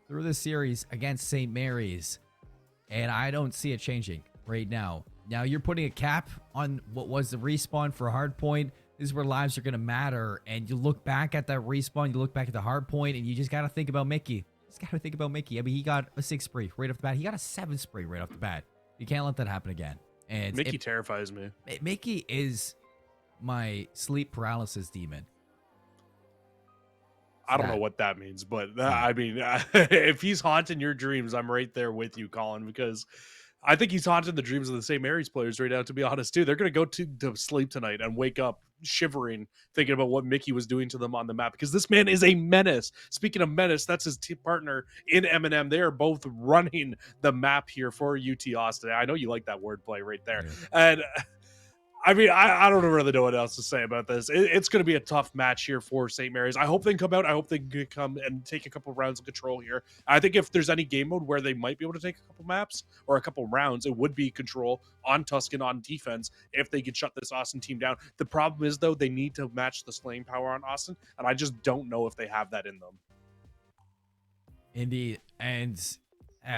through the series against St. Mary's, and I don't see it changing right now. Now you're putting a cap on what was the respawn for Hardpoint. This is where lives are going to matter. And you look back at that respawn, you look back at the hard point, and you just got to think about Mickey. I mean, he got a 6 spree right off the bat. He got a 7 spree right off the bat. You can't let that happen again. And Mickey terrifies me. Mickey is my sleep paralysis demon. I don't know what that means, but I mean, if he's haunting your dreams, I'm right there with you, Colin, because I think he's haunting the dreams of the St. Mary's players right now, to be honest, too. They're going to go to sleep tonight and wake up shivering, thinking about what Mickey was doing to them on the map, because this man is a menace. Speaking of menace, that's his team partner in M&M. They are both running the map here for UT Austin. I know you like that wordplay right there. Yeah. And I mean, I don't really know what else to say about this. It's going to be a tough match here for St. Mary's. I hope they can come out. I hope they can come and take a couple rounds of control here. I think if there's any game mode where they might be able to take a couple maps or a couple rounds, it would be control on Tuscan on defense if they could shut this Austin team down. The problem is, though, they need to match the slaying power on Austin, and I just don't know if they have that in them. Indeed. And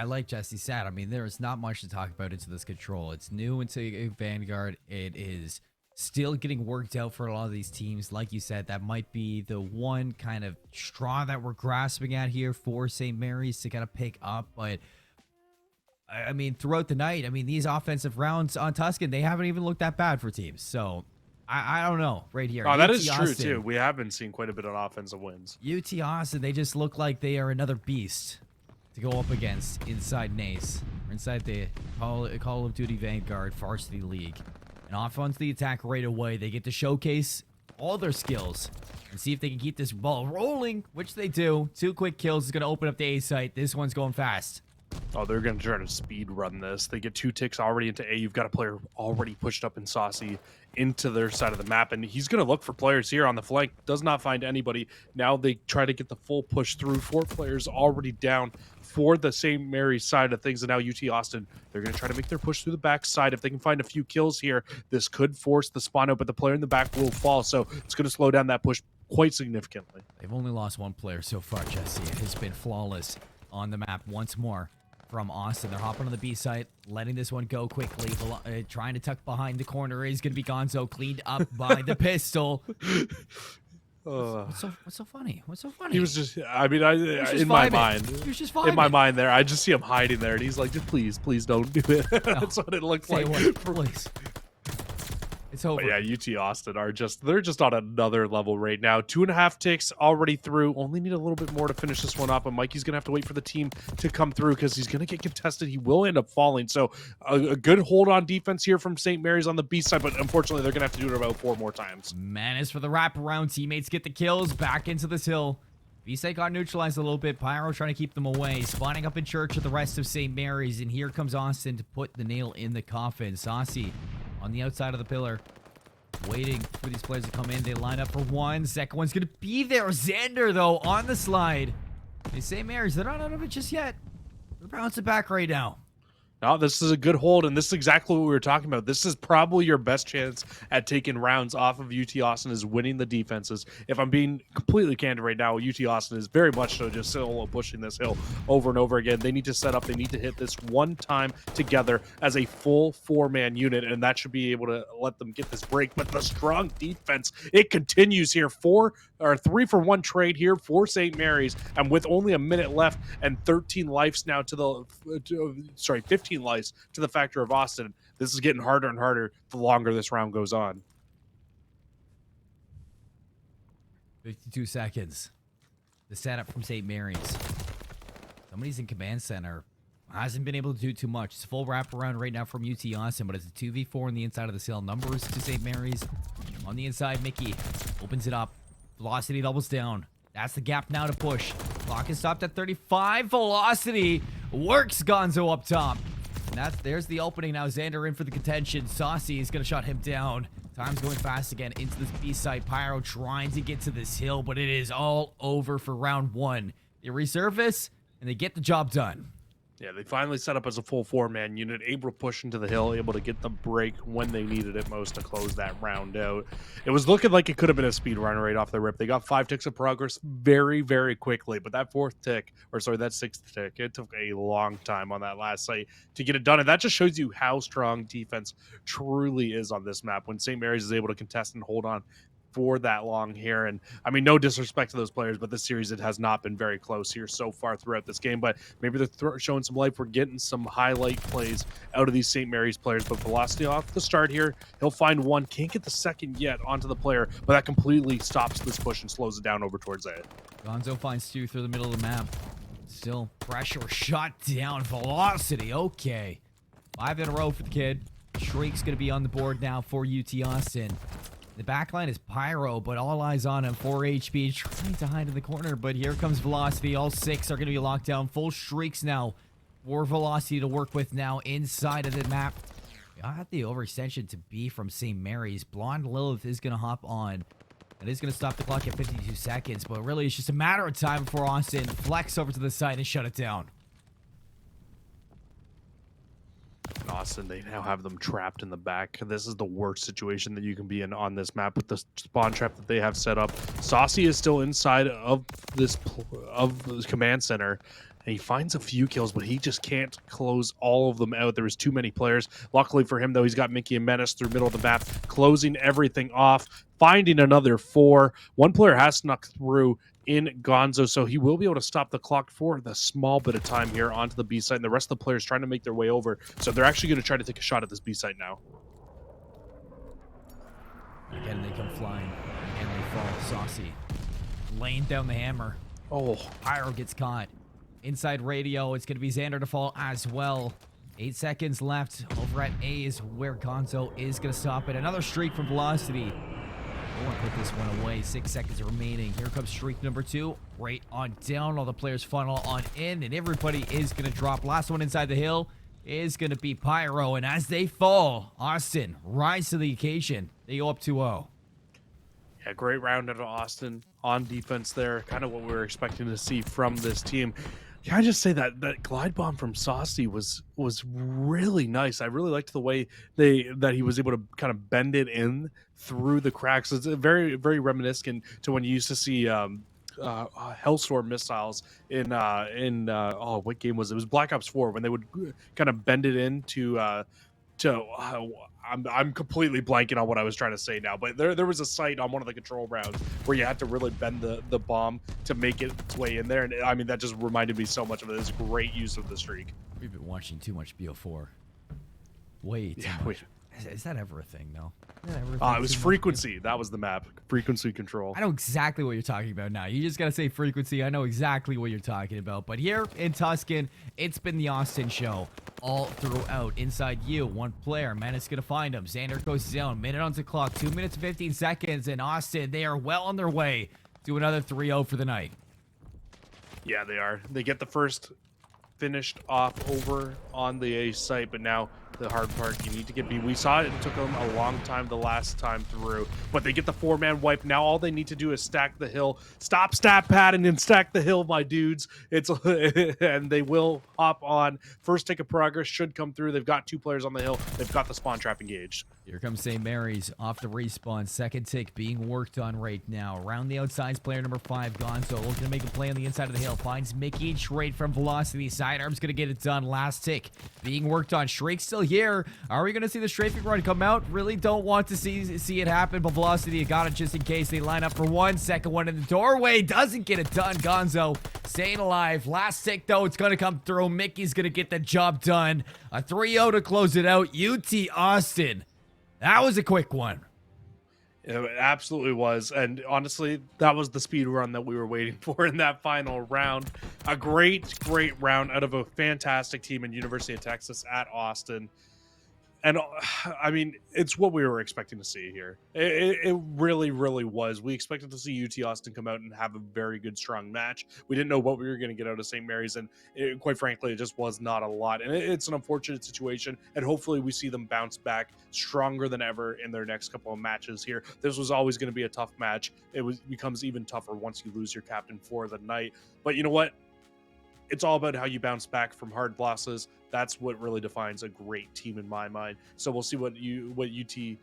like Jesse said, I mean, there is not much to talk about into this control. It's new into Vanguard. It is still getting worked out for a lot of these teams. Like you said, that might be the one kind of straw that we're grasping at here for St. Mary's to kind of pick up. But I mean, throughout the night, I mean, these offensive rounds on Tuscan, they haven't even looked that bad for teams. So I don't know right here. Oh, that is UT true, Austin, too. We have been seeing quite a bit of offensive wins. UT Austin, they just look like they are another beast to go up against inside NACE, or inside the Call of Duty Vanguard Varsity League. And off onto the attack right away. They get to showcase all their skills and see if they can keep this ball rolling, which they do. 2 quick kills is going to open up the A site. This one's going fast. Oh, they're going to try to speed run this. They get 2 ticks already into A. You've got a player already pushed up in Saucy into their side of the map, and he's going to look for players here on the flank. Does not find anybody. Now they try to get the full push through. 4 players already down for the St. Mary's side of things, and now UT Austin, they're going to try to make their push through the back side. If they can find a few kills here, this could force the spawn out, but the player in the back will fall, so it's going to slow down that push quite significantly. They've only lost 1 player so far, Jesse. It has been flawless on the map once more from Austin. They're hopping on the B site, letting this one go quickly. Trying to tuck behind the corner is going to be Gonzo, cleaned up by the pistol. What's so funny? What's so funny? He was just, I mean, in vibing. my mind, He was just in my vibing. mind there, I just see him hiding there, and he's like, just please don't do it. That's what it looked Say like. what, please. It's over. But yeah, UT Austin are they're just on another level right now. 2.5 ticks already through. Only need a little bit more to finish this one up. And Mikey's going to have to wait for the team to come through because he's going to get contested. He will end up falling. So a good hold on defense here from St. Mary's on the B side. But unfortunately, they're going to have to do it about 4 more times. Menace for the wraparound. Teammates get the kills. Back into this hill. V-Site got neutralized a little bit. Pyro trying to keep them away. Spawning up in church with the rest of St. Mary's. And here comes Austin to put the nail in the coffin. Saucy on the outside of the pillar, waiting for these players to come in. They line up for one. Second one's going to be there. Xander, though, on the slide. They say Mary's. They're not out of it just yet. They're bouncing back right now. No, this is a good hold, and this is exactly what we were talking about. This is probably your best chance at taking rounds off of UT Austin, is winning the defenses. If I'm being completely candid right now, UT Austin is very much so just solo pushing this hill over and over again. They need to set up, they need to hit this one time together as a full 4-man unit, and that should be able to let them get this break. But the strong defense, it continues here. 3-for-1 trade here for St. Mary's, and with only a minute left and 13 lives now to the 15 lives to the factor of Austin. This is getting harder and harder the longer this round goes on. 52 seconds. The setup from St. Mary's. Somebody's in command center. Hasn't been able to do too much. It's a full wraparound right now from UT Austin, but it's a 2v4 on the inside of the cell. Numbers to St. Mary's. On the inside, Mickey opens it up. Velocity doubles down. That's the gap now to push. Clock is stopped at 35. Velocity works Gonzo up top. And there's the opening now. Xander in for the contention. Saucy is going to shut him down. Time's going fast again into this B side. Pyro trying to get to this hill, but it is all over for round 1. They resurface, and they get the job done. Yeah, they finally set up as a full 4-man unit, able to push into the hill, able to get the break when they needed it most to close that round out. It was looking like it could have been a speed run right off the rip. They got 5 ticks of progress very, very quickly, but that 6th tick, it took a long time on that last site to get it done, and that just shows you how strong defense truly is on this map when St. Mary's is able to contest and hold on for that long here. And I mean, no disrespect to those players, but this series, it has not been very close here so far throughout this game. But maybe they're showing some life. We're getting some highlight plays out of these St. Mary's players. But Velocity off the start here, he'll find one, can't get the second yet onto the player, but that completely stops this push and slows it down over towards A. Gonzo finds 2 through the middle of the map. Still pressure shot down. Velocity, okay. 5 in a row for the kid. Shriek's going to be on the board now for UT Austin. The backline is Pyro, but all eyes on him. 4 HP, trying to hide in the corner, but here comes Velocity. All 6 are going to be locked down. Full Shrieks now. For Velocity to work with now inside of the map. Got the overextension to be from St. Mary's. Blonde Lilith is going to hop on. That is going to stop the clock at 52 seconds, but really it's just a matter of time before Austin flex over to the side and shut it down. Austin, they now have them trapped in the back. This is the worst situation that you can be in on this map with the spawn trap that they have set up. Saucy is still inside of this command center. And he finds a few kills, but he just can't close all of them out. There was too many players. Luckily for him, though, he's got Mickey and Menace through middle of the map, closing everything off, finding another 4. One player has snuck through in Gonzo, so he will be able to stop the clock for the small bit of time here onto the B site, and the rest of the players trying to make their way over. So they're actually going to try to take a shot at this B site now. Again, they come flying. Again, they fall. Saucy laying down the hammer. Oh, Pyro gets caught. Inside radio, it's going to be Xander to fall as well. 8 seconds left. Over at A is where Gonzo is going to stop it. Another streak from Velocity. I want to put this one away. 6 seconds remaining. Here comes streak number 2. Right on down. All the players funnel on in, and everybody is going to drop. Last one inside the hill is going to be Pyro. And as they fall, Austin rise to the occasion. They go up 2-0. yeah, great round out of Austin on defense there. Kind of what we were expecting to see from this team. Can I just say that glide bomb from Saucy was really nice. I really liked the way that he was able to kind of bend it in through the cracks. It's very, very reminiscent to when you used to see Hellstorm missiles in what game was it? It was Black Ops 4 when they would kind of bend it into I'm completely blanking on what I was trying to say now, but there was a site on one of the control rounds where you had to really bend the bomb to make its way in there, and I mean that just reminded me so much of it. It's great use of the streak. We've been watching too much BO4. Way too much. Is that ever a thing, though? It was frequency. That was the map. Frequency control. I know exactly what you're talking about now. You just got to say frequency. I know exactly what you're talking about. But here in Tuscan, it's been the Austin show all throughout. Inside you, one player. Menace going to find him. Xander goes down. Minute on the clock. 2 minutes, 15 seconds. And Austin, they are well on their way to another 3-0 for the night. Yeah, they are. They get the first finished off over on the A site, but now the hard part. You need to get beat. We saw it took them a long time the last time through, but they get the 4-man wipe. Now all they need to do is stack the hill. Stop stat padding and stack the hill, my dudes. It's and they will hop on. First tick of progress should come through. They've got 2 players on the hill. They've got the spawn trap engaged. Here comes St. Mary's off the respawn. Second tick being worked on right now. Around the outside's player number 5, Gonzo, looking to make a play on the inside of the hill. Finds Mickey straight from Velocity. Sidearm's going to get it done. Last tick being worked on. Shrake's still here. Are we going to see the strafing run come out? Really don't want to see it happen, but Velocity got it just in case. They line up for one. Second one in the doorway. Doesn't get it done. Gonzo staying alive. Last tick, though, it's going to come through. Mickey's going to get the job done. A 3-0 to close it out. UT Austin. That was a quick one. It absolutely was. And honestly, that was the speed run that we were waiting for in that final round. A great, great round out of a fantastic team in University of Texas at Austin. And I mean, it's what we were expecting to see here. It really, really was. We expected to see UT Austin come out and have a very good, strong match. We didn't know what we were going to get out of St. Mary's, and quite frankly, it just was not a lot. And it's an unfortunate situation, and hopefully we see them bounce back stronger than ever in their next couple of matches here. This was always going to be a tough match. It becomes even tougher once you lose your captain for the night. But you know what? It's all about how you bounce back from hard losses. That's what really defines a great team in my mind. So we'll see what we'll see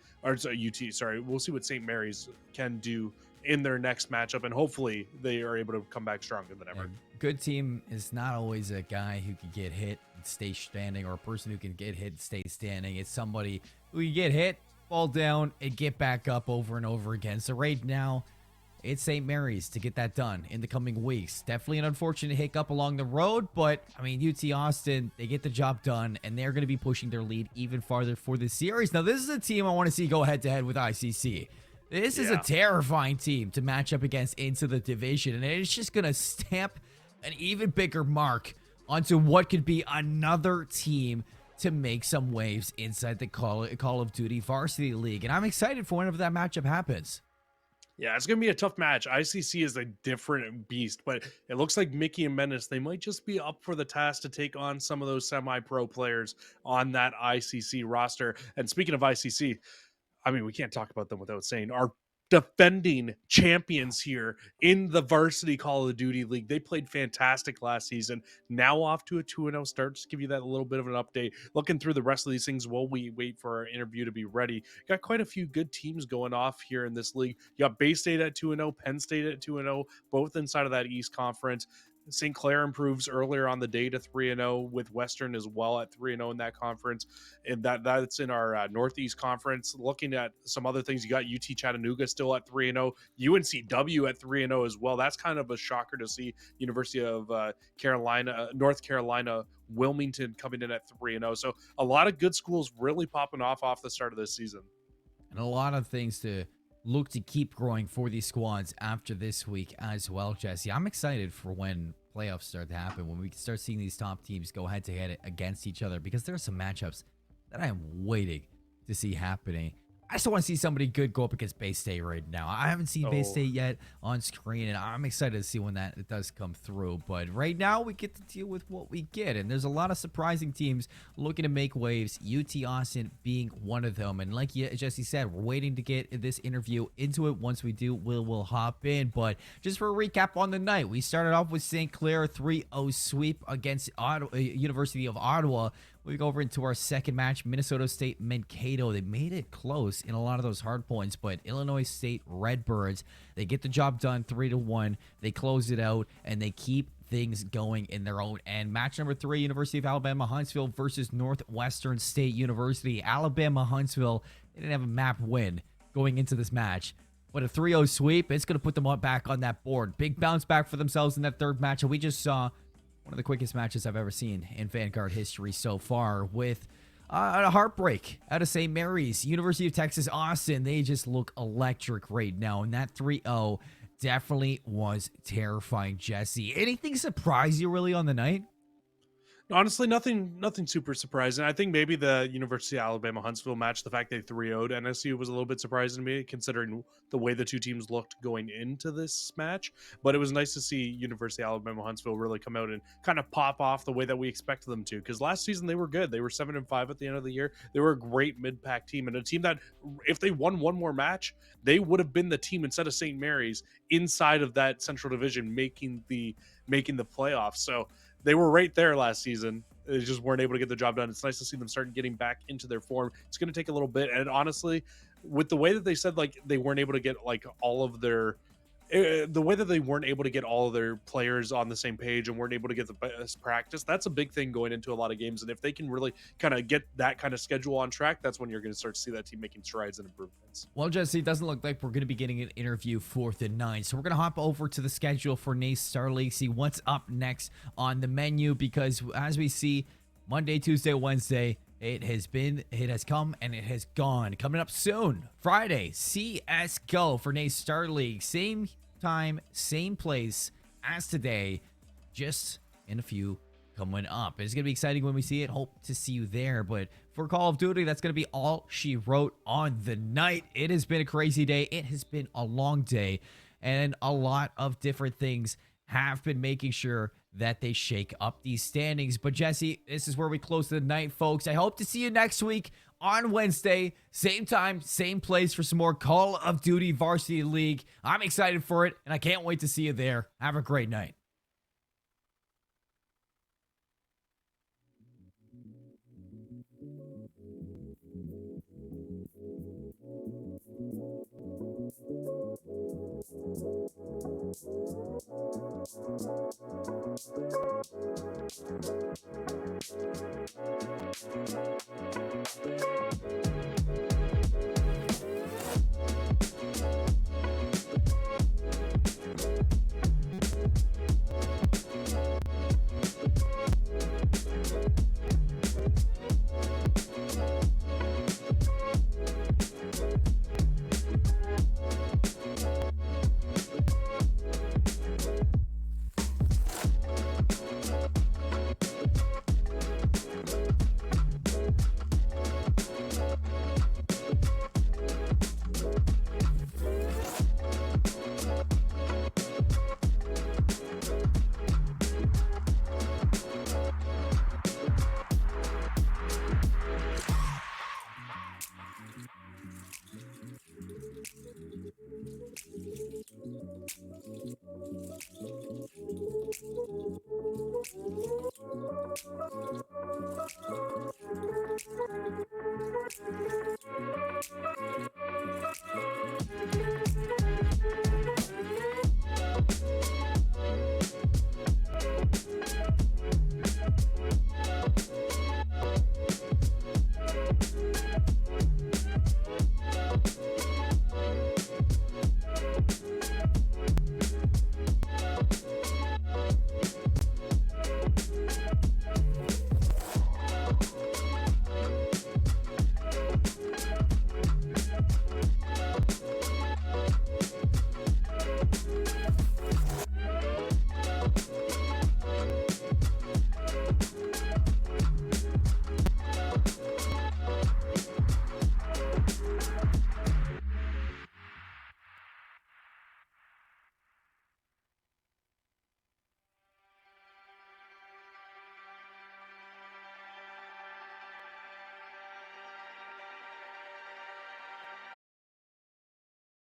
what St. Mary's can do in their next matchup, and hopefully they are able to come back stronger than ever. A good team is not always a guy who can get hit and stay standing, or a person who can get hit and stay standing. It's somebody who can get hit, fall down, and get back up over and over again. So right now, it's St. Mary's to get that done in the coming weeks. Definitely an unfortunate hiccup along the road, but I mean, UT Austin, they get the job done, and they're going to be pushing their lead even farther for this series. Now, this is a team I want to see go head-to-head with ICC. This is a terrifying team to match up against into the division, and it's just going to stamp an even bigger mark onto what could be another team to make some waves inside the Call of Duty Varsity League. And I'm excited for whenever that matchup happens. Yeah, it's going to be a tough match. ICC is a different beast, but it looks like Mickey and Menace, they might just be up for the task to take on some of those semi-pro players on that ICC roster. And speaking of ICC, I mean, we can't talk about them without saying our defending champions here in the Varsity Call of Duty League. They played fantastic last season. Now off to a 2-0 start. Just give you that little bit of an update. Looking through the rest of these things while we wait for our interview to be ready. Got quite a few good teams going off here in this league. You got Bay State at 2-0, Penn State at 2-0, both inside of that East Conference. St. Clair improves earlier on the day to 3-0, with Western as well at 3-0 in that conference, and that's in our Northeast Conference. Looking at some other things, you got UT Chattanooga still at 3-0, UNCW at 3-0 as well. That's kind of a shocker to see. University of North Carolina, Wilmington coming in at 3-0. So a lot of good schools really popping off the start of this season, and a lot of things to look to keep growing for these squads after this week as well, Jesse. I'm excited for when playoffs start to happen, when we can start seeing these top teams go head-to-head against each other, because there are some matchups that I am waiting to see happening. I just want to see somebody good go up against Bay State right now. I haven't seen Bay State yet on screen, and I'm excited to see when that does come through. But right now, we get to deal with what we get, and there's a lot of surprising teams looking to make waves, UT Austin being one of them. And like Jesse said, we're waiting to get this interview into it. Once we do, we'll hop in. But just for a recap on the night, we started off with St. Clair, 3-0 sweep against University of Ottawa. We go over into our second match, Minnesota State Mankato. They made it close in a lot of those hard points, but Illinois State Redbirds, they get the job done 3-1. They close it out, and they keep things going in their own end. Match number 3, University of Alabama Huntsville versus Northwestern State University. Alabama Huntsville, they didn't have a map win going into this match, but a 3-0 sweep, it's going to put them back on that board. Big bounce back for themselves in that third match, and we just saw one of the quickest matches I've ever seen in Vanguard history so far, with a heartbreak out of St. Mary's. University of Texas Austin, they just look electric right now, and that 3-0 definitely was terrifying, Jesse. Anything surprise you really on the night? Honestly, nothing super surprising. I think maybe the University of Alabama Huntsville match, the fact they 3-0'd NSU was a little bit surprising to me, considering the way the two teams looked going into this match. But it was nice to see University of Alabama Huntsville really come out and kind of pop off the way that we expected them to. Because last season they were good. They were 7-5 at the end of the year. They were a great mid-pack team, and a team that, if they won one more match, they would have been the team instead of St. Mary's inside of that Central Division, making the playoffs. So they were right there last season. They just weren't able to get the job done. It's nice to see them start getting back into their form. It's going to take a little bit, and honestly, with the way that they said like they weren't able to get like all of their the way that they weren't able to get all of their players on the same page and weren't able to get the best practice, that's a big thing going into a lot of games. And if they can really kind of get that kind of schedule on track, that's when you're going to start to see that team making strides and improvements. Well, Jesse, it doesn't look like we're going to be getting an interview 4th and 9. So we're going to hop over to the schedule for NACE Starleague, see what's up next on the menu, because as we see, Monday, Tuesday, Wednesday, it has come and it has gone. Coming up soon, Friday, CSGO for NACE Starleague. Same time, same place as today, just in a few coming up. It's going to be exciting when we see it. Hope to see you there. But for Call of Duty, that's going to be all she wrote on the night. It has been a crazy day. It has been a long day. And a lot of different things have been making sure that they shake up these standings. But Jesse, this is where we close the night, folks. I hope to see you next week on Wednesday, same time, same place for some more Call of Duty Varsity League. I'm excited for it, and I can't wait to see you there. Have a great night.